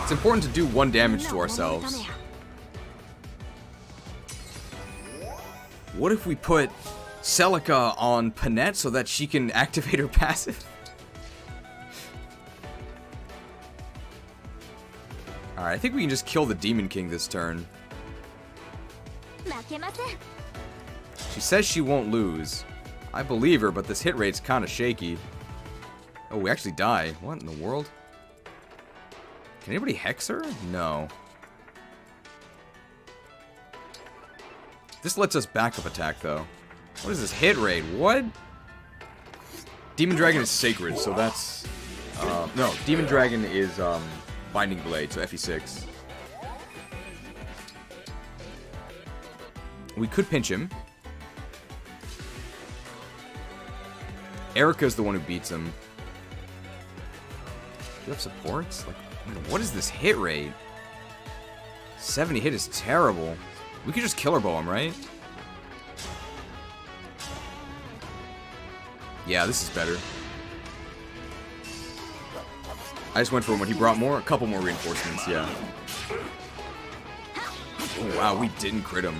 It's important to do 1 damage to ourselves. What if we put Celica on Panette so that she can activate her passive? Alright, I think we can just kill the Demon King this turn. She says she won't lose. I believe her, but this hit rate's kind of shaky. Oh, we actually die. What in the world? Can anybody hex her? No. This lets us backup attack, though. What is this hit rate? What? Demon Dragon is sacred, so that's... no, Demon Dragon is Binding Blade, so FE6. We could pinch him. Erica's the one who beats him. Do you have supports? Like, what is this hit rate? 70 hit is terrible. We could just killer bow him, right? Yeah, this is better. I just went for him when he brought a couple more reinforcements, yeah. Oh, wow, we didn't crit him.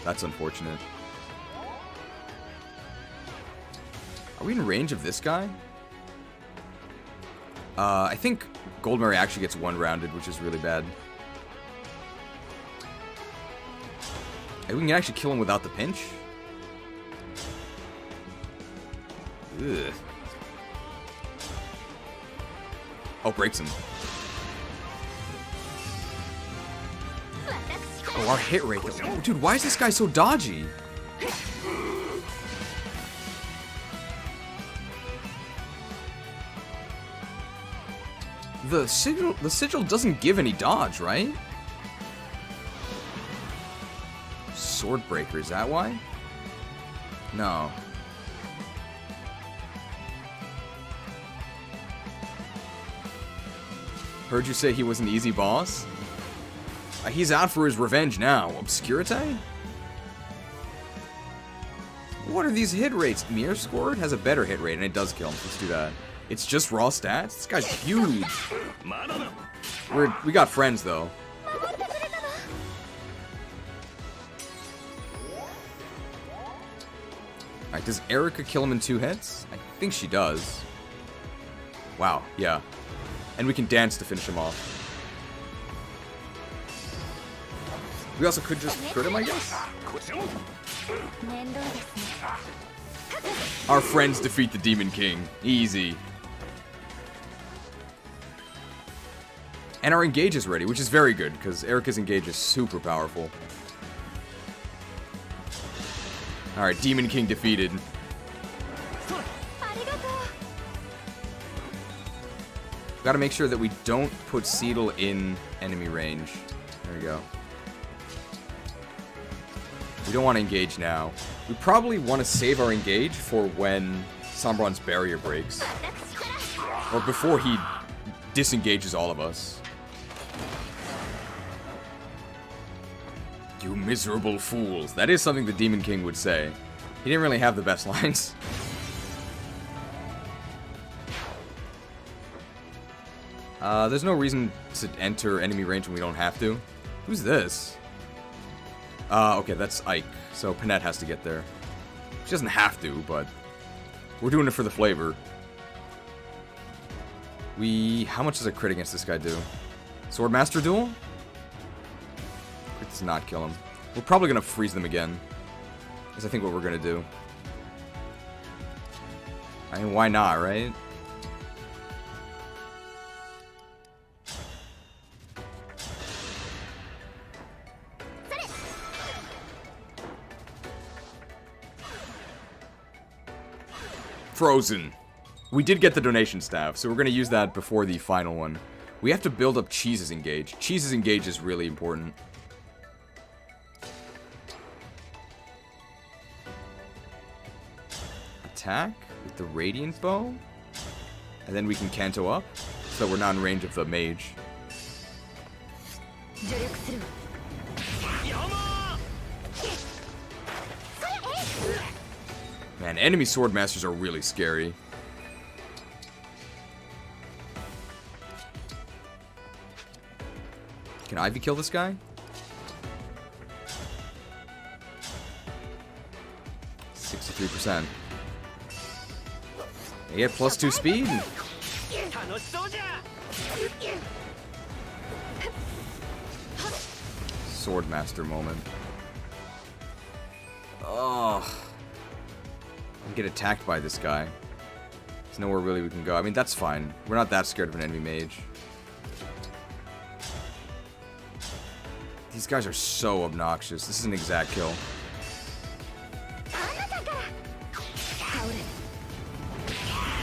That's unfortunate. Are we in range of this guy? I think Goldberry actually gets 1-rounded, which is really bad. Hey, we can actually kill him without the pinch? Ugh. Oh, breaks him. Oh, our hit rate. Oh, dude, why is this guy so dodgy? The sigil doesn't give any dodge, right? Swordbreaker, is that why? No. Heard you say he was an easy boss? He's out for his revenge now. Obscurite? What are these hit rates? Mirror Scored has a better hit rate, and it does kill him. Let's do that. It's just raw stats? This guy's huge. We got friends, though. Alright, does Erica kill him in 2 hits? I think she does. Wow, yeah. And we can dance to finish him off. We also could just crit him, I guess? Our friends defeat the Demon King. Easy. And our Engage is ready, which is very good, because Erica's Engage is super powerful. Alright, Demon King defeated. Gotta make sure that we don't put Seedle in enemy range. There we go. We don't want to engage now. We probably want to save our engage for when Sombron's barrier breaks. Or before he disengages all of us. You miserable fools. That is something the Demon King would say. He didn't really have the best lines. There's no reason to enter enemy range when we don't have to. Who's this? Okay, that's Ike. So Panette has to get there. She doesn't have to, but we're doing it for the flavor. How much does a crit against this guy do? Swordmaster duel? Crit does not kill him. We're probably gonna freeze them again. That's I think what we're gonna do. I mean, why not, right? Frozen. We did get the donation staff, so we're going to use that before the final one. We have to build up Cheese's Engage. Cheese's Engage is really important. Attack with the Radiant Bow. And then we can Kanto up, so we're not in range of the mage. Man, enemy sword masters are really scary. Can Ivy kill this guy? 63%. They get +2 speed. Swordmaster moment. Oh. I get attacked by this guy. There's nowhere really we can go. I mean, that's fine. We're not that scared of an enemy mage. These guys are so obnoxious. This is an exact kill.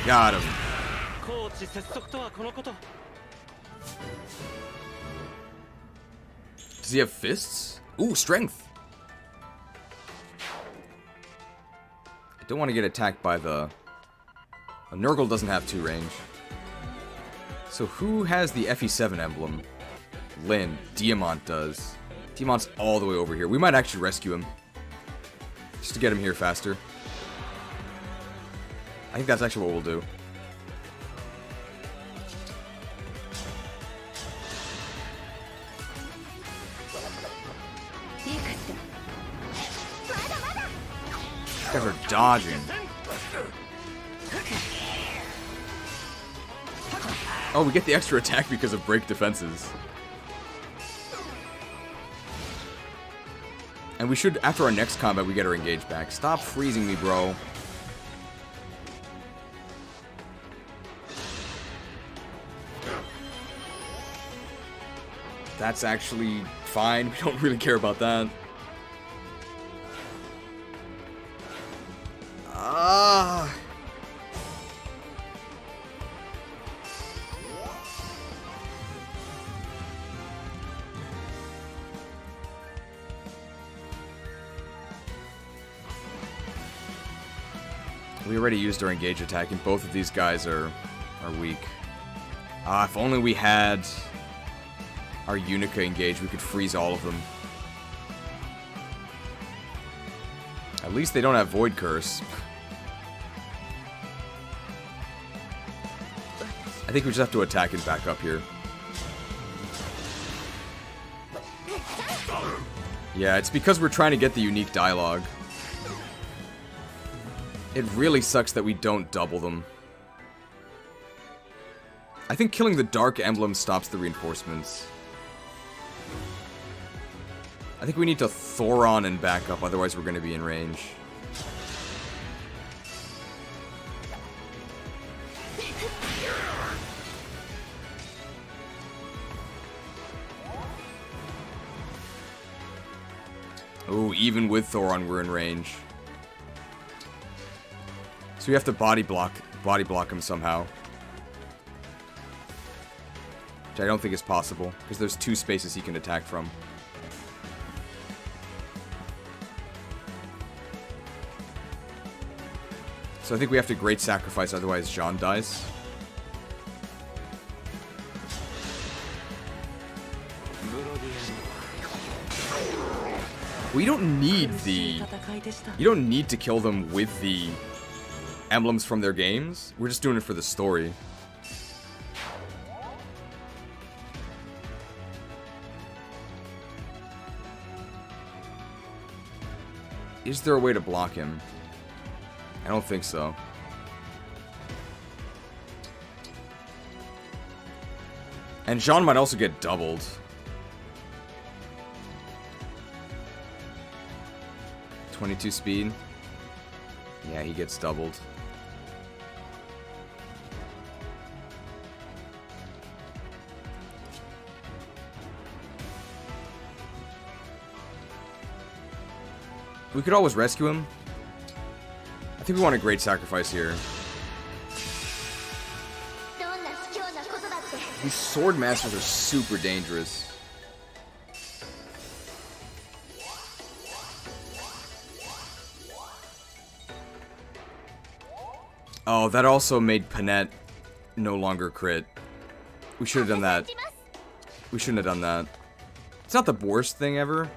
Got him. Does he have fists? Ooh, strength. I don't want to get attacked by the... Nurgle doesn't have 2 range. So who has the FE7 emblem? Lyn. Diamant does. Diamant's all the way over here. We might actually rescue him. Just to get him here faster. I think that's actually what we'll do. These guys are dodging. Oh, we get the extra attack because of break defenses. And we should, after our next combat, we get our engage back. Stop freezing me, bro. That's actually fine. We don't really care about that. Ah. We already used our engage attack, and both of these guys are weak. If only we had our Unica engage, we could freeze all of them. At least they don't have Void Curse. I think we just have to attack and back up here. Yeah, it's because we're trying to get the unique dialogue. It really sucks that we don't double them. I think killing the Dark Emblem stops the reinforcements. I think we need to Thoron and back up, otherwise we're going to be in range. Oh, even with Thoron, we're in range. So we have to body block him somehow. Which I don't think is possible, because there's 2 spaces he can attack from. So I think we have to Great Sacrifice, otherwise Jean dies. We don't need the... You don't need to kill them with the emblems from their games. We're just doing it for the story. Is there a way to block him? I don't think so. And Jean might also get doubled. .22 speed. Yeah, he gets doubled. We could always rescue him. I think we want a great sacrifice here. These sword masters are super dangerous. Oh, that also made Panette no longer crit. We should have done that. We shouldn't have done that. It's not the worst thing ever.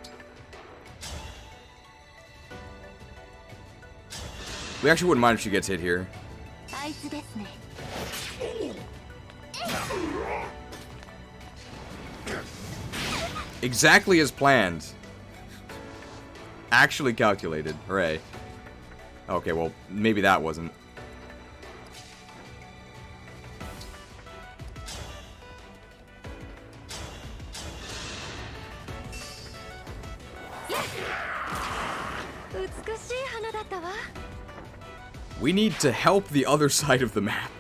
We actually wouldn't mind if she gets hit here. Exactly as planned. Actually calculated. Hooray. Okay, well, maybe that wasn't. We need to help the other side of the map.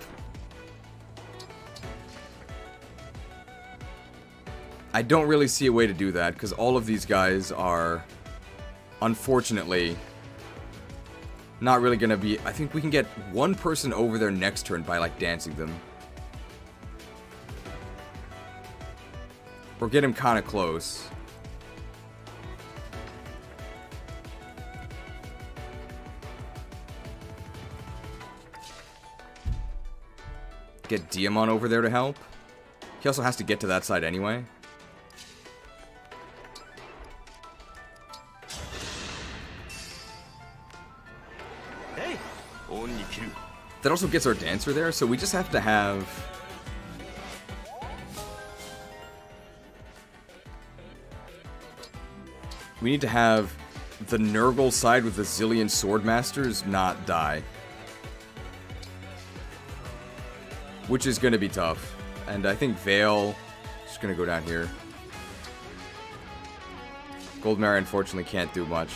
I don't really see a way to do that, because all of these guys are, unfortunately, not really going to be... I think we can get one person over there next turn by, like, dancing them. Or get him kind of close. Get Diamond over there to help. He also has to get to that side anyway. That also gets our dancer there, so we just have to have... We need to have the Nurgle side with the zillion Swordmasters not die. Which is going to be tough. And I think Vale is just going to go down here. Goldmare unfortunately can't do much.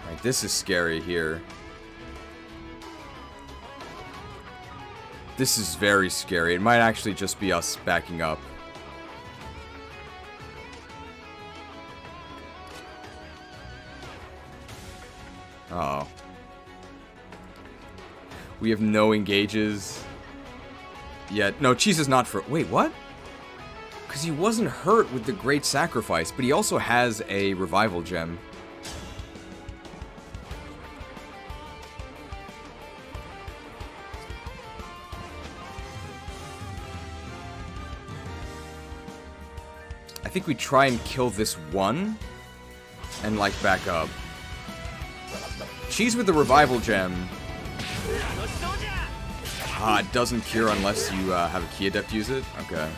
Alright, this is scary here. This is very scary. It might actually just be us backing up. Uh-oh. We have no engages yet. No, Cheese is not for... Wait, what? Because he wasn't hurt with the Great Sacrifice, but he also has a Revival Gem. I think we try and kill this one and, like, back up. Cheese with the Revival Gem. It doesn't cure unless you have a Key Adept use it? Okay.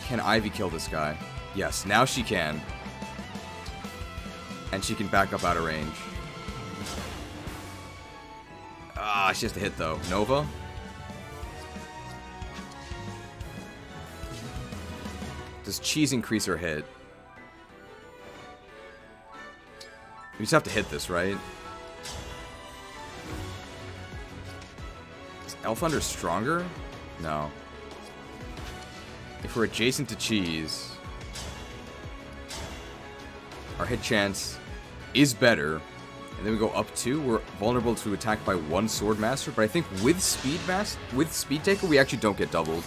Can Ivy kill this guy? Yes, now she can. And she can back up out of range. She has to hit though. Nova? Does Cheese increase her hit? We just have to hit this, right? Is Elfunder stronger? No. If we're adjacent to Cheese, our hit chance is better. And then we go up 2. We're vulnerable to attack by 1 Swordmaster, but I think with Speed Taker, we actually don't get doubled.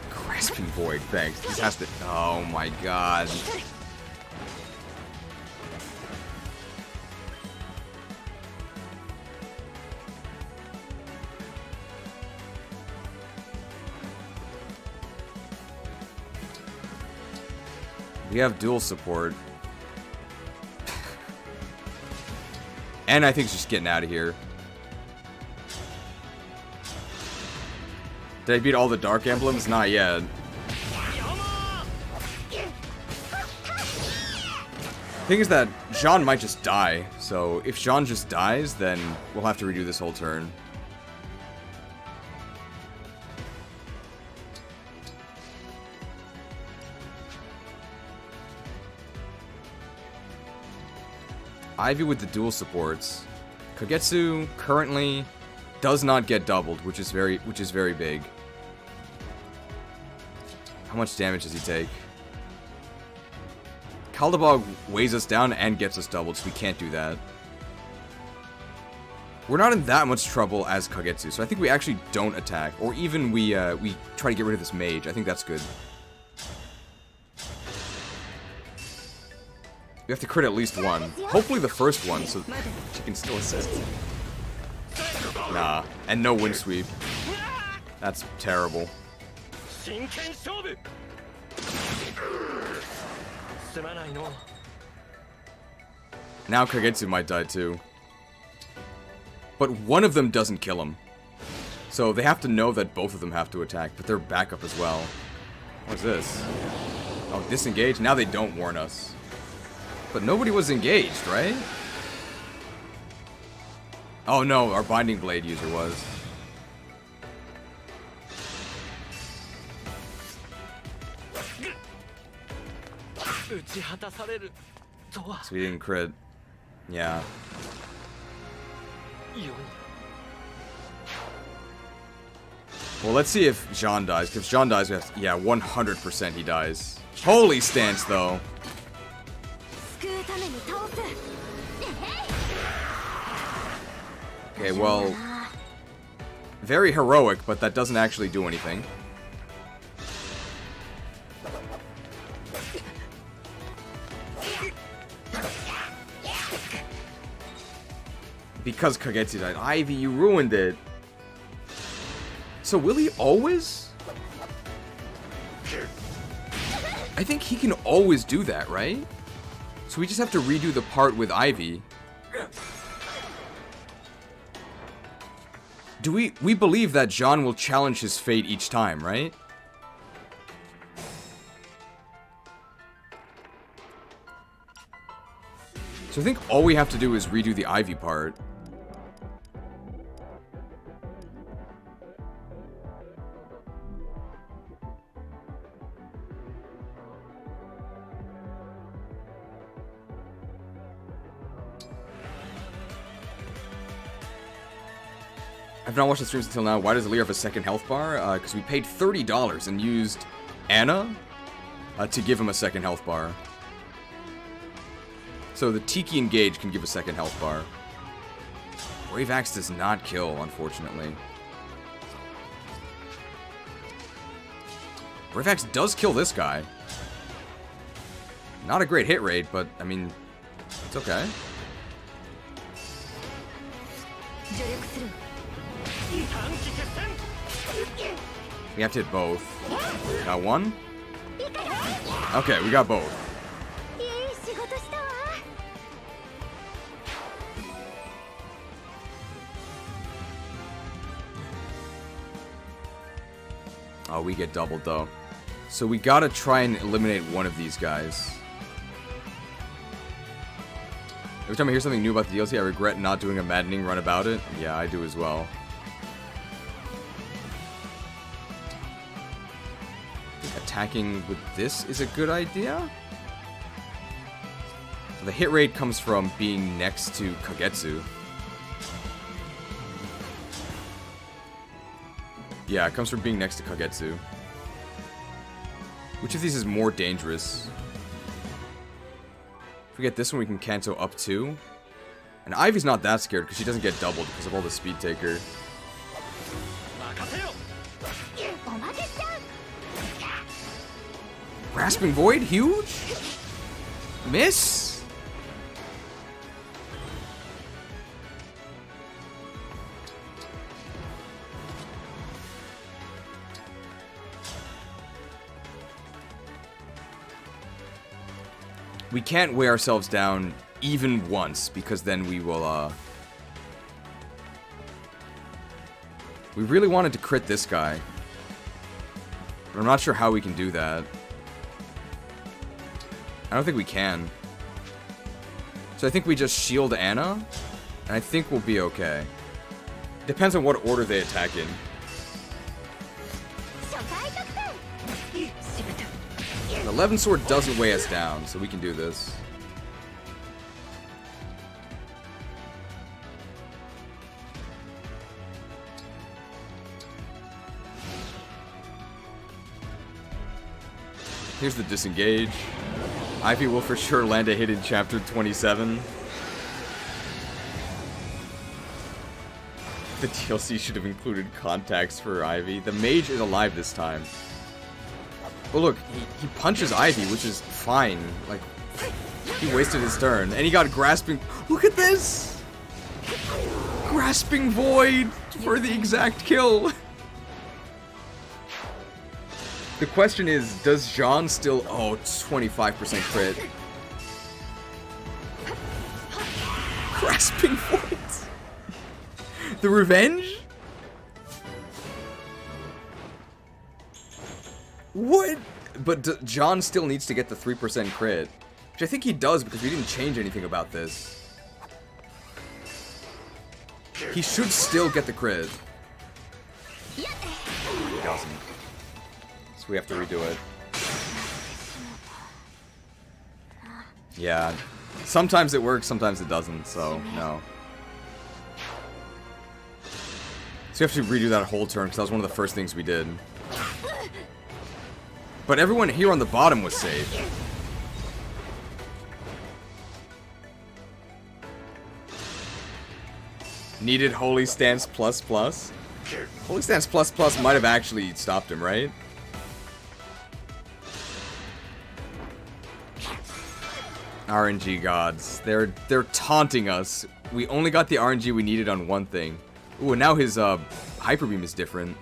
Grasping Void, thanks. This has to... Oh my god. We have dual support. And I think it's just getting out of here. Did I beat all the Dark Emblems? Not yet. The thing is that Jean might just die. So if Jean just dies, then we'll have to redo this whole turn. Ivy with the dual supports Kagetsu currently does not get doubled, which is very big. How much damage does he take? Kaldabog weighs us down and gets us doubled, so we can't do that. We're not in that much trouble as Kagetsu, so I think we actually don't attack. Or even we try to get rid of this mage. I think that's good. We have to crit at least one. Hopefully the first one, so she can still assist. Nah, and no wind sweep. That's terrible. Now Kagetsu might die too. But one of them doesn't kill him. So they have to know that both of them have to attack, but they're backup as well. What's this? Oh, disengage? Now they don't warn us. But nobody was engaged, right? Oh no, our Binding Blade user was. So we didn't crit. Yeah. Well, let's see if Jean dies. Because if Jean dies, we have to, yeah, 100% he dies. Holy stance, though. Okay, well, very heroic, but that doesn't actually do anything. Because Kagetsu died. Ivy, you ruined it. So will he always? I think he can always do that, right? So we just have to redo the part with Ivy. Do we believe that John will challenge his fate each time, right? So I think all we have to do is redo the Ivy part. I've not watched the streams until now. Why does Lear have a second health bar? Because we paid $30 and used Anna to give him a second health bar. So the Tiki Engage can give a second health bar. Brave Axe does not kill, unfortunately. Brave Axe does kill this guy. Not a great hit rate, but, I mean, it's okay. We have to hit both. Got one? Okay, we got both. Oh, we get doubled though. So we gotta try and eliminate one of these guys. Every time I hear something new about the DLC, I regret not doing a maddening run about it. Yeah, I do as well. I think attacking with this is a good idea. The hit rate comes from being next to Kagetsu. Yeah, it comes from being next to Kagetsu. Which of these is more dangerous? If we get this one, we can Kanto up 2. And Ivy's not that scared because she doesn't get doubled because of all the speed taker. Grasping Void? Huge? Miss? We can't weigh ourselves down even once, because then we will, we really wanted to crit this guy. But I'm not sure how we can do that. I don't think we can. So I think we just shield Anna, and I think we'll be okay. Depends on what order they attack in. The 11 sword doesn't weigh us down, so we can do this. Here's the disengage. Ivy will for sure land a hit in chapter 27. The DLC should have included contacts for Ivy. The mage is alive this time. But look, he punches Ivy, which is fine. Like, he wasted his turn. And he got grasping. Look at this! Grasping Void for the exact kill. The question is, does Jean still... Oh, 25% crit. Grasping Void. The revenge? What? But John still needs to get the 3% crit. Which I think he does because we didn't change anything about this. He should still get the crit. He doesn't. So we have to redo it. Yeah. Sometimes it works, sometimes it doesn't, so no. So we have to redo that whole turn because that was one of the first things we did. But everyone here on the bottom was safe. Needed Holy Stance plus plus. Holy Stance plus plus might have actually stopped him, right? RNG gods. They're taunting us. We only got the RNG we needed on one thing. Ooh, and now his Hyper Beam is different.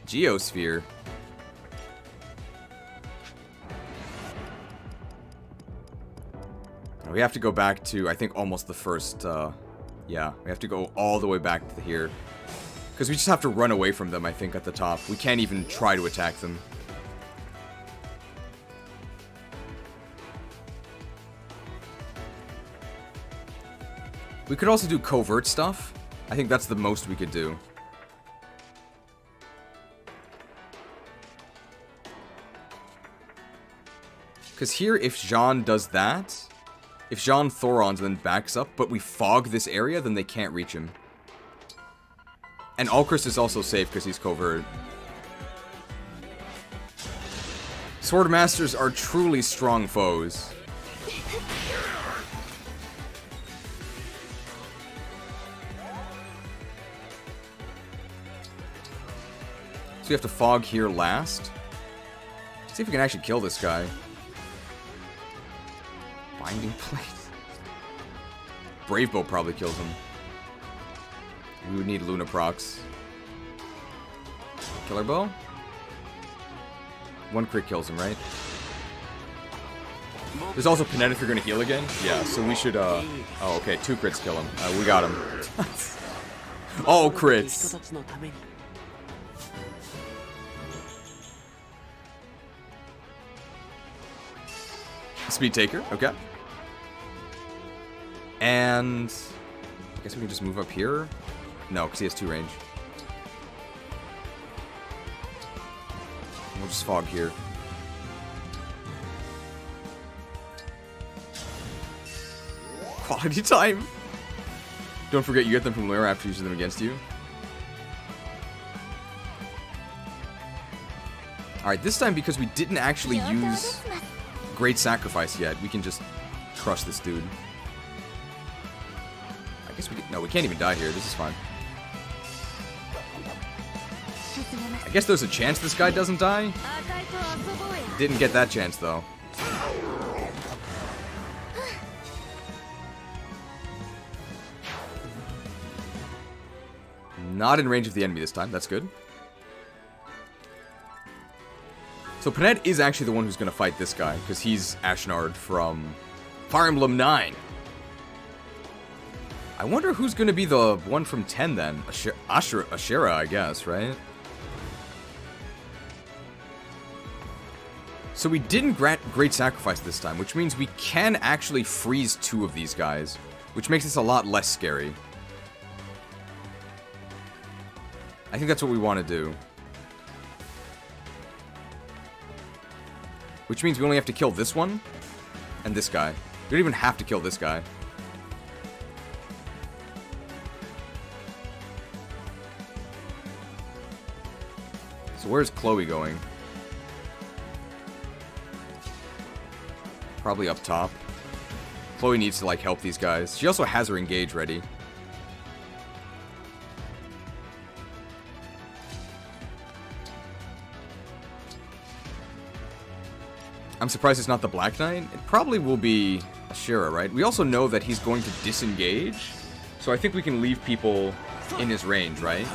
Geosphere. We have to go back to, I think, almost the first, yeah. We have to go all the way back to here. Because we just have to run away from them, I think, at the top. We can't even try to attack them. We could also do covert stuff. I think that's the most we could do. Because here, if Jean does that, if Jean Thorons and then backs up, but we fog this area, then they can't reach him. And Ulchrist is also safe because he's covert. Swordmasters are truly strong foes. So we have to fog here last. See if we can actually kill this guy. Binding Plate. Brave Bow probably kills him. We would need Luna Procs. Killer Bow? One crit kills him, right? There's also Panetta if you're gonna heal again. Yeah, so we should, oh, okay, 2 crits kill him. We got him. All crits. Speed Taker, okay. And I guess we can just move up here. No, because he has 2 range. We'll just fog here. Quality time. Don't forget you get them from Lyra after using them against you. Alright, this time because we didn't actually use Great Sacrifice yet, we can just crush this dude. I guess we can, no, we can't even die here. This is fine. I guess there's a chance this guy doesn't die. Didn't get that chance though. Not in range of the enemy this time. That's good. So Panette is actually the one who's going to fight this guy, because he's Ashnard from Fire Emblem 9. I wonder who's going to be the one from 10 then. Ashera, I guess, right? So we didn't grant Great Sacrifice this time, which means we can actually freeze 2 of these guys, which makes this a lot less scary. I think that's what we want to do. Which means we only have to kill this one and this guy. We don't even have to kill this guy. So where's Chloe going? Probably up top. Chloe needs to, like, help these guys. She also has her engage ready. I'm surprised it's not the Black Knight. It probably will be Ashira, right? We also know that he's going to disengage. So I think we can leave people in his range, right?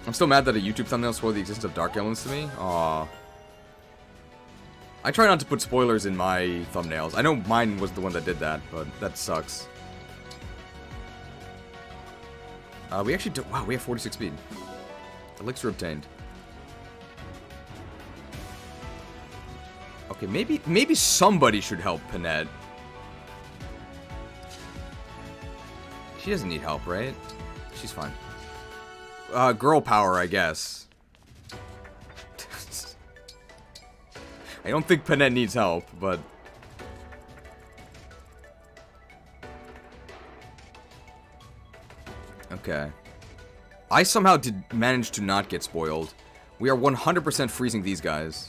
I'm still mad that a YouTube thumbnail spoiled the existence of Dark Elements to me. Aww. I try not to put spoilers in my thumbnails. I know mine was the one that did that, but that sucks. We actually do. Wow, we have 46 speed. Elixir obtained. Okay, maybe somebody should help Panette. She doesn't need help, right? She's fine. Girl power, I guess. I don't think Panette needs help, but... Okay. I somehow did manage to not get spoiled. We are 100% freezing these guys.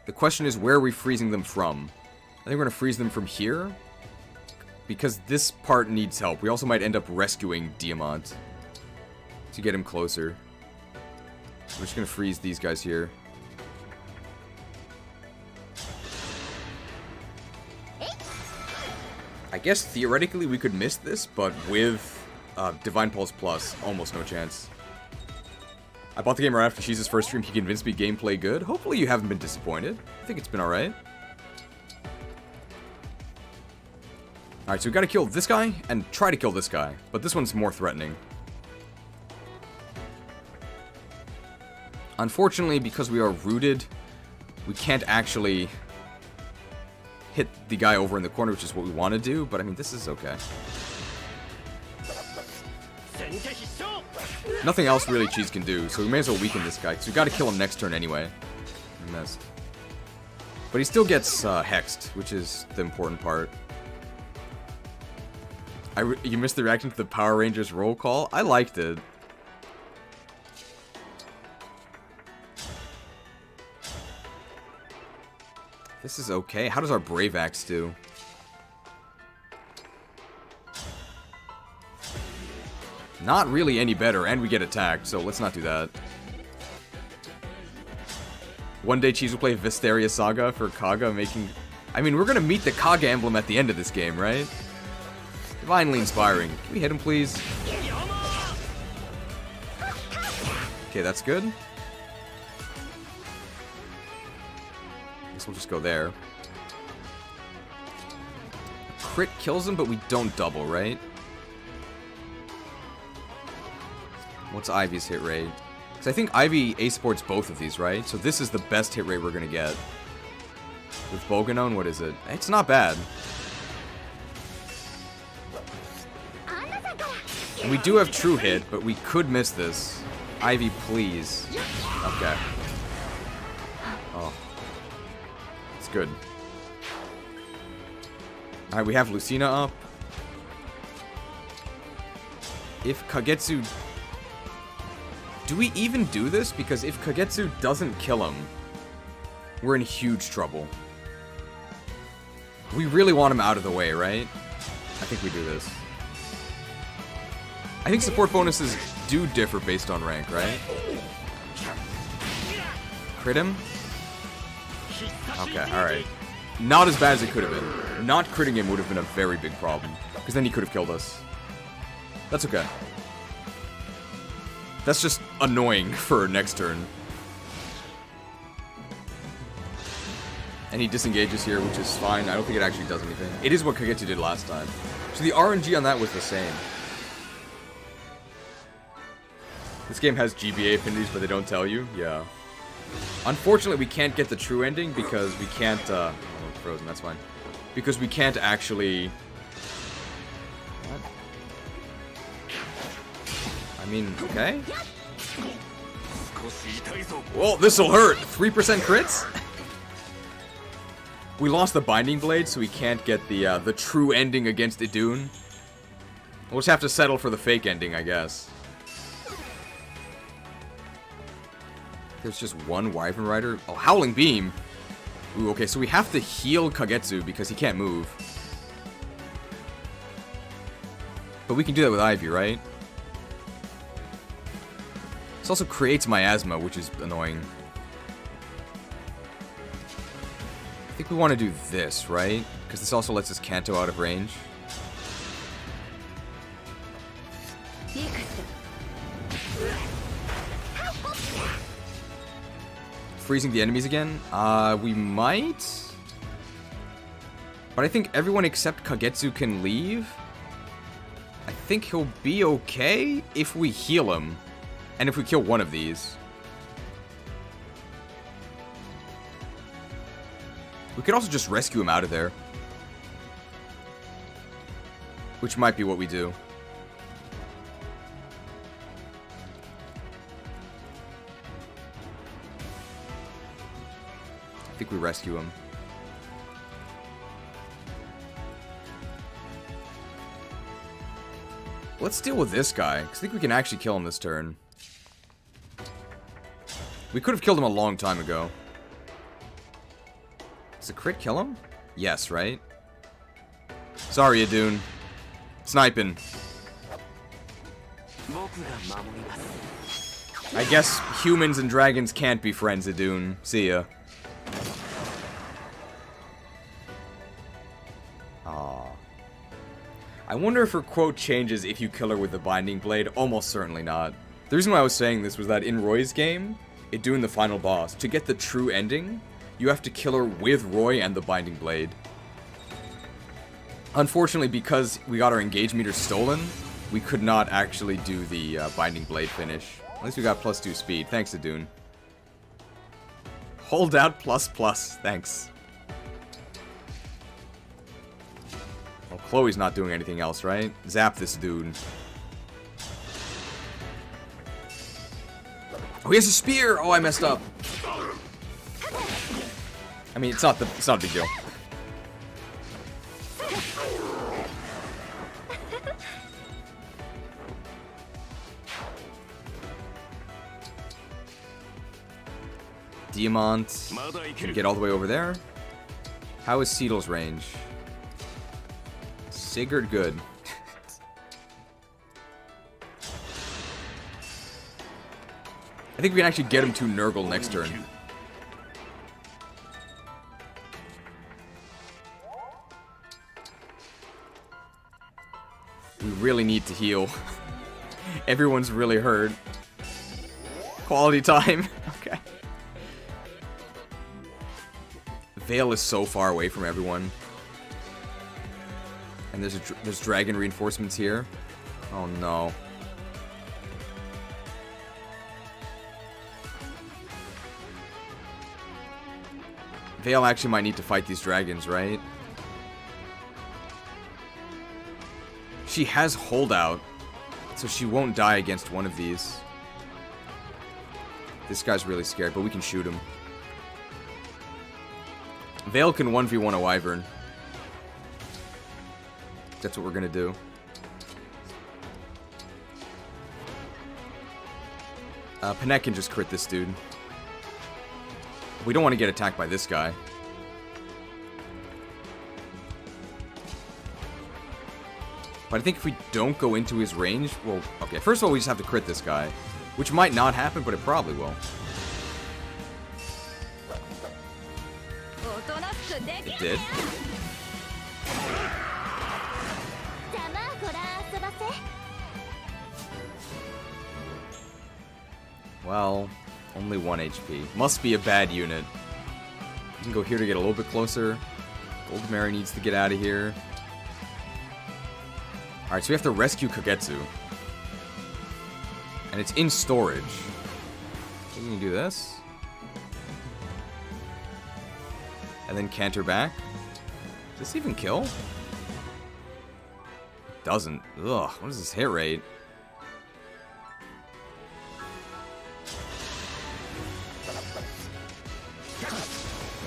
The question is, where are we freezing them from? I think we're going to freeze them from here. Because this part needs help. We also might end up rescuing Diamant to get him closer. We're just going to freeze these guys here. I guess theoretically we could miss this, but with Divine Pulse Plus, almost no chance. I bought the game right after Cheese's first stream. He convinced me gameplay good. Hopefully you haven't been disappointed. I think it's been alright. Alright, so we gotta kill this guy and try to kill this guy. But this one's more threatening. Unfortunately, because we are rooted, we can't actually hit the guy over in the corner, which is what we want to do. But I mean, this is okay. Nothing else really Cheese can do, so we may as well weaken this guy, because we gotta kill him next turn anyway. We missed. But he still gets hexed, which is the important part. You missed the reaction to the Power Rangers roll call? I liked it. This is okay. How does our Brave Axe do? Not really any better, and we get attacked, so let's not do that. One day Cheese will play Visteria Saga for Kaga, making... I mean, we're gonna meet the Kaga emblem at the end of this game, right? Divinely inspiring. Can we hit him, please? Okay, that's good. Guess we'll just go there. Crit kills him, but we don't double, right? What's Ivy's hit rate? Because I think Ivy ace-supports both of these, right? So this is the best hit rate we're going to get. With Boganon, what is it? It's not bad. And we do have true hit, but we could miss this. Ivy, please. Okay. Oh. It's good. Alright, we have Lucina up. If Kagetsu... Do we even do this? Because if Kagetsu doesn't kill him, we're in huge trouble. We really want him out of the way, right? I think we do this. I think support bonuses do differ based on rank, right? Crit him? Okay, alright. Not as bad as it could have been. Not critting him would have been a very big problem. Because then he could have killed us. That's okay. That's just annoying for next turn. And he disengages here, which is fine. I don't think it actually does anything. It is what Kagetsu did last time. So the RNG on that was the same. This game has GBA affinities, but they don't tell you? Yeah. Unfortunately, we can't get the true ending because we can't... oh, it's frozen, that's fine. Because we can't actually... What? I mean, okay. Well, this'll hurt. 3% crits? We lost the Binding Blade, so we can't get the true ending against Idun. We'll just have to settle for the fake ending, I guess. There's just one Wyvern Rider. Oh, Howling Beam. Ooh, okay, so we have to heal Kagetsu because he can't move. But we can do that with Ivy, right? This also creates miasma, which is annoying. I think we want to do this, right? Because this also lets us Kanto out of range. Freezing the enemies again? We might? But I think everyone except Kagetsu can leave. I think he'll be okay if we heal him. And if we kill one of these. We could also just rescue him out of there. Which might be what we do. I think we rescue him. Let's deal with this guy, because I think we can actually kill him this turn. We could have killed him a long time ago. Does a crit kill him? Yes, right? Sorry, Adun. Sniping. I guess humans and dragons can't be friends, Adun. See ya. Aww. I wonder if her quote changes if you kill her with the Binding Blade. Almost certainly not. The reason why I was saying this was that in Roy's game, doing the final boss, to get the true ending, you have to kill her with Roy and the Binding Blade. Unfortunately, because we got our engage meter stolen, we could not actually do the Binding Blade finish. At least we got +2 speed. Thanks, Adun. Hold out ++. Thanks. Well, Chloe's not doing anything else, right? Zap this dude. Oh, he has a spear! Oh, I messed up. I mean, it's not a big deal. Diamant can get all the way over there. How is Seedle's range? Sigurd good. I think we can actually get him to Nurgle next turn. We really need to heal. Everyone's really hurt. Quality time. Okay. Vale is so far away from everyone. And there's dragon reinforcements here. Oh no. Vale actually might need to fight these dragons, right? She has holdout, so she won't die against one of these. This guy's really scared, but we can shoot him. Vale can 1v1 a wyvern. That's what we're gonna do. Panek can just crit this dude. We don't want to get attacked by this guy. But I think if we don't go into his range, well, okay, first of all, we just have to crit this guy. Which might not happen, but it probably will. It did. Well, only 1 HP. Must be a bad unit. We can go here to get a little bit closer. Goldmary needs to get out of here. Alright, so we have to rescue Kagetsu. And it's in storage. So we can do this. And then canter back. Does this even kill? It doesn't. Ugh, what is this hit rate?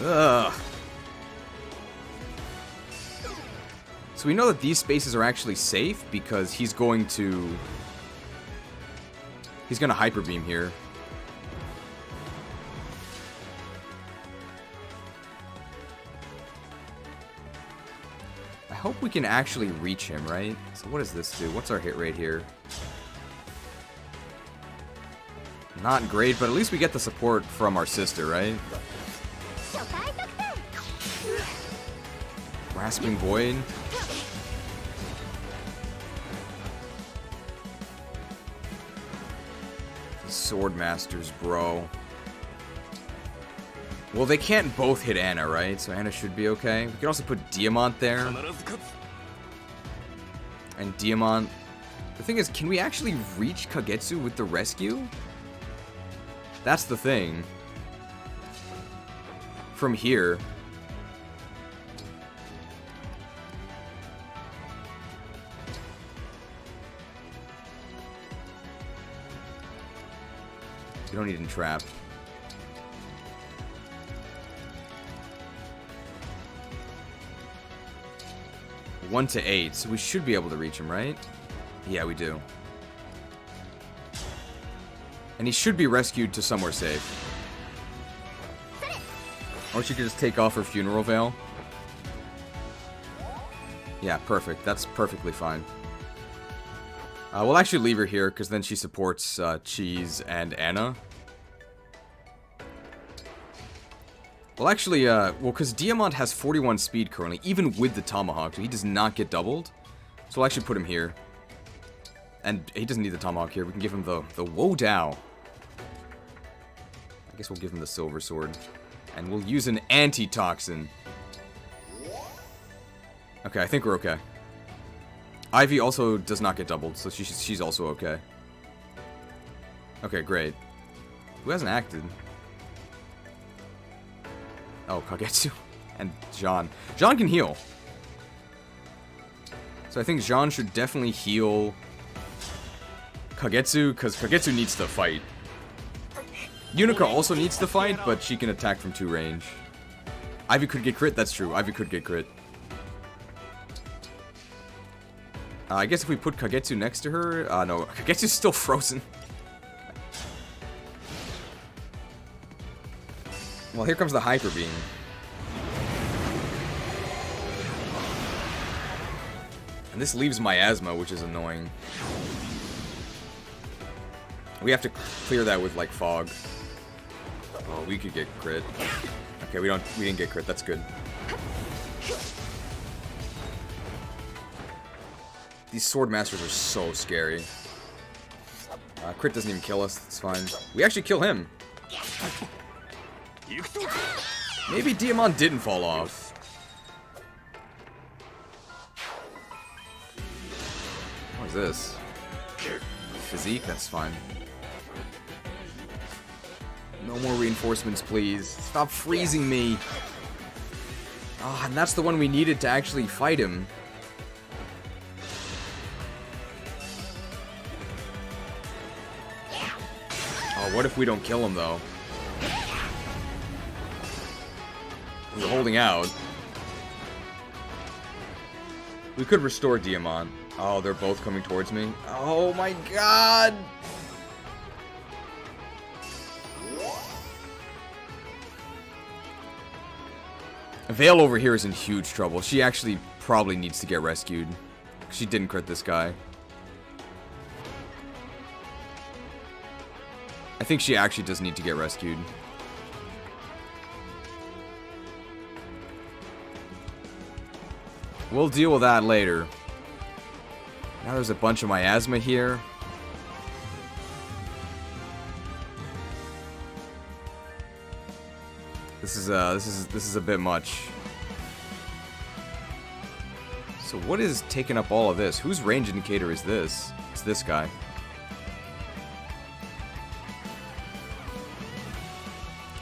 Ugh. So we know that these spaces are actually safe because he's going to hyper beam here. hope we can actually reach him, right? So what does this do? What's our hit rate here? Not great, but at least we get the support from our sister, right? Grasping Void. Sword Masters, bro. Well, they can't both hit Anna, right? So Anna should be okay. We can also put Diamant there. And Diamant... The thing is, can we actually reach Kagetsu with the rescue? That's the thing. From here. We don't need Entrap. 1 to 8, so we should be able to reach him, right? Yeah, we do. And he should be rescued to somewhere safe. Or she could just take off her funeral veil. Yeah, perfect. That's perfectly fine. We'll actually leave her here, because then she supports Cheese and Anna. Well, actually, well, because Diamant has 41 speed currently, even with the Tomahawk, so he does not get doubled. So we'll actually put him here. And he doesn't need the Tomahawk here. We can give him the Wo Dao. I guess we'll give him the Silver Sword. And we'll use an Antitoxin. Okay, I think we're okay. Ivy also does not get doubled, so she's also okay. Okay, great. Who hasn't acted? Oh, Kagetsu. And Jean. Jean can heal. So I think Jean should definitely heal Kagetsu, because Kagetsu needs to fight. Yunika also needs to fight, but she can attack from 2 range. Ivy could get crit, that's true. Ivy could get crit. I guess if we put Kagetsu next to her... no, Kagetsu's still frozen. Well, here comes the Hyper Beam. And this leaves Miasma, which is annoying. We have to clear that with, like, Fog. Oh, we could get crit. Okay, we didn't get crit, that's good. These Sword Masters are so scary. Crit doesn't even kill us, it's fine. We actually kill him. Maybe Diamant didn't fall off. What is this? Physique? That's fine. No more reinforcements, please. Stop freezing me. Ah, and that's the one we needed to actually fight him. Oh, what if we don't kill him, though? We're holding out. We could restore Diamant. Oh, they're both coming towards me. Oh my god! Veil over here is in huge trouble. She actually probably needs to get rescued. She didn't crit this guy. I think she actually does need to get rescued. We'll deal with that later. Now there's a bunch of Miasma here. This is a bit much. So what is taking up all of this? Whose range indicator is this? It's this guy.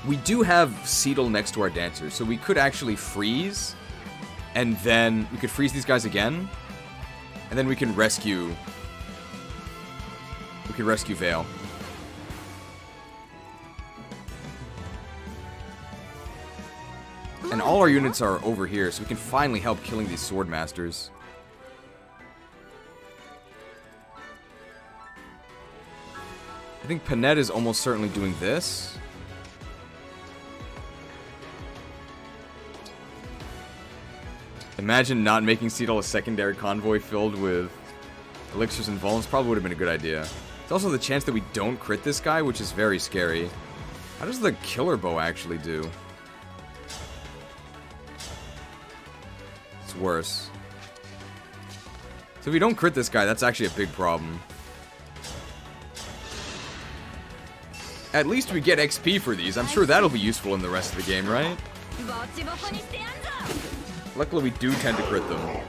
We do have Seedle next to our Dancer, so we could actually freeze, and then we could freeze these guys again, and then we can rescue. We can rescue Veil. And all our units are over here, so we can finally help killing these Sword Masters. I think Panette is almost certainly doing this. Imagine not making Cetol a secondary convoy filled with elixirs and vulns. Probably would have been a good idea. There's also the chance that we don't crit this guy, which is very scary. How does the killer bow actually do? It's worse. So if we don't crit this guy, that's actually a big problem. At least we get XP for these. I'm sure that'll be useful in the rest of the game, right? Luckily, we do tend to crit them.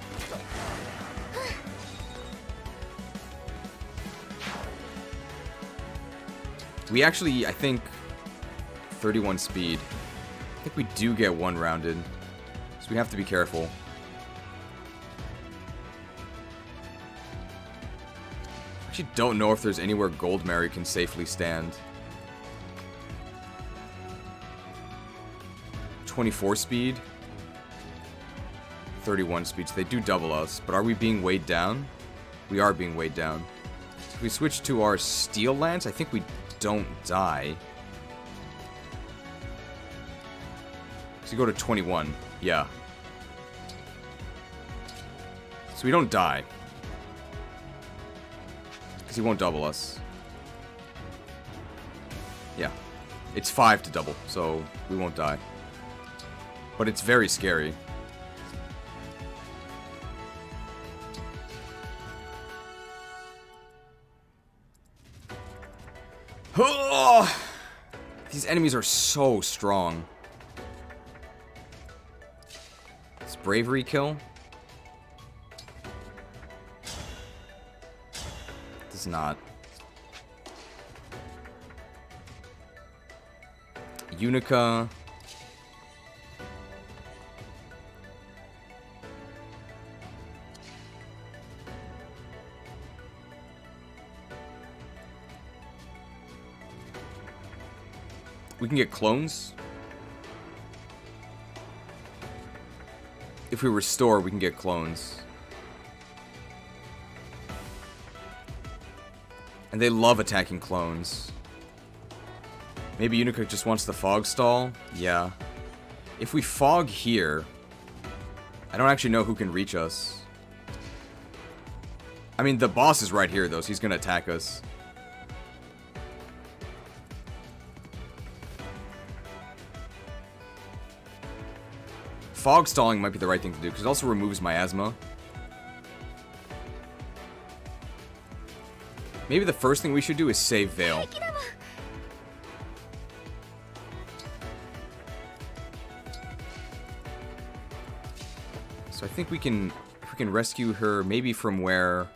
We actually, I think, 31 speed. I think we do get one rounded. So we have to be careful. Actually don't know if there's anywhere Gold Mary can safely stand. 24 speed. 31 speed. So they do double us. But are we being weighed down? We are being weighed down. So if we switch to our Steel Lance, I think we don't die. So you go to 21. Yeah. So we don't die. Because he won't double us. Yeah. It's 5 to double, so we won't die. But it's very scary. Oh! These enemies are so strong. This bravery kill. Does not. Unica. We can get clones. If we restore, we can get clones. And they love attacking clones. Maybe Unica just wants the fog stall? Yeah. If we fog here, I don't actually know who can reach us. I mean, the boss is right here, though, so he's gonna attack us. Fog stalling might be the right thing to do, because it also removes miasma. Maybe the first thing we should do is save Veil. So I think we can rescue her maybe from where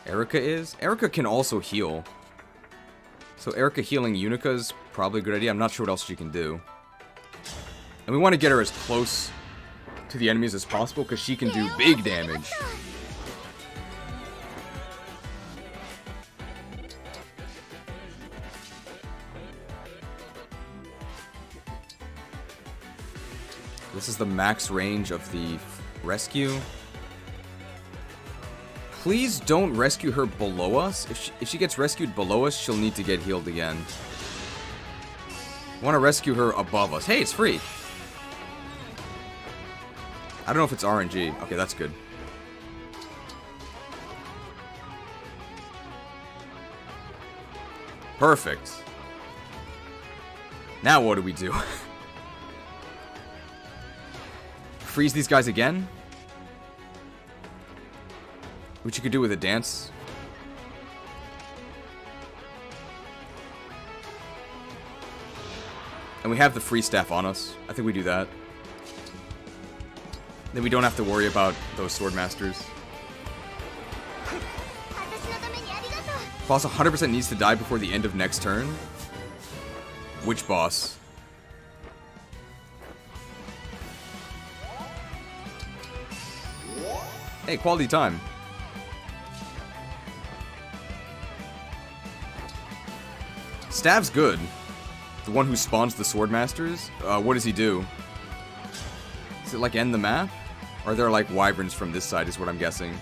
Erica is. Erica can also heal. So Erica healing Unica is probably a good idea. I'm not sure what else she can do. And we want to get her as close to the enemies as possible, because she can do big damage. This is the max range of the rescue. Please don't rescue her below us. If she gets rescued below us, she'll need to get healed again. I want to rescue her above us. Hey, it's free. I don't know if it's RNG. Okay, that's good. Perfect. Now what do we do? Freeze these guys again? Which you could do with a dance. And we have the free staff on us. I think we do that. Then we don't have to worry about those sword masters. Boss 100% needs to die before the end of next turn. Which boss? Hey, quality time. Stav's good. The one who spawns the sword masters. What does he do? Does it like end the map? Or are there like wyverns from this side is what I'm guessing.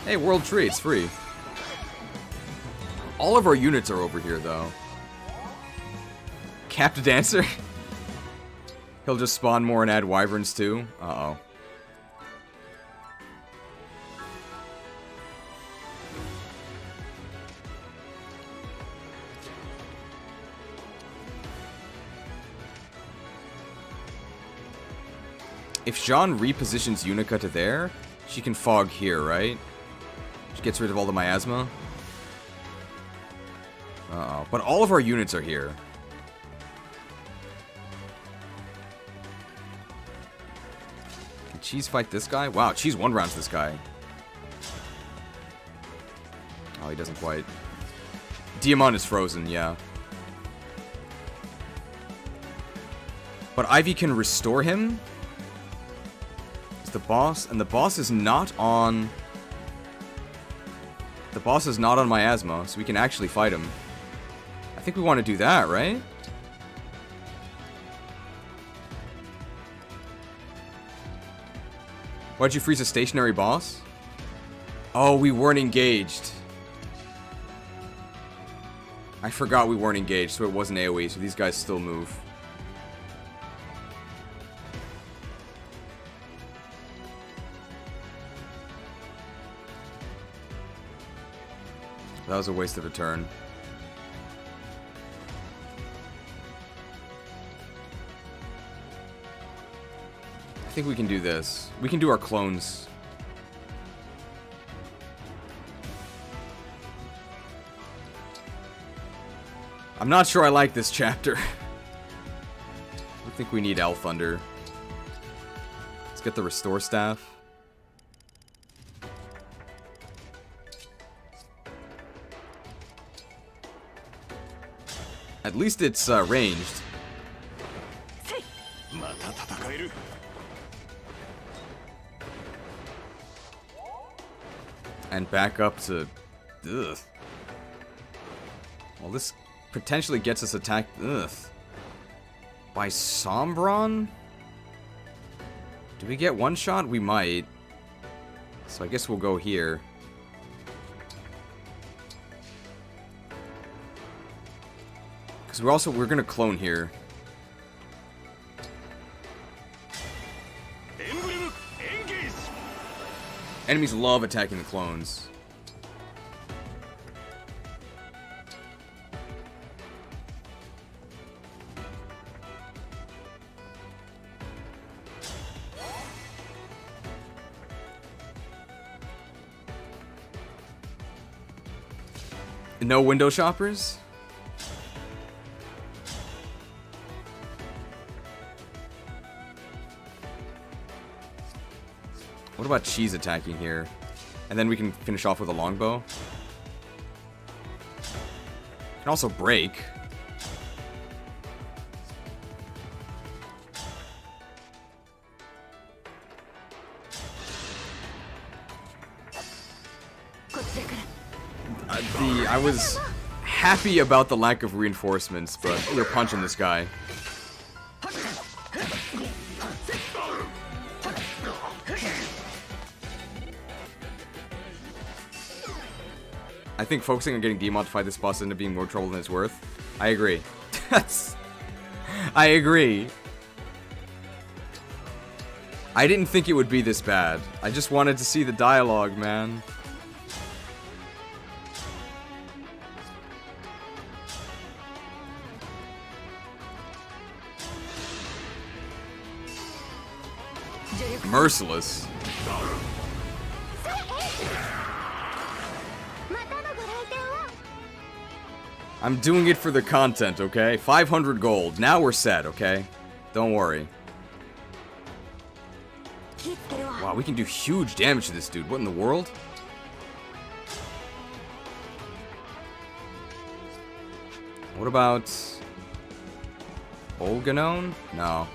Hey, World Tree, it's free. All of our units are over here though. Capped Dancer? He'll just spawn more and add wyverns too. Uh-oh. If Jean repositions Unica to there, she can fog here, right? She gets rid of all the miasma. Uh-oh. But all of our units are here. Can Cheese fight this guy? Wow, Cheese one-rounds this guy. Oh, he doesn't quite. Diamond is frozen, yeah. But Ivy can restore him. It's the boss, and the boss is not on... The boss is not on miasma, so we can actually fight him. I think we want to do that, right? Why'd you freeze a stationary boss? Oh, we weren't engaged. I forgot we weren't engaged, so it wasn't AoE, so these guys still move. That was a waste of a turn. I think we can do this. We can do our clones. I'm not sure I like this chapter. I think we need Owl Thunder. Let's get the Restore Staff. At least it's ranged. And back up to... Ugh. Well, this potentially gets us attacked... Ugh. By Sombron? Do we get one shot? We might. So I guess we'll go here. Because we're gonna clone here. Emblem Engage! Enemies love attacking the clones. No window shoppers? What about Cheese attacking here? And then we can finish off with a longbow. Can also break. I was happy about the lack of reinforcements, but we're punching this guy. I think focusing on getting Demon to fight this boss ended up being more trouble than it's worth. I agree. I agree. I didn't think it would be this bad. I just wanted to see the dialogue, man. Merciless. I'm doing it for the content, okay? 500 gold. Now we're set, okay? Don't worry. Wow, we can do huge damage to this dude. What in the world? What about... Olganon? No.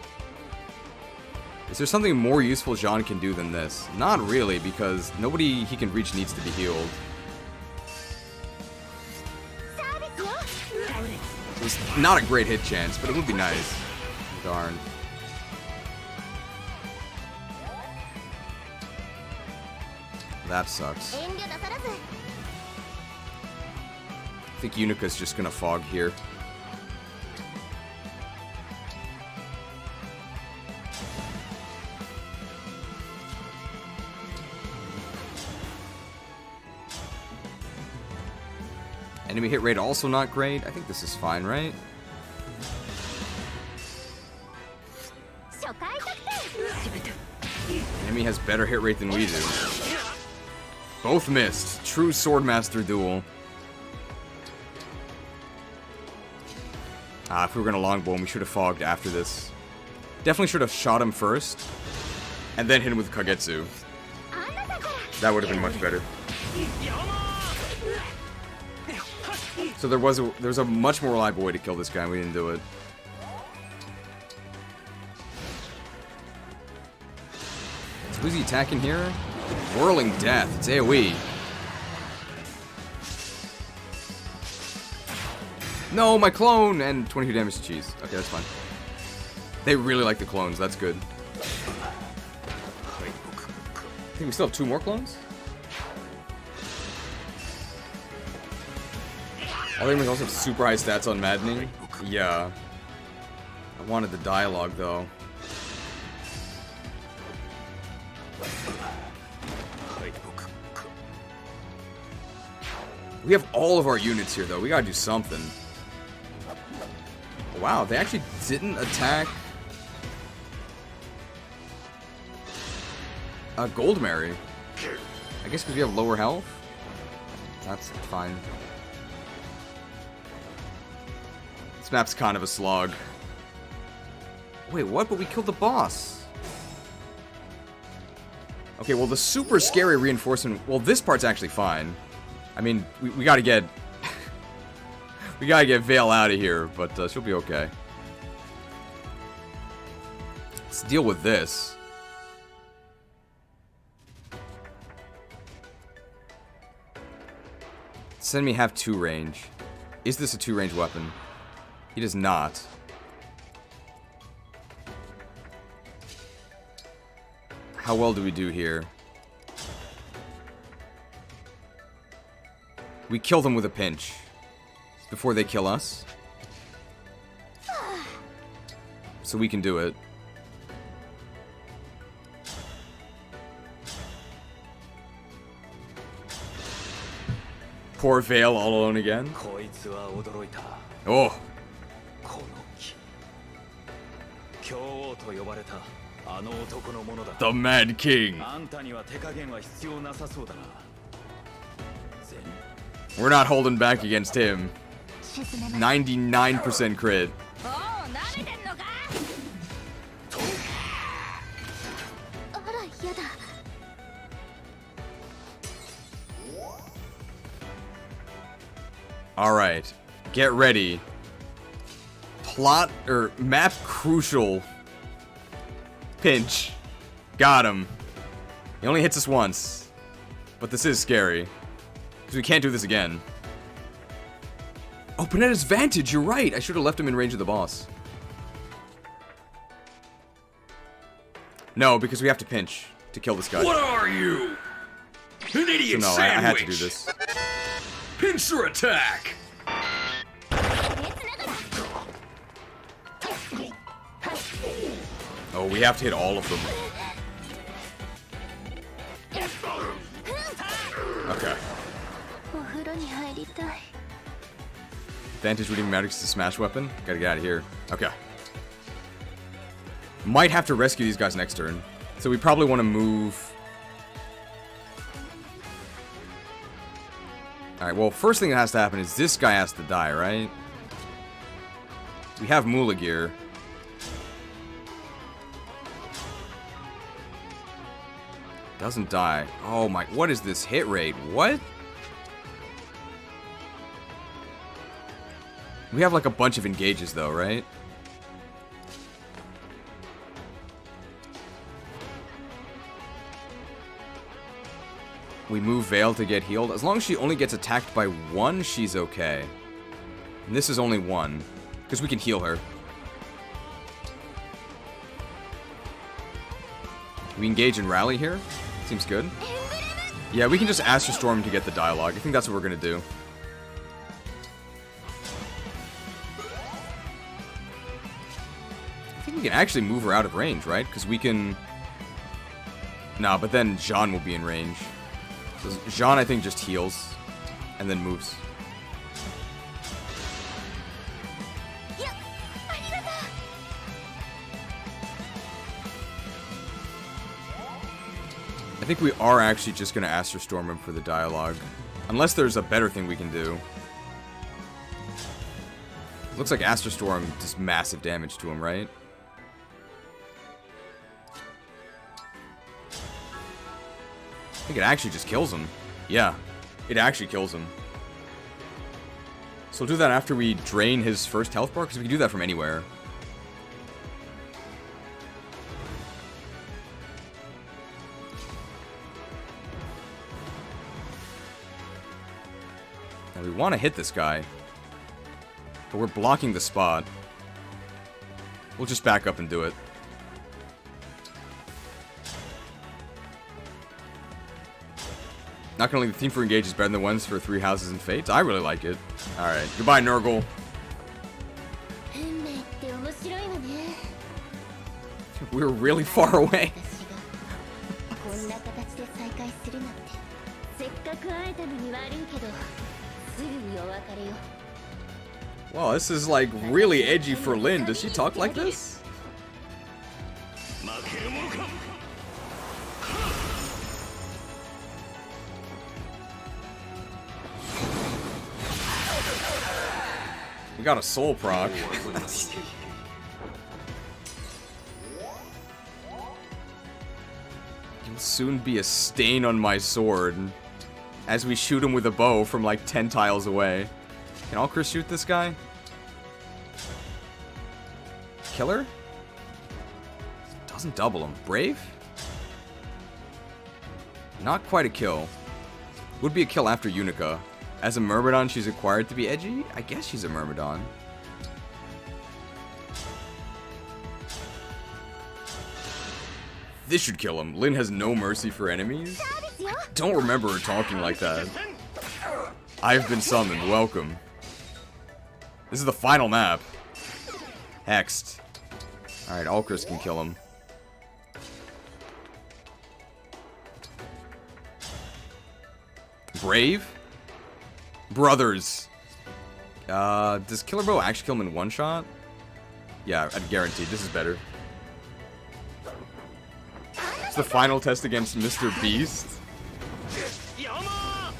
Is there something more useful Jean can do than this? Not really, because nobody he can reach needs to be healed. It's not a great hit chance, but it would be nice. Darn. That sucks. I think Unica's just gonna fog here. Enemy hit rate also not great. I think this is fine, right? Enemy has better hit rate than we do. Both missed. True Swordmaster duel. If we were gonna longbow him, we should have fogged after this. Definitely should have shot him first, and then hit him with Kagetsu. That would have been much better. So there was a much more reliable way to kill this guy, and we didn't do it. So who's he attacking here? Whirling Death. It's AoE. No, my clone! And 22 damage to cheese. Okay, that's fine. They really like the clones. That's good. I think we still have 2 more clones? All the enemies also have super high stats on Maddening. Yeah. I wanted the dialogue, though. We have all of our units here, though. We gotta do something. Wow, they actually didn't attack Goldmary. I guess because we have lower health? That's fine. This map's kind of a slog. Wait, what? But we killed the boss. Okay, well, the super scary reinforcement... Well, this part's actually fine. I mean, we gotta get... we gotta get Vale out of here, but she'll be okay. Let's deal with this. This enemy have 2 range. Is this a 2 range weapon? He does not. How well do we do here? We kill them with a pinch before they kill us. So we can do it. Poor Vale all alone again. Oh. The Mad King. We're not holding back against him. 99% crit. Alright. Get ready. Plot or map crucial pinch. Got him. He only hits us once. But this is scary. Because we can't do this again. Oh, Panetta's Vantage, you're right. I should have left him in range of the boss. No, because we have to pinch to kill this guy. What are you? An idiot So no, sandwich. I had to do this. Pincer attack. Oh, we have to hit all of them. Okay. Vantage Reading Magic's the smash weapon. Gotta get out of here. Okay. Might have to rescue these guys next turn. So we probably want to move... Alright, well, first thing that has to happen is this guy has to die, right? We have Moolah gear. Doesn't die. Oh my, what is this hit rate? What? We have like a bunch of engages though, right? We move Vale to get healed. As long as she only gets attacked by 1, she's okay. And this is only 1. Because we can heal her. We engage in rally here. Seems good. Yeah, we can just Astral Storm to get the dialogue. I think that's what we're going to do. I think we can actually move her out of range, right? Because we can... Nah, but then Jean will be in range. So Jean, I think, just heals. And then moves. I think we are actually just gonna Astro Storm him for the dialogue. Unless there's a better thing we can do. Looks like Astro Storm does massive damage to him, right? I think it actually just kills him. Yeah, it actually kills him. So we'll do that after we drain his first health bar, because we can do that from anywhere. Now we want to hit this guy, but we're blocking the spot. We'll just back up and do it. Not gonna leave the theme for Engage is better than the ones for Three Houses and Fates. I really like it. Alright, goodbye, Nurgle. We were really far away. Wow, this is like really edgy for Lyn. Does she talk like this? We got a soul proc. You'll soon be a stain on my sword. As we shoot him with a bow from like 10 tiles away. Can Alchris shoot this guy? Killer? Doesn't double him. Brave? Not quite a kill. Would be a kill after Unica. As a Myrmidon, she's required to be edgy? I guess she's a Myrmidon. This should kill him. Lyn has no mercy for enemies? I don't remember her talking like that. I've been summoned. Welcome. This is the final map. Hexed. Alright, Alchris can kill him. Brave? Brothers. Does Killer Bow actually kill him in one shot? Yeah, I'd guarantee. This is better. It's the final test against Mr. Beast.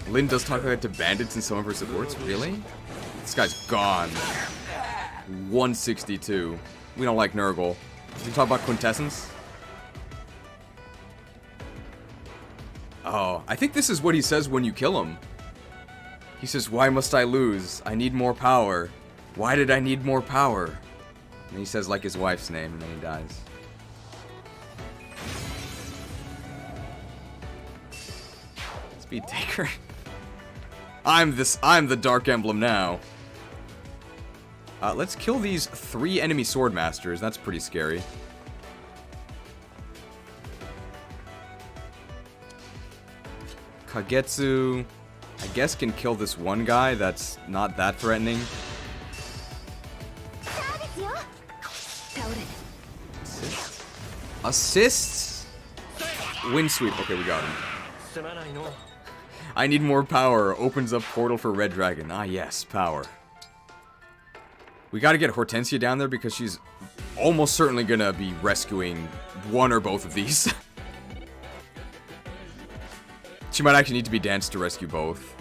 Lyn does talk like that to bandits and some of her supports. Really? This guy's gone. 162. We don't like Nurgle. Did you talk about Quintessence? Oh, I think this is what he says when you kill him. He says, "Why must I lose? I need more power. Why did I need more power?" And he says like his wife's name, and then he dies. Speed Taker. I'm the Dark Emblem now. Let's kill these 3 enemy sword masters. That's pretty scary. Kagetsu, I guess, can kill this one guy that's not that threatening. Assists? Wind sweep. Okay, we got him. I need more power. Opens up portal for Red Dragon. Ah, yes, power. We gotta get Hortensia down there because she's almost certainly gonna be rescuing one or both of these. She might actually need to be danced to rescue both.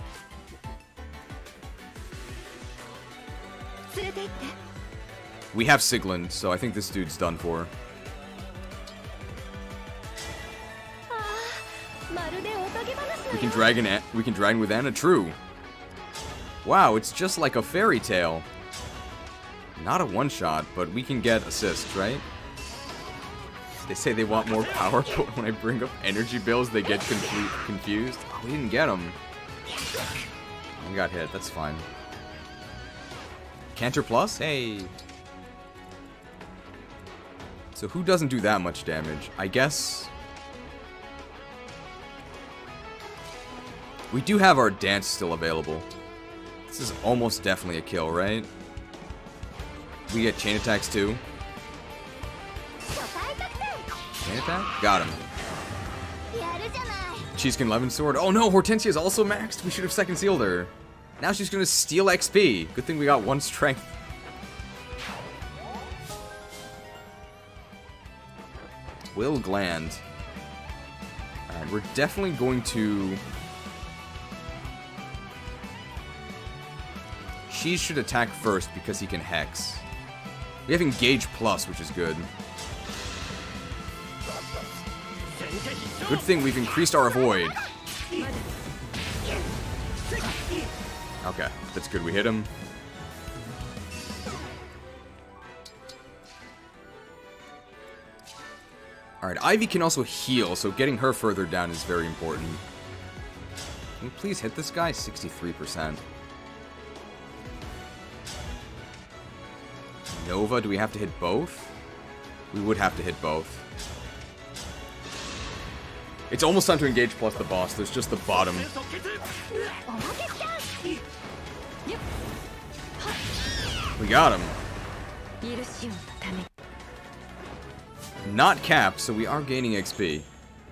We have Siglin, so I think this dude's done for. We can dragon with Anna. True. Wow, it's just like a fairy tale. Not a one-shot, but we can get assists, right? They say they want more power, but when I bring up energy bills, they get confused. Oh, we didn't get them. We got hit. That's fine. Canter Plus? Hey. So who doesn't do that much damage? I guess... we do have our dance still available. This is almost definitely a kill, right? We get chain attacks too. Chain attack? Got him. Cheesecake 11 sword. Oh no, Hortensia is also maxed. We should have second sealed her. Now she's gonna steal XP. Good thing we got 1 strength. Will Gland. Alright, we're definitely going to... Cheese should attack first because he can Hex. We have Engage Plus, which is good. Good thing we've increased our Avoid. Okay, that's good. We hit him. Alright, Ivy can also heal, so getting her further down is very important. Can we please hit this guy? 63%. Nova, do we have to hit both? We would have to hit both. It's almost time to Engage Plus the boss. There's just the bottom. We got him. Not capped, so we are gaining XP.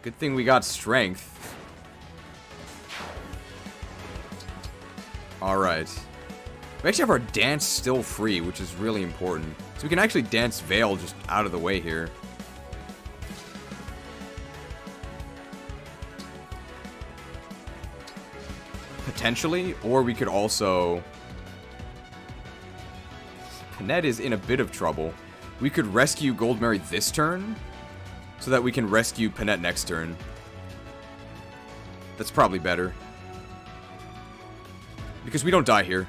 Good thing we got strength. Alright. We actually have our dance still free, which is really important. So we can actually dance Veil just out of the way here. Potentially, or we could also... Panette is in a bit of trouble. We could rescue Goldmary this turn, so that we can rescue Panette next turn. That's probably better. Because we don't die here.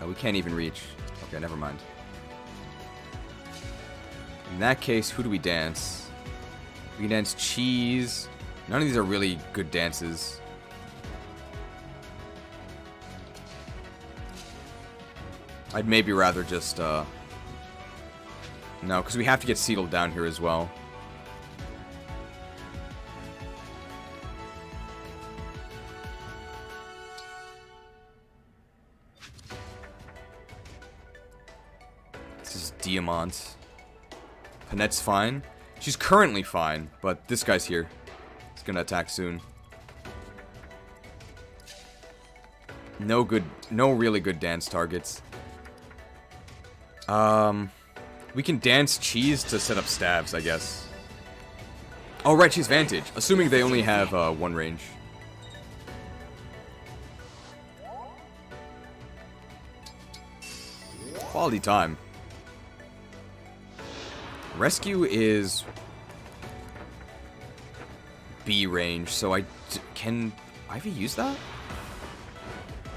Oh, we can't even reach. Okay, never mind. In that case, who do we dance? We can dance Cheese. None of these are really good dances. I'd maybe rather just, No, because we have to get Seedled down here as well. This is Diamant. Panette's fine. She's currently fine, but this guy's here. He's gonna attack soon. No really good dance targets. We can dance Cheese to set up stabs, I guess. Oh, right, she's Vantage. Assuming they only have, one range. Quality time. Rescue is B range, so can Ivy use that?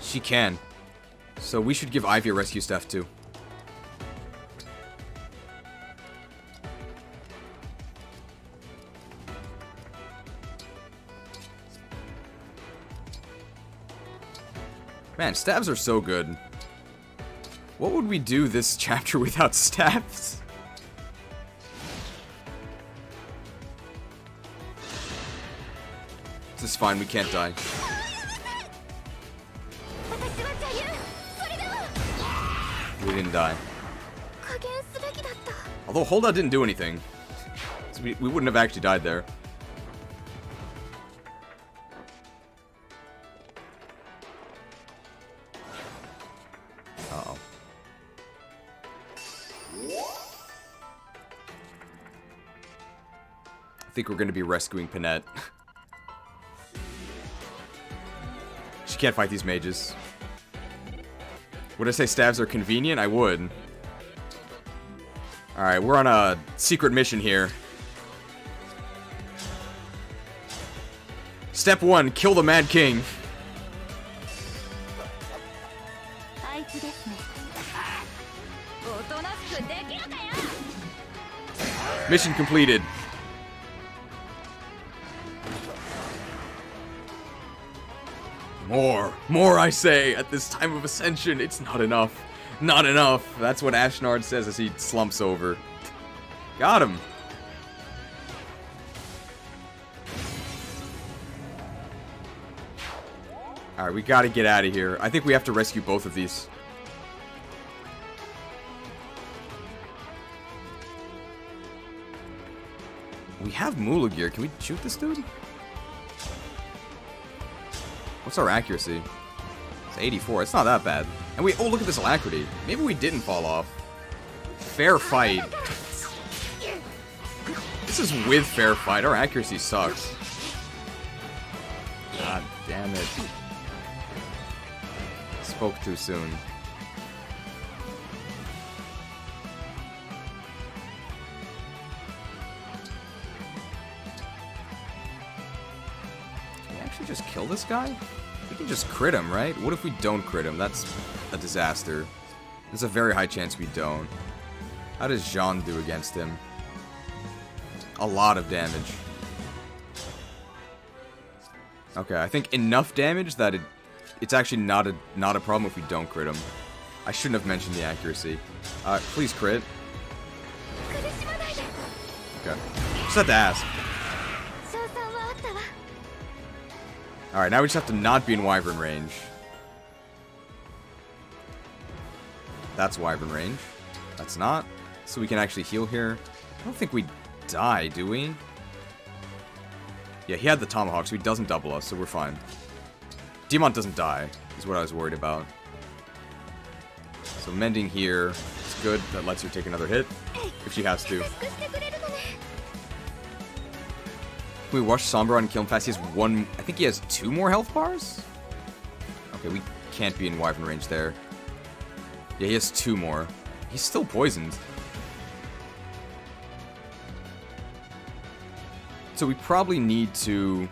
She can. So we should give Ivy a rescue staff too. Man, stabs are so good. What would we do this chapter without stabs? This is fine, we can't die. We didn't die. Although holdout didn't do anything. So we wouldn't have actually died there. Uh-oh. I think we're going to be rescuing Panette. She can't fight these mages. Would I say stabs are convenient? I would. Alright, we're on a secret mission here. Step 1, kill the Mad King. Mission completed. More I say, at this time of ascension, it's not enough. Not enough. That's what Ashnard says as he slumps over. Got him. Alright, we gotta get out of here. I think we have to rescue both of these. We have Moolah gear. Can we shoot this dude? What's our accuracy? It's 84. It's not that bad. And we... Oh, look at this alacrity. Maybe we didn't fall off. Fair fight. This is with fair fight. Our accuracy sucks. God damn it. Spoke too soon. Can we actually just kill this guy? We can just crit him, right? What if we don't crit him? That's a disaster. There's a very high chance we don't. How does Jean do against him? A lot of damage. Okay, I think enough damage that it's actually not a problem if we don't crit him. I shouldn't have mentioned the accuracy. Please crit. Okay. Just had to ask. Alright, now we just have to not be in Wyvern range. That's Wyvern range. That's not. So we can actually heal here. I don't think we die, do we? Yeah, he had the Tomahawk, so he doesn't double us, so we're fine. Demont doesn't die, is what I was worried about. So mending here is good. That lets her take another hit, if she has to. Can we watch Sombra and kill him fast? He has one... I think he has 2 more health bars? Okay, we can't be in Wyvern range there. Yeah, he has 2 more. He's still poisoned. So we probably need to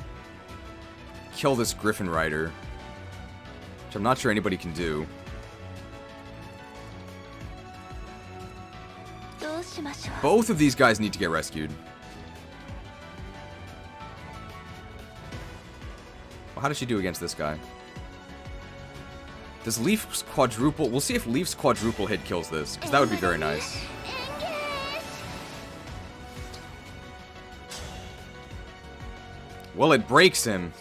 kill this Griffin Rider, which I'm not sure anybody can do. Both of these guys need to get rescued. Well, how does she do against this guy? Does Leaf's quadruple... We'll see if Leaf's quadruple hit kills this, because that would be very nice. Well, it breaks him.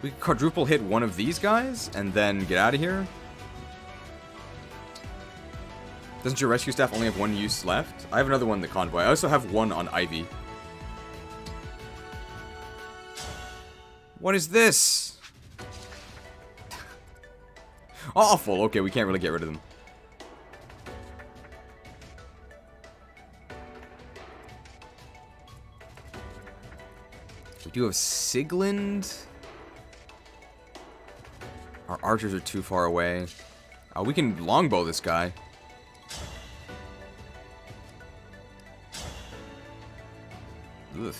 We could quadruple hit one of these guys, and then get out of here. Doesn't your rescue staff only have 1 use left? I have another one in the convoy. I also have 1 on Ivy. What is this? Awful. Okay, we can't really get rid of them. We do have Sigland. Our archers are too far away. We can longbow this guy. Ugh.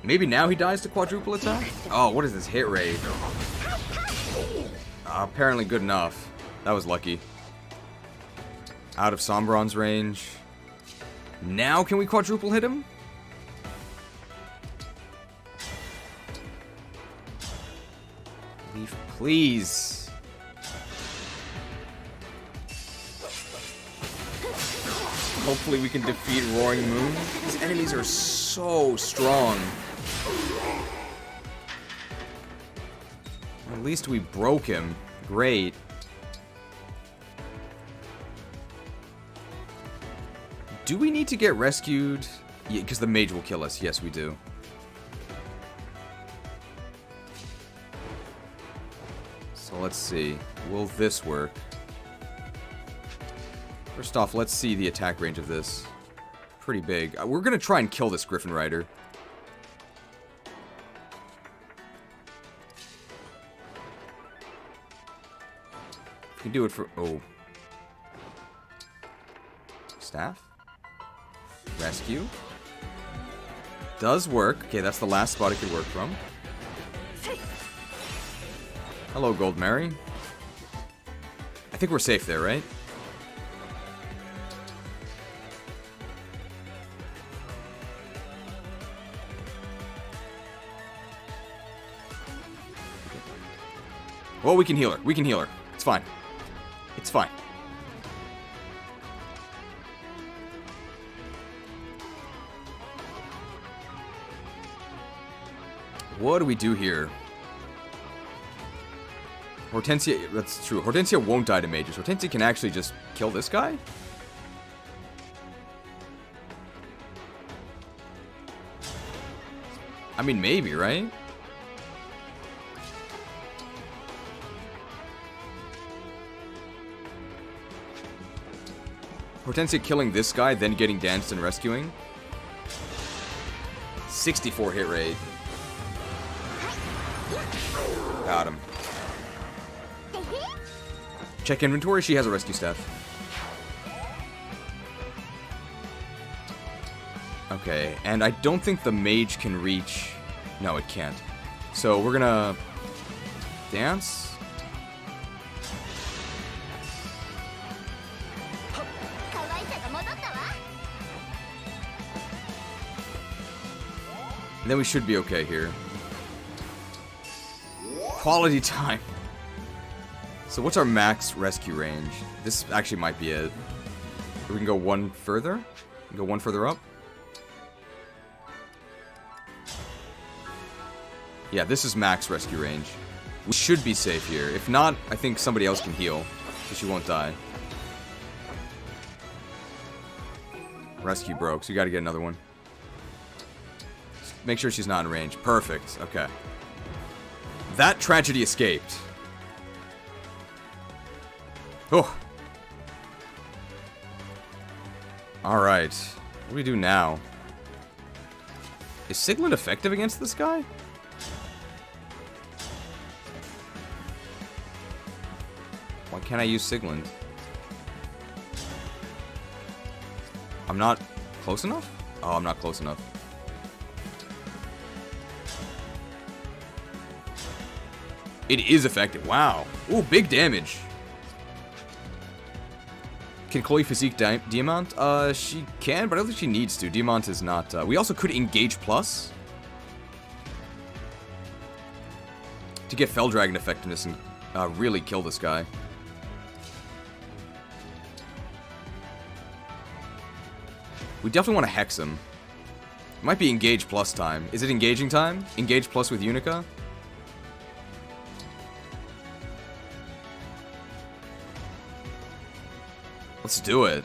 Maybe now he dies to quadruple attack? Oh, what is this hit rate? Apparently good enough. That was lucky. Out of Sombron's range. Now can we quadruple hit him? Leaf, please. Hopefully we can defeat Roaring Moon. These enemies are so strong. At least we broke him. Great. Do we need to get rescued? Yeah, because the mage will kill us. Yes, we do. So let's see. Will this work? First off, let's see the attack range of this. Pretty big. We're going to try and kill this Griffin Rider. We can do it for... Oh. Staff? Rescue? Does work. Okay, that's the last spot it could work from. Hello, Gold Mary. I think we're safe there, right? Well, we can heal her. We can heal her. It's fine. It's fine. What do we do here? Hortensia, that's true. Hortensia won't die to mages. Hortensia can actually just kill this guy? I mean, maybe, right? Hortensia killing this guy, then getting danced and rescuing. 64 hit rate. Got him. Check inventory, she has a rescue staff. Okay, and I don't think the mage can reach... No, it can't. So we're gonna... dance? And then we should be okay here. Quality time. So what's our max rescue range? This actually might be it. We can go one further? Go one further up? Yeah, this is max rescue range. We should be safe here. If not, I think somebody else can heal, so she won't die. Rescue broke, so you gotta get another one. Just make sure she's not in range. Perfect, okay. That tragedy escaped. Oh. Alright. What do we do now? Is Sigmund effective against this guy? Why can't I use Sigmund? I'm not close enough? Oh, I'm not close enough. It is effective. Wow. Ooh, big damage. Can Chloe physique Diamant? She can, but I don't think she needs to. Diamant is not... we also could engage plus. To get Fell Dragon effectiveness and really kill this guy. We definitely want to hex him. It might be engage plus time. Is it engaging time? Engage plus with Unica? Let's do it.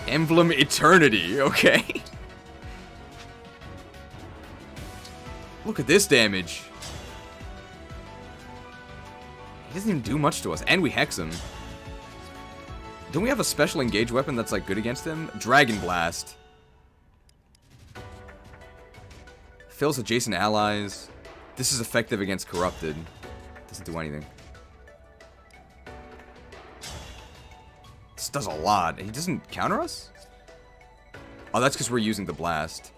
Emblem Eternity, okay. Look at this damage. He doesn't even do much to us, and we hex him. Don't we have a special engage weapon that's like good against him? Dragon Blast. Fills adjacent allies. This is effective against Corrupted. Doesn't do anything. This does a lot. He doesn't counter us? Oh, that's because we're using the blast.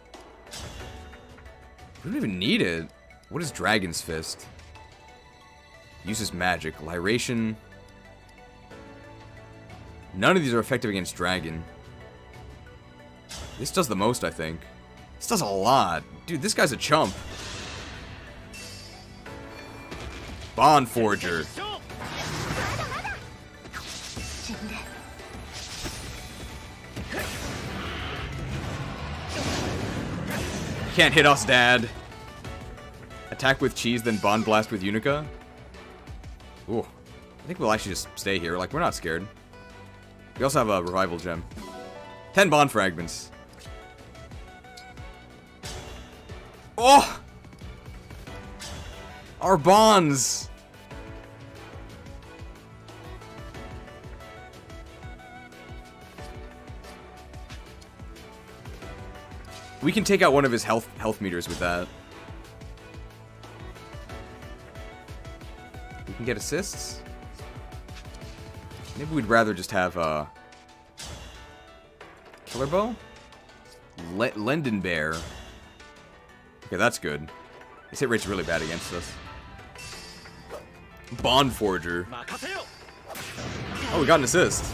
We don't even need it. What is Dragon's Fist? Uses magic. Lyration. None of these are effective against Dragon. This does the most, I think. This does a lot. Dude, this guy's a chump. Bond Forger. Can't hit us, Dad. Attack with cheese, then Bond Blast with Unica. Ooh. I think we'll actually just stay here. Like, we're not scared. We also have a revival gem. 10 bond fragments. Oh! Our bonds! We can take out one of his health meters with that. We can get assists. Maybe we'd rather just have Killer Bow? Lenden Bear. Okay, that's good. His hit rate's really bad against us. Bond Forger. Oh, we got an assist.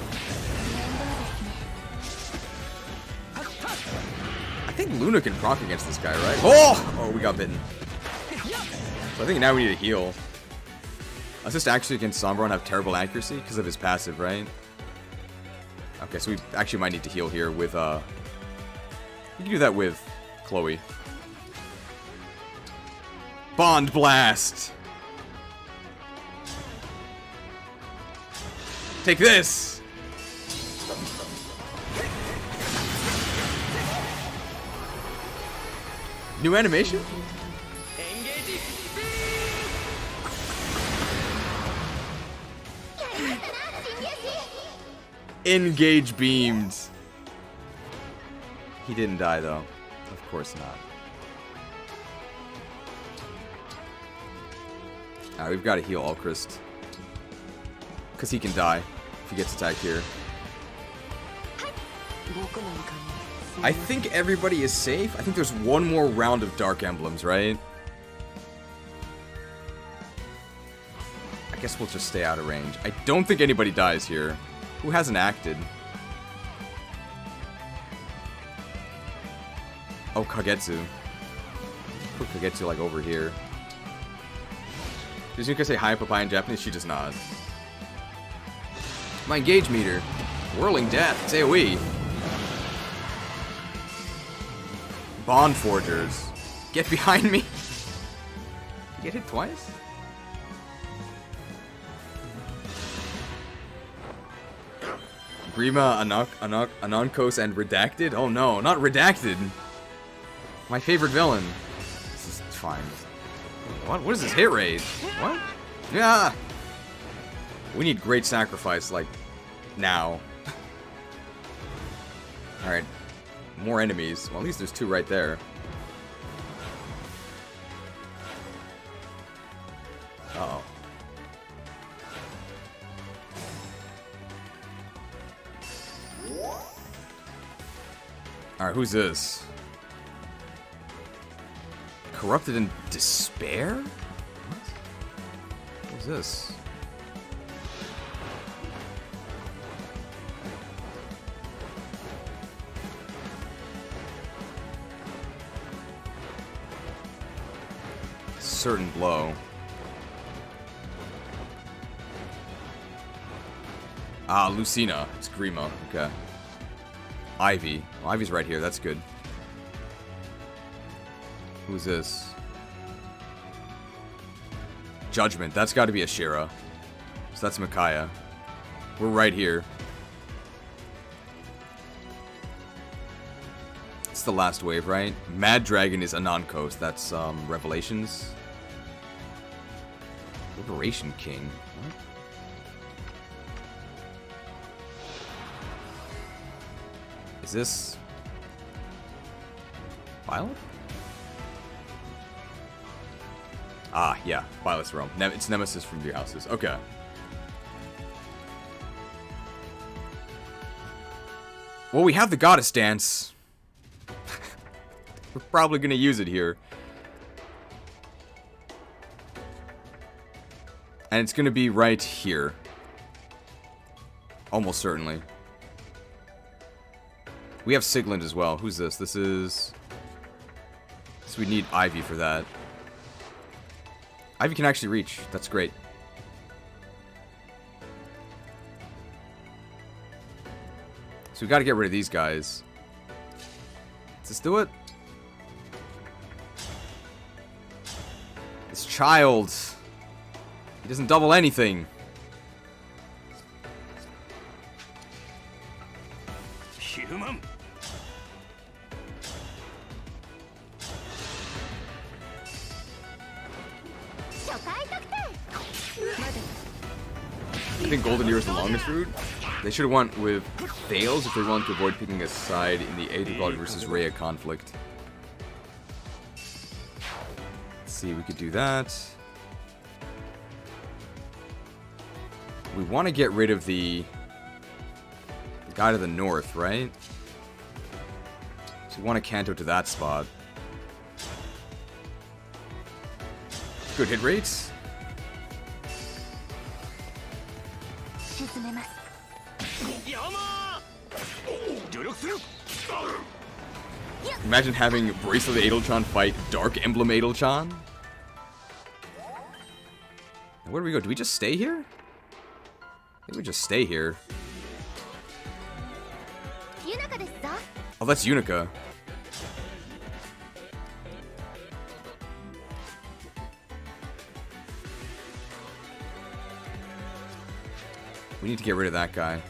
I think Luna can proc against this guy, right? Oh! Oh, we got bitten. So I think now we need a heal. Assist actually against Sombron have terrible accuracy because of his passive, right? Okay, so we actually might need to heal here with, we can do that with Chloe. Bond Blast! Take this! New animation? Engage beamed. He didn't die though. Of course not. Alright, we've got to heal Alchrist. Because he can die if he gets attacked here. I think everybody is safe. I think there's one more round of Dark Emblems, right? I guess we'll just stay out of range. I don't think anybody dies here. Who hasn't acted? Oh, Kagetsu. Put Kagetsu, like, over here. Does Yuka say hi, Papaya in Japanese? She does not. My engage meter. Whirling Death. It's AoE. Bond Forgers. Get behind me. You get hit twice? Grima, Anonkos, and Redacted? Oh no, not Redacted. My favorite villain. This is fine. What? What is this hit rate? What? Yeah. We need Great Sacrifice, like, now. Alright. More enemies. Well, at least there's two right there. Uh-oh. Alright, who's this? Corrupted in Despair? What? What's this? Certain blow. Ah, Lucina. It's Grima. Okay. Ivy. Well, Ivy's right here. That's good. Who's this? Judgment. That's got to be Ashira. So that's Micaiah. We're right here. It's the last wave, right? Mad Dragon is Anonkos. That's Revelations. Liberation King. What? Is this Violet? Ah, yeah, Violet's Realm. It's Nemesis from your houses. Okay. Well, we have the Goddess Dance. We're probably gonna use it here. And it's gonna be right here. Almost certainly. We have Sigland as well. Who's this? This is... So we need Ivy for that. Ivy can actually reach. That's great. So we gotta get rid of these guys. Let's do it. This child. He doesn't double anything. Human. I think Golden Year is the longest route. They should have went with Thales if they're willing to avoid picking a side in the Epilogue versus Rhea conflict. Let's see, we could do that. We want to get rid of the guy to the north, right? So we want to Kanto to that spot. Good hit rates. Imagine having Bracelet Edelchan fight Dark Emblem Edelchan. Where do we go? Do we just stay here? I think we just stay here. Oh, that's Unica. We need to get rid of that guy.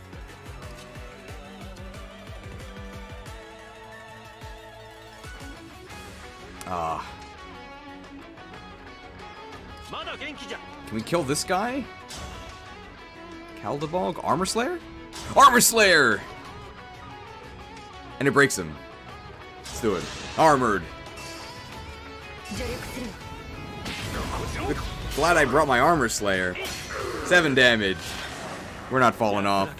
Ah. Can we kill this guy? Caldebog? Armor Slayer? Armor Slayer! And it breaks him. Let's do it. Armored. Glad I brought my Armor Slayer. 7 damage. We're not falling off.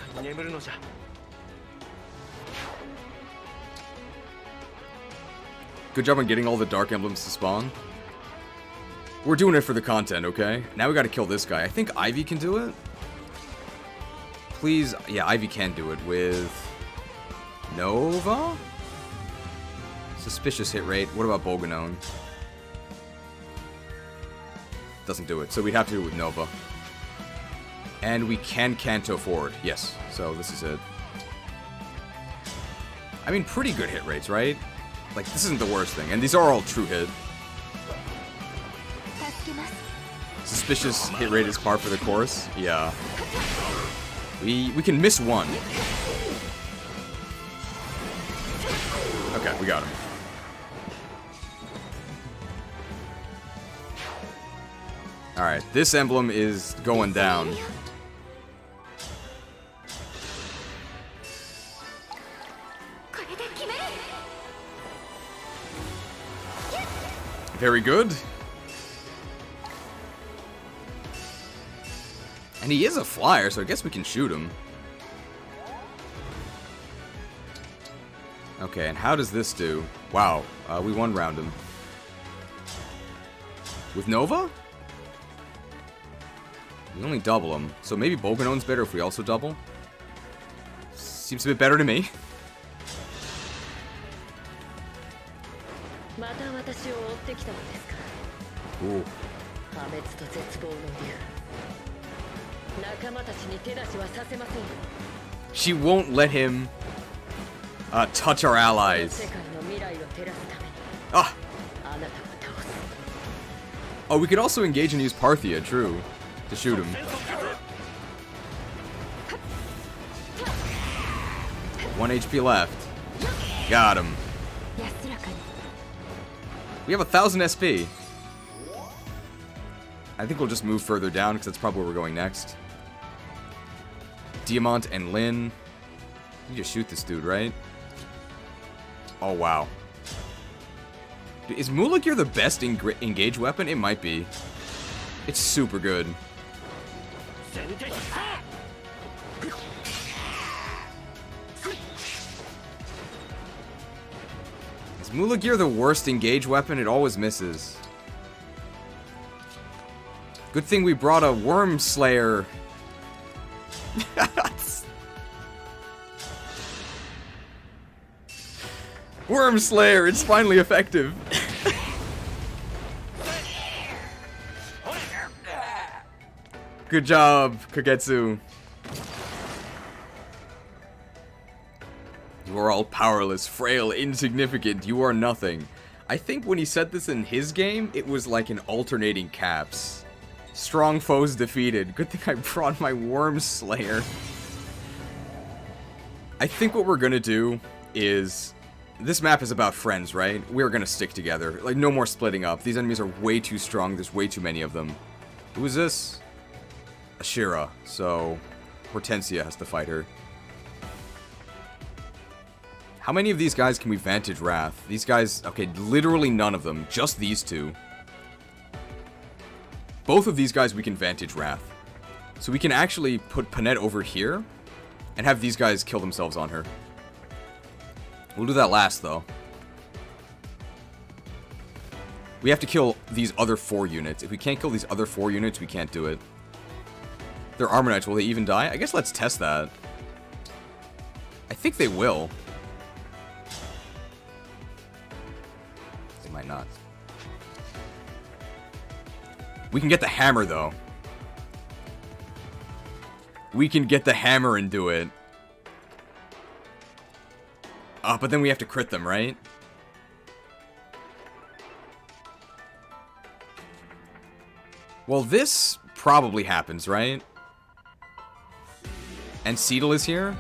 Good job on getting all the Dark Emblems to spawn. We're doing it for the content, okay? Now we gotta kill this guy. I think Ivy can do it. Please, yeah, Ivy can do it with Nova? Suspicious hit rate. What about Bolganone? Doesn't do it, so we'd have to do it with Nova. And we can Canto forward. Yes, so this is it. I mean, pretty good hit rates, right? Like, this isn't the worst thing. And these are all true hit. Suspicious hit rate is par for the course. Yeah. We can miss one. Okay, we got him. Alright, this emblem is going down. Very good. And he is a flyer, so I guess we can shoot him. Okay, and how does this do? Wow, we one-round him. With Nova? We only double him. So maybe Bolganone's better if we also double? Seems a bit better to me. Ooh. She won't let him touch our allies. Ah. Oh, we could also engage and use Parthia, true, to shoot him. 1 HP left. Got him. We have 1,000 SP. I think we'll just move further down because that's probably where we're going next. Diamant and Lin. You just shoot this dude, right? Oh, wow. Is Mula Gear the best engage weapon? It might be. It's super good. Is Mula Gear the worst engage weapon? It always misses. Good thing we brought a Worm Slayer. Worm Slayer, it's finally effective. Good job, Kagetsu. You are all powerless, frail, insignificant. You are nothing. I think when he said this in his game, it was like an alternating caps. Strong foes defeated. Good thing I brought my Worm Slayer. I think what we're gonna do is... This map is about friends, right? We're gonna stick together. Like, no more splitting up. These enemies are way too strong. There's way too many of them. Who is this? Ashira. So, Hortensia has to fight her. How many of these guys can we Vantage Wrath? These guys... Okay, literally none of them. Just these two. Both of these guys we can Vantage Wrath. So we can actually put Panette over here and have these guys kill themselves on her. We'll do that last, though. We have to kill these other 4 units. If we can't kill these other 4 units, we can't do it. They're Armor Knights. Will they even die? I guess let's test that. I think they will. They might not. We can get the hammer, though. We can get the hammer and do it. But then we have to crit them, right? Well, this probably happens, right? And Seedle is here?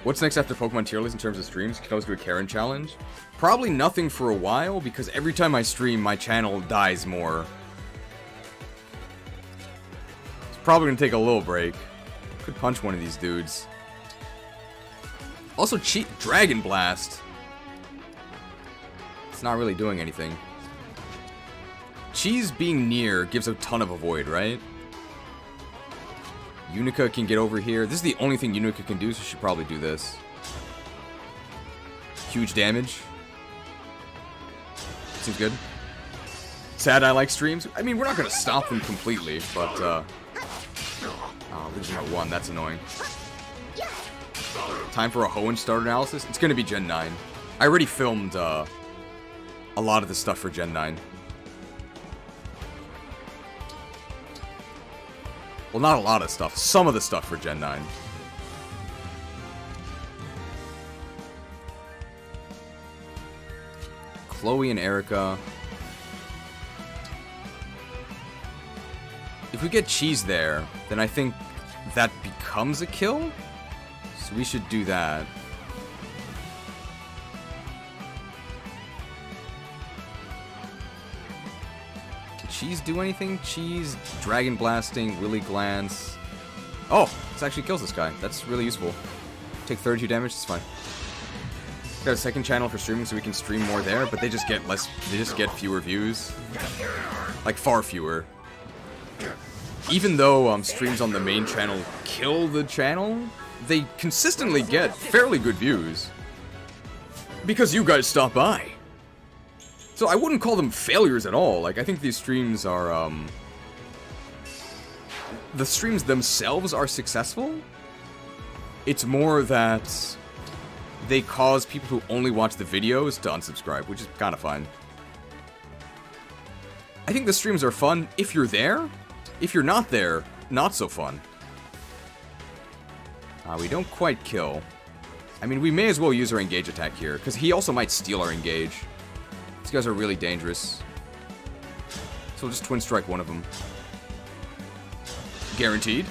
What's next after Pokemon tier list in terms of streams? Can I always do a Karen challenge? Probably nothing for a while, because every time I stream, my channel dies more. It's probably gonna take a little break. Could punch one of these dudes. Also, cheat Dragon Blast. It's not really doing anything. Cheese being near gives a ton of avoid, right? Unica can get over here. This is the only thing Unica can do, so she should probably do this. Huge damage. Seems good. Sad I like streams. I mean, we're not going to stop them completely, but, oh, losing at 1. That's annoying. Time for a Hoenn start analysis. It's going to be Gen 9. I already filmed, a lot of the stuff for Gen 9. Well, not a lot of stuff. Some of the stuff for Gen 9. Chloe and Erica. If we get Cheese there, then I think that becomes a kill. So we should do that. Cheese do anything? Cheese, Dragon Blasting, Willy Glance. Oh, this actually kills this guy. That's really useful. Take 32 damage, it's fine. Got a second channel for streaming so we can stream more there, but they just get fewer views. Like, far fewer. Even though streams on the main channel kill the channel, they consistently get fairly good views. Because you guys stop by. So I wouldn't call them failures at all. Like, I think these streams are, the streams themselves are successful. It's more that they cause people who only watch the videos to unsubscribe, which is kind of fine. I think the streams are fun if you're there. If you're not there, not so fun. We don't quite kill. I mean, we may as well use our Engage attack here, because he also might steal our Engage. These guys are really dangerous. So we'll just Twin Strike one of them. Guaranteed.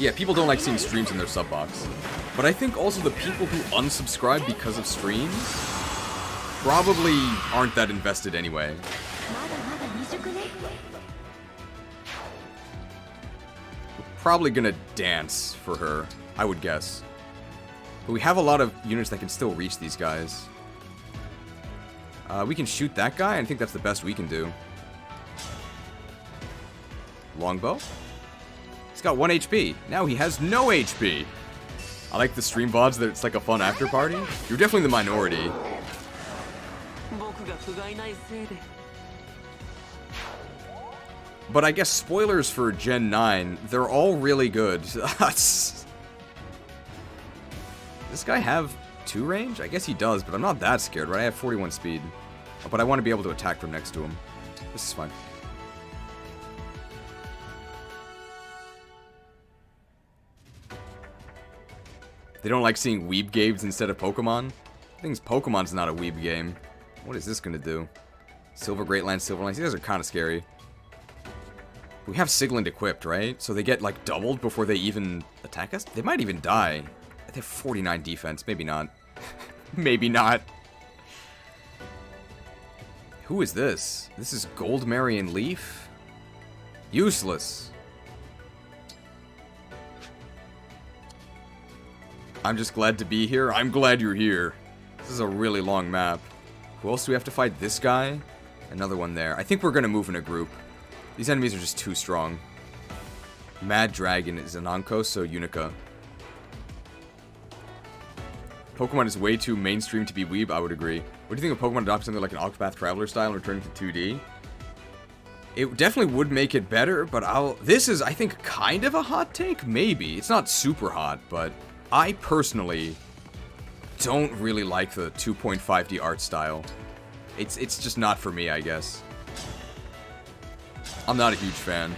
Yeah, people don't like seeing streams in their sub box. But I think also the people who unsubscribe because of streams probably aren't that invested anyway. We're probably gonna dance for her, I would guess. But we have a lot of units that can still reach these guys. We can shoot that guy, and I think that's the best we can do. Longbow? He's got 1 HP. Now he has no HP. I like the stream VODs that it's like a fun after party. You're definitely the minority. But I guess spoilers for Gen 9, they're all really good. Does this guy have 2 range? I guess he does, but I'm not that scared, right? I have 41 speed. But I want to be able to attack from next to him. This is fine. They don't like seeing weeb games instead of Pokemon? I think Pokemon's not a weeb game. What is this gonna do? Silver Greatland, Silverlands. These guys are kind of scary. We have Sigland equipped, right? So they get, like, doubled before they even attack us? They might even die. They have 49 defense. Maybe not. Maybe not. Who is this? This is Gold Marion Leaf? Useless. I'm just glad to be here. I'm glad you're here. This is a really long map. Who else do we have to fight? This guy? Another one there. I think we're going to move in a group. These enemies are just too strong. Mad Dragon is an Anko, so Unica. Pokemon is way too mainstream to be weeb, I would agree. What do you think of Pokemon adopting something like an Octopath Traveler style and returning to 2D? It definitely would make it better, but this is, I think, kind of a hot take? Maybe. It's not super hot, but I personally don't really like the 2.5D art style. It's just not for me, I guess. I'm not a huge fan.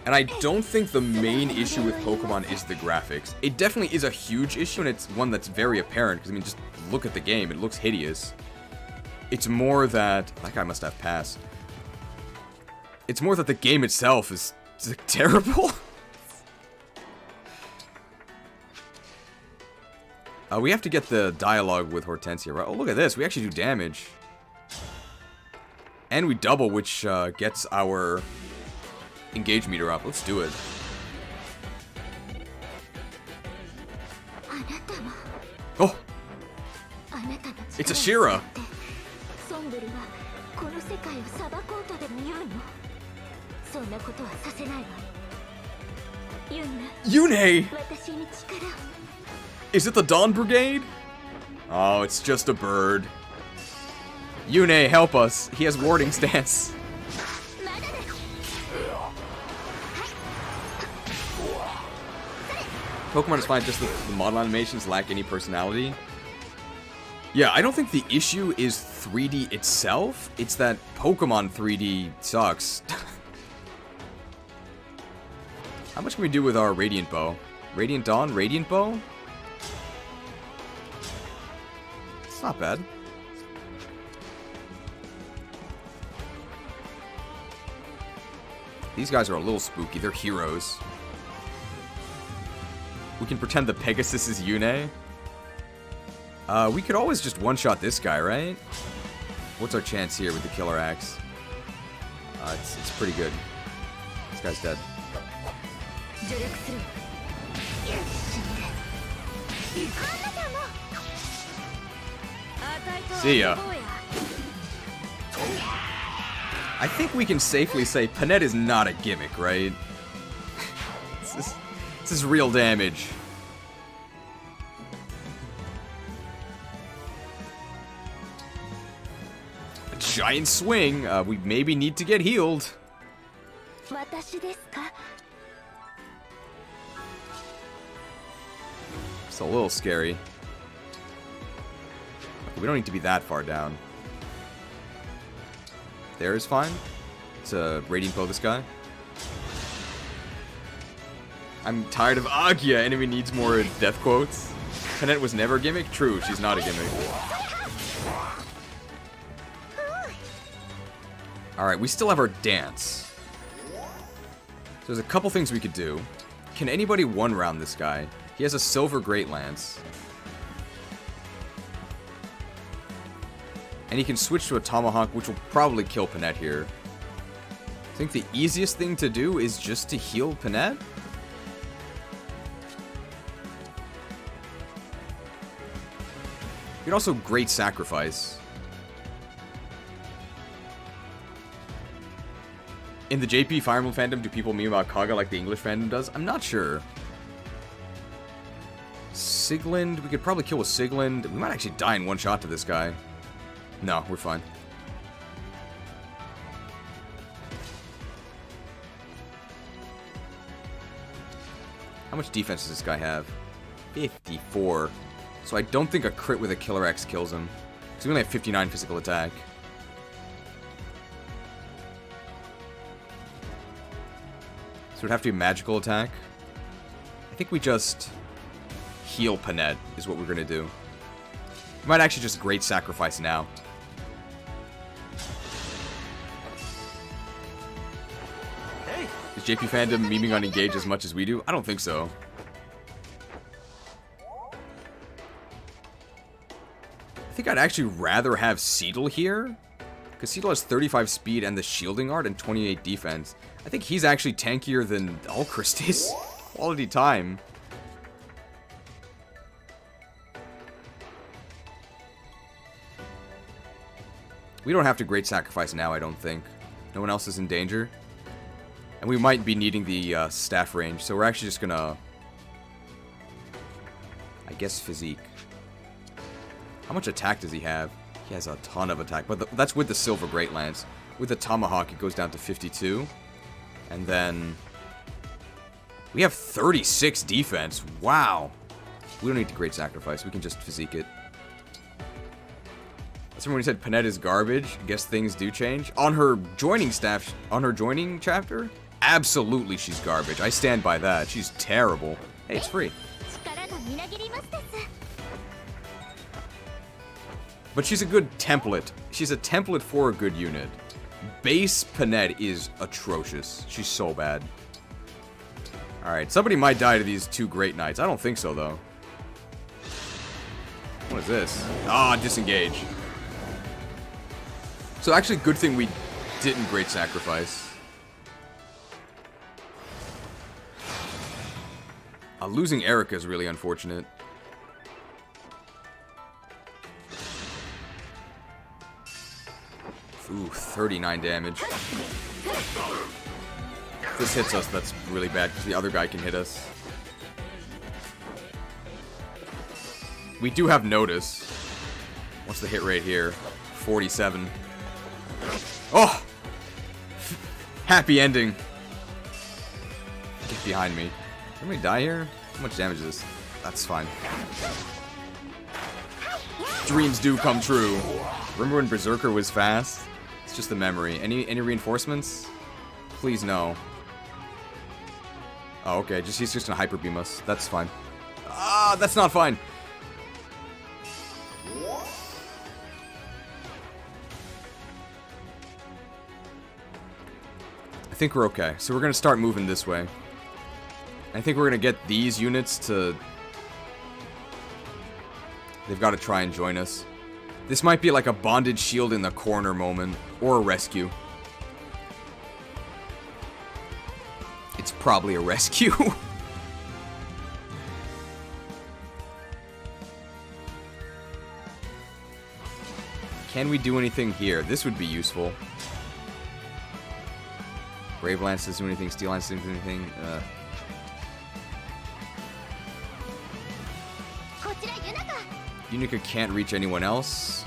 And I don't think the main issue with Pokemon is the graphics. It definitely is a huge issue, and it's one that's very apparent, because, I mean, just look at the game. It looks hideous. It's more that... That guy must have passed. It's more that the game itself is terrible. We have to get the dialogue with Hortensia, right? Oh, look at this. We actually do damage. And we double, which gets our engage meter up. Let's do it. Oh! It's a Shira! Yune! Is it the Dawn Brigade? Oh, it's just a bird. Yune, help us. He has warding stance. Pokemon is fine, just the model animations lack any personality. Yeah, I don't think the issue is 3D itself. It's that Pokemon 3D sucks. How much can we do with our Radiant Bow? Radiant Dawn? Radiant Bow? It's not bad. These guys are a little spooky. They're heroes. We can pretend the Pegasus is Yune. We could always just one-shot this guy, right? What's our chance here with the Killer Axe? It's pretty good. This guy's dead. See ya. I think we can safely say Panette is not a gimmick, right? This is real damage. A giant swing. We maybe need to get healed. It's a little scary. We don't need to be that far down. There is fine. It's a Radiant Bow, this guy. I'm tired of Agia. Enemy needs more death quotes. Panette was never a gimmick? True, she's not a gimmick. Alright, we still have our dance. So there's a couple things we could do. Can anybody one-round this guy? He has a silver Great Lance. And he can switch to a Tomahawk, which will probably kill Panette here. I think the easiest thing to do is just to heal Panette. You can also Great Sacrifice. In the JP Fire Emblem fandom, do people meme about Kaga like the English fandom does? I'm not sure. Siglund, we could probably kill with Siglund. We might actually die in one shot to this guy. No, we're fine. How much defense does this guy have? 54. So I don't think a crit with a Killer Axe kills him. Because we only have 59 physical attack. So it'd have to be magical attack. I think we just heal Panette is what we're going to do. We might actually just Great Sacrifice now. Is JP fandom memeing on Engage as much as we do? I don't think so. I think I'd actually rather have Seedle here. Because Seedle has 35 speed and the shielding art and 28 defense. I think he's actually tankier than Alchrist is. Quality time. We don't have to Great Sacrifice now, I don't think. No one else is in danger. And we might be needing the staff range, so we're actually just gonna... I guess Physique. How much attack does he have? He has a ton of attack, but that's with the Silver Great Lance. With the Tomahawk, it goes down to 52. And then... we have 36 defense. Wow. We don't need to Great Sacrifice. We can just Physique it. That's when he said Panette is garbage. I guess things do change. On her joining staff, on her joining chapter, absolutely she's garbage. I stand by that. She's terrible. Hey, it's free. But she's a good template. She's a template for a good unit. Base Panette is atrocious. She's so bad. Alright, somebody might die to these two Great Knights. I don't think so, though. What's this? Ah, disengage. So actually, good thing we didn't great sacrifice. Losing Erica is really unfortunate. Ooh, 39 damage. If this hits us, that's really bad, because the other guy can hit us. We do have notice. What's the hit rate here? 47. Oh! Happy ending. Get behind me. Can we die here? How much damage is this? That's fine. Dreams do come true. Remember when Berserker was fast? It's just a memory. Any reinforcements? Please no. Oh, okay. He's just gonna hyper beam us. That's fine. Ah, that's not fine. I think we're okay. So we're gonna start moving this way. I think we're gonna get these units to... They've got to try and join us. This might be like a bonded shield in the corner moment, or a rescue. It's probably a rescue. Can we do anything here? This would be useful. Brave Lance doesn't do anything, Steel Lance doesn't do anything. Unica can't reach anyone else.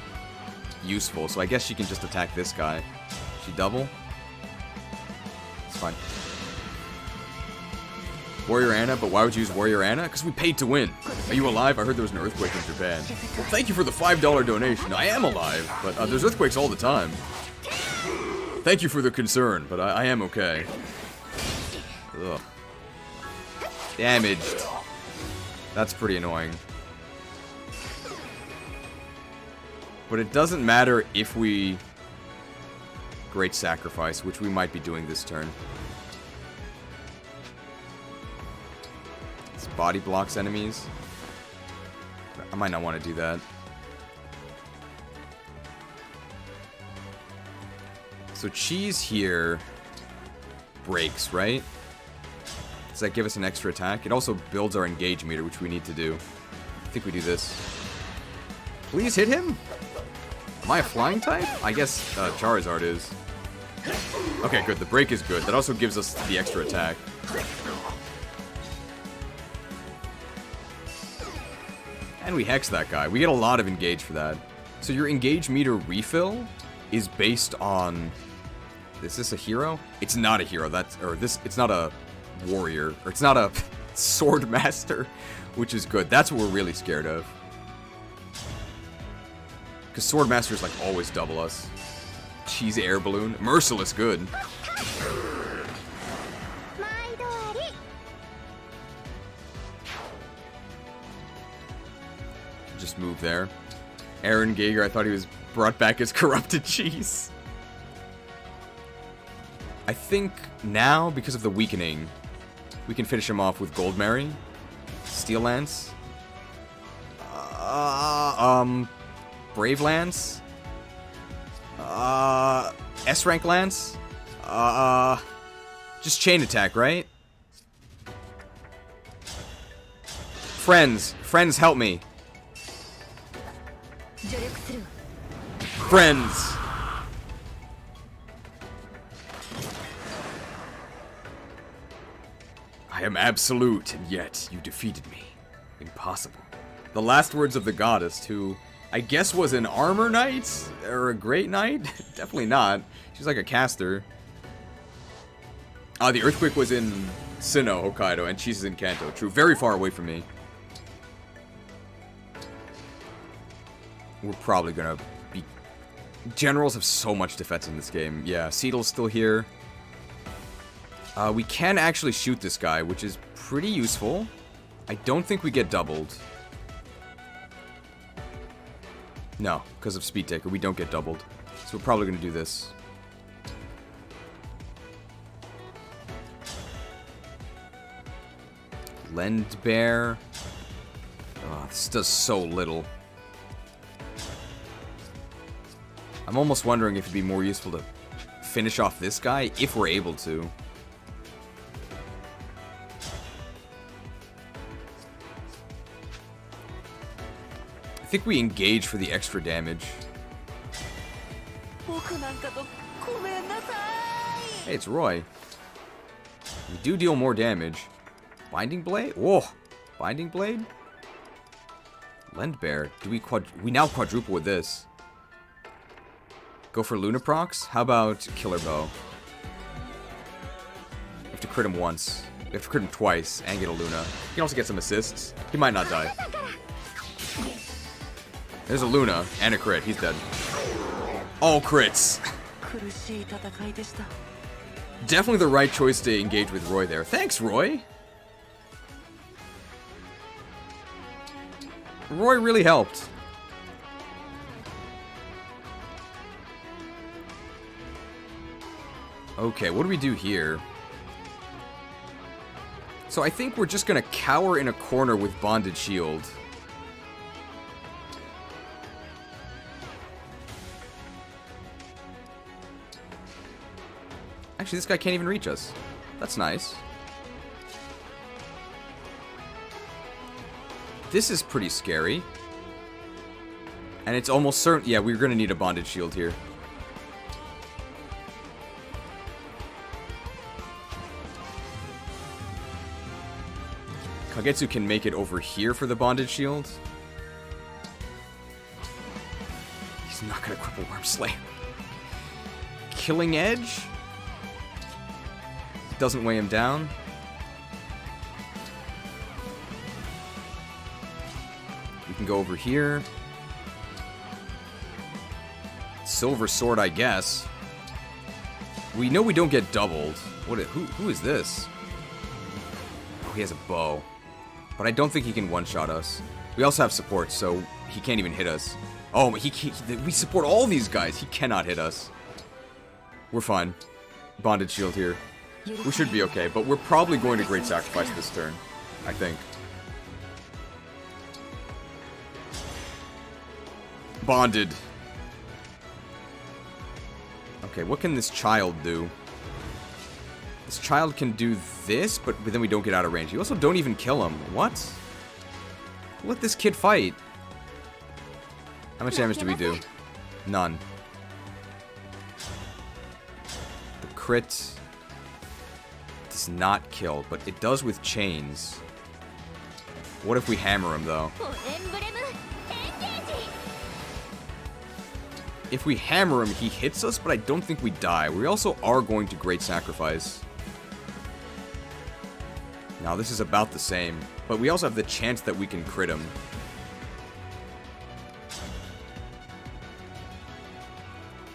Useful, so I guess she can just attack this guy. She double? It's fine. Warrior Anna, but why would you use Warrior Anna? Because we paid to win. Are you alive? I heard there was an earthquake in Japan. Well, thank you for the $5 donation. I am alive, but there's earthquakes all the time. Thank you for the concern, but I am okay. Ugh. Damaged. That's pretty annoying. But it doesn't matter if we great sacrifice, which we might be doing this turn. This body blocks enemies. I might not want to do that. So cheese here breaks, right? Does that give us an extra attack? It also builds our engage meter, which we need to do. I think we do this. Please hit him? Am I a flying type? I guess Charizard is. Okay, good. The break is good. That also gives us the extra attack. And we hex that guy. We get a lot of engage for that. So your engage meter refill is based on... Is this a hero? It's not a hero. It's not a warrior. Or it's not a sword master, which is good. That's what we're really scared of. Because Sword Masters, like, always double us. Cheese air balloon. Merciless good. Just move there. Aaron Geiger, I thought he was brought back as corrupted cheese. I think now, because of the weakening, we can finish him off with Gold Mary. Steel Lance. Brave Lance? S-Rank Lance? Just chain attack, right? Friends, help me. Friends! I am absolute, and yet you defeated me. Impossible. The last words of the goddess, who... I guess was an armor knight? Or a great knight? Definitely not. She's like a caster. The earthquake was in Sinnoh, Hokkaido, and she's in Kanto. True, very far away from me. We're probably gonna be... Generals have so much defense in this game. Yeah, Seedle's still here. We can actually shoot this guy, which is pretty useful. I don't think we get doubled. No, because of Speed Taker, we don't get doubled. So we're probably going to do this. Lend Bear. Oh, this does so little. I'm almost wondering if it'd be more useful to finish off this guy, if we're able to. I think we engage for the extra damage. Hey, it's Roy. We do deal more damage. Binding Blade? Whoa! Binding Blade? Lend Bear. Do we now quadruple with this? Go for Lunaprox? How about Killer Bow? We have to crit him once. We have to crit him twice and get a Luna. He can also get some assists. He might not die. There's a Luna and a crit. He's dead. All crits. Definitely the right choice to engage with Roy there. Thanks, Roy. Roy really helped. Okay, what do we do here? So I think we're just gonna cower in a corner with Bonded Shield. Actually, this guy can't even reach us. That's nice. This is pretty scary. And it's almost certain... Yeah, we're gonna need a Bonded Shield here. Kagetsu can make it over here for the Bonded Shield. He's not gonna cripple Worm Slayer. Killing Edge? Doesn't weigh him down. We can go over here. Silver Sword, I guess. We know we don't get doubled. Who is this? Oh, he has a bow. But I don't think he can one-shot us. We also have support, so he can't even hit us. Oh, we support all these guys. He cannot hit us. We're fine. Bonded Shield here. We should be okay, but we're probably going to Great Sacrifice this turn, I think. Bonded. Okay, what can this child do? This child can do this, but then we don't get out of range. You also don't even kill him. What? Let this kid fight. How much damage do we do? None. The crit does not kill, but it does with chains. What if we hammer him, though? If we hammer him, he hits us, but I don't think we die. We also are going to Great Sacrifice. Now, this is about the same, but we also have the chance that we can crit him.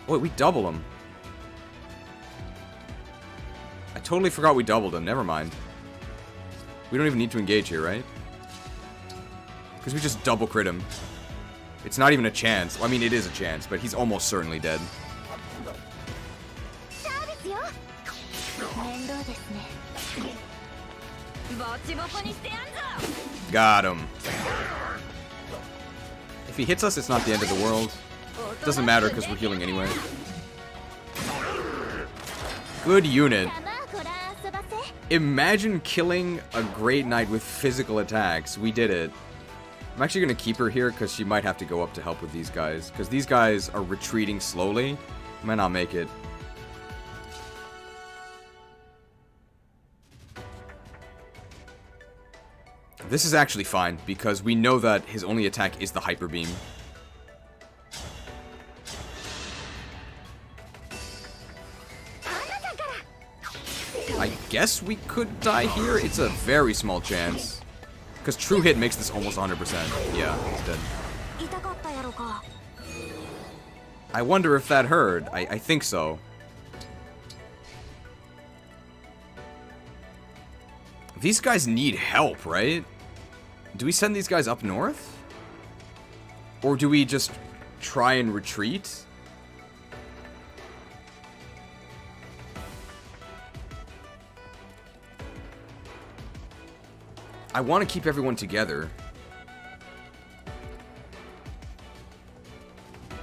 Wait, we double him. I totally forgot we doubled him. Never mind. We don't even need to engage here, right? Because we just double crit him. It's not even a chance. Well, I mean, it is a chance, but he's almost certainly dead. Got him. If he hits us, it's not the end of the world. Doesn't matter because we're healing anyway. Good unit. Imagine killing a Great Knight with physical attacks. We did it. I'm actually going to keep her here because she might have to go up to help with these guys. Because these guys are retreating slowly. Might not make it. This is actually fine because we know that his only attack is the Hyper Beam. I guess we could die here. It's a very small chance. Because True Hit makes this almost 100%. Yeah, he's dead. I wonder if that hurt. I think so. These guys need help, right? Do we send these guys up north? Or do we just try and retreat? I want to keep everyone together.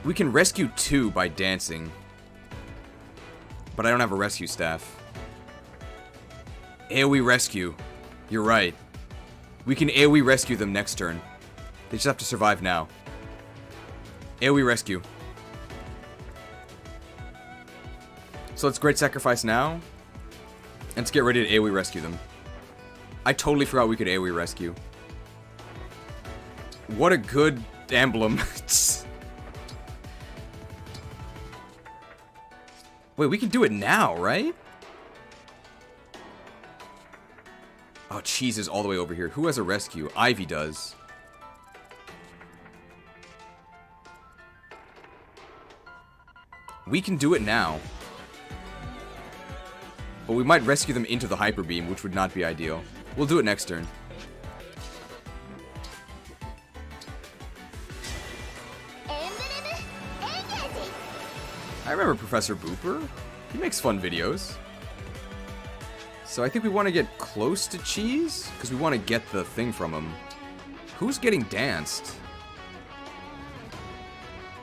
We can rescue 2 by dancing. But I don't have a rescue staff. AoE rescue. You're right. We can AoE rescue them next turn. They just have to survive now. AoE rescue. So let's Great Sacrifice now. And let's get ready to AoE rescue them. I totally forgot we could AoE rescue. What a good emblem. Wait, we can do it now, right? Oh, Cheese is all the way over here. Who has a rescue? Ivy does. We can do it now. But we might rescue them into the Hyper Beam, which would not be ideal. We'll do it next turn. I remember Professor Booper. He makes fun videos. So I think we want to get close to Cheese, because we want to get the thing from him. Who's getting danced?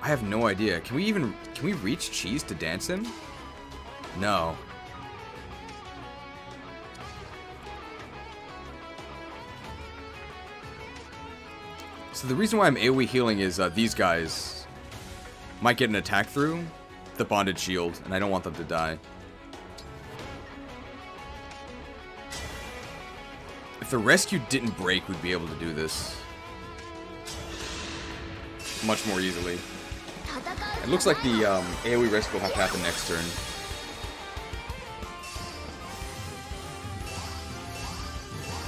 I have no idea. Can we reach Cheese to dance him? No. So the reason why I'm AoE healing is these guys might get an attack through the bonded shield, and I don't want them to die. If the rescue didn't break, we'd be able to do this much more easily. It looks like the AoE rescue will have to happen next turn.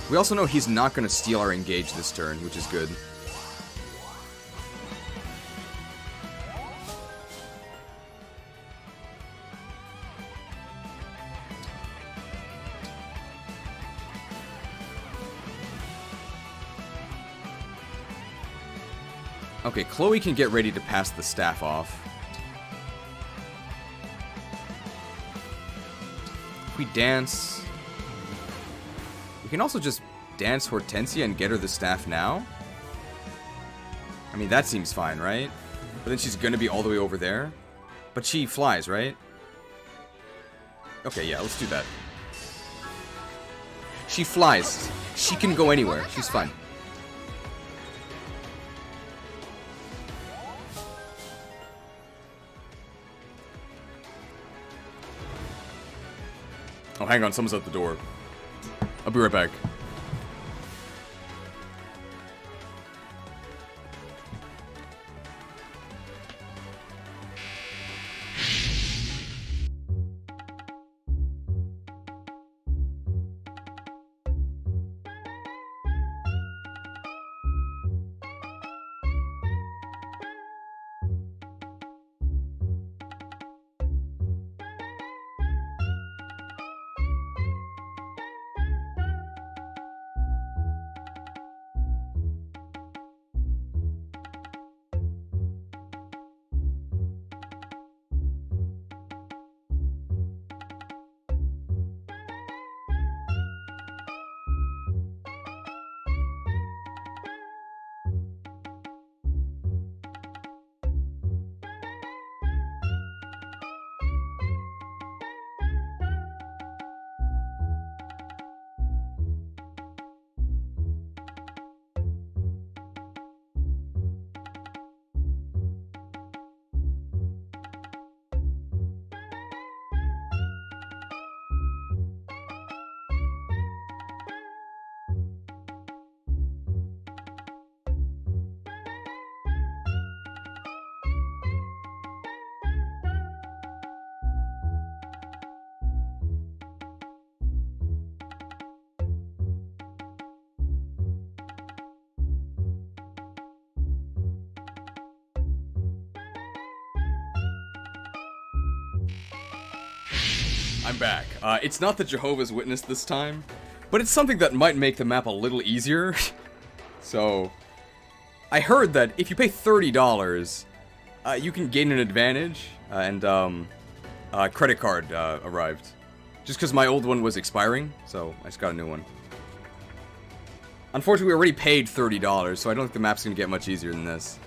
We also know he's not going to steal our engage this turn, which is good. Okay, Chloe can get ready to pass the staff off. If we dance... We can also just dance Hortensia and get her the staff now. I mean, that seems fine, right? But then she's gonna be all the way over there. But she flies, right? Okay, yeah, let's do that. She flies. She can go anywhere. She's fine. Oh, hang on, someone's at the door. I'll be right back. I'm back. It's not the Jehovah's Witness this time, but it's something that might make the map a little easier. So, I heard that if you pay $30, you can gain an advantage, and credit card arrived. Just because my old one was expiring, so I just got a new one. Unfortunately, we already paid $30, so I don't think the map's going to get much easier than this.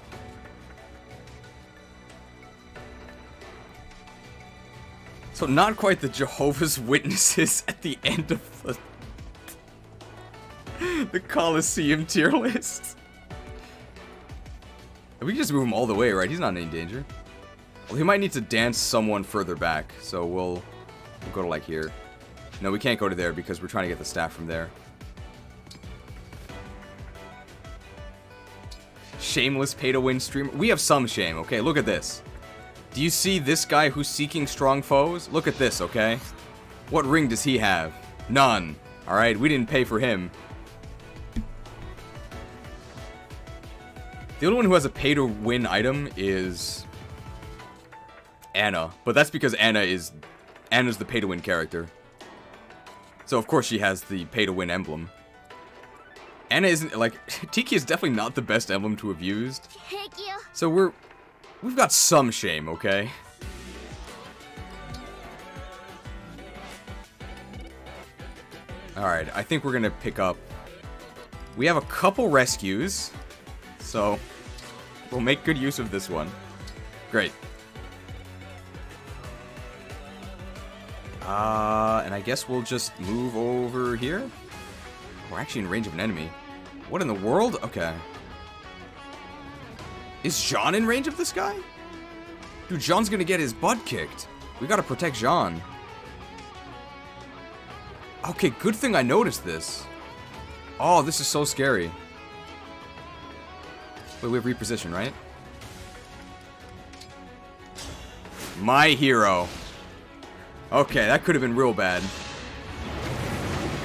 So not quite the Jehovah's Witnesses at the end of the Colosseum tier list. We can just move him all the way, right? He's not in any danger. Well, he might need to dance someone further back, so we'll go to like here. No, we can't go to there because we're trying to get the staff from there. Shameless pay-to-win streamer. We have some shame, okay? Look at this. Do you see this guy who's seeking strong foes? Look at this, okay? What ring does he have? None. Alright, we didn't pay for him. The only one who has a pay-to-win item is Anna. But that's because Anna's the pay-to-win character. So of course she has the pay-to-win emblem. Anna isn't, like, Tiki is definitely not the best emblem to have used. So we've got some shame, okay? Alright, I think we're gonna pick up... We have a couple rescues, so we'll make good use of this one. Great. And I guess we'll just move over here. We're actually in range of an enemy. What in the world? Okay. Is Jean in range of this guy? Dude, Jean's gonna get his butt kicked. We gotta protect Jean. Okay, good thing I noticed this. Oh, this is so scary. Wait, we have reposition, right? My hero. Okay, that could have been real bad.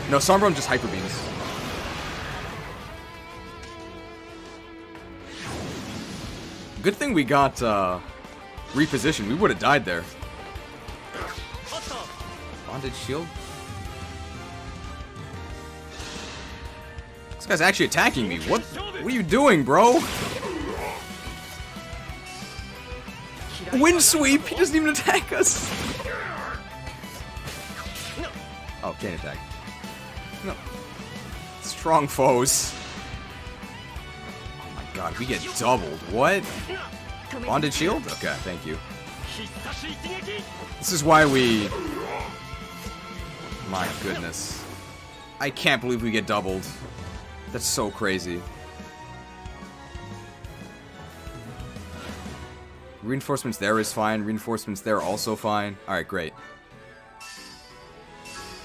No, Sombron just hyper beams. Good thing we got repositioned. We would have died there. Bondage shield. This guy's actually attacking me. What are you doing, bro? Wind sweep. He doesn't even attack us. Oh, can't attack. No. Strong foes. Oh my god, we get doubled. What? Bonded shield? Okay, thank you. This is why we... My goodness. I can't believe we get doubled. That's so crazy. Reinforcements there is fine. Reinforcements there also fine. Alright, great.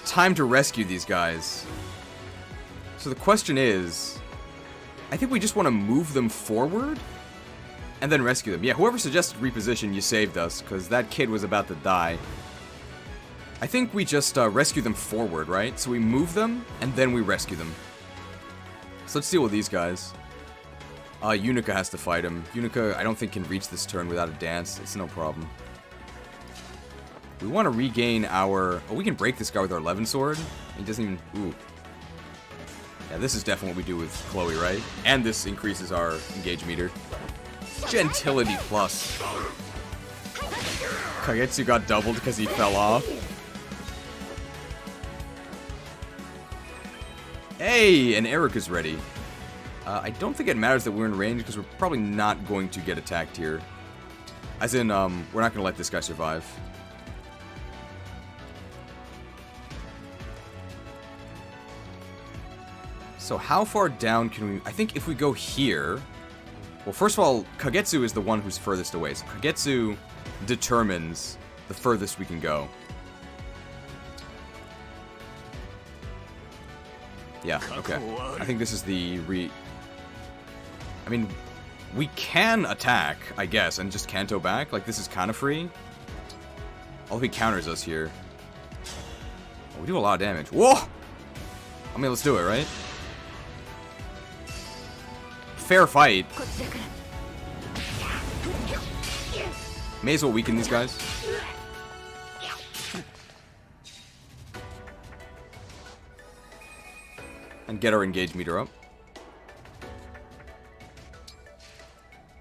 Time to rescue these guys. So the question is... I think we just want to move them forward and then rescue them. Yeah, whoever suggested reposition, you saved us, because that kid was about to die. I think we just rescue them forward, right? So we move them, and then we rescue them. So let's deal with these guys. Unica has to fight him. Unica, I don't think, can reach this turn without a dance. It's no problem. We want to regain our... Oh, we can break this guy with our 11 sword. He doesn't even... Ooh. Yeah, this is definitely what we do with Chloe, right? And this increases our engage meter. Gentility plus. Kagetsu got doubled because he fell off. Hey, and Eric is ready. I don't think it matters that we're in range because we're probably not going to get attacked here. As in, we're not going to let this guy survive. So how far down can we... I think if we go here... Well, first of all, Kagetsu is the one who's furthest away. So Kagetsu determines the furthest we can go. Yeah, okay. I think this is the I mean, we can attack, I guess, and just Kanto back. Like, this is kind of free. Although he counters us here. Oh, we do a lot of damage. Whoa! I mean, let's do it, right? Fair fight. May as well weaken these guys. And get our engage meter up.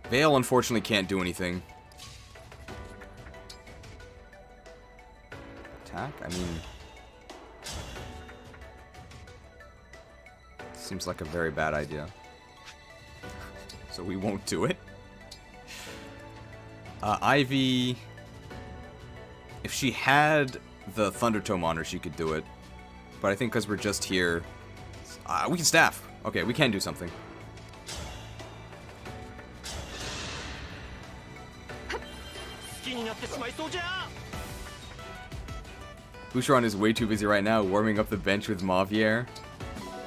Vale, unfortunately, can't do anything. Attack? I mean... Seems like a very bad idea. So we won't do it. Ivy... If she had the Thunder Tome on her, she could do it. But I think because we're just here... we can staff. Okay, we can do something. Boucheron is way too busy right now warming up the bench with Mavier.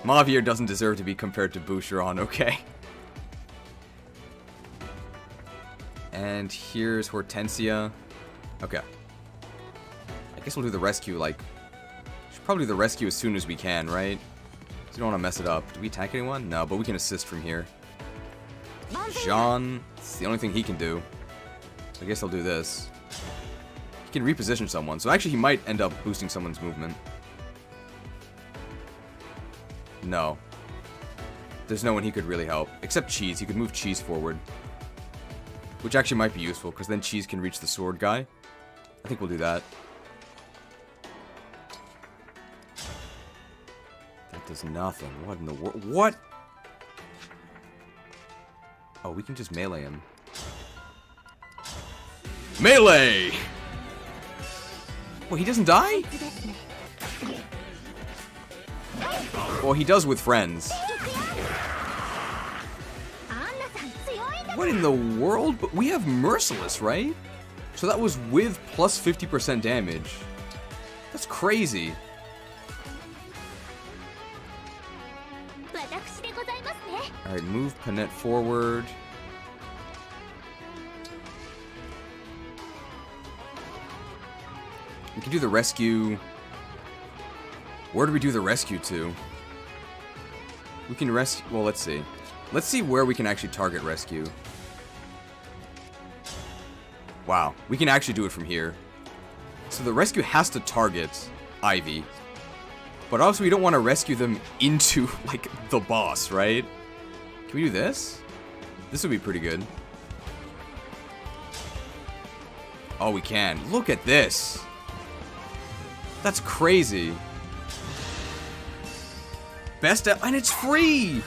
Mavier doesn't deserve to be compared to Boucheron, okay? And here's Hortensia. Okay. I guess we'll do the rescue, like... Should probably do the rescue as soon as we can, right? Because we don't want to mess it up. Do we attack anyone? No, but we can assist from here. Jean, it's the only thing he can do. I guess I'll do this. He can reposition someone, so actually he might end up boosting someone's movement. No. There's no one he could really help. Except Cheese. He could move Cheese forward. Which actually might be useful, because then Cheese can reach the sword guy. I think we'll do that. That does nothing. What in the world? What? Oh, we can just melee him. Melee! Well, he doesn't die? Well, he does with friends. What in the world? But we have Merciless, right? So that was with plus 50% damage. That's crazy. Alright, move Panette forward. We can do the rescue. Where do we do the rescue to? We can rescue... Well, let's see. Let's see where we can actually target rescue. Wow, we can actually do it from here. So the rescue has to target Ivy. But also we don't want to rescue them into, like, the boss, right? Can we do this? This would be pretty good. Oh, we can. Look at this. That's crazy. And it's free!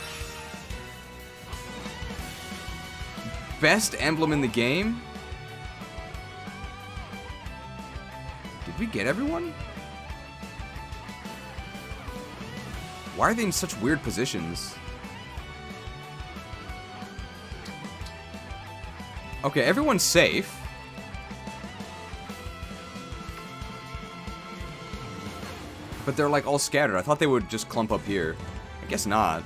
Best emblem in the game? Did we get everyone? Why are they in such weird positions? Okay, everyone's safe. But they're like all scattered. I thought they would just clump up here. I guess not.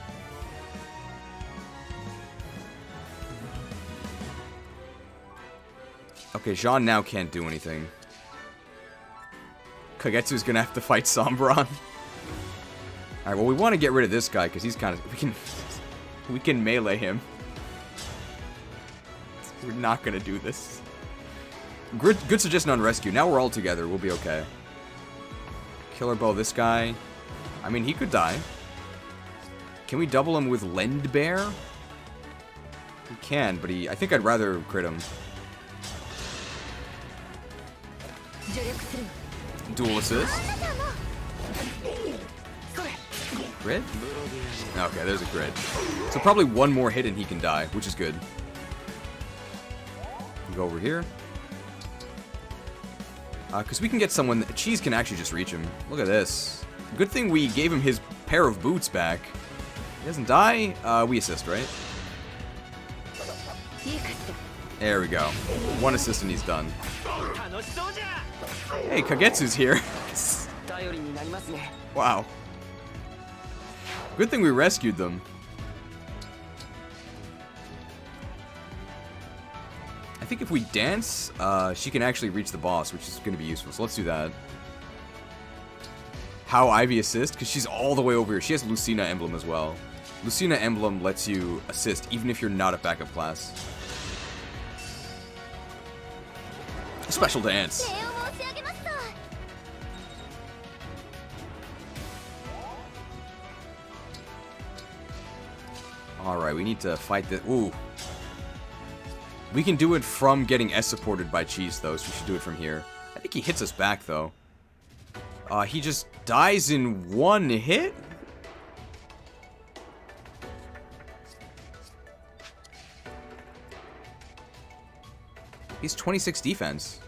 Okay, Jean now can't do anything. Kagetsu's gonna have to fight Sombron. Alright, well we want to get rid of this guy because he's kind of... We can melee him. We're not gonna do this. Good suggestion on rescue. Now we're all together. We'll be okay. Killer Bow this guy. I mean, he could die. Can we double him with Lend Bear? We can, but I think I'd rather crit him. Dual assist. Crit? Okay, there's a crit. So probably one more hit and he can die, which is good. We go over here. Because we can get someone... Cheese can actually just reach him. Look at this. Good thing we gave him his pair of boots back. He doesn't die. We assist, right? There we go. One assist and he's done. Hey, Kagetsu's here. Wow. Good thing we rescued them. I think if we dance, she can actually reach the boss, which is going to be useful. So let's do that. How Ivy assist? Because she's all the way over here. She has Lucina Emblem as well. Lucina Emblem lets you assist even if you're not a backup class. Special dance. Alright, we need to fight this. Ooh. We can do it from getting S supported by Cheese, though, so we should do it from here. I think he hits us back, though. He just dies in one hit? He's 26 defense.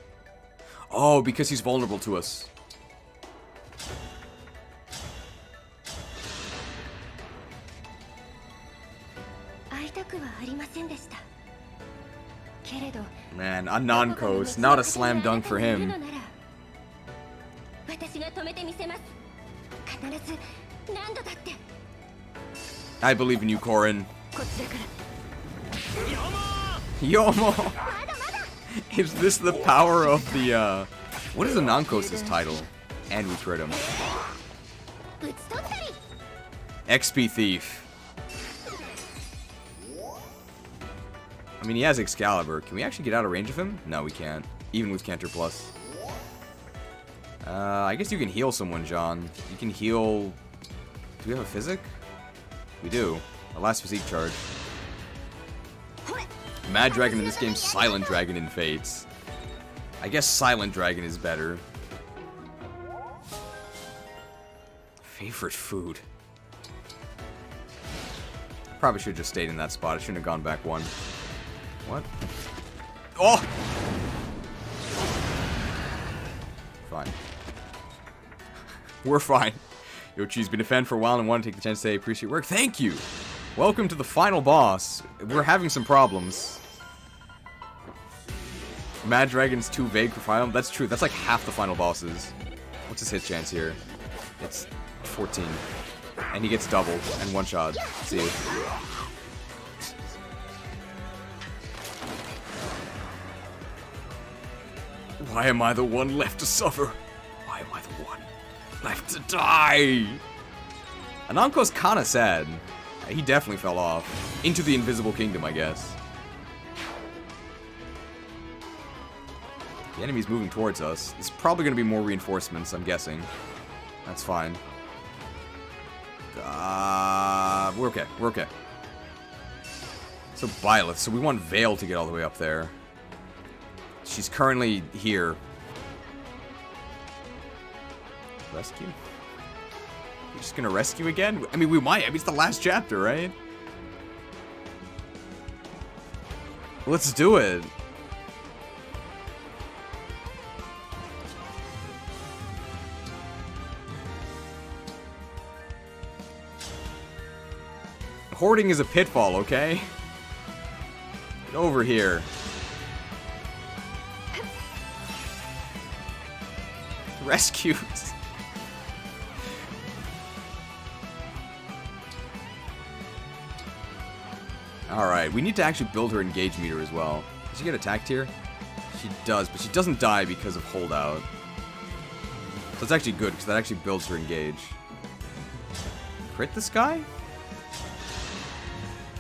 Oh, because he's vulnerable to us. Man, a non-coast, not a slam dunk for him. I believe in you, Korin. Yomo! Is this the power of the, what is the non-coast's title? And we crit him. XP Thief. I mean, he has Excalibur. Can we actually get out of range of him? No, we can't. Even with Canter Plus. I guess you can heal someone, John. You can heal... Do we have a Physic? We do. A last Physique charge. Mad Dragon in this game, Silent Dragon in Fates. I guess Silent Dragon is better. Favorite food. Probably should have just stayed in that spot. I shouldn't have gone back one. What? Oh! Fine. We're fine. Yo, Cheese, been a fan for a while and want to take the chance to say I appreciate your work. Thank you! Welcome to the final boss. We're having some problems. Mad Dragon's too vague for final. That's true. That's like half the final bosses. What's his hit chance here? It's 14. And he gets double and one shot. See you. Why am I the one left to suffer? Why am I the one left to die? Ananko's kinda sad. He definitely fell off. Into the invisible kingdom, I guess. The enemy's moving towards us. There's probably gonna be more reinforcements, I'm guessing. That's fine. We're okay. We're okay. So Byleth. So we want Vale to get all the way up there. She's currently here. Rescue? We're just gonna rescue again? I mean, we might. I mean, it's the last chapter, right? Let's do it. Hoarding is a pitfall, okay? Get over here. Rescued. Alright, we need to actually build her engage meter as well. Does she get attacked here? She does, but she doesn't die because of holdout. So it's actually good, because that actually builds her engage. Crit this guy?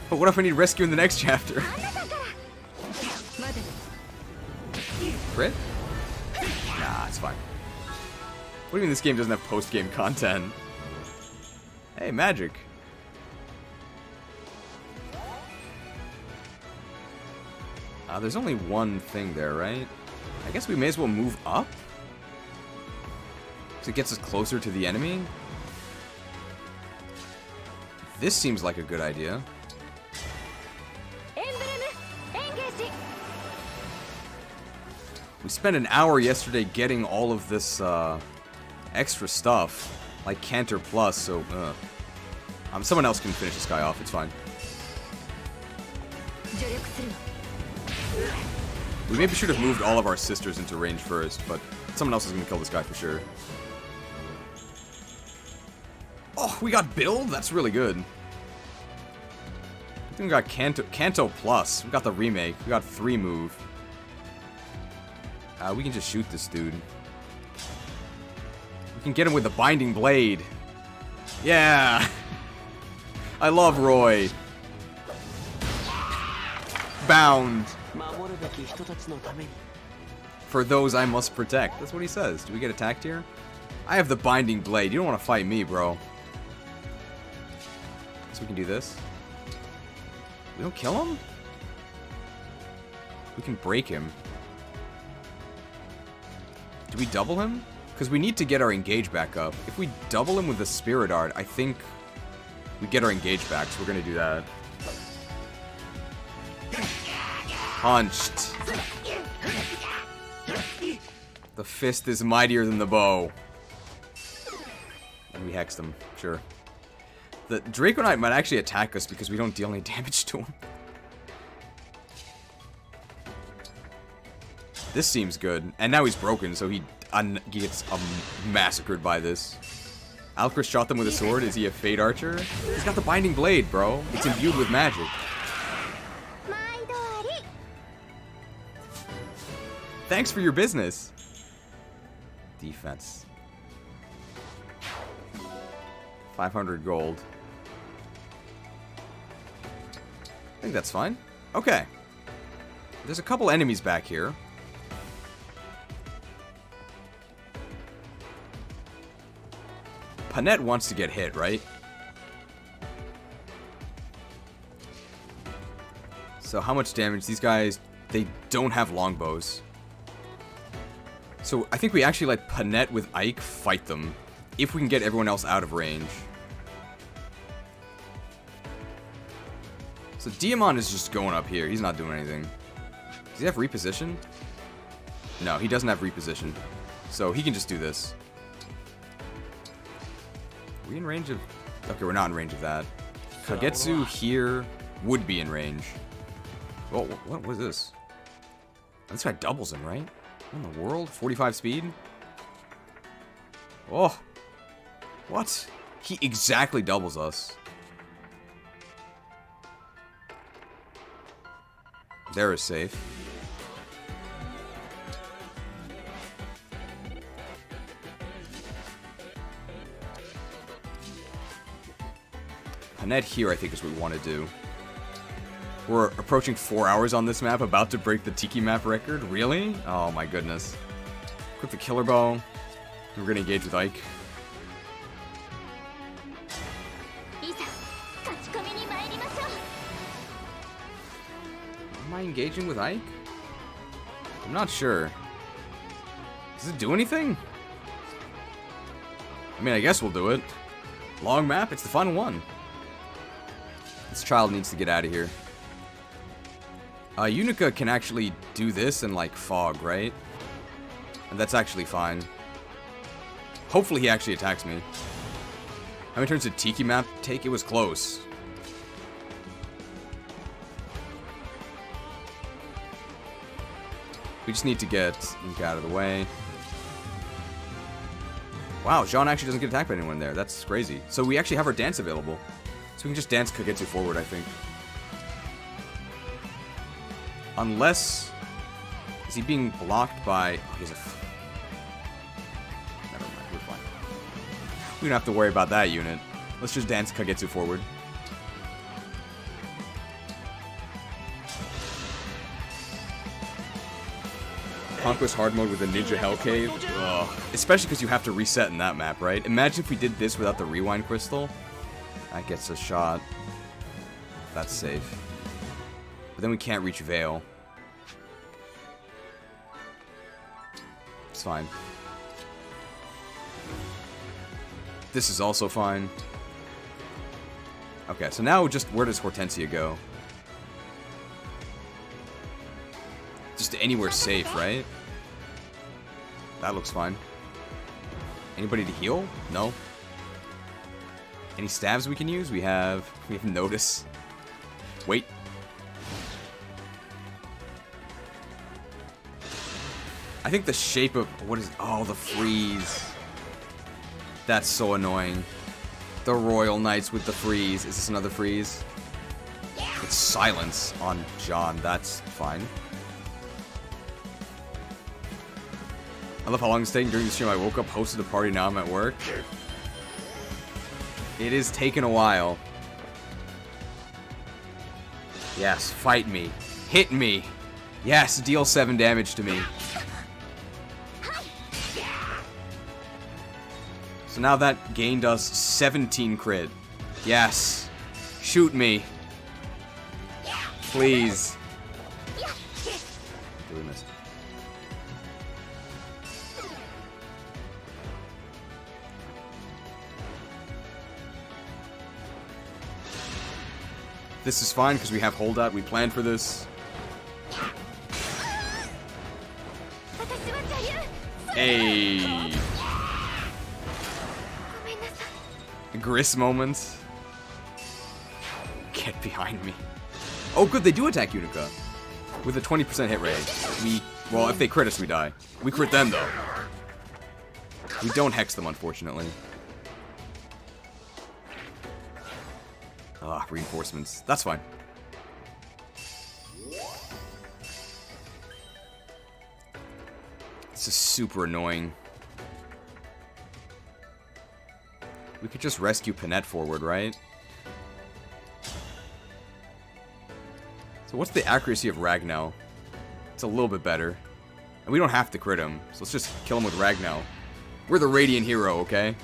But what if I need rescue in the next chapter? Crit? Nah, it's fine. What do you mean this game doesn't have post-game content? Hey, magic. There's only one thing there, right? I guess we may as well move up? Because it gets us closer to the enemy? This seems like a good idea. We spent an hour yesterday getting all of this, extra stuff. Like Canter Plus, so, someone else can finish this guy off, it's fine. We maybe should have moved all of our sisters into range first, but someone else is gonna kill this guy for sure. Oh, we got build? That's really good. I think we got Kanto Plus. We got the remake. We got 3 move. We can just shoot this dude. We can get him with the Binding Blade. Yeah! I love Roy. Bound. For those I must protect. That's what he says. Do we get attacked here? I have the Binding Blade. You don't want to fight me, bro. So we can do this. We don't kill him? We can break him. Do we double him? Because we need to get our engage back up. If we double him with the Spirit Art, I think we get our engage back, so we're going to do that. Punched. The fist is mightier than the bow. And we hexed him, sure. The Draco Knight might actually attack us because we don't deal any damage to him. This seems good. And now he's broken, so he gets massacred by this. Alcris shot them with a sword. Is he a Fate Archer? He's got the Binding Blade, bro. It's imbued with magic. Thanks for your business. Defense. 500 gold. I think that's fine. Okay. There's a couple enemies back here. Panette wants to get hit, right? So how much damage? These guys, they don't have longbows. So I think we actually let Panette with Ike fight them. If we can get everyone else out of range. So Diamond is just going up here. He's not doing anything. Does he have reposition? No, he doesn't have reposition. So he can just do this. Are we in range of... Okay, we're not in range of that. Kagetsu here would be in range. Oh, what was this? This guy doubles him, right? What in the world? 45 speed? Oh. What? He exactly doubles us. There is safe. Panette here, I think, is what we want to do. We're approaching 4 hours on this map, about to break the Tiki map record. Really? Oh my goodness. Equip the killer bow. We're gonna engage with Ike. Am I engaging with Ike? I'm not sure. Does it do anything? I mean, I guess we'll do it. Long map, it's the final one. This child needs to get out of here. Unica can actually do this and, like, fog, right? And that's actually fine. Hopefully he actually attacks me. How many turns did Tiki map take? It was close. We just need to get Ink out of the way. Wow, Jean actually doesn't get attacked by anyone there. That's crazy. So we actually have our dance available. So we can just dance Kagetsu forward, I think. Unless... Is he being blocked by... Oh, he's a... Never mind, we're fine. We don't have to worry about that unit. Let's just dance Kagetsu forward. Conquest hard mode with the Ninja Hell Cave. Ugh. Especially because you have to reset in that map, right? Imagine if we did this without the rewind crystal. That gets a shot. That's safe. But then we can't reach Veil. It's fine. This is also fine. Okay, so now just where does Hortensia go? Just anywhere safe, right? That looks fine. Anybody to heal? No. Any stabs we can use? We have Notice. Wait. I think the shape of... What is... Oh, the freeze. That's so annoying. The Royal Knights with the freeze. Is this another freeze? It's silence on John. That's fine. I love how long it's taking. During the stream, I woke up, hosted a party, now I'm at work. It is taking a while. Yes, fight me. Hit me. Yes, deal 7 damage to me. So now that gained us 17 crit. Yes. Shoot me. Please. Really missed. This is fine because we have holdout. We planned for this. Hey. Gris moments. Get behind me. Oh, good, they do attack Unica. With a 20% hit rate. Well, if they crit us, we die. We crit them, though. We don't hex them, unfortunately. Ah, reinforcements. That's fine. This is super annoying. We could just rescue Panette forward, right? So what's the accuracy of Ragnar? It's a little bit better. And we don't have to crit him, so let's just kill him with Ragnar. We're the Radiant hero, okay?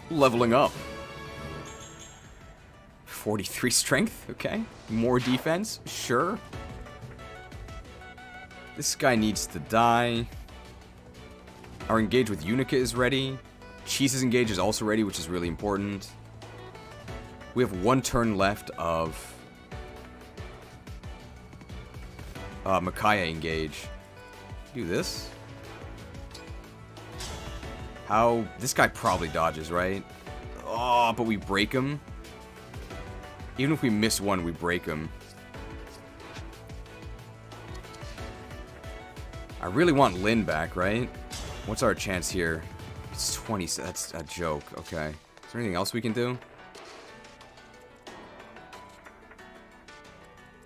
Leveling up. 43 strength, okay. More defense, sure. This guy needs to die. Our engage with Unica is ready. Cheese's engage is also ready, which is really important. We have 1 turn left of Micaiah engage. Do this. How? This guy probably dodges, right? Oh, but we break him. Even if we miss one, we break him. I really want Lynn back, right? What's our chance here? It's 20. That's a joke. Okay. Is there anything else we can do?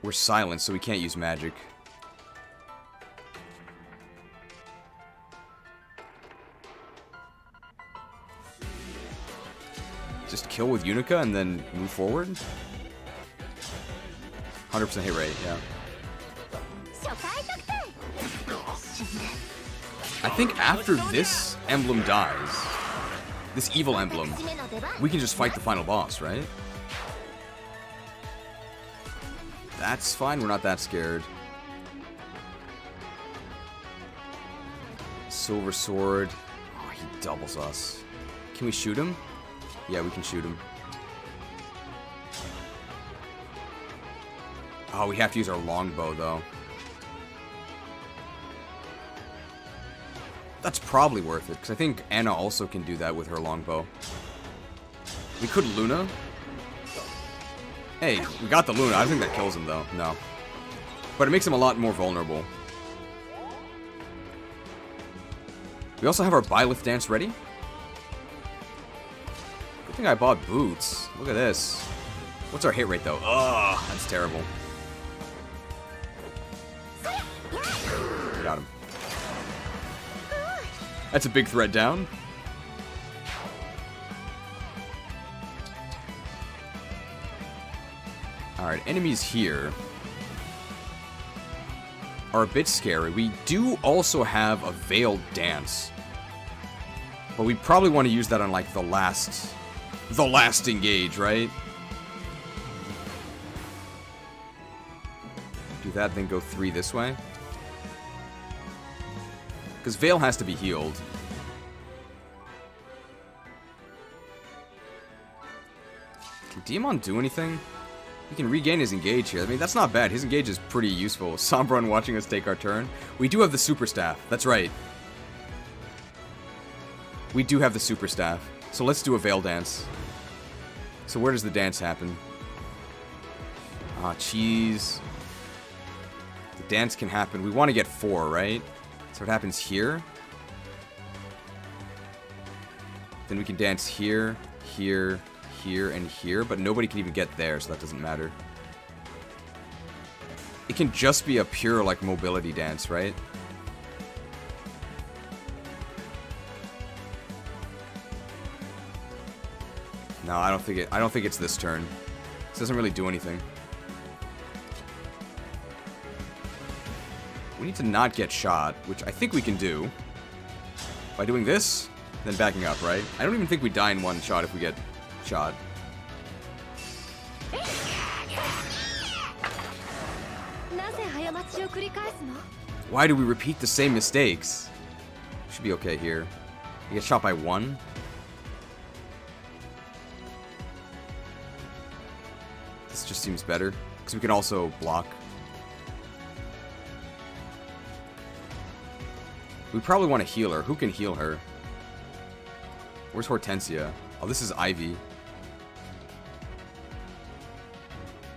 We're silent, so we can't use magic. Just kill with Unica and then move forward? 100% hit rate, yeah. I think after this emblem dies, this evil emblem, we can just fight the final boss, right? That's fine, we're not that scared. Silver sword. Oh, he doubles us. Can we shoot him? Yeah, we can shoot him. Oh, we have to use our longbow, though. That's probably worth it, because I think Anna also can do that with her longbow. We could Luna. Hey, we got the Luna. I think that kills him, though. No. But it makes him a lot more vulnerable. We also have our Byleth dance ready. Good thing I bought boots. Look at this. What's our hit rate, though? Ugh, that's terrible. Got him. That's a big threat down. Alright, enemies here are a bit scary. We do also have a veiled dance. But we probably want to use that on, like, the last N-GAGE, right? Do that, then go 3 this way. Because Veil has to be healed. Can Demon do anything? He can regain his engage here. I mean, that's not bad. His engage is pretty useful. Sombron watching us take our turn. We do have the super staff. That's right. We do have the super staff. So let's do a Veil dance. So where does the dance happen? Ah, cheese. The dance can happen. We want to get 4, right? So it happens here. Then we can dance here, here, here, and here, but nobody can even get there, so that doesn't matter. It can just be a pure, like, mobility dance, right? No, I don't think it's this turn. This doesn't really do anything. We need to not get shot, which I think we can do. By doing this, then backing up, right? I don't even think we die in one shot if we get shot. Why do we repeat the same mistakes? Should be okay here. We get shot by 1. This just seems better. Because we can also block. We probably want to heal her. Who can heal her? Where's Hortensia? Oh, this is Ivy.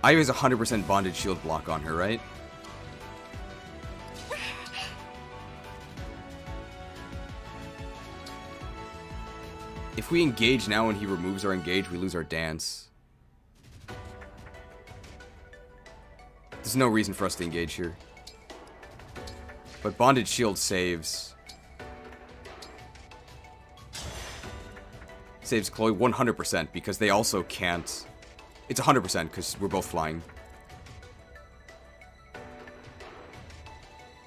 Ivy has 100% bonded shield block on her, right? If we engage now and he removes our engage, we lose our dance. There's no reason for us to engage here. But bonded shield saves. Saves Chloe 100% because they also can't. It's 100% because we're both flying.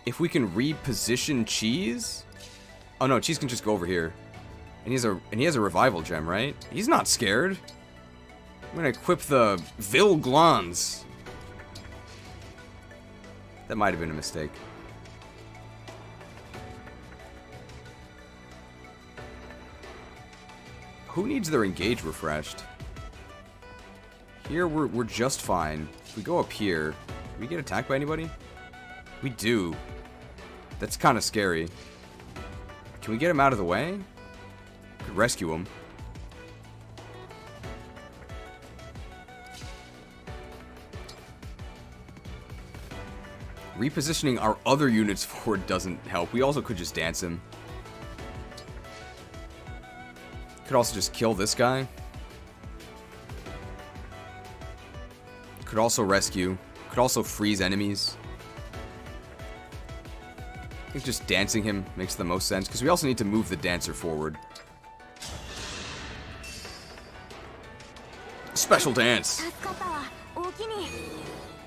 If we can reposition Cheese. Oh no, Cheese can just go over here. And he has a revival gem, right? He's not scared. I'm gonna equip the Vil Glans. That might have been a mistake. Who needs their engage refreshed? Here we're just fine. If we go up here, do we get attacked by anybody? We do. That's kind of scary. Can we get him out of the way? Could rescue him. Repositioning our other units forward doesn't help. We also could just dance him. Could also just kill this guy. Could also rescue. Could also freeze enemies. I think just dancing him makes the most sense, because we also need to move the dancer forward. Special dance! It'd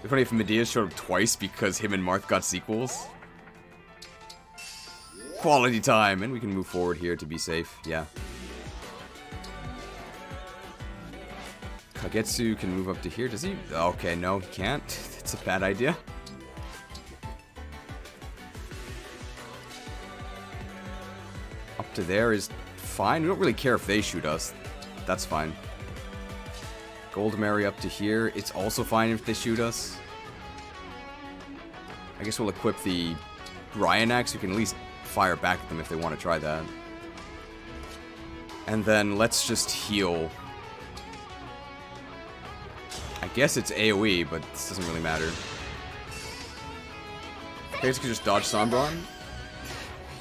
be funny if Medea showed up twice because him and Marth got sequels. Quality time! And we can move forward here to be safe, yeah. Kagetsu can move up to here. Does he? Okay, no, he can't. It's a bad idea. Up to there is fine. We don't really care if they shoot us. That's fine. Gold Mary up to here. It's also fine if they shoot us. I guess we'll equip the Ryan Axe. We can at least fire back at them if they want to try that. And then let's just heal. I guess it's AoE, but this doesn't really matter. I guess we can just dodge Sombron.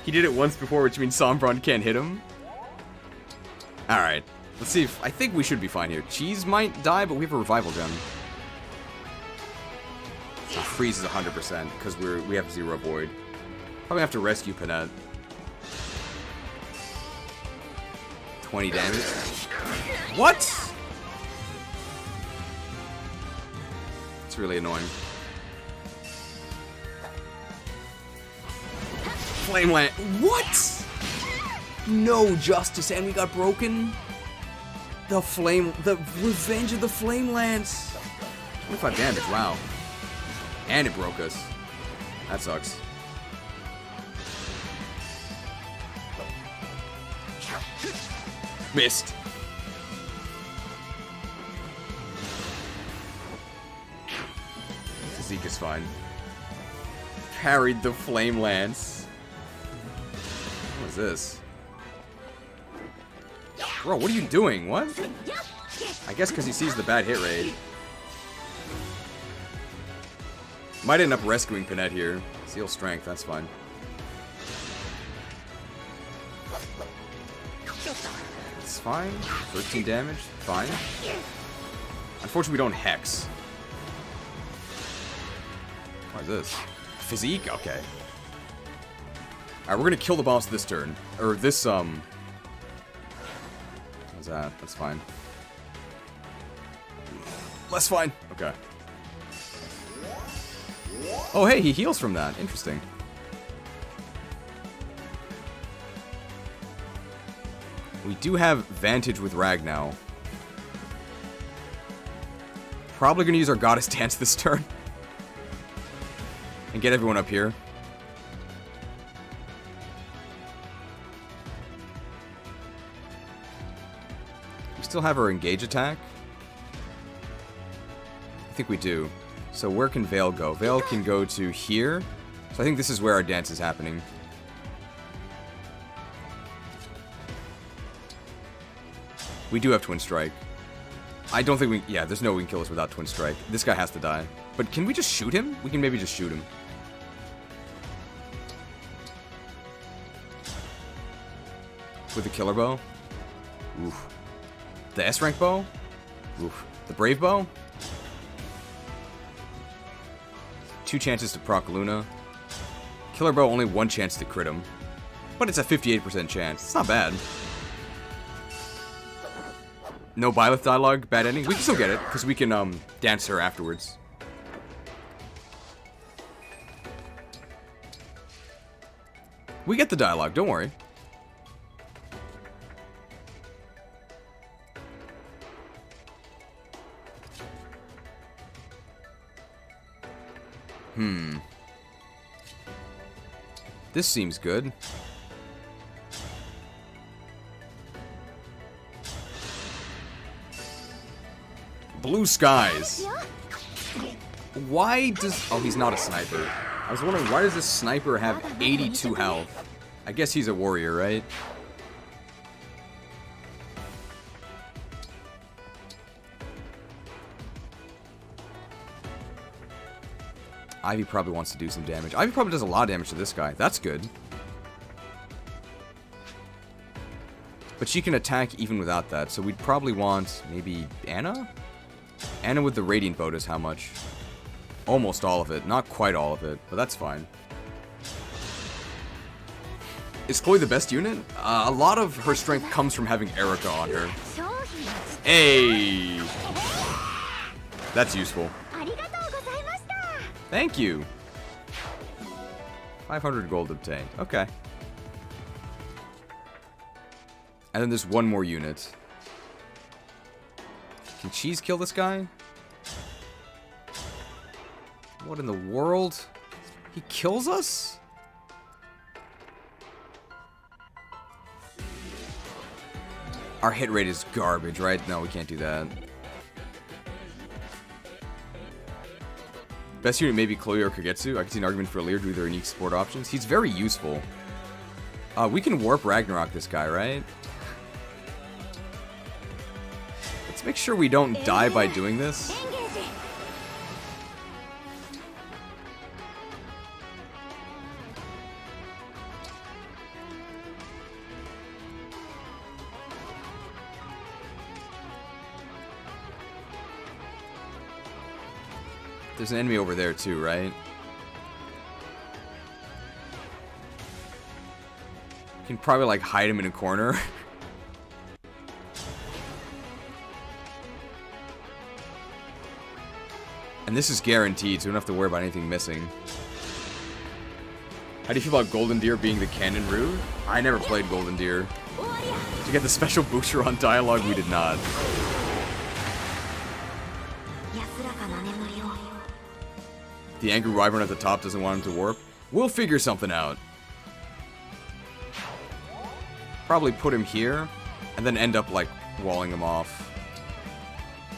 He did it once before, which means Sombron can't hit him. Alright. Let's see if... I think we should be fine here. Cheese might die, but we have a revival gem. So freeze is 100%, because we have 0 void. Probably have to rescue Panette. 20 damage. What?! It's really annoying. Flameland. What? No justice, and we got broken. The revenge of the Flame Lance. 25 damage. Wow. And it broke us. That sucks. Missed. Zeke is fine. Parried the Flame Lance. What is this? Bro, what are you doing? What? I guess because he sees the bad hit rate. Might end up rescuing Panette here. Seal strength, that's fine. It's fine. 13 damage, fine. Unfortunately, we don't hex. What is this? Physique? Okay. Alright, we're gonna kill the boss this turn. Or this, What's that? That's fine. Less fine. Okay. Oh, hey, he heals from that. Interesting. We do have Vantage with Rag now. Probably gonna use our Goddess Dance this turn. And get everyone up here. We still have our Engage attack. think we do. So where can Vale go? Vale can go to here. So I think this is where our dance is happening. We do have Twin Strike. I don't think we... Yeah, there's no way we can kill us without Twin Strike. This guy has to die. But can we just shoot him? We can maybe just shoot him. With the Killer Bow? Oof. The S-Rank Bow? Oof. The Brave Bow? 2 chances to proc Luna. Killer Bow, only 1 chance to crit him. But it's a 58% chance. It's not bad. No Byleth dialogue, bad ending. We can still get it, because we can dance her afterwards. We get the dialogue, don't worry. This seems good. Blue skies. Why does... Oh, he's not a sniper. I was wondering, why does this sniper have 82 health? I guess he's a warrior, right? Ivy probably wants to do some damage. Ivy probably does a lot of damage to this guy. That's good. But she can attack even without that, so we'd probably want maybe Anna? Anna with the Radiant Bow does how much? Almost all of it. Not quite all of it, but that's fine. Is Chloe the best unit? A lot of her strength comes from having Erica on her. Hey! That's useful. Thank you. 500 gold obtained. Okay. And then there's one more unit. Can Cheese kill this guy? What in the world? He kills us? Our hit rate is garbage, right? No, we can't do that. Best unit maybe Chloe or Kagetsu. I can see an argument for Lear due to their unique support options. He's very useful. We can warp Ragnarok this guy, right? Let's make sure we don't die by doing this. There's an enemy over there too, right? You can probably like hide him in a corner. And this is guaranteed, so we don't have to worry about anything missing. How do you feel about Golden Deer being the canon route? I never played Golden Deer. To get the special booster on dialogue, we did not. The angry wyvern at the top doesn't want him to warp. We'll figure something out. Probably put him here, and then end up, like, walling him off.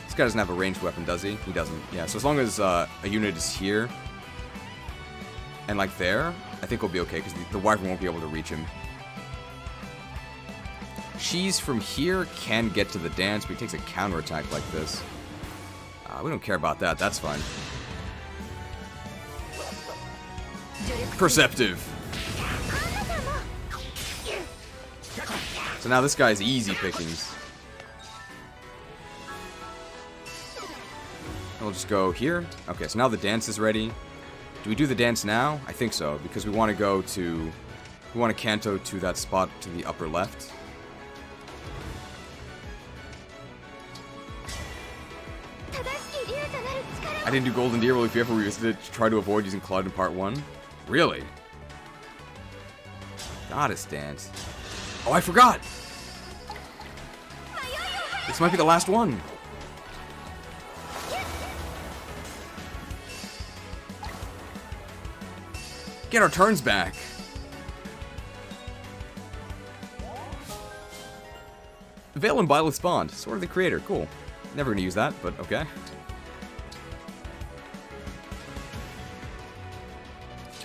This guy doesn't have a ranged weapon, does he? He doesn't. Yeah, so as long as a unit is here, and, like, there, I think we'll be okay, because the wyvern won't be able to reach him. Cheese from here can get to the dance, but he takes a counterattack like this. We don't care about that. That's fine. Perceptive. So now this guy's easy pickings. We'll just go here. Okay, so now the dance is ready. Do we do the dance now? I think so, because we want to go to... We want to canto to that spot to the upper left. I didn't do Golden Deer. Well, if you ever revisited it, try to avoid using Cloud in Part 1. Really? Goddess dance. Oh, I forgot! This might be the last one. Get our turns back. Vale and Byleth's Bond. Sword of the Creator. Cool. Never gonna use that, but okay.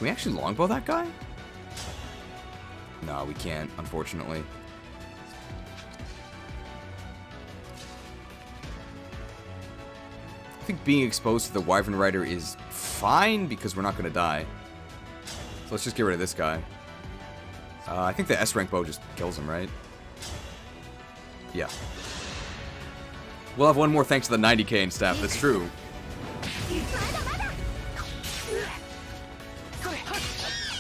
Can we actually longbow that guy? No, we can't, unfortunately. I think being exposed to the Wyvern Rider is fine because we're not going to die. So let's just get rid of this guy. I think the S-rank bow just kills him, right? Yeah. We'll have one more thanks to the 90k in staff, that's true.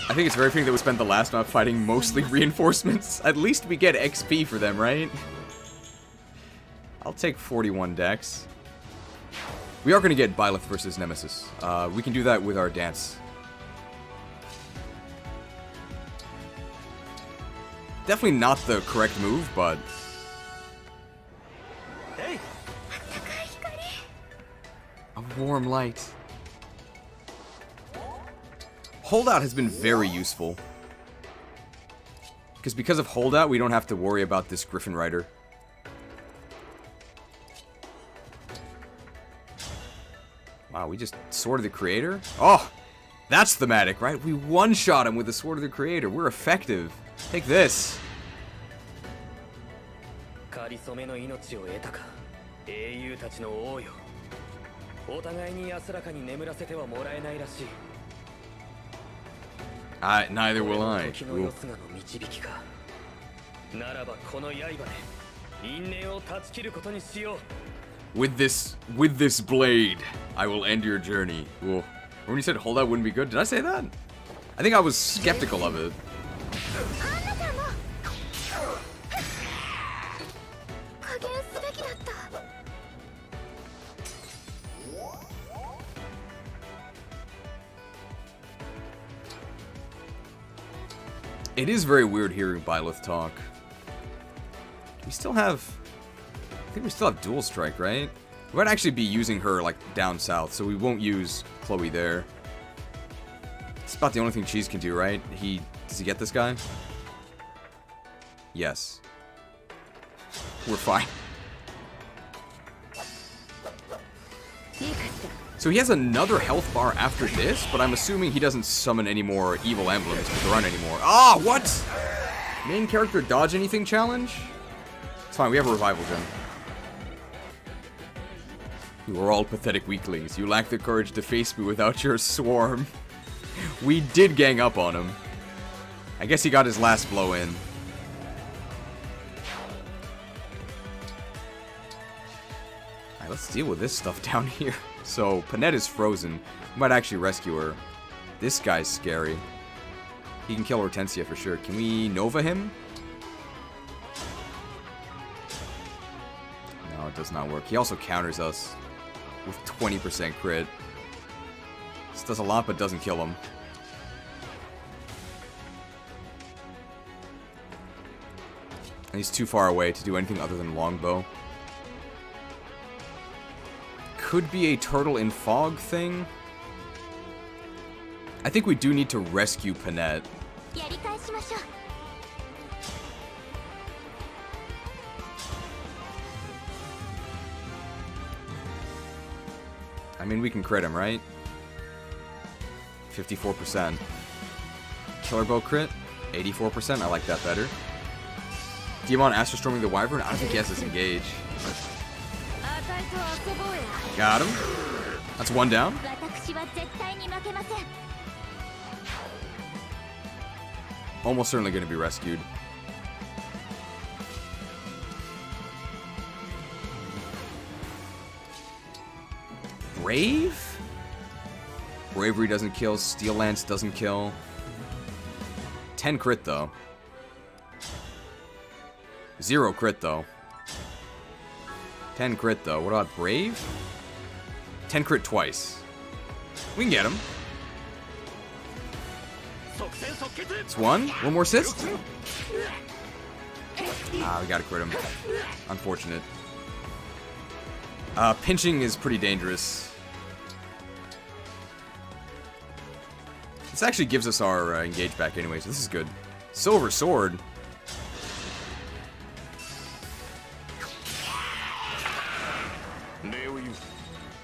I think it's very fitting that we spent the last map fighting mostly reinforcements. At least we get XP for them, right? I'll take 41 dex. We are going to get Byleth versus Nemesis. We can do that with our dance. Definitely not the correct move, but... Hey. A warm light. Holdout has been very useful. Because of Holdout, we don't have to worry about this Griffin Rider. Wow, we just Sword of the Creator? Oh! That's thematic, right? We one-shot him with the Sword of the Creator. We're effective. Take this. かりそめの命を得たか英雄たちの王よお互いに安らかに眠らせてはもらえないらしい Neither will I. 時のよすがの導きかならばこの刃で因縁を断ち切ることにしよう With this blade, I will end your journey. Ooh. When you said holdout wouldn't be good, did I say that? I think I was skeptical of it. It is very weird hearing Byleth talk. We still have... I think we still have dual strike, right? We might actually be using her, like, down south, so we won't use Chloe there. It's about the only thing Cheese can do, right? Does he get this guy? Yes. We're fine. So he has another health bar after this, but I'm assuming he doesn't summon any more evil emblems with the run anymore. Ah, what? Main character dodge anything challenge? It's fine, we have a revival gem. You are all pathetic weaklings. You lack the courage to face me without your swarm. We did gang up on him. I guess he got his last blow in. Alright, let's deal with this stuff down here. So, Panette is frozen. We might actually rescue her. This guy's scary. He can kill Hortensia for sure. Can we Nova him? No, it does not work. He also counters us with 20% crit. This does a lot, but doesn't kill him. And he's too far away to do anything other than longbow. Could be a turtle in fog thing. I think we do need to rescue Panette. I mean, we can crit him, right? 54%. Killer bow crit, 84%. I like that better. Demon Astro Storming the Wyvern? I don't think he has this engage. Got him. That's one down. Almost certainly going to be rescued. Brave? Bravery doesn't kill. Steel Lance doesn't kill. 10 crit though. 0 crit though. 10 crit though. What about Brave? 10 crit twice. We can get him. It's one. One more assist. Ah, we gotta crit him. Unfortunate. Pinching is pretty dangerous. This actually gives us our engage back anyway, so this is good. Silver Sword.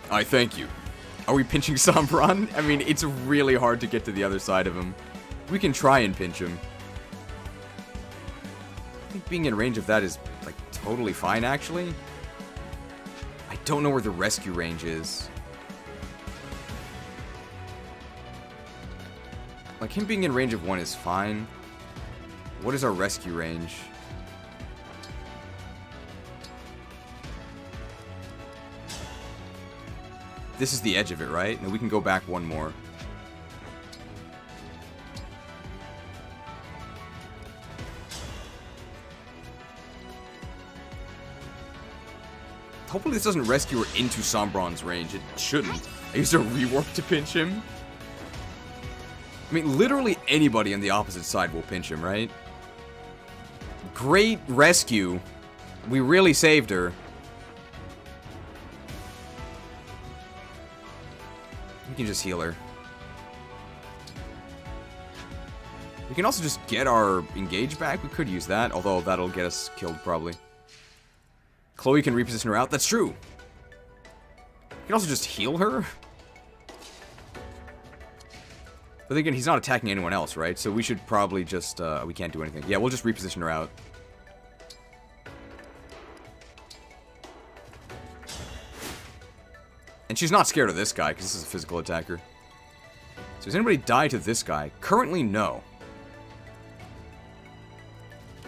I thank you. Are we pinching Sombron? I mean, it's really hard to get to the other side of him. We can try and pinch him. I think being in range of that is, like, totally fine, actually. I don't know where the rescue range is. Like, him being in range of 1 is fine. What is our rescue range? This is the edge of it, right? And we can go back 1 more. Hopefully this doesn't rescue her into Sombron's range. It shouldn't. I used a rework to pinch him. I mean, literally anybody on the opposite side will pinch him, right? Great rescue. We really saved her. We can just heal her. We can also just get our engage back. We could use that, although that'll get us killed probably. Chloe can reposition her out. That's true. We can also just heal her. But again, he's not attacking anyone else, right? So we should probably just, we can't do anything. Yeah, we'll just reposition her out. And she's not scared of this guy, because this is a physical attacker. So does anybody die to this guy? Currently, no.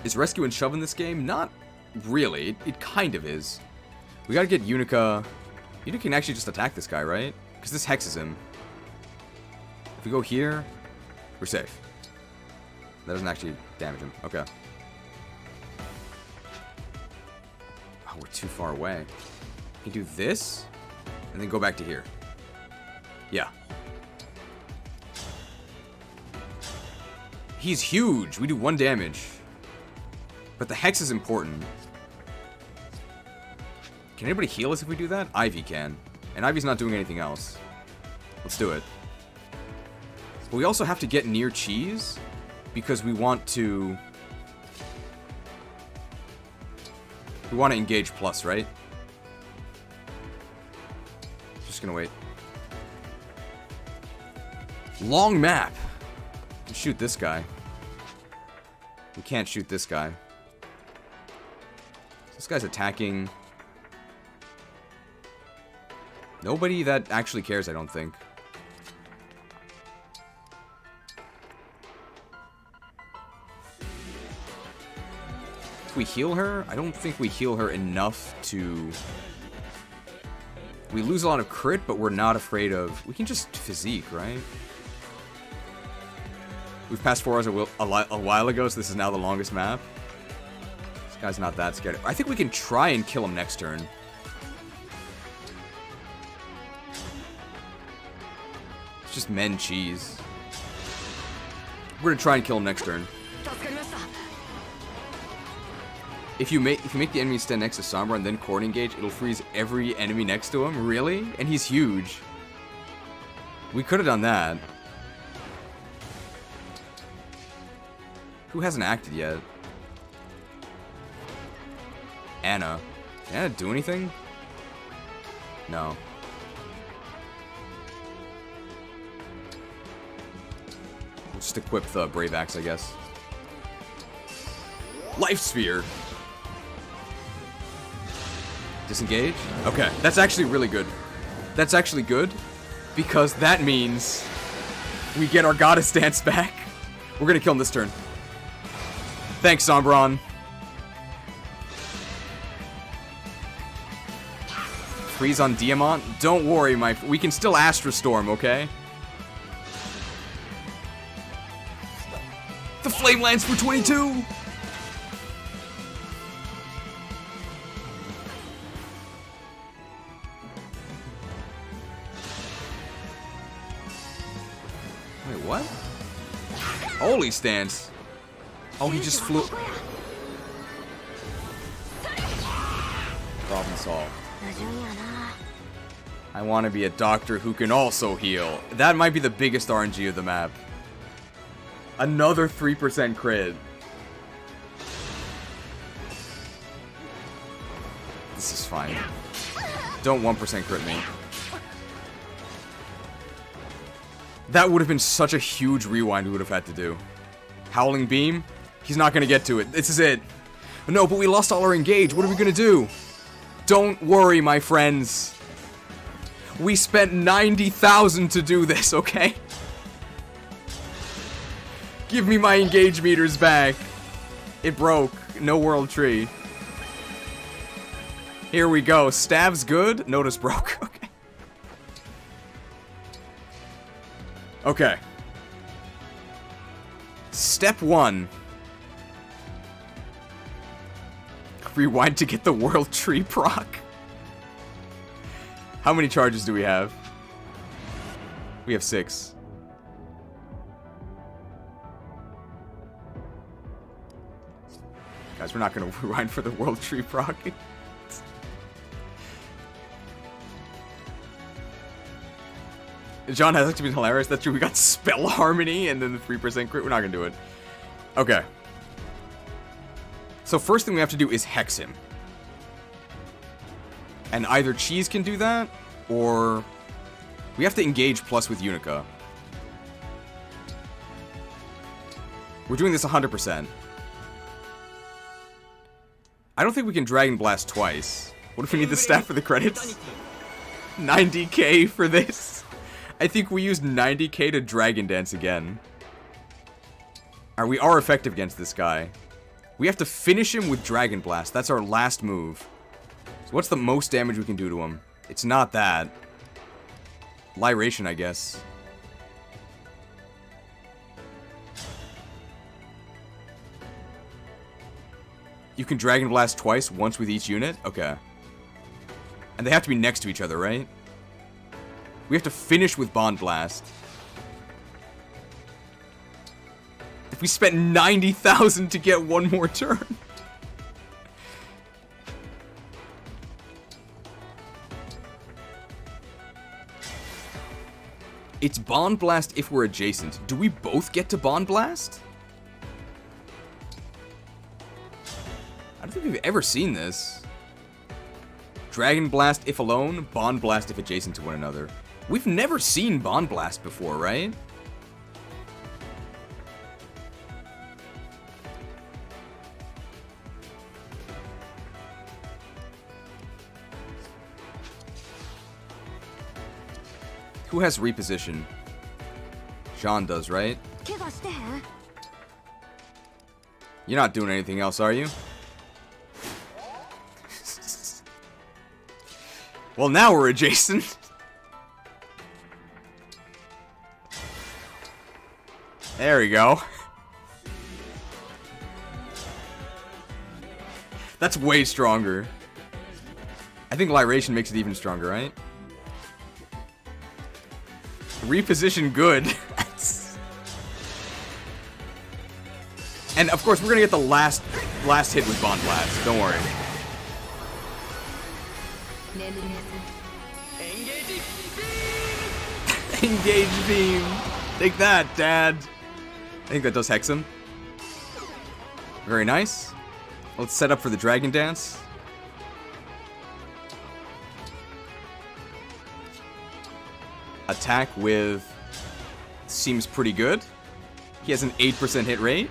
Is rescue and shove in this game? Not really. It kind of is. We gotta get Unica. Unica can actually just attack this guy, right? Because this hexes him. If we go here, we're safe. That doesn't actually damage him. Okay. Oh, we're too far away. We can do this, and then go back to here. Yeah. He's huge. We do 1 damage. But the hex is important. Can anybody heal us if we do that? Ivy can. And Ivy's not doing anything else. Let's do it. But we also have to get near Cheese, because we want to... We want to engage plus, right? Just gonna wait. Long map! We can shoot this guy. We can't shoot this guy. This guy's attacking... Nobody that actually cares, I don't think. If we heal her, I don't think we heal her enough to... We lose a lot of crit, but we're not afraid of... We can just physique, right? We've passed 4 hours a while ago, so this is now the longest map. This guy's not that scared. I think we can try and kill him next turn. It's just men cheese. We're gonna try and kill him next turn. If you make the enemy stand next to Sombra and then Cord engage, it'll freeze every enemy next to him. Really? And he's huge. We could have done that. Who hasn't acted yet? Anna. Can Anna do anything? No. We'll just equip the Brave Axe, I guess. Life Sphere! Disengage? Okay, that's actually really good. That's actually good, because that means we get our Goddess Stance back. We're gonna kill him this turn. Thanks, Sombron. Freeze on Diamant? Don't worry, we can still Astra Storm, okay? The Flame Lance for 22! Wait, what? Holy stance. Oh, he just flew. Problem solved. I want to be a doctor who can also heal. That might be the biggest RNG of the map. Another 3% crit. This is fine. Don't 1% crit me. That would have been such a huge rewind we would have had to do. Howling Beam? He's not gonna get to it. This is it. No, but we lost all our engage. What are we gonna do? Don't worry, my friends. We spent 90,000 to do this, okay? Give me my engage meters back. It broke. No world tree. Here we go. Stab's good. Notice broke. Okay. Okay. Step 1. Rewind to get the world tree proc. How many charges do we have? We have 6. Guys, we're not gonna rewind for the world tree proc. John has actually been hilarious. That's true. We got Spell Harmony and then the 3% crit. We're not gonna do it. Okay. So first thing we have to do is hex him. And either Cheese can do that, or we have to engage plus with Unica. We're doing this 100%. I don't think we can Dragon Blast twice. What if we need the staff for the credits? 90k for this? I think we used 90k to Dragon Dance again. We are effective against this guy. We have to finish him with Dragon Blast. That's our last move. So what's the most damage we can do to him? It's not that. Lyration, I guess. You can Dragon Blast twice, once with each unit? Okay. And they have to be next to each other, right? We have to finish with Bond Blast. If we spent 90,000 to get one more turn. It's Bond Blast if we're adjacent. Do we both get to Bond Blast? I don't think we've ever seen this. Dragon Blast if alone, Bond Blast if adjacent to one another. We've never seen Bond Blast before, right? Who has reposition? Jean does, right? You're not doing anything else, are you? Well, now we're adjacent. There we go. That's way stronger. I think Lyration makes it even stronger, right? Reposition good. And of course, we're gonna get the last hit with Bond Blast. Don't worry. Engage beam. Take that, Dad. I think that does hex him. Very nice. Let's set up for the Dragon Dance. Attack with... seems pretty good. He has an 8% hit rate.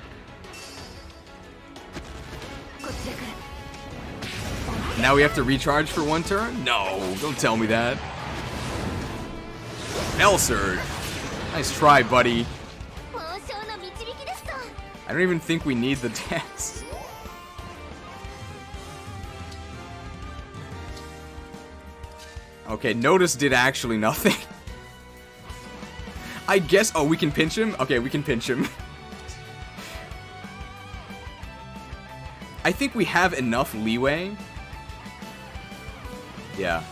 Now we have to recharge for one turn? No, don't tell me that. L-Surge. Nice try, buddy. I don't even think we need the dance. Okay, Notice did actually nothing. I guess... oh, we can pinch him? Okay, we can pinch him. I think we have enough leeway. Yeah.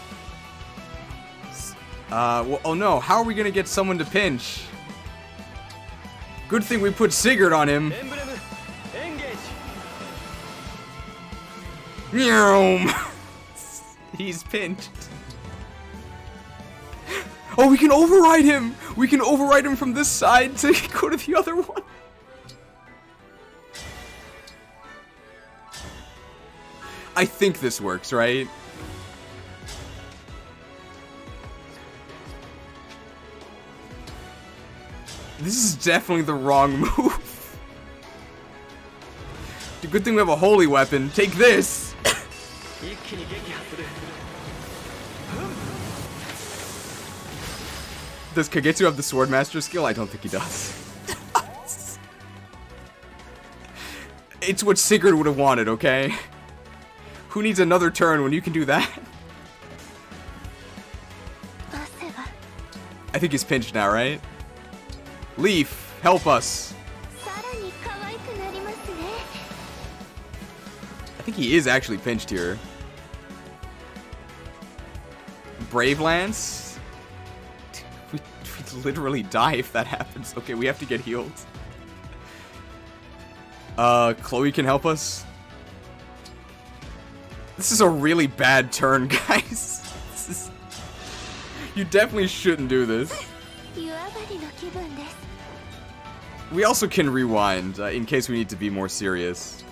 Well, oh no, how are we gonna get someone to pinch? Good thing we put Sigurd on him. Emblem Engage. He's pinched. Oh, we can override him! We can override him from this side to go to the other one. I think this works, right? This is definitely the wrong move. The good thing we have a holy weapon. Take this! Does Kagetsu have the Swordmaster skill? I don't think he does. It's what Sigurd would have wanted, okay? Who needs another turn when you can do that? I think he's pinched now, right? Leaf, help us. I think he is actually pinched here. Brave Lance? We literally die if that happens. Okay, we have to get healed. Chloe can help us. This is a really bad turn, guys. You definitely shouldn't do this. We also can rewind, in case we need to be more serious.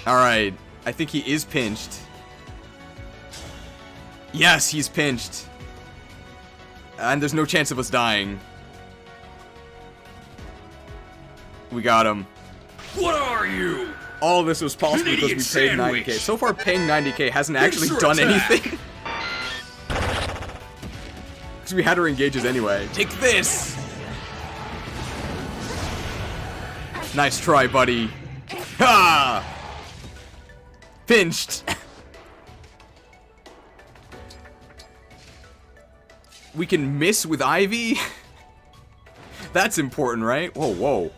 Alright, I think he is pinched. Yes, he's pinched. And there's no chance of us dying. We got him. What are you? All of this was possible because we paid 90k. So far, paying 90k hasn't actually done anything. Because we had our engages anyway. Take this! Nice try, buddy. Ha! Pinched. We can miss with Ivy? That's important, right? Whoa, whoa.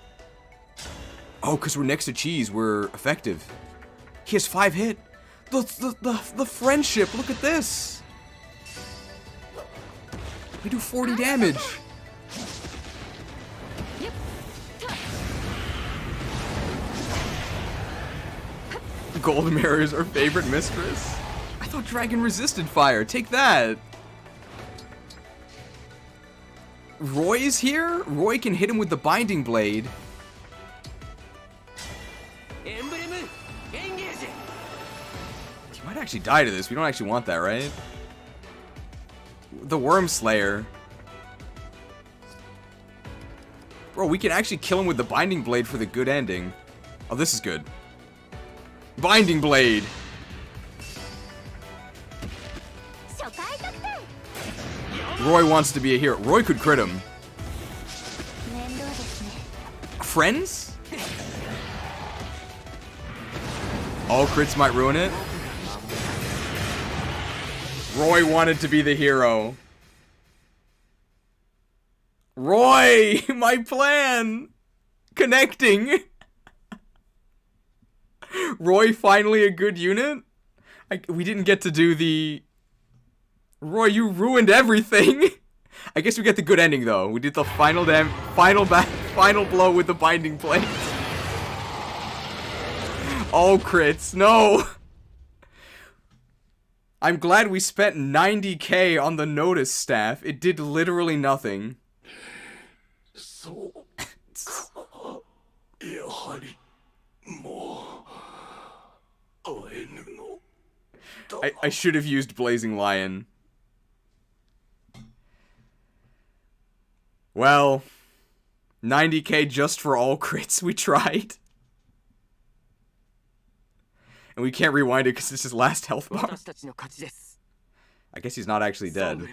Oh, because we're next to Cheese, we're effective. He has 5 hit. The friendship, look at this. We do 40 damage. Goldmere is our favorite mistress. I thought Dragon resisted fire. Take that. Roy's here? Roy can hit him with the Binding Blade. Emblem Engage. He might actually die to this. We don't actually want that, right? The Worm Slayer. Bro, we can actually kill him with the Binding Blade for the good ending. Oh, this is good. Binding Blade. Roy wants to be a hero. Roy could crit him. Friends? All crits might ruin it. Roy wanted to be the hero. Roy, my plan. Connecting. Roy finally a good unit? We didn't get to do the... Roy, you ruined everything! I guess we get the good ending, though. We did the final blow with the Binding Blade. All crits, no! I'm glad we spent 90k on the notice staff. It did literally nothing. I should have used Blazing Lion. Well, 90k just for all crits. We tried. And we can't rewind it because it's his last health bar. I guess he's not actually dead.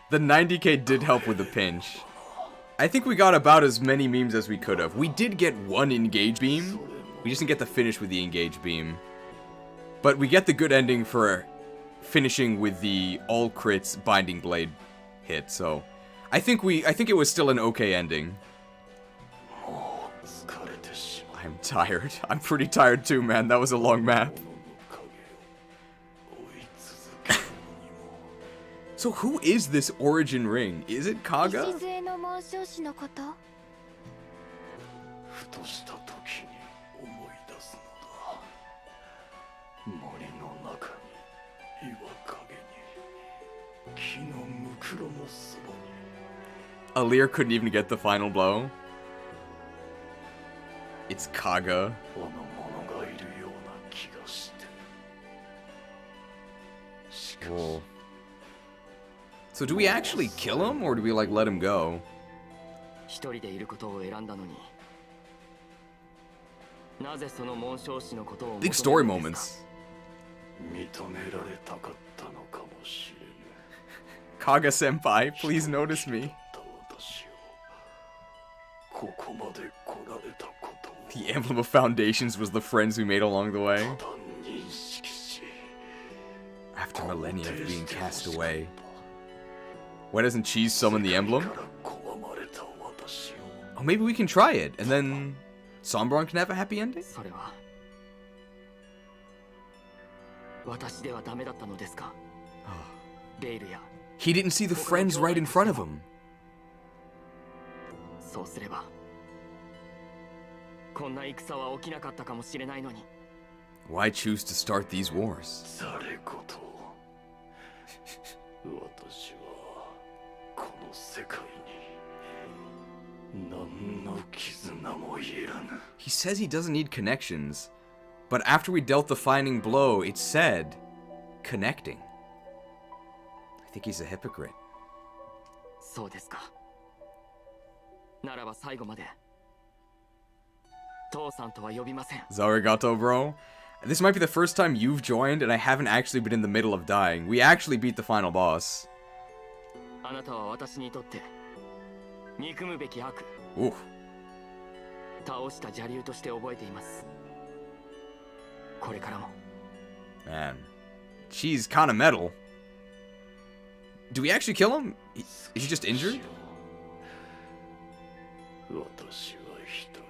The 90k did help with the pinch. I think we got about as many memes as we could have. We did get one Engage beam. We just didn't get the finish with the Engage beam. But we get the good ending for finishing with the all crits Binding Blade hit, so I think it was still an okay ending. I'm tired. I'm pretty tired too, man. That was a long map. So who is this Origin Ring? Is it Kaga? Alir couldn't even get the final blow. It's Kaga. So do we actually kill him, or do we, like, let him go? 一人でいることを選んだのに、なぜその紋章師のことを求め Big story るんですか？ moments. 認められたかったのかもしれぬ。 Kaga senpai, please notice me. 私をここまで来られたことを The emblem of foundations was the friends we made along the way. ただ認識し After millennia of being cast away. Why doesn't Cheese summon the emblem? から拒まれた私を Oh, maybe we can try it, and then Sombron can have a happy ending? それは私ではダメだったのですか？ベイルや He didn't see the friends right in front of him. そうすればこんな戦は起きなかったかもしれないのに。 Why choose to start these wars? ざれこと私はこの世界に何の絆もいらぬ。 He says he doesn't need connections, but after we dealt the defining blow, it said connecting. I think he's a hypocrite. そうですか。ならば最後まで父さんとは呼びません。 Zarigato, bro. This might be the first time you've joined, and I haven't actually been in the middle of dying. We actually beat the final boss. あなたは私にとって憎むべき悪、 Ooh. 倒した邪竜として覚えています。これからも。 Man. She's kinda metal. Do we actually kill him? Is he just injured? 私は一人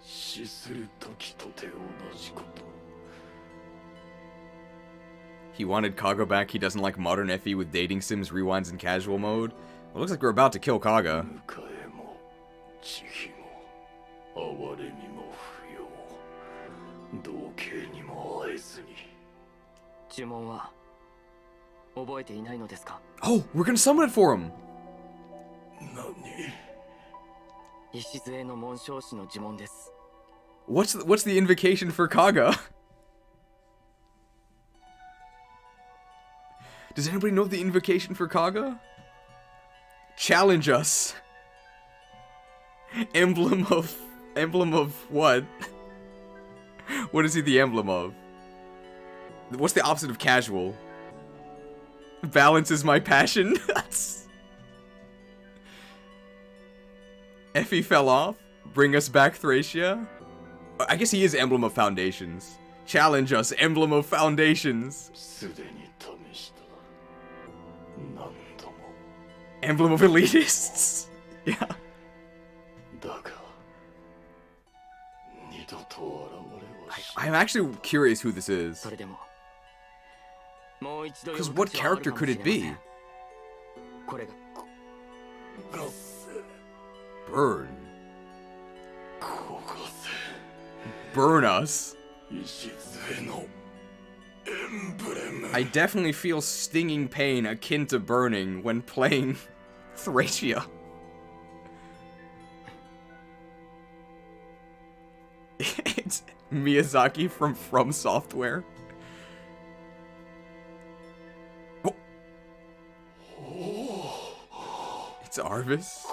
死する時とて同じこと。 He wanted Kaga back. He doesn't like modern FE with dating sims, rewinds, and casual mode. Well, looks like we're about to kill Kaga. 迎えも慈悲も哀れみも不要、同型にも会えずに。呪文は覚えていないのですか？ Oh, we're gonna summon it for him. 何？礎の紋章師の呪文です。 What's the invocation for Kaga? Does anybody know the invocation for Kaga? Challenge us. Emblem of what? What is he the emblem of? What's the opposite of casual? Balance is my passion. Effie fell off. Bring us back, Thracia. I guess he is emblem of foundations. Challenge us, emblem of foundations. すでに試した。何度も。 Emblem of elitists. Yeah. だが二度と現れはし I'm actually curious who this is. それでももう一度 Because what character could it be? これが Burn. 焦がせ Burn us. 礎のエンブレム。 I definitely feel stinging pain akin to burning when playing Thracia. It's Miyazaki from Software. Oh. It's Arvis.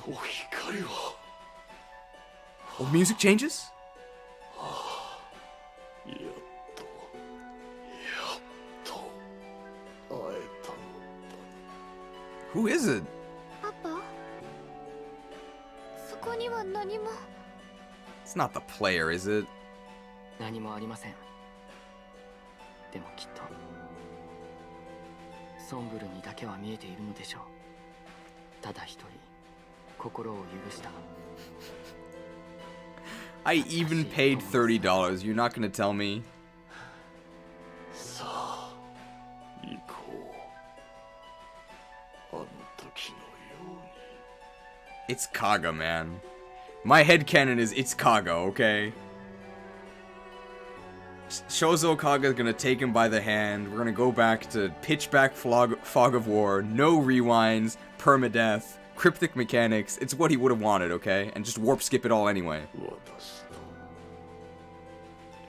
この光は Oh, music changes? やっと会えたのだ。 Who is it? パパ、そこには何も。 It's not the player, is it? 何もありません。でもきっとソンブルにだけは見えているのでしょう。ただ一人心を許した。 I even paid $30. You're not gonna tell me? さあ行こう。あの時のように。 It's Kaga, man. My headcanon is it's Kaga, okay? Shozo Kaga is gonna take him by the hand. We're gonna go back to pitchback fog of war, no rewinds, permadeath, cryptic mechanics. It's what he would have wanted, okay? And just warp skip it all anyway. 私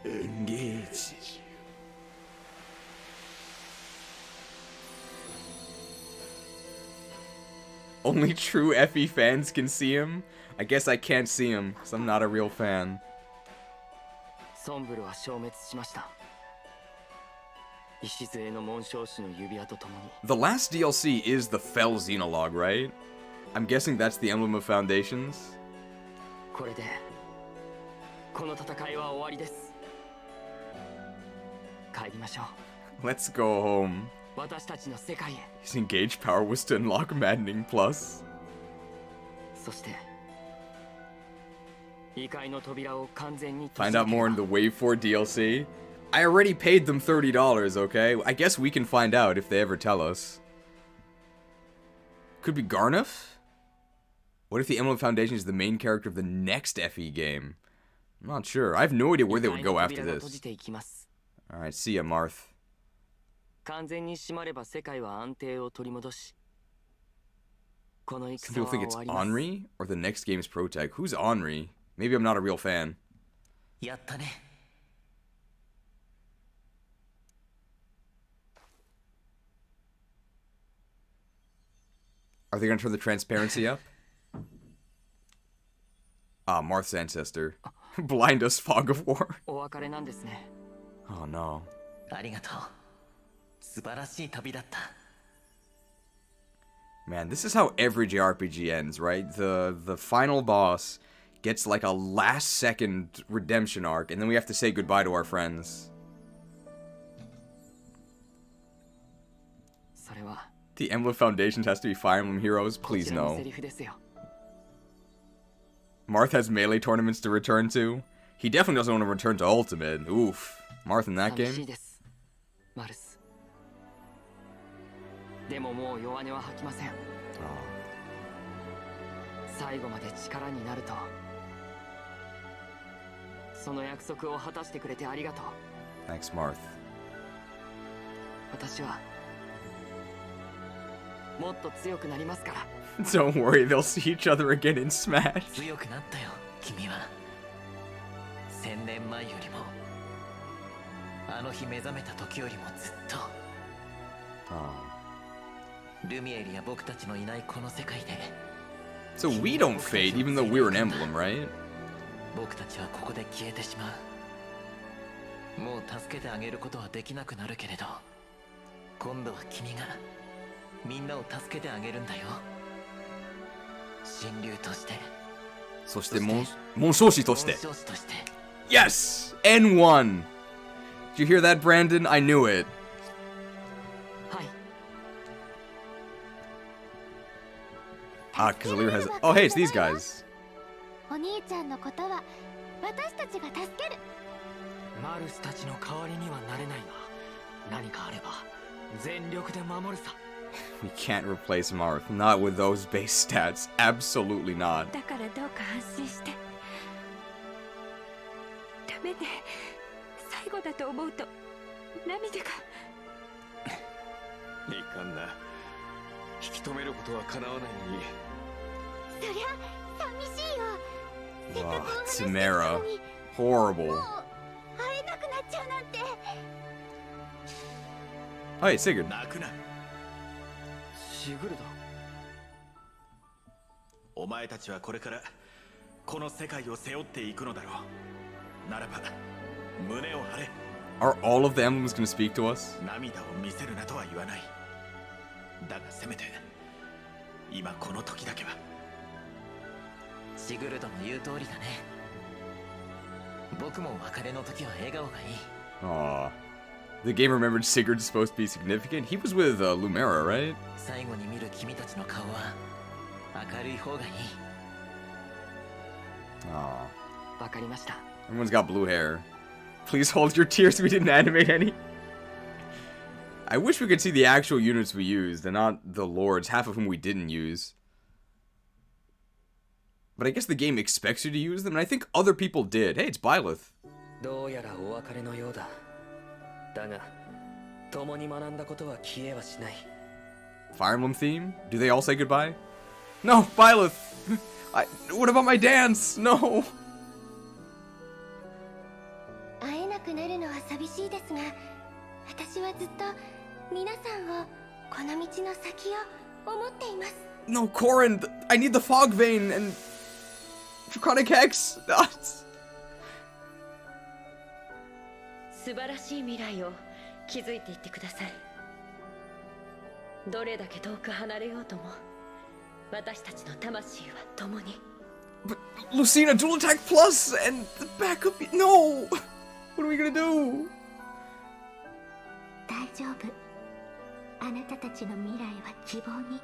とエンゲージ。Only true FE fans can see him? I guess I can't see him, because I'm not a real fan. ソンブルは消滅しました。礎の紋章師の指輪とともに。The last DLC is the Fell Xenologue, right? I'm guessing that's the Emblem of Foundations. これでこの戦いは終わりです。帰りましょう。 Let's go home. 私たちの世界へ。 His engage power was to unlock Maddening Plus. そして異界の扉を完全に。 Find out more in the Wave 4 DLC. I already paid them $30, okay? I guess we can find out if they ever tell us. Could be Garnuf? What if the Emblem Foundation is the main character of the next FE game? I'm not sure. I have no idea where they would go after this. Alright, see ya, Marth. 完全に閉まれば世界は安定を取り戻し。この Some people think it's Henri or the next game's protag. Who's Henri? Maybe I'm not a real fan. やったね。Are they gonna turn the transparency up? Ah, Marth's ancestor. Blind us, Fog of War. お別れなんですね。 Oh no. ありがとう。素晴らしい旅だった。 Man, this is how every JRPG ends, right? The final boss gets like a last second redemption arc, and then we have to say goodbye to our friends. それは The Emblem Foundations has to be Fire Emblem Heroes? Please no. Marth has melee tournaments to return to. He definitely doesn't want to return to Ultimate. Oof. Marth in that game? でももう弱音は吐きません。最後まで力になると。その約束を果たしてくれてありがとう。Thanks, Marth. 私はもっと強くなりますから。Don't worry, they'll see each other again in Smash. 強くなったよ、君は。1000年前よりも、あの日目覚めた時よりもずっと。ルミエルや僕たちのいないこの世界で。So we don't fade, even though we're an emblem, right? 僕たちはここで消えてしまう。もう助けてあげることはできなくなるけれど、今度は君がみんなを助けてあげるんだよ。神竜として。そして紋章師として。紋章師として。Yes! N1! Did you hear that, Brandon? I knew it. はい。Ah, because Alir has. Oh, hey, it's these guys. お兄ちゃんのことは私たちが助ける。マルスたちの代わりにはなれないが、何かあれば全力で守るさ。We can't replace Marth. Not with those base stats. Absolutely not. だからどうか安心して。ダメね。最後だと思うと涙が。いかんな。引き止めることは叶わないのに。そりゃ寂しいよ。 Oh, Tamara. Horrible. Hey, Sigurd. シグルド。お前たちはこれからこの世界を背負っていくのだろう。ならば胸を張れ。 Are all of the emblems going to speak to us? 涙を見せるなとは言わない。だがせめて今この時だけは。シグルドの言う通りだね。僕も別れの時は笑顔がいい。Aww. The game remembered Sigurd's supposed to be significant. He was with Lumera, right? 最後に見る君たちの顔は明るい方がいい。Aww. わかりました。 Everyone's got blue hair. Please hold your tears. We didn't animate any. I wish we could see the actual units we used and not the lords, half of whom we didn't use. But I guess the game expects you to use them, and I think other people did. Hey, it's Byleth. どうやらお別れのようだ。だが、共に学んだことは消えはしない。 Fire Emblem theme? Do they all say goodbye? No, Byleth! What about my dance? No! 会えなくなるのは寂しいですが、私はずっと皆さんをこの道の先を思っています。No, Corin, I need the Fog Vein and Draconic Hex. 素晴らしい未来を築いていってください。どれだけ遠く離れようとも、私たちの魂は共に。But Lucina, Dual Attack Plus and the backup. No! What are we gonna do? 大丈夫。あなたたちの未来は希望に。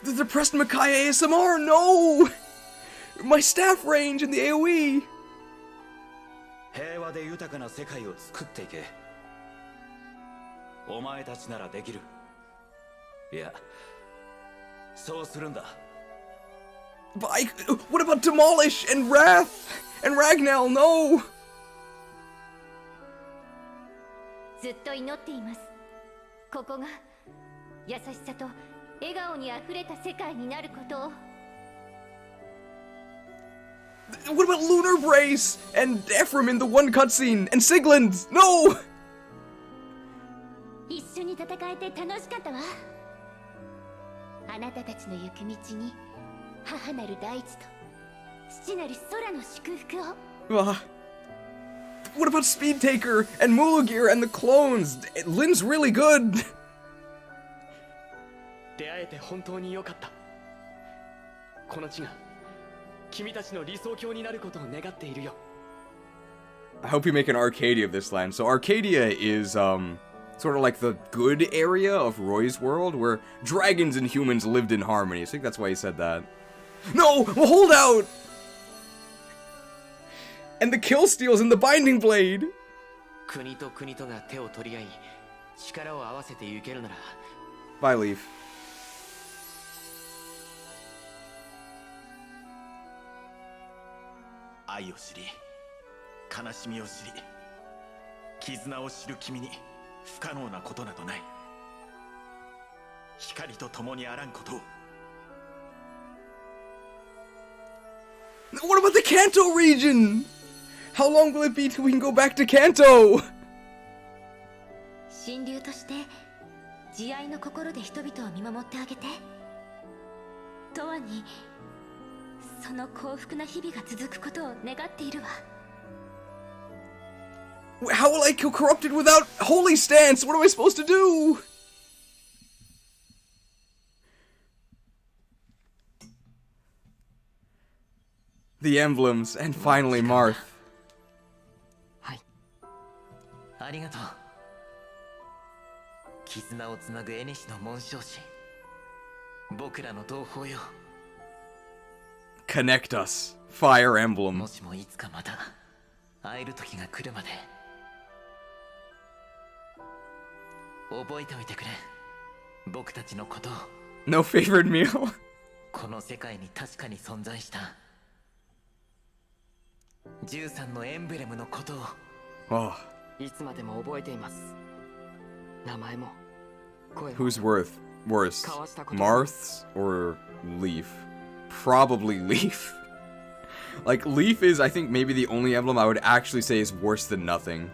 The depressed Makai ASMR, no! My staff range in the AoE! 平和で豊かな世界を作っていけ。お前たちならできる。いや、そうするんだ。But what about Demolish and Wrath and Ragnall? No! ずっと祈っています。ここが優しさと笑顔にあふれた世界になることを。 What about Lunar Brace and Ephraim in the one cutscene and Sigland? No! 一緒に戦えて楽しかったわ。あなたたちの行く道に母なる大地と父なる空の祝福を。What about Speed Taker and Mulugir and the clones? Lynn's really good. 出会えて本当に良かった。この地が君たちの理想郷になることを願っているよ。I hope you make an Arcadia of this land. So Arcadia is sort of like the good area of Roy's world where dragons and humans lived in harmony. I think that's why he said that. No! A holdout! And the kill steals in the Binding Blade! 国と国とが手を取り合い、力を合わせて行けるなら。Bye, Leaf. 愛を知り、悲しみを知り、絆を知る君に不可能なことなどない。光と共にあらんことを。What about the Kanto region? How long will it be till we can go back to Kanto? 神竜として慈愛の心で人々を見守ってあげて。永遠にその幸福な日々が続くことを願っているわ。 How will I kill Corrupted without Holy Stance? What am I supposed to do? The emblems, and finally Marth. はい。ありがとう。絆をつなぐ絵西の紋章師。僕らの同胞よ。Connect us, Fire Emblem. もしもいつかまた会える時が来るまで。覚えておいてくれ。僕たちのことを。No favorite meal. この世界に確かに存在した13のエンブレムのことを。Oh. いつまでも覚えています。名前も声も。 Who's worse? Marth's or Leaf? Probably Leaf. Like, Leaf is, I think, maybe the only emblem I would actually say is worse than nothing.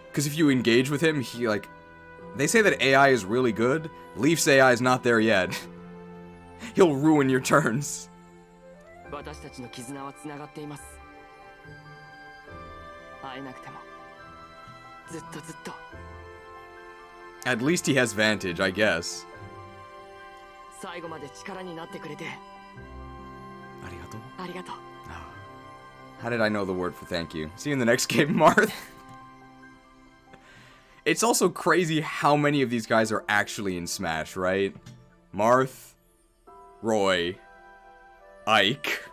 Because if you engage with him, he, like... They say that AI is really good. Leaf's AI is not there yet. He'll ruin your turns. 私たちの絆はつながっています。会えなくてもずっとずっと。 At least he has Vantage, I guess. 最後まで力になってくれてありがとう。 How did I know the word for thank you? See you in the next game, Marth. It's also crazy how many of these guys are actually in Smash, right? Marth, Roy, Ike,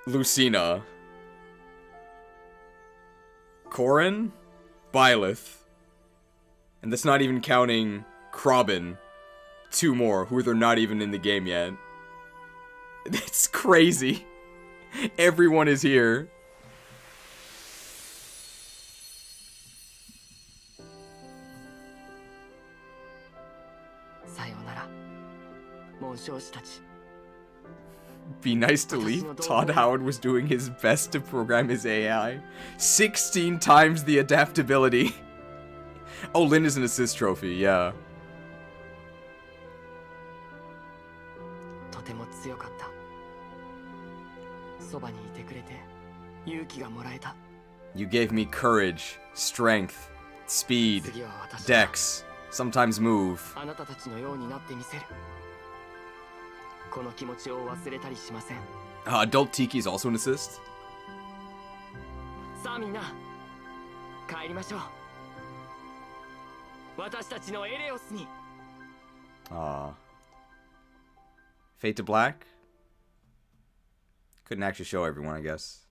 Lucina, Corrin, Byleth, and that's not even counting Krobin. 2 more, who are not even in the game yet. It's crazy. Everyone is here. さようなら、紋章師たち。 Be nice to Leaf. Todd Howard was doing his best to program his AI. 16 times the adaptability. Oh, Lynn is an assist trophy, yeah. とても強かった。そばにいてくれて勇気がもらえた。 You gave me courage, strength, speed, 次は私が dex, sometimes move. あなたたちのようになってみせる。この気持ちを忘れたりしません。 Adult Tiki is also an assist. さあみんな、帰りましょう。私たちのエレオスに。 Fade to Black? Couldn't actually show everyone, I guess.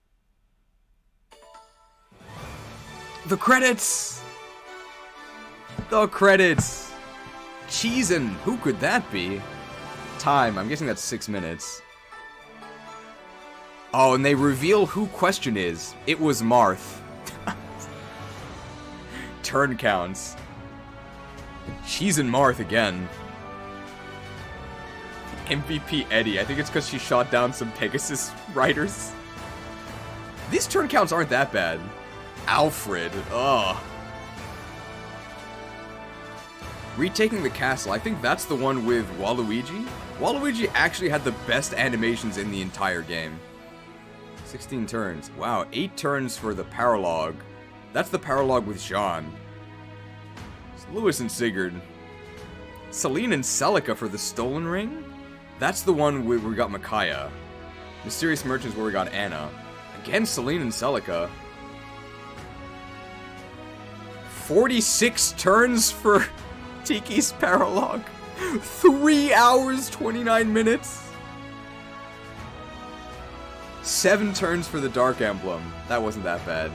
The credits! The credits! Cheesin'! Who could that be? Time, I'm guessing that's 6 minutes. Oh, and they reveal who question is. It was Marth. Turn counts. Cheesin' Marth again. MVP Eddie. I think it's because she shot down some Pegasus riders. These turn counts aren't that bad. Alfred. Ugh. Retaking the castle. I think that's the one with Waluigi. Waluigi actually had the best animations in the entire game. 16 turns. Wow, 8 turns for the Paralogue. That's the Paralogue with Jean. It's Lewis and Sigurd. Celine and Celica for the Stolen Ring? That's the one where we got Micaiah. Mysterious Merchants where we got Anna. Again, Celine and Celica. 46 turns for Tiki's Paralogue. 3 hours, 29 minutes. 7 turns for the Dark Emblem. That wasn't that bad.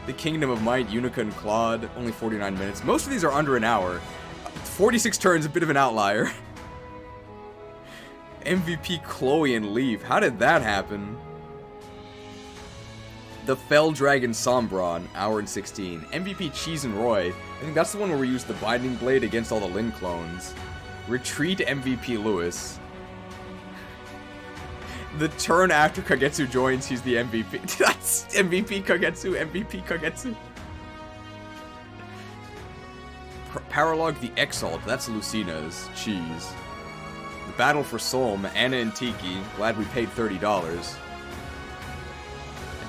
The Kingdom of Might, Unica and Claude, only 49 minutes. Most of these are under an hour. 46 turns, a bit of an outlier. MVP Chloe and Leaf. How did that happen? The Fell Dragon Sombron, hour and 16. MVP Cheese and Roy. I think that's the one where we used the Binding Blade against all the Lin clones. Retreat MVP Lewis. The turn after Kagetsu joins, he's the MVP. That's MVP Kagetsu, MVP Kagetsu. Paralogue the Exalt, that's Lucina's. Cheese. The Battle for Solm, Anna and Tiki. Glad we paid $30.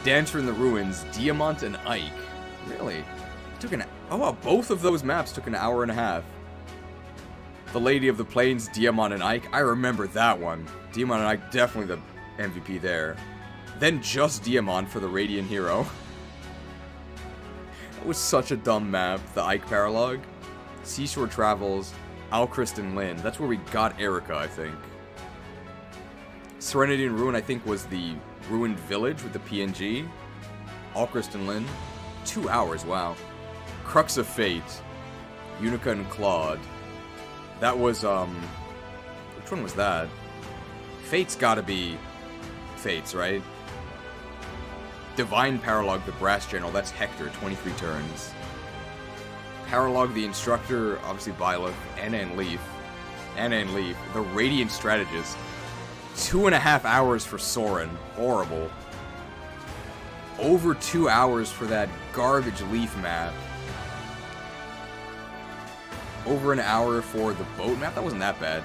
Dancer in the Ruins, Diamant and Ike. Really? Took an... Oh, wow, both of those maps took an hour and a half. The Lady of the Plains, Diamant and Ike. I remember that one. Diamant and Ike, definitely the MVP there. Then just Diamant for the Radiant Hero. That was such a dumb map, the Ike Paralogue. Seashore Travels, Alchrist and Lynn. That's where we got Erica, I think. Serenity and Ruin, I think, was the Ruined Village with the PNG. Alchrist and Lynn. 2 hours, wow. Crux of Fate. Unica and Claude. That was, which one was that? Fate's gotta be Fate's, right? Divine Paralogue, the Brass General. That's Hector, 23 turns. Paralogue, the Instructor, obviously Byleth, Anna and Leaf. Anna and Leaf. The Radiant Strategist. 2.5 hours for Soren. Horrible. Over 2 hours for that garbage Leaf map. Over an hour for the boat map? That wasn't that bad.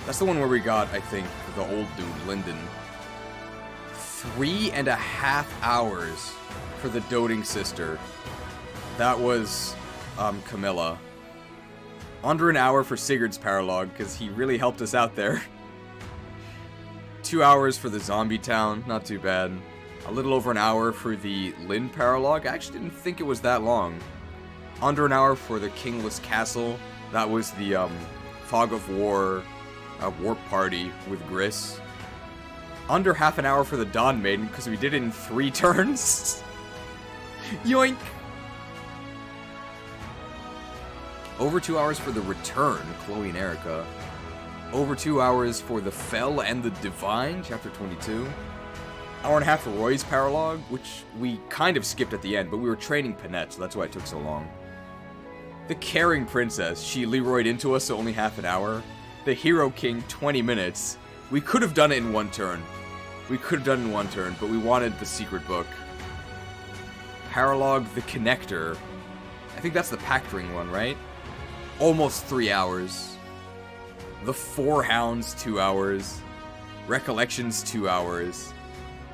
That's the one where we got, I think, the old dude, Lyndon. 3.5 hours for the Doting Sister. That was, Camilla. Under an hour for Sigurd's Paralogue, because he really helped us out there. 2 hours for the Zombie Town, not too bad. A little over an hour for the Lynn Paralogue. I actually didn't think it was that long. Under an hour for the Kingless Castle. That was the, Fog of War, Warp Party with Gris. Under half an hour for the Dawn Maiden, because we did it in 3 turns. Yoink! Over 2 hours for the Return, Chloe and Erica. Over 2 hours for the Fell and the Divine, Chapter 22. Hour and a half for Roy's Paralogue, which we kind of skipped at the end, but we were training Panette, so that's why it took so long. The Caring Princess, she Leroyed into us, so only half an hour. The Hero King, 20 minutes. We could have done it in 1 turn. We could have done it in 1 turn, but we wanted the secret book. Paralogue, the Connector. I think that's the packed ring one, right? Almost 3 hours. The Four Hounds, 2 hours. Recollections, 2 hours.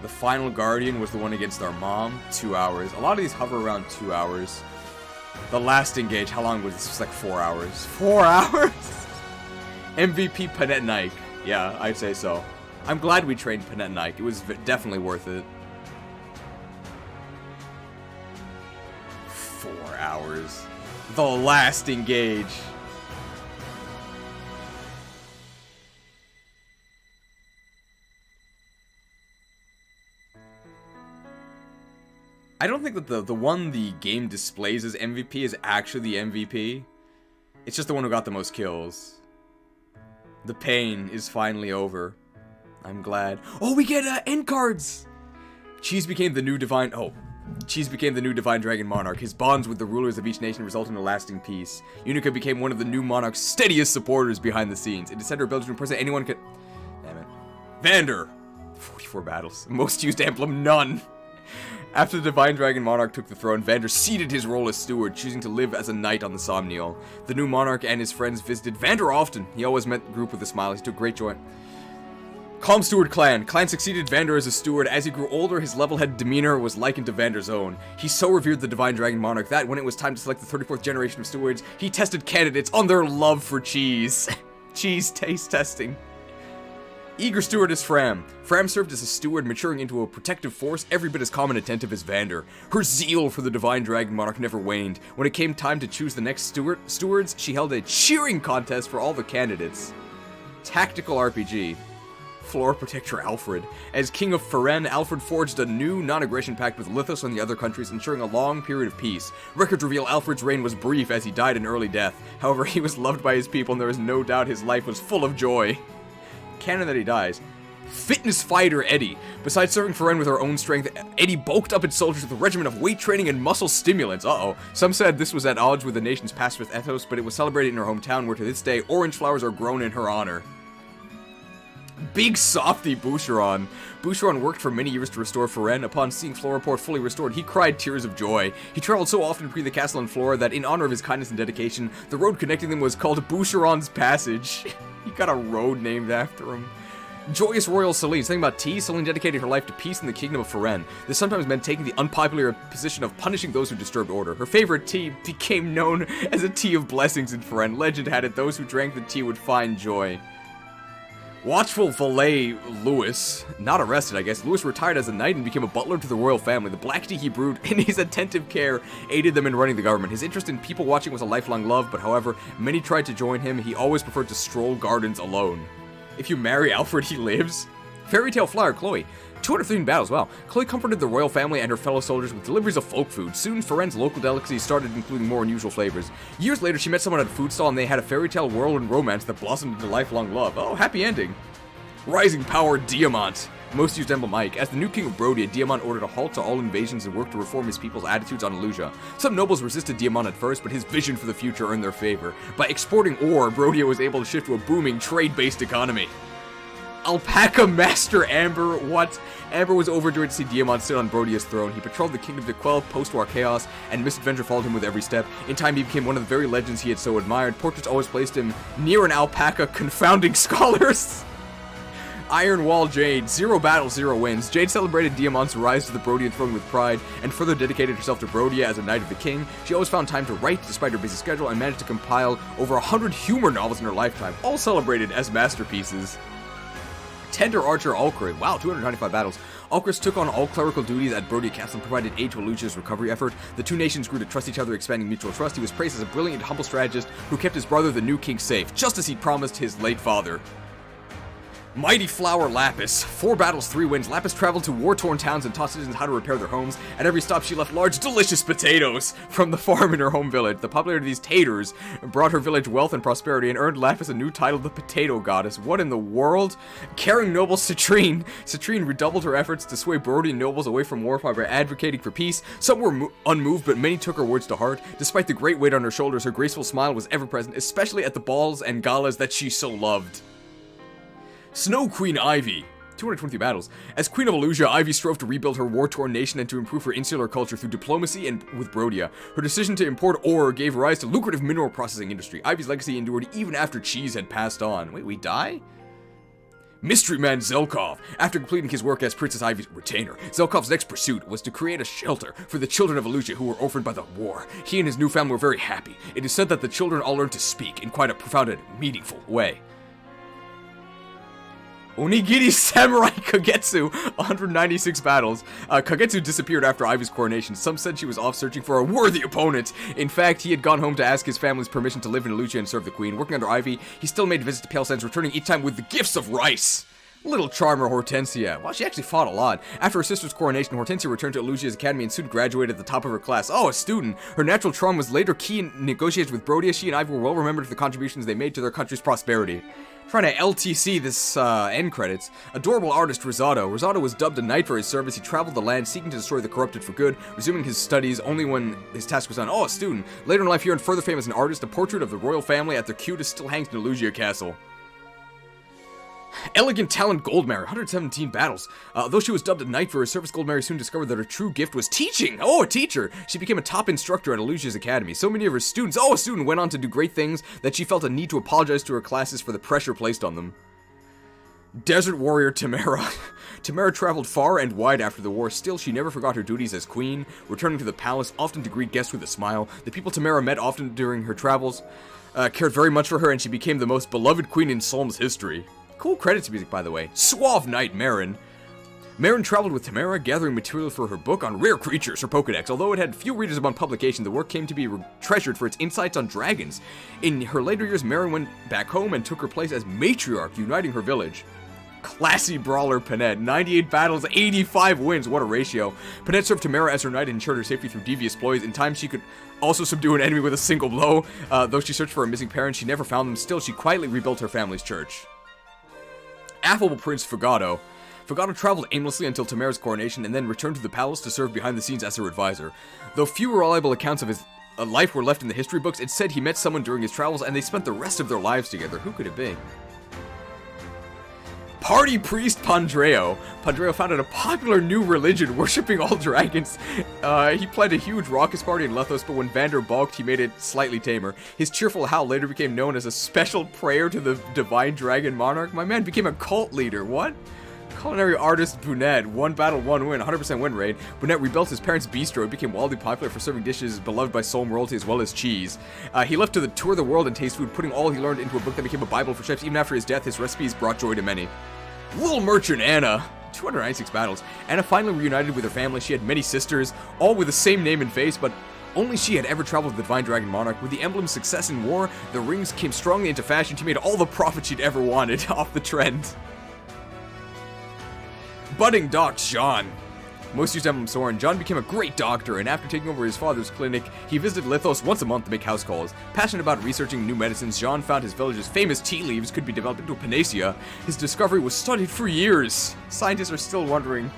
The Final Guardian was the one against our mom, 2 hours. A lot of these hover around 2 hours. The LAST N-GAGE, how long was this? It was like 4 hours. 4 hours? MVP Panette Nike. Yeah, I'd say so. I'm glad we trained Panette Nike. It was definitely worth it. 4 hours. The LAST N-GAGE. I don't think that the one the game displays as MVP is actually the MVP. It's just the one who got the most kills. The pain is finally over. I'm glad. Oh, we get end cards! Cheese became the new divine... Oh. Cheese became the new divine dragon monarch. His bonds with the rulers of each nation resulted in a lasting peace. Unica became one of the new monarch's steadiest supporters behind the scenes. In Descender ability to imprison anyone could... Damn it. Vander! 44 battles. Most used emblem, none. After the Divine Dragon Monarch took the throne, Vander ceded his role as steward, choosing to live as a knight on the Somniel. The new monarch and his friends visited Vander often. He always met the group with a smile. He took great joy. Calm Steward Clan. Clan succeeded Vander as a steward. As he grew older, his level-headed demeanor was likened to Vander's own. He so revered the Divine Dragon Monarch that when it was time to select the 34th generation of stewards, he tested candidates on their love for cheese. Cheese taste testing. Eager stewardess Fram. Fram served as a steward, maturing into a protective force every bit as calm and attentive as Vander. Her zeal for the Divine Dragon Monarch never waned. When it came time to choose the next stewards, she held a cheering contest for all the candidates. Tactical RPG. Floor Protector Alfred. As King of Firen, Alfred forged a new non-aggression pact with Lithos and the other countries, ensuring a long period of peace. Records reveal Alfred's reign was brief as he died an early death. However, he was loved by his people and there is no doubt his life was full of joy. Canon that he dies. Fitness fighter Eddie. Besides serving Firen with her own strength, Eddie bulked up its soldiers with a regimen of weight training and muscle stimulants. Uh-oh. Some said this was at odds with the nation's pacifist ethos, but it was celebrated in her hometown where to this day, orange flowers are grown in her honor. Big softy Boucheron. Boucheron worked for many years to restore Firen. Upon seeing Floraport fully restored, he cried tears of joy. He traveled so often between the castle and Flora that in honor of his kindness and dedication, the road connecting them was called Boucheron's Passage. He got a road named after him. Joyous Royal Celine. Something about tea. Celine dedicated her life to peace in the kingdom of Firen. This sometimes meant taking the unpopular position of punishing those who disturbed order. Her favorite tea became known as a tea of blessings in Firen. Legend had it those who drank the tea would find joy. Watchful valet Louis, not arrested I guess, Louis retired as a knight and became a butler to the royal family. The black tea he brewed and his attentive care aided them in running the government. His interest in people watching was a lifelong love, but however, many tried to join him, he always preferred to stroll gardens alone. If you marry Alfred, he lives. Fairy Tale Flyer Chloe. 213 battles, wow. Chloe comforted the royal family and her fellow soldiers with deliveries of folk food. Soon, Firen's local delicacies started including more unusual flavors. Years later, she met someone at a food stall and they had a fairy tale whirlwind romance that blossomed into lifelong love. Oh, happy ending. Rising Power Diamant. Most used emblem Ike. As the new king of Brodia, Diamant ordered a halt to all invasions and worked to reform his people's attitudes on Illusia. Some nobles resisted Diamant at first, but his vision for the future earned their favor. By exporting ore, Brodia was able to shift to a booming trade-based economy. Alpaca Master Amber. What? Amber was overjoyed to see Diamant sit on Brodia's throne. He patrolled the kingdom to quell post-war chaos, and misadventure followed him with every step. In time, he became one of the very legends he had so admired. Portraits always placed him near an alpaca, confounding scholars. Iron Wall Jade. 0 battles, 0 wins. Jade celebrated Diamant's rise to the Brodian throne with pride, and further dedicated herself to Brodia as a knight of the king. She always found time to write, despite her busy schedule, and managed to compile over 100 humor novels in her lifetime, all celebrated as masterpieces. Tender Archer Alcrid. Wow, 295 battles. Alcrid took on all clerical duties at Brodia Castle and provided aid to Illusia's recovery effort. The two nations grew to trust each other, expanding mutual trust. He was praised as a brilliant, humble strategist who kept his brother, the new king, safe, just as he'd promised his late father. Mighty Flower Lapis. 4 battles, 3 wins. Lapis traveled to war-torn towns and taught citizens how to repair their homes. At every stop, she left large, delicious potatoes from the farm in her home village. The popularity of these taters brought her village wealth and prosperity and earned Lapis a new title, the Potato Goddess. What in the world? Caring noble Citrine. Citrine redoubled her efforts to sway Brodian nobles away from war by advocating for peace. Some were unmoved, but many took her words to heart. Despite the great weight on her shoulders, her graceful smile was ever present, especially at the balls and galas that she so loved. Snow Queen Ivy. 223 battles. As Queen of Elusia, Ivy strove to rebuild her war-torn nation and to improve her insular culture through diplomacy and with Brodia. Her decision to import ore gave rise to lucrative mineral processing industry. Ivy's legacy endured even after Cheese had passed on. Wait, we die? Mystery Man Zelkov. After completing his work as Princess Ivy's retainer, Zelkov's next pursuit was to create a shelter for the children of Elusia who were orphaned by the war. He and his new family were very happy. It is said that the children all learned to speak in quite a profound and meaningful way. Onigiri Samurai Kagetsu, 196 battles. Kagetsu disappeared after Ivy's coronation. Some said she was off searching for a worthy opponent. In fact, he had gone home to ask his family's permission to live in Elusia and serve the queen. Working under Ivy, he still made visits to Pale Sands, returning each time with the gifts of rice. Little charmer Hortensia. Well, she actually fought a lot. After her sister's coronation, Hortensia returned to Elusia's academy and soon graduated at the top of her class. Oh, a student. Her natural charm was later key in negotiations with Brodia. She and Ivy were well remembered for the contributions they made to their country's prosperity. Trying to LTC this end credits. Adorable artist Rosado. Rosado was dubbed a knight for his service. He traveled the land seeking to destroy the corrupted for good, resuming his studies only when his task was done. Oh, a student. Later in life, he earned further fame as an artist. A portrait of the royal family at their cutest still hangs in Elusia Castle. Elegant Talent Goldmary, 117 battles. Though she was dubbed a knight for her service, Goldmary soon discovered that her true gift was teaching. Oh, a teacher! She became a top instructor at Elusia's academy. So many of her students, a student went on to do great things that she felt a need to apologize to her classes for the pressure placed on them. Desert Warrior Tamara. Tamara traveled far and wide after the war. Still, she never forgot her duties as queen, returning to the palace, often to greet guests with a smile. The people Tamara met often during her travels cared very much for her, and she became the most beloved queen in Solm's history. Cool credits music, by the way. Suave Knight Marin. Marin traveled with Tamara, gathering material for her book on rare creatures, her Pokedex. Although it had few readers upon publication, the work came to be treasured for its insights on dragons. In her later years, Marin went back home and took her place as matriarch, uniting her village. Classy brawler Panette, 98 battles, 85 wins, what a ratio. Panette served Tamara as her knight and ensured her safety through devious ploys. In time, she could also subdue an enemy with a single blow. Though she searched for her missing parents, she never found them. Still, she quietly rebuilt her family's church. Affable Prince Fugato. Fugato traveled aimlessly until Tamara's coronation and then returned to the palace to serve behind the scenes as her advisor. Though few reliable accounts of his life were left in the history books, it said he met someone during his travels and they spent the rest of their lives together. Who could it be? Party Priest Pandreo. Pandreo founded a popular new religion, worshipping all dragons. He planned a huge raucous party in Lethos, but when Vander balked, he made it slightly tamer. His cheerful howl later became known as a special prayer to the divine dragon monarch. My man became a cult leader. What? Culinary artist Bunette, 1 battle, 1 win, 100% win rate. Bunette rebuilt his parents' bistro and became wildly popular for serving dishes beloved by Solm royalty as well as cheese. He left to tour the world and taste food, putting all he learned into a book that became a Bible for chefs. Even after his death, his recipes brought joy to many. Little Merchant Anna, 296 battles. Anna finally reunited with her family. She had many sisters, all with the same name and face, but only she had ever traveled with the Divine Dragon Monarch. With the emblem's success in war, the rings came strongly into fashion. She made all the profit she'd ever wanted off the trend. Budding Doc John. Most used emblem Soren. John became a great doctor, and after taking over his father's clinic, he visited Lithos once a month to make house calls. Passionate about researching new medicines, John found his village's famous tea leaves could be developed into a panacea. His discovery was studied for years. Scientists are still wondering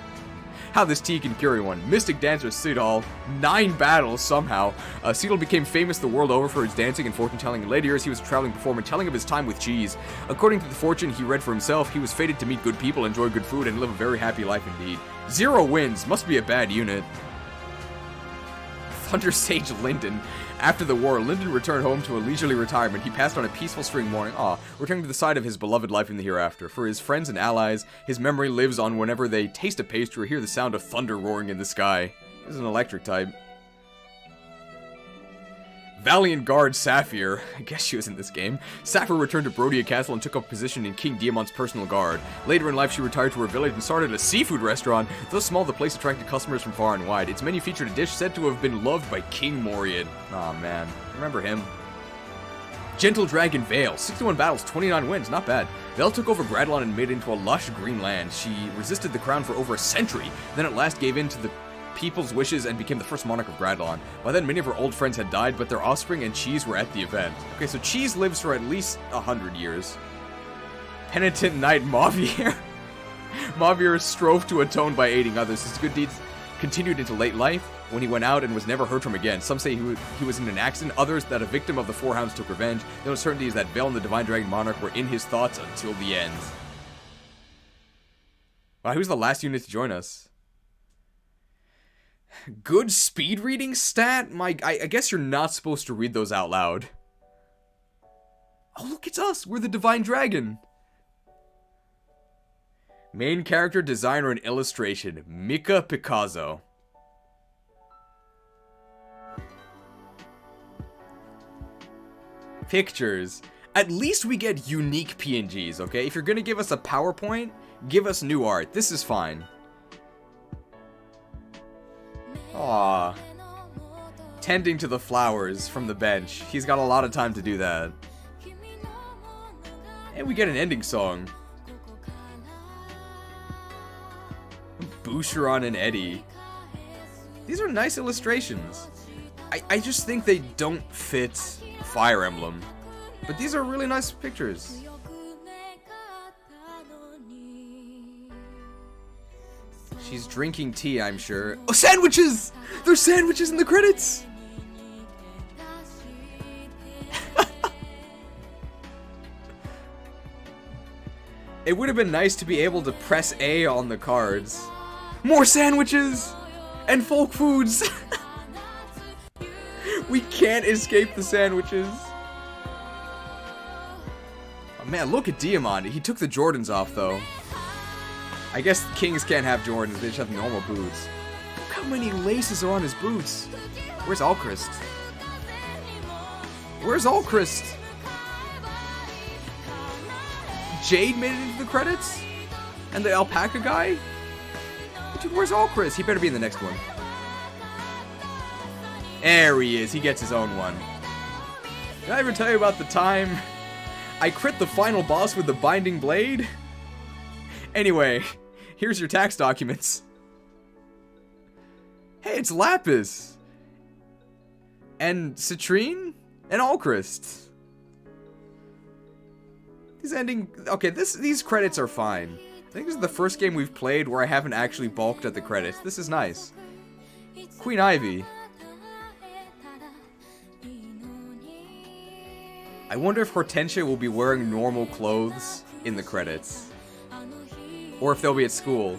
how this tea can cure anyone. Mystic dancer Sidal, 9 battles somehow. Sidal became famous the world over for his dancing and fortune-telling. In later years, he was a traveling performer, telling of his time with cheese. According to the fortune he read for himself, he was fated to meet good people, enjoy good food, and live a very happy life indeed. 0 wins, must be a bad unit. Thunder Sage Lyndon. After the war, Lyndon returned home to a leisurely retirement. He passed on a peaceful spring morning, returning to the side of his beloved life in the hereafter. For his friends and allies, his memory lives on whenever they taste a pastry or hear the sound of thunder roaring in the sky. This is an electric type. Valiant Guard Saphir. I guess she was in this game. Saphir returned to Brodia Castle and took up a position in King Diamant's personal guard. Later in life, she retired to her village and started a seafood restaurant. Though small, the place attracted customers from far and wide. Its menu featured a dish said to have been loved by King Morian. Aw, man. Remember him. Gentle Dragon Vale. 61 battles, 29 wins. Not bad. Vale took over Gradlon and made it into a lush green land. She resisted the crown for over a century, then at last gave in to the people's wishes and became the first monarch of Gradlon. By then, many of her old friends had died, but their offspring and Cheese were at the event. Okay, so Cheese lives for at least 100 years. Penitent Knight Mavier. Mavier strove to atone by aiding others. His good deeds continued into late life, when he went out and was never heard from again. Some say he was in an accident, others that a victim of the Four Hounds took revenge. The only certainty is that Vale and the Divine Dragon Monarch were in his thoughts until the end. Oh, he was the last unit to join us. Good speed reading stat? I guess you're not supposed to read those out loud. Oh, look, it's us. We're the Divine Dragon. Main character, designer, and illustration, Mika Picasso. Pictures. At least we get unique PNGs, okay? If you're gonna give us a PowerPoint, give us new art. This is fine. Aww. Tending to the flowers from the bench. He's got a lot of time to do that. And we get an ending song. Boucheron and Eddie. These are nice illustrations. I just think they don't fit Fire Emblem. But these are really nice pictures. She's drinking tea, I'm sure. Oh, sandwiches! There's sandwiches in the credits! It would have been nice to be able to press A on the cards. More sandwiches! And folk foods! We can't escape the sandwiches. Oh man, look at Diamond. He took the Jordans off, though. I guess kings can't have Jordans, they just have normal boots. Look how many laces are on his boots. Where's Alchrist? Where's Alchrist? Jade made it into the credits? And the alpaca guy? Dude, where's Alchrist? He better be in the next one. There he is. He gets his own one. Did I ever tell you about the time I crit the final boss with the binding blade? Anyway, here's your tax documents. Hey, it's Lapis. And Citrine? And Alchrist. These credits are fine. I think this is the first game we've played where I haven't actually balked at the credits. This is nice. Queen Ivy. I wonder if Hortensia will be wearing normal clothes in the credits. Or if they'll be at school.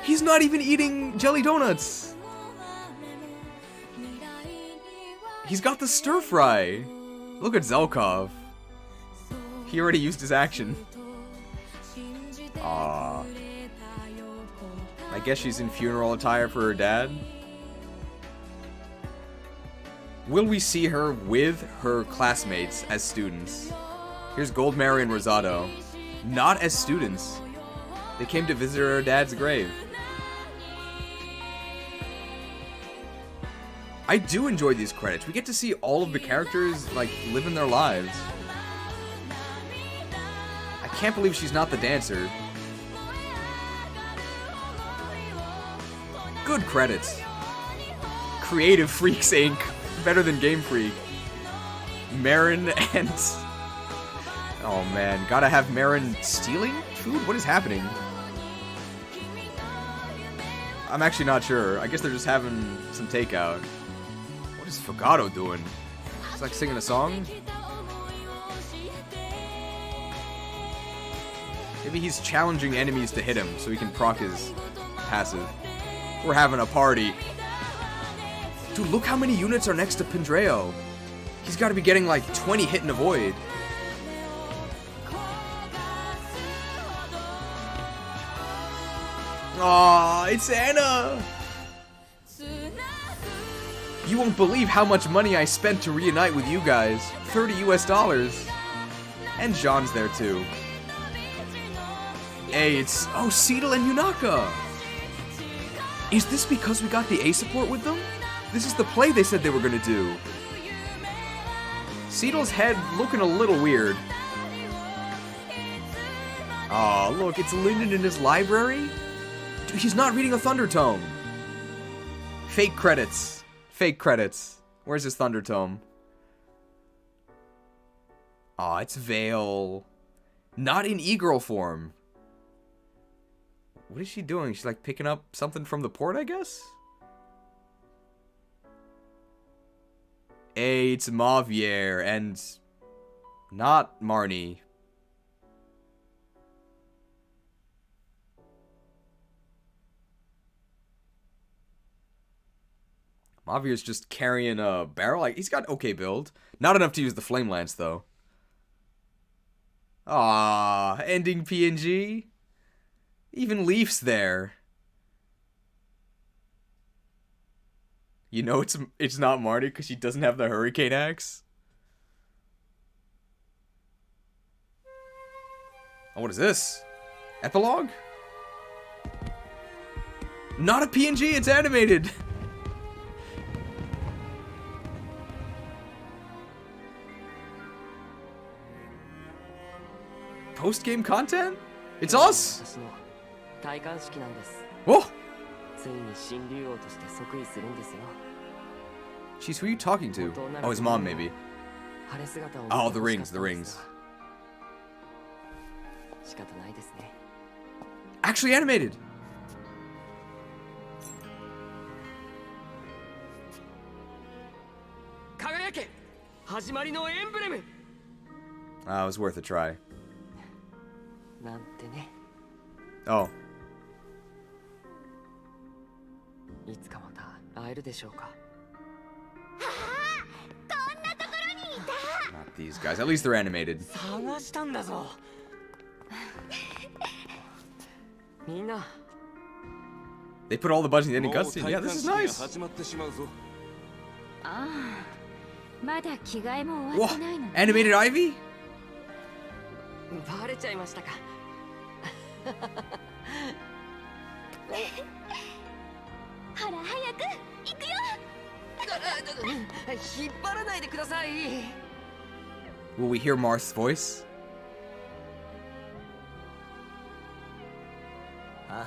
He's not even eating jelly donuts! He's got the stir fry! Look at Zelkov. He already used his action. Aww. I guess she's in funeral attire for her dad. Will we see her with her classmates as students? Here's Goldmary and Rosado. Not as students. They came to visit her dad's grave. I do enjoy these credits. We get to see all of the characters, like, living their lives. I can't believe she's not the dancer. Good credits. Creative Freaks Inc. Better than Game Freak. Marin and... Oh man, gotta have Marin stealing food? What is happening? I'm actually not sure. I guess they're just having some takeout. What is Fagato doing? It's like singing a song? Maybe he's challenging enemies to hit him so he can proc his passive. We're having a party. Dude, look how many units are next to Pendreo. He's got to be getting like 20 hit and avoid. Aw, it's Anna! You won't believe how much money I spent to reunite with you guys. $30 US. And Jean's there too. Hey, it's... Oh, Seedle and Yunaka! Is this because we got the A support with them? This is the play they said they were gonna do. Seedle's head looking a little weird. Aw, look, it's Linden in his library? Dude, he's not reading a Thunder Tome. Fake credits. Fake credits. Where's his Thunder Tome? Aw, it's Vale. Not in e-girl form. What is she doing? She's like picking up something from the port, I guess? Hey, it's Mavier and not Marnie. Javier just carrying a barrel. Like, he's got okay build. Not enough to use the flame lance, though. Ah, ending PNG. Even Leaf's there. You know it's not Marty because she doesn't have the hurricane axe. Oh, what is this? Epilogue? Not a PNG, it's animated. Post-game content? It's us! 私の戴冠式なんです。 Oh! ついに新竜王として即位するんですよ。 Jeez, who are you talking to? Oh, his mom, maybe. 晴れ姿を見て Oh, the 欲し rings, かった the んです rings. が仕方ないですね。 Actually animated! 輝け始まりのエンブレム Ah, it was worth a try. なんてね。 Oh. いつかまた会えるでしょうか。 Not these guys. At least they're animated. 探したんだぞ。みんな。 They put all the buttons in the ending cutscene. Yeah, this is nice. ああ、まだ着替えも終 Whoa! わってないのね。 Animated Ivy? バレちゃいましたか。ほら早く行くよ。引っ張らないでください。 Will we hear Marth's voice? あ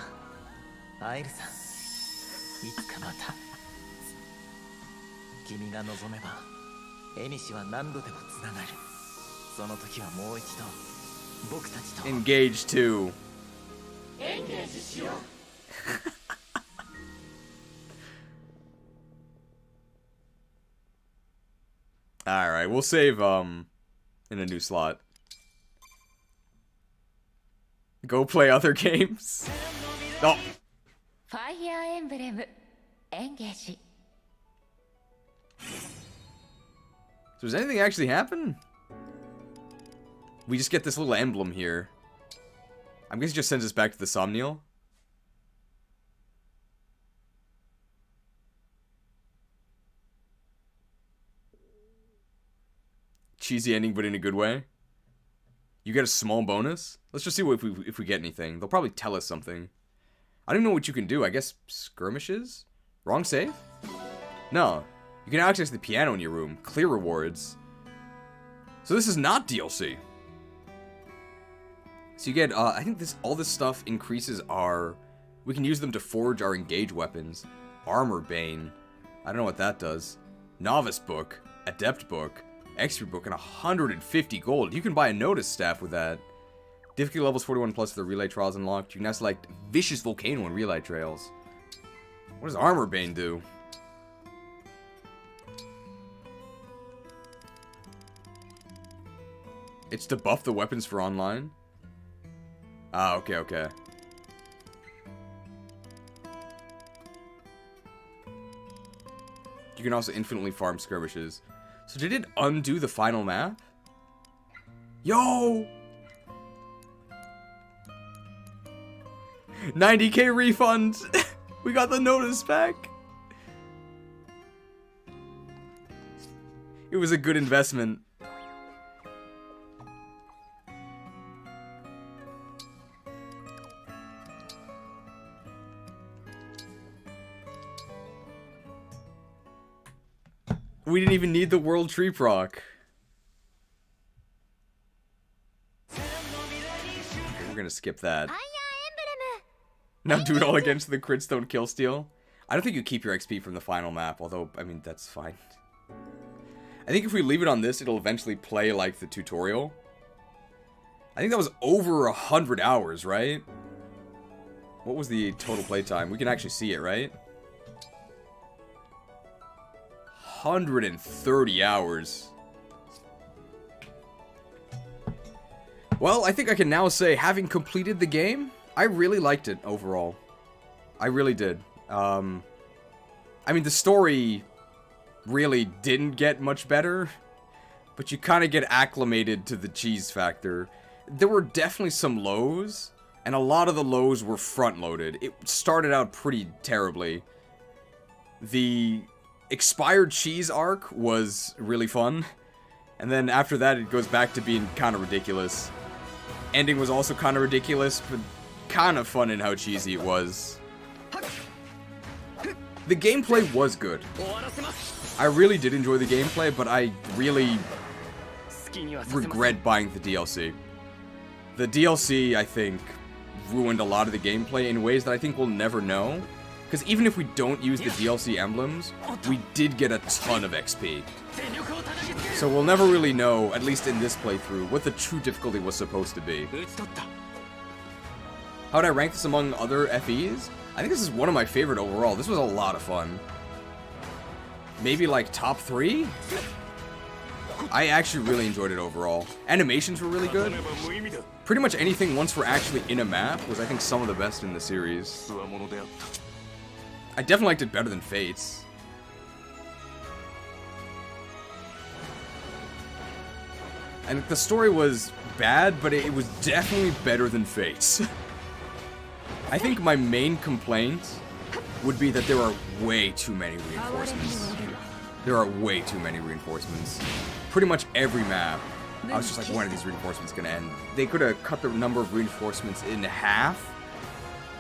あ、アイルさん、いつかまた君が望めばエニシは何度でもつながる。その時はもう一度僕たちと Engage 2. エンゲージしよう。 Alright, we'll save in a new slot. Go play other games. Oh. Fire Emblem Engage. So does anything actually happen? We just get this little emblem here. I guess it just sends us back to the Somniel. Cheesy ending, but in a good way. You get a small bonus. Let's just see what if we get anything. They'll probably tell us something. I don't even know what you can do. I guess skirmishes? Wrong save? No. You can access the piano in your room. Clear rewards. So this is not DLC. So you get, I think all this stuff increases our... We can use them to forge our engage weapons. Armor Bane. I don't know what that does. Novice Book. Adept Book. Expert Book, and 150 gold. You can buy a Notice Staff with that. Difficulty levels 41 plus for the Relay Trials unlocked. You can now select Vicious Volcano and Relay Trails. What does Armor Bane do? It's to buff the weapons for online? Ah, okay, okay. You can also infinitely farm skirmishes. So did it undo the final map? Yo! 90k refund! We got the notice back! It was a good investment. We didn't even need the World Tree Proc. Okay, we're gonna skip that. Now do it all against the Critstone Killsteal. I don't think you keep your XP from the final map, although, I mean, that's fine. I think if we leave it on this, it'll eventually play like the tutorial. I think that was over 100 hours, right? What was the total playtime? We can actually see it, right? 130 hours. Well, I think I can now say, having completed the game, I really liked it overall. I really did. I mean, the story really didn't get much better, but you kind of get acclimated to the cheese factor. There were definitely some lows, and a lot of the lows were front-loaded. It started out pretty terribly. The expired cheese arc was really fun, and then after that it goes back to being kind of ridiculous. Ending was also kind of ridiculous, but kind of fun in how cheesy it was. The gameplay was good. I really did enjoy the gameplay, but I really regret buying the DLC. The DLC, I think, ruined a lot of the gameplay in ways that I think we'll never know. Because even if we don't use the DLC emblems, we did get a ton of XP. So we'll never really know, at least in this playthrough, what the true difficulty was supposed to be. How would I rank this among other FEs? I think this is one of my favorite overall. This was a lot of fun. Maybe like top 3? I actually really enjoyed it overall. Animations were really good. Pretty much anything once we're actually in a map was, I think, some of the best in the series. I definitely liked it better than Fates. And the story was bad, but it was definitely better than Fates. I think my main complaint would be that there are way too many reinforcements. There are way too many reinforcements. Pretty much every map, I was just like, when are these reinforcements gonna end? They could have cut the number of reinforcements in half.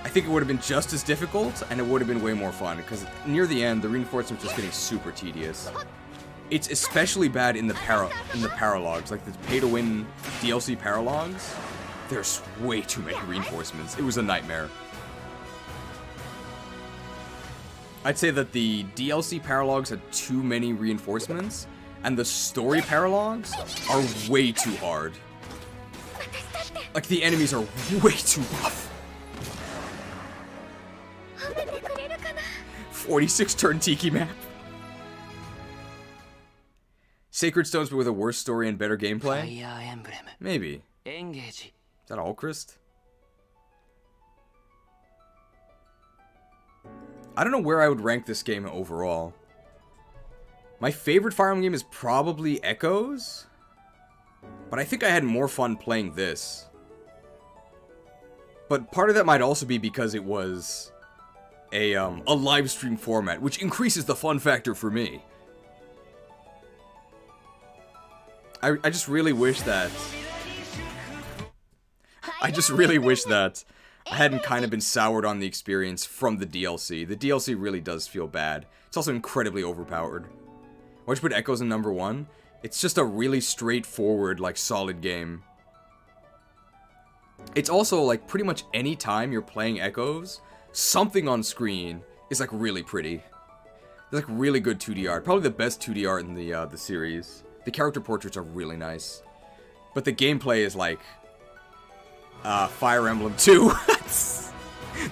I think it would have been just as difficult, and it would have been way more fun, because near the end, the reinforcements were just getting super tedious. It's especially bad in the paralogs, like the pay-to-win DLC paralogs. There's way too many reinforcements. It was a nightmare. I'd say that the DLC paralogs had too many reinforcements, and the story paralogs are way too hard. Like, the enemies are way too rough. 46-turn Tiki map. Sacred Stones, but with a worse story and better gameplay? Fire Emblem Maybe. Engage. Is that all, Christ? I don't know where I would rank this game overall. My favorite Fire Emblem game is probably Echoes, but I think I had more fun playing this. But part of that might also be because it was a live stream format, which increases the fun factor for me. I just really wish that... I hadn't kind of been soured on the experience from the DLC. The DLC really does feel bad. It's also incredibly overpowered. Why'd you put Echoes in number 1? It's just a really straightforward, like, solid game. It's also, like, pretty much any time you're playing Echoes, something on screen is, like, really pretty. There's, like, really good 2D art. Probably the best 2D art in the series. The character portraits are really nice. But the gameplay is, like... Fire Emblem 2.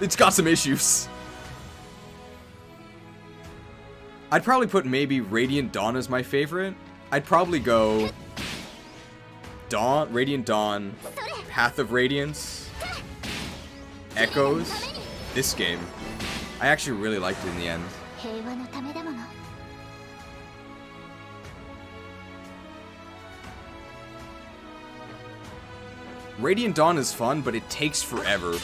It's got some issues. I'd probably put maybe Radiant Dawn as my favorite. I'd probably go... Radiant Dawn, Path of Radiance, Echoes, this game. I actually really liked it in the end. Radiant Dawn is fun, but it takes forever.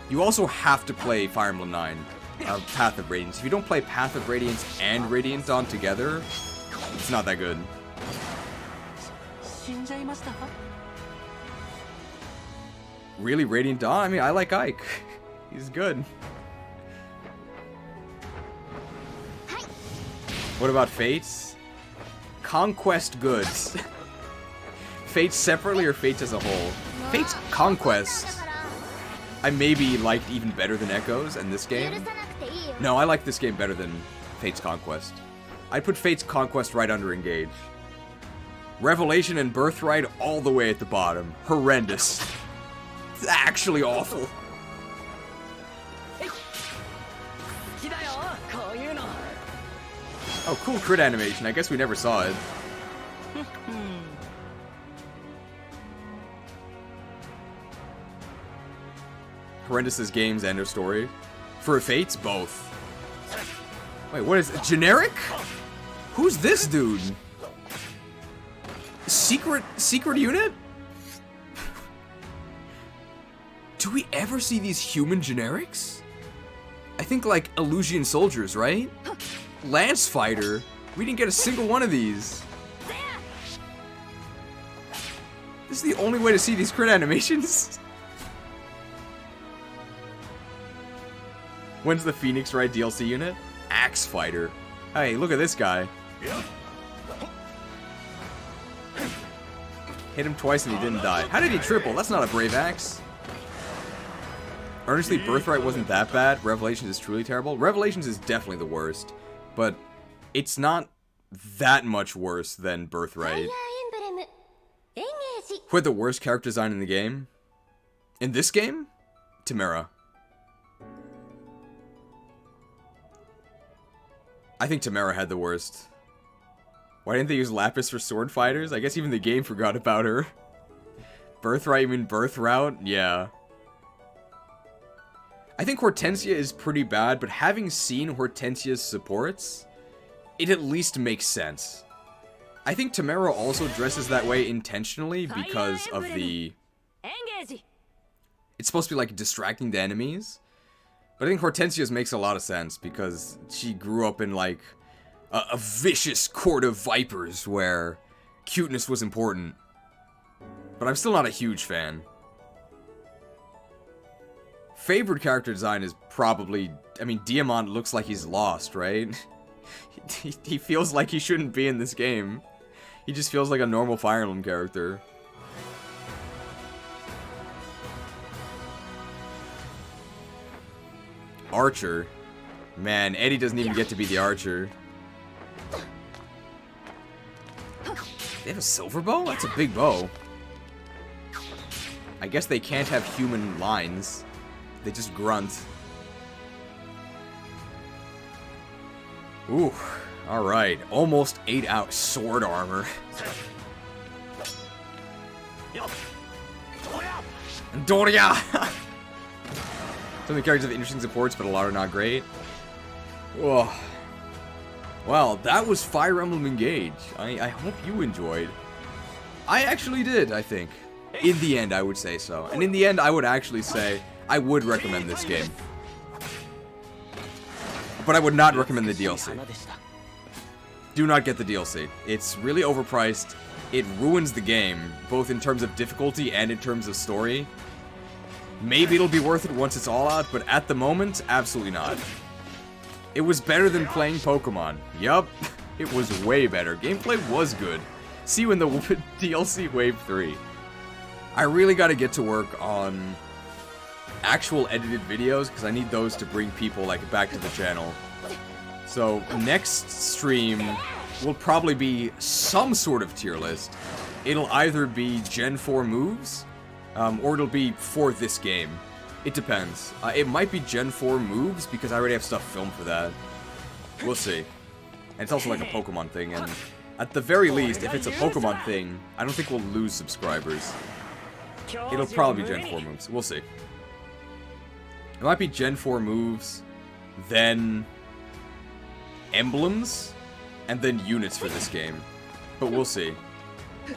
You also have to play Fire Emblem 9, Path of Radiance. If you don't play Path of Radiance and Radiant Dawn together, it's not that good. Really, Radiant Dawn? I mean, I like Ike. He's good. What about Fates? Conquest goods. Fates separately or Fates as a whole? Fates Conquest, I maybe liked even better than Echoes and this game. No, I like this game better than Fates Conquest. I'd put Fates Conquest right under Engage. Revelation and Birthright all the way at the bottom. Horrendous. It's actually awful. Oh, cool crit animation. I guess we never saw it. Horrendous as games and or story. For Fates, both. Wait, what is it? Generic? Who's this dude? Secret unit? Do we ever see these human generics? I think like Illusion soldiers, right? Lance fighter. We didn't get a single one of these. This is the only way to see these crit animations. When's the Phoenix Wright DLC unit? Axe fighter. Hey, look at this guy. Hit him twice and he didn't die. How did he triple? That's not a brave axe. Earnestly, Birthright wasn't that bad. Revelations is truly terrible. Revelations is definitely the worst. But it's not that much worse than Birthright. Who had the worst character design in the game? In this game? Tamara. I think Tamara had the worst. Why didn't they use Lapis for sword fighters? I guess even the game forgot about her. Birthright, you mean Birthroute? Yeah. I think Hortensia is pretty bad, but having seen Hortensia's supports, it at least makes sense. I think Tamara also dresses that way intentionally because of the... It's supposed to be like distracting the enemies. But I think Hortensia's makes a lot of sense because she grew up in like a vicious court of vipers where cuteness was important. But I'm still not a huge fan. Favorite character design is probably... I mean, Diamant looks like he's lost, right? He feels like he shouldn't be in this game. He just feels like a normal Fire Emblem character. Archer. Man, Eddie doesn't even get to be the archer. They have a silver bow? That's a big bow. I guess they can't have human lines. They just grunt. Ooh, alright. Almost 8 out sword armor. Doria! Some of the characters have interesting supports, but a lot are not great. Whoa. Well, that was Fire Emblem Engage. I hope you enjoyed. I actually did, I think. In the end, I would say so. And in the end, I would actually say I would recommend this game. But I would not recommend the DLC. Do not get the DLC. It's really overpriced. It ruins the game, both in terms of difficulty and in terms of story. Maybe it'll be worth it once it's all out, but at the moment, absolutely not. It was better than playing Pokemon. Yup, it was way better. Gameplay was good. See you in the DLC Wave 3. I really gotta get to work on actual edited videos, because I need those to bring people like back to the channel. So, next stream will probably be some sort of tier list. It'll either be Gen 4 moves, or it'll be for this game. It depends. It might be Gen 4 moves, because I already have stuff filmed for that. We'll see. And it's also like a Pokemon thing, and at the very least, if it's a Pokemon thing, I don't think we'll lose subscribers. It'll probably be Gen 4 moves. We'll see. It might be Gen 4 moves, then emblems, and then units for this game. But we'll see.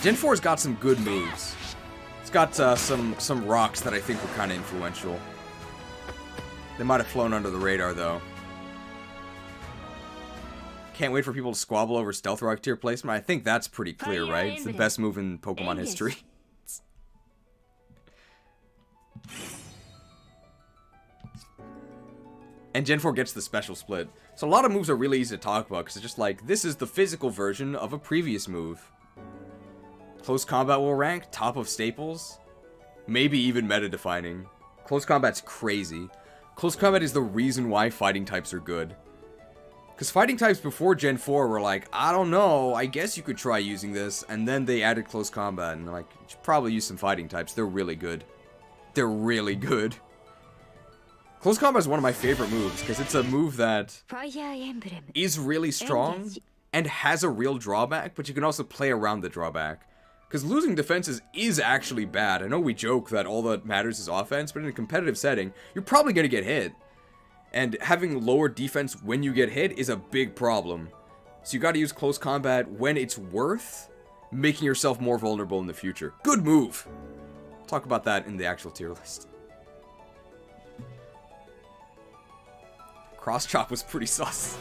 Gen 4's got some good moves. It's got some rocks that I think were kind of influential. They might have flown under the radar, though. Can't wait for people to squabble over Stealth Rock tier placement. I think that's pretty clear, right? It's the best move in Pokemon history. And Gen 4 gets the special split. So a lot of moves are really easy to talk about, because it's just like, this is the physical version of a previous move. Close Combat will rank, top of staples, maybe even meta-defining. Close Combat's crazy. Close Combat is the reason why fighting types are good. Because fighting types before Gen 4 were like, I don't know, I guess you could try using this, and then they added Close Combat, and they're like, you should probably use some fighting types, they're really good. They're really good. Close Combat is one of my favorite moves, because it's a move that is really strong and has a real drawback, but you can also play around the drawback. Because losing defenses is actually bad. I know we joke that all that matters is offense, but in a competitive setting, you're probably going to get hit. And having lower defense when you get hit is a big problem. So you gotta use close combat when it's worth making yourself more vulnerable in the future. Good move! Talk about that in the actual tier list. Cross chop was pretty sus.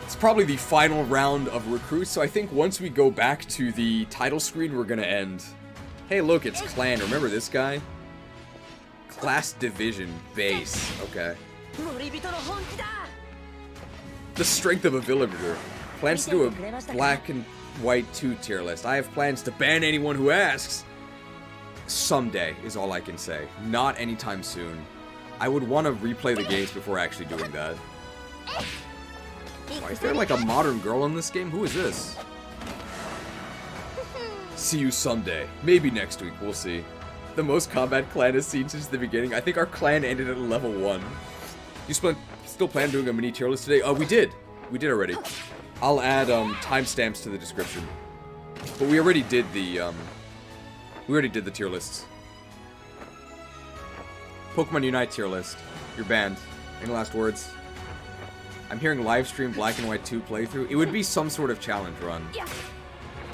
It's probably the final round of recruits, so I think once we go back to the title screen, we're gonna end. Hey, look, it's Clan. Remember this guy? Class Division Base. Okay. The strength of a villager. Plans to do a black and white 2 tier list. I have plans to ban anyone who asks. Someday is all I can say. Not anytime soon. I would want to replay the games before actually doing that. Why is there like a modern girl in this game? Who is this? See you someday. Maybe next week. We'll see. The most combat Clan has seen since the beginning. I think our Clan ended at level 1. You still plan doing a mini tier list today? Oh, we did. We did already. I'll add timestamps to the description. But we already did the tier lists. Pokemon Unite tier list. You're banned. Any last words? I'm hearing live stream Black and White 2 playthrough. It would be some sort of challenge run.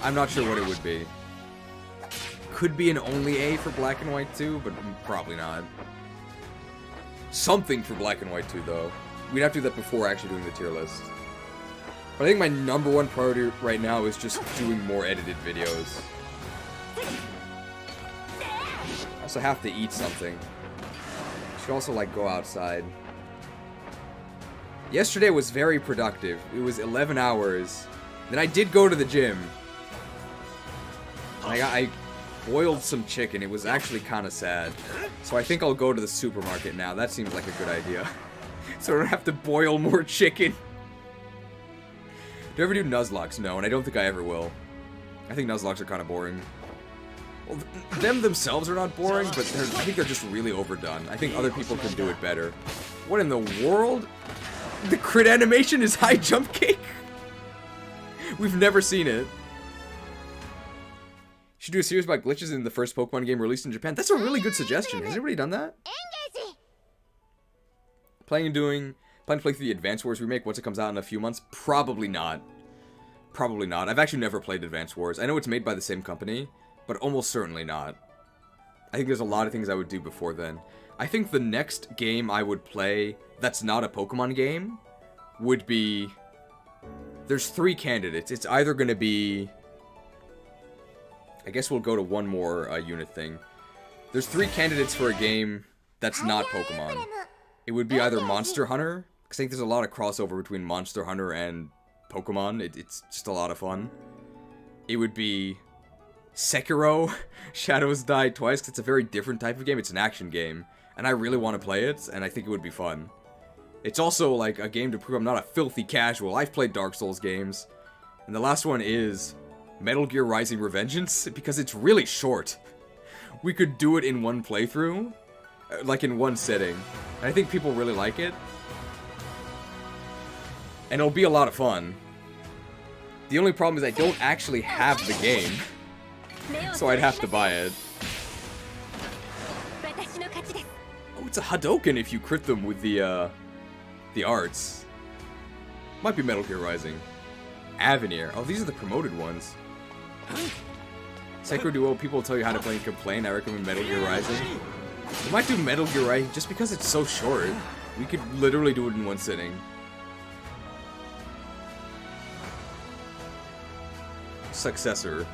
I'm not sure what it would be. Could be an only A for Black and White 2, but probably not. Something for Black and White 2, though. We'd have to do that before actually doing the tier list. But I think my #1 priority right now is just doing more edited videos. I also have to eat something. Should also, like, go outside. Yesterday was very productive. It was 11 hours. Then I did go to the gym. I boiled some chicken. It was actually kind of sad. So I think I'll go to the supermarket now. That seems like a good idea. So I don't have to boil more chicken. Do I ever do Nuzlocke? No, and I don't think I ever will. I think Nuzlocke are kind of boring. Well, them themselves are not boring, but I think they're just really overdone. I think other people can do it better. What in the world? The crit animation is high jump kick? We've never seen it. Should do a series about glitches in the first Pokemon game released in Japan. That's a really good suggestion. Has anybody done that? Planning to play through the Advance Wars remake once it comes out in a few months? Probably not. Probably not. I've actually never played Advance Wars. I know it's made by the same company, but almost certainly not. I think there's a lot of things I would do before then. I think the next game I would play that's not a Pokemon game would be... There's 3 candidates. It's either going to be... I guess we'll go to one more unit thing. There's 3 candidates for a game that's not Pokemon. It would be either Monster Hunter, because I think there's a lot of crossover between Monster Hunter and Pokemon. It's just a lot of fun. It would be Sekiro, Shadows Die Twice, because it's a very different type of game. It's an action game, and I really want to play it, and I think it would be fun. It's also like a game to prove I'm not a filthy casual. I've played Dark Souls games. And the last one is Metal Gear Rising Revengeance, because it's really short. We could do it in one playthrough, like in one sitting. And I think people really like it. And it'll be a lot of fun. The only problem is I don't actually have the game. So I'd have to buy it. Oh, it's a Hadouken if you crit them with the arts. Might be Metal Gear Rising. Avenir. Oh, these are the promoted ones. Sekiro Duo, people will tell you how to play and complain. I recommend Metal Gear Rising. We might do Metal Gear Rising just because it's so short. We could literally do it in one sitting. Successor.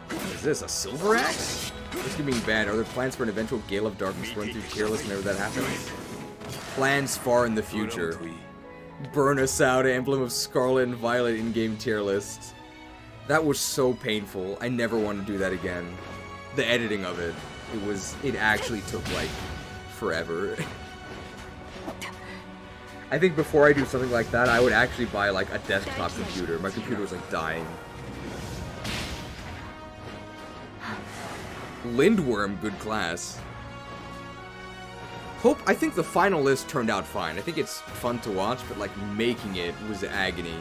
What is this, a Silver Axe? This could be bad. Are there plans for an eventual Gale of Darkness run through tier list whenever that happens? Plans far in the future. Burn us out, Emblem of Scarlet and Violet in-game tier list. That was so painful. I never want to do that again. The editing of it, it actually took like forever. I think before I do something like that, I would actually buy like a desktop computer. My computer was like dying. Lindworm, good class. I think the final list turned out fine. I think it's fun to watch, but like making it was agony.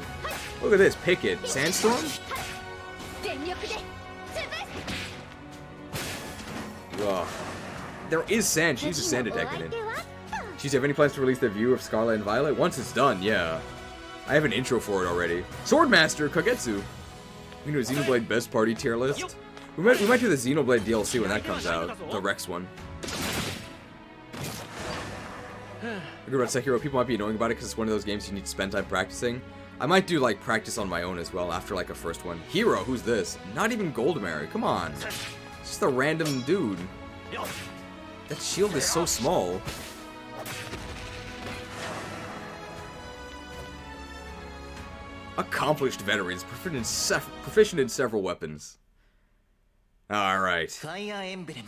Look at this, Picket. Sandstorm? Ugh. There is sand. She uses sand attack in it. Geez, do you have any plans to release the view of Scarlet and Violet? Once it's done, yeah. I have an intro for it already. Swordmaster Kagetsu. We do a Xenoblade Best Party tier list. We might do the Xenoblade DLC when that comes out. The Rex one. Good about Sekiro. People might be annoying about it because it's one of those games you need to spend time practicing. I might do like practice on my own as well after like a first one. Hero, who's this? Not even Goldmary. Come on. It's just a random dude. That shield is so small. Accomplished veterans, proficient in several weapons. Alright. Fire Emblem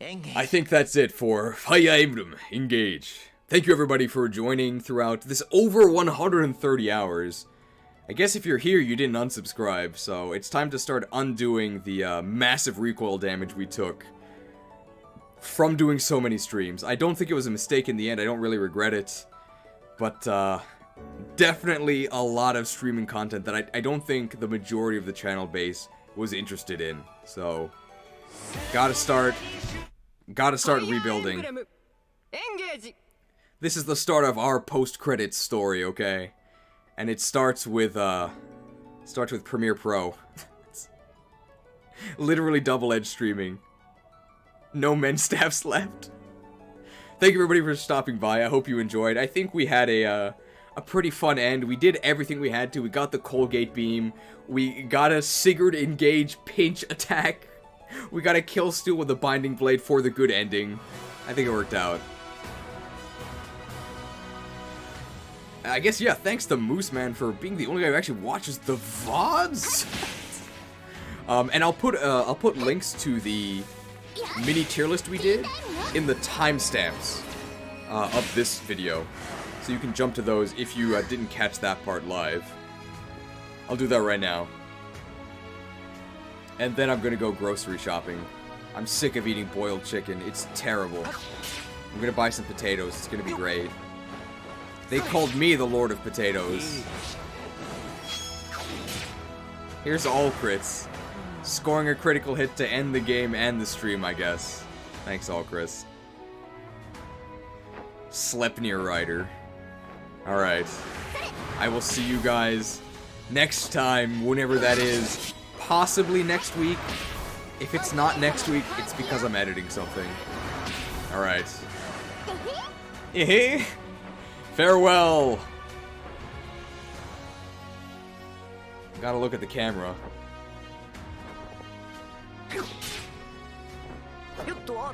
Engage. I think that's it for Fire Emblem Engage. Thank you everybody for joining throughout this over 130 hours. I guess if you're here, you didn't unsubscribe, so it's time to start undoing the massive recoil damage we took from doing so many streams. I don't think it was a mistake in the end, I don't really regret it, but definitely a lot of streaming content that I don't think the majority of the channel base was interested in, so gotta start rebuilding. This is the start of our post-credits story, okay? And it starts with Premiere Pro. Literally double-edged streaming. No men's staffs left. Thank you everybody for stopping by. I hope you enjoyed. I think we had a pretty fun end. We did everything we had to. We got the Colgate beam. We got a Sigurd Engage pinch attack. We got a kill steal with a binding blade for the good ending. I think it worked out. I guess, yeah, thanks to Moose Man for being the only guy who actually watches the VODs. And I'll put links to the mini tier list we did in the timestamps of this video. So you can jump to those if you didn't catch that part live. I'll do that right now. And then I'm gonna go grocery shopping. I'm sick of eating boiled chicken. It's terrible. I'm gonna buy some potatoes. It's gonna be great. They called me the Lord of Potatoes. Here's all crits. Scoring a critical hit to end the game and the stream, I guess. Thanks, all Chris. Sleipnir Rider. Alright. I will see you guys next time, whenever that is. Possibly next week. If it's not next week, it's because I'm editing something. Alright. Farewell! Gotta look at the camera. Yotto.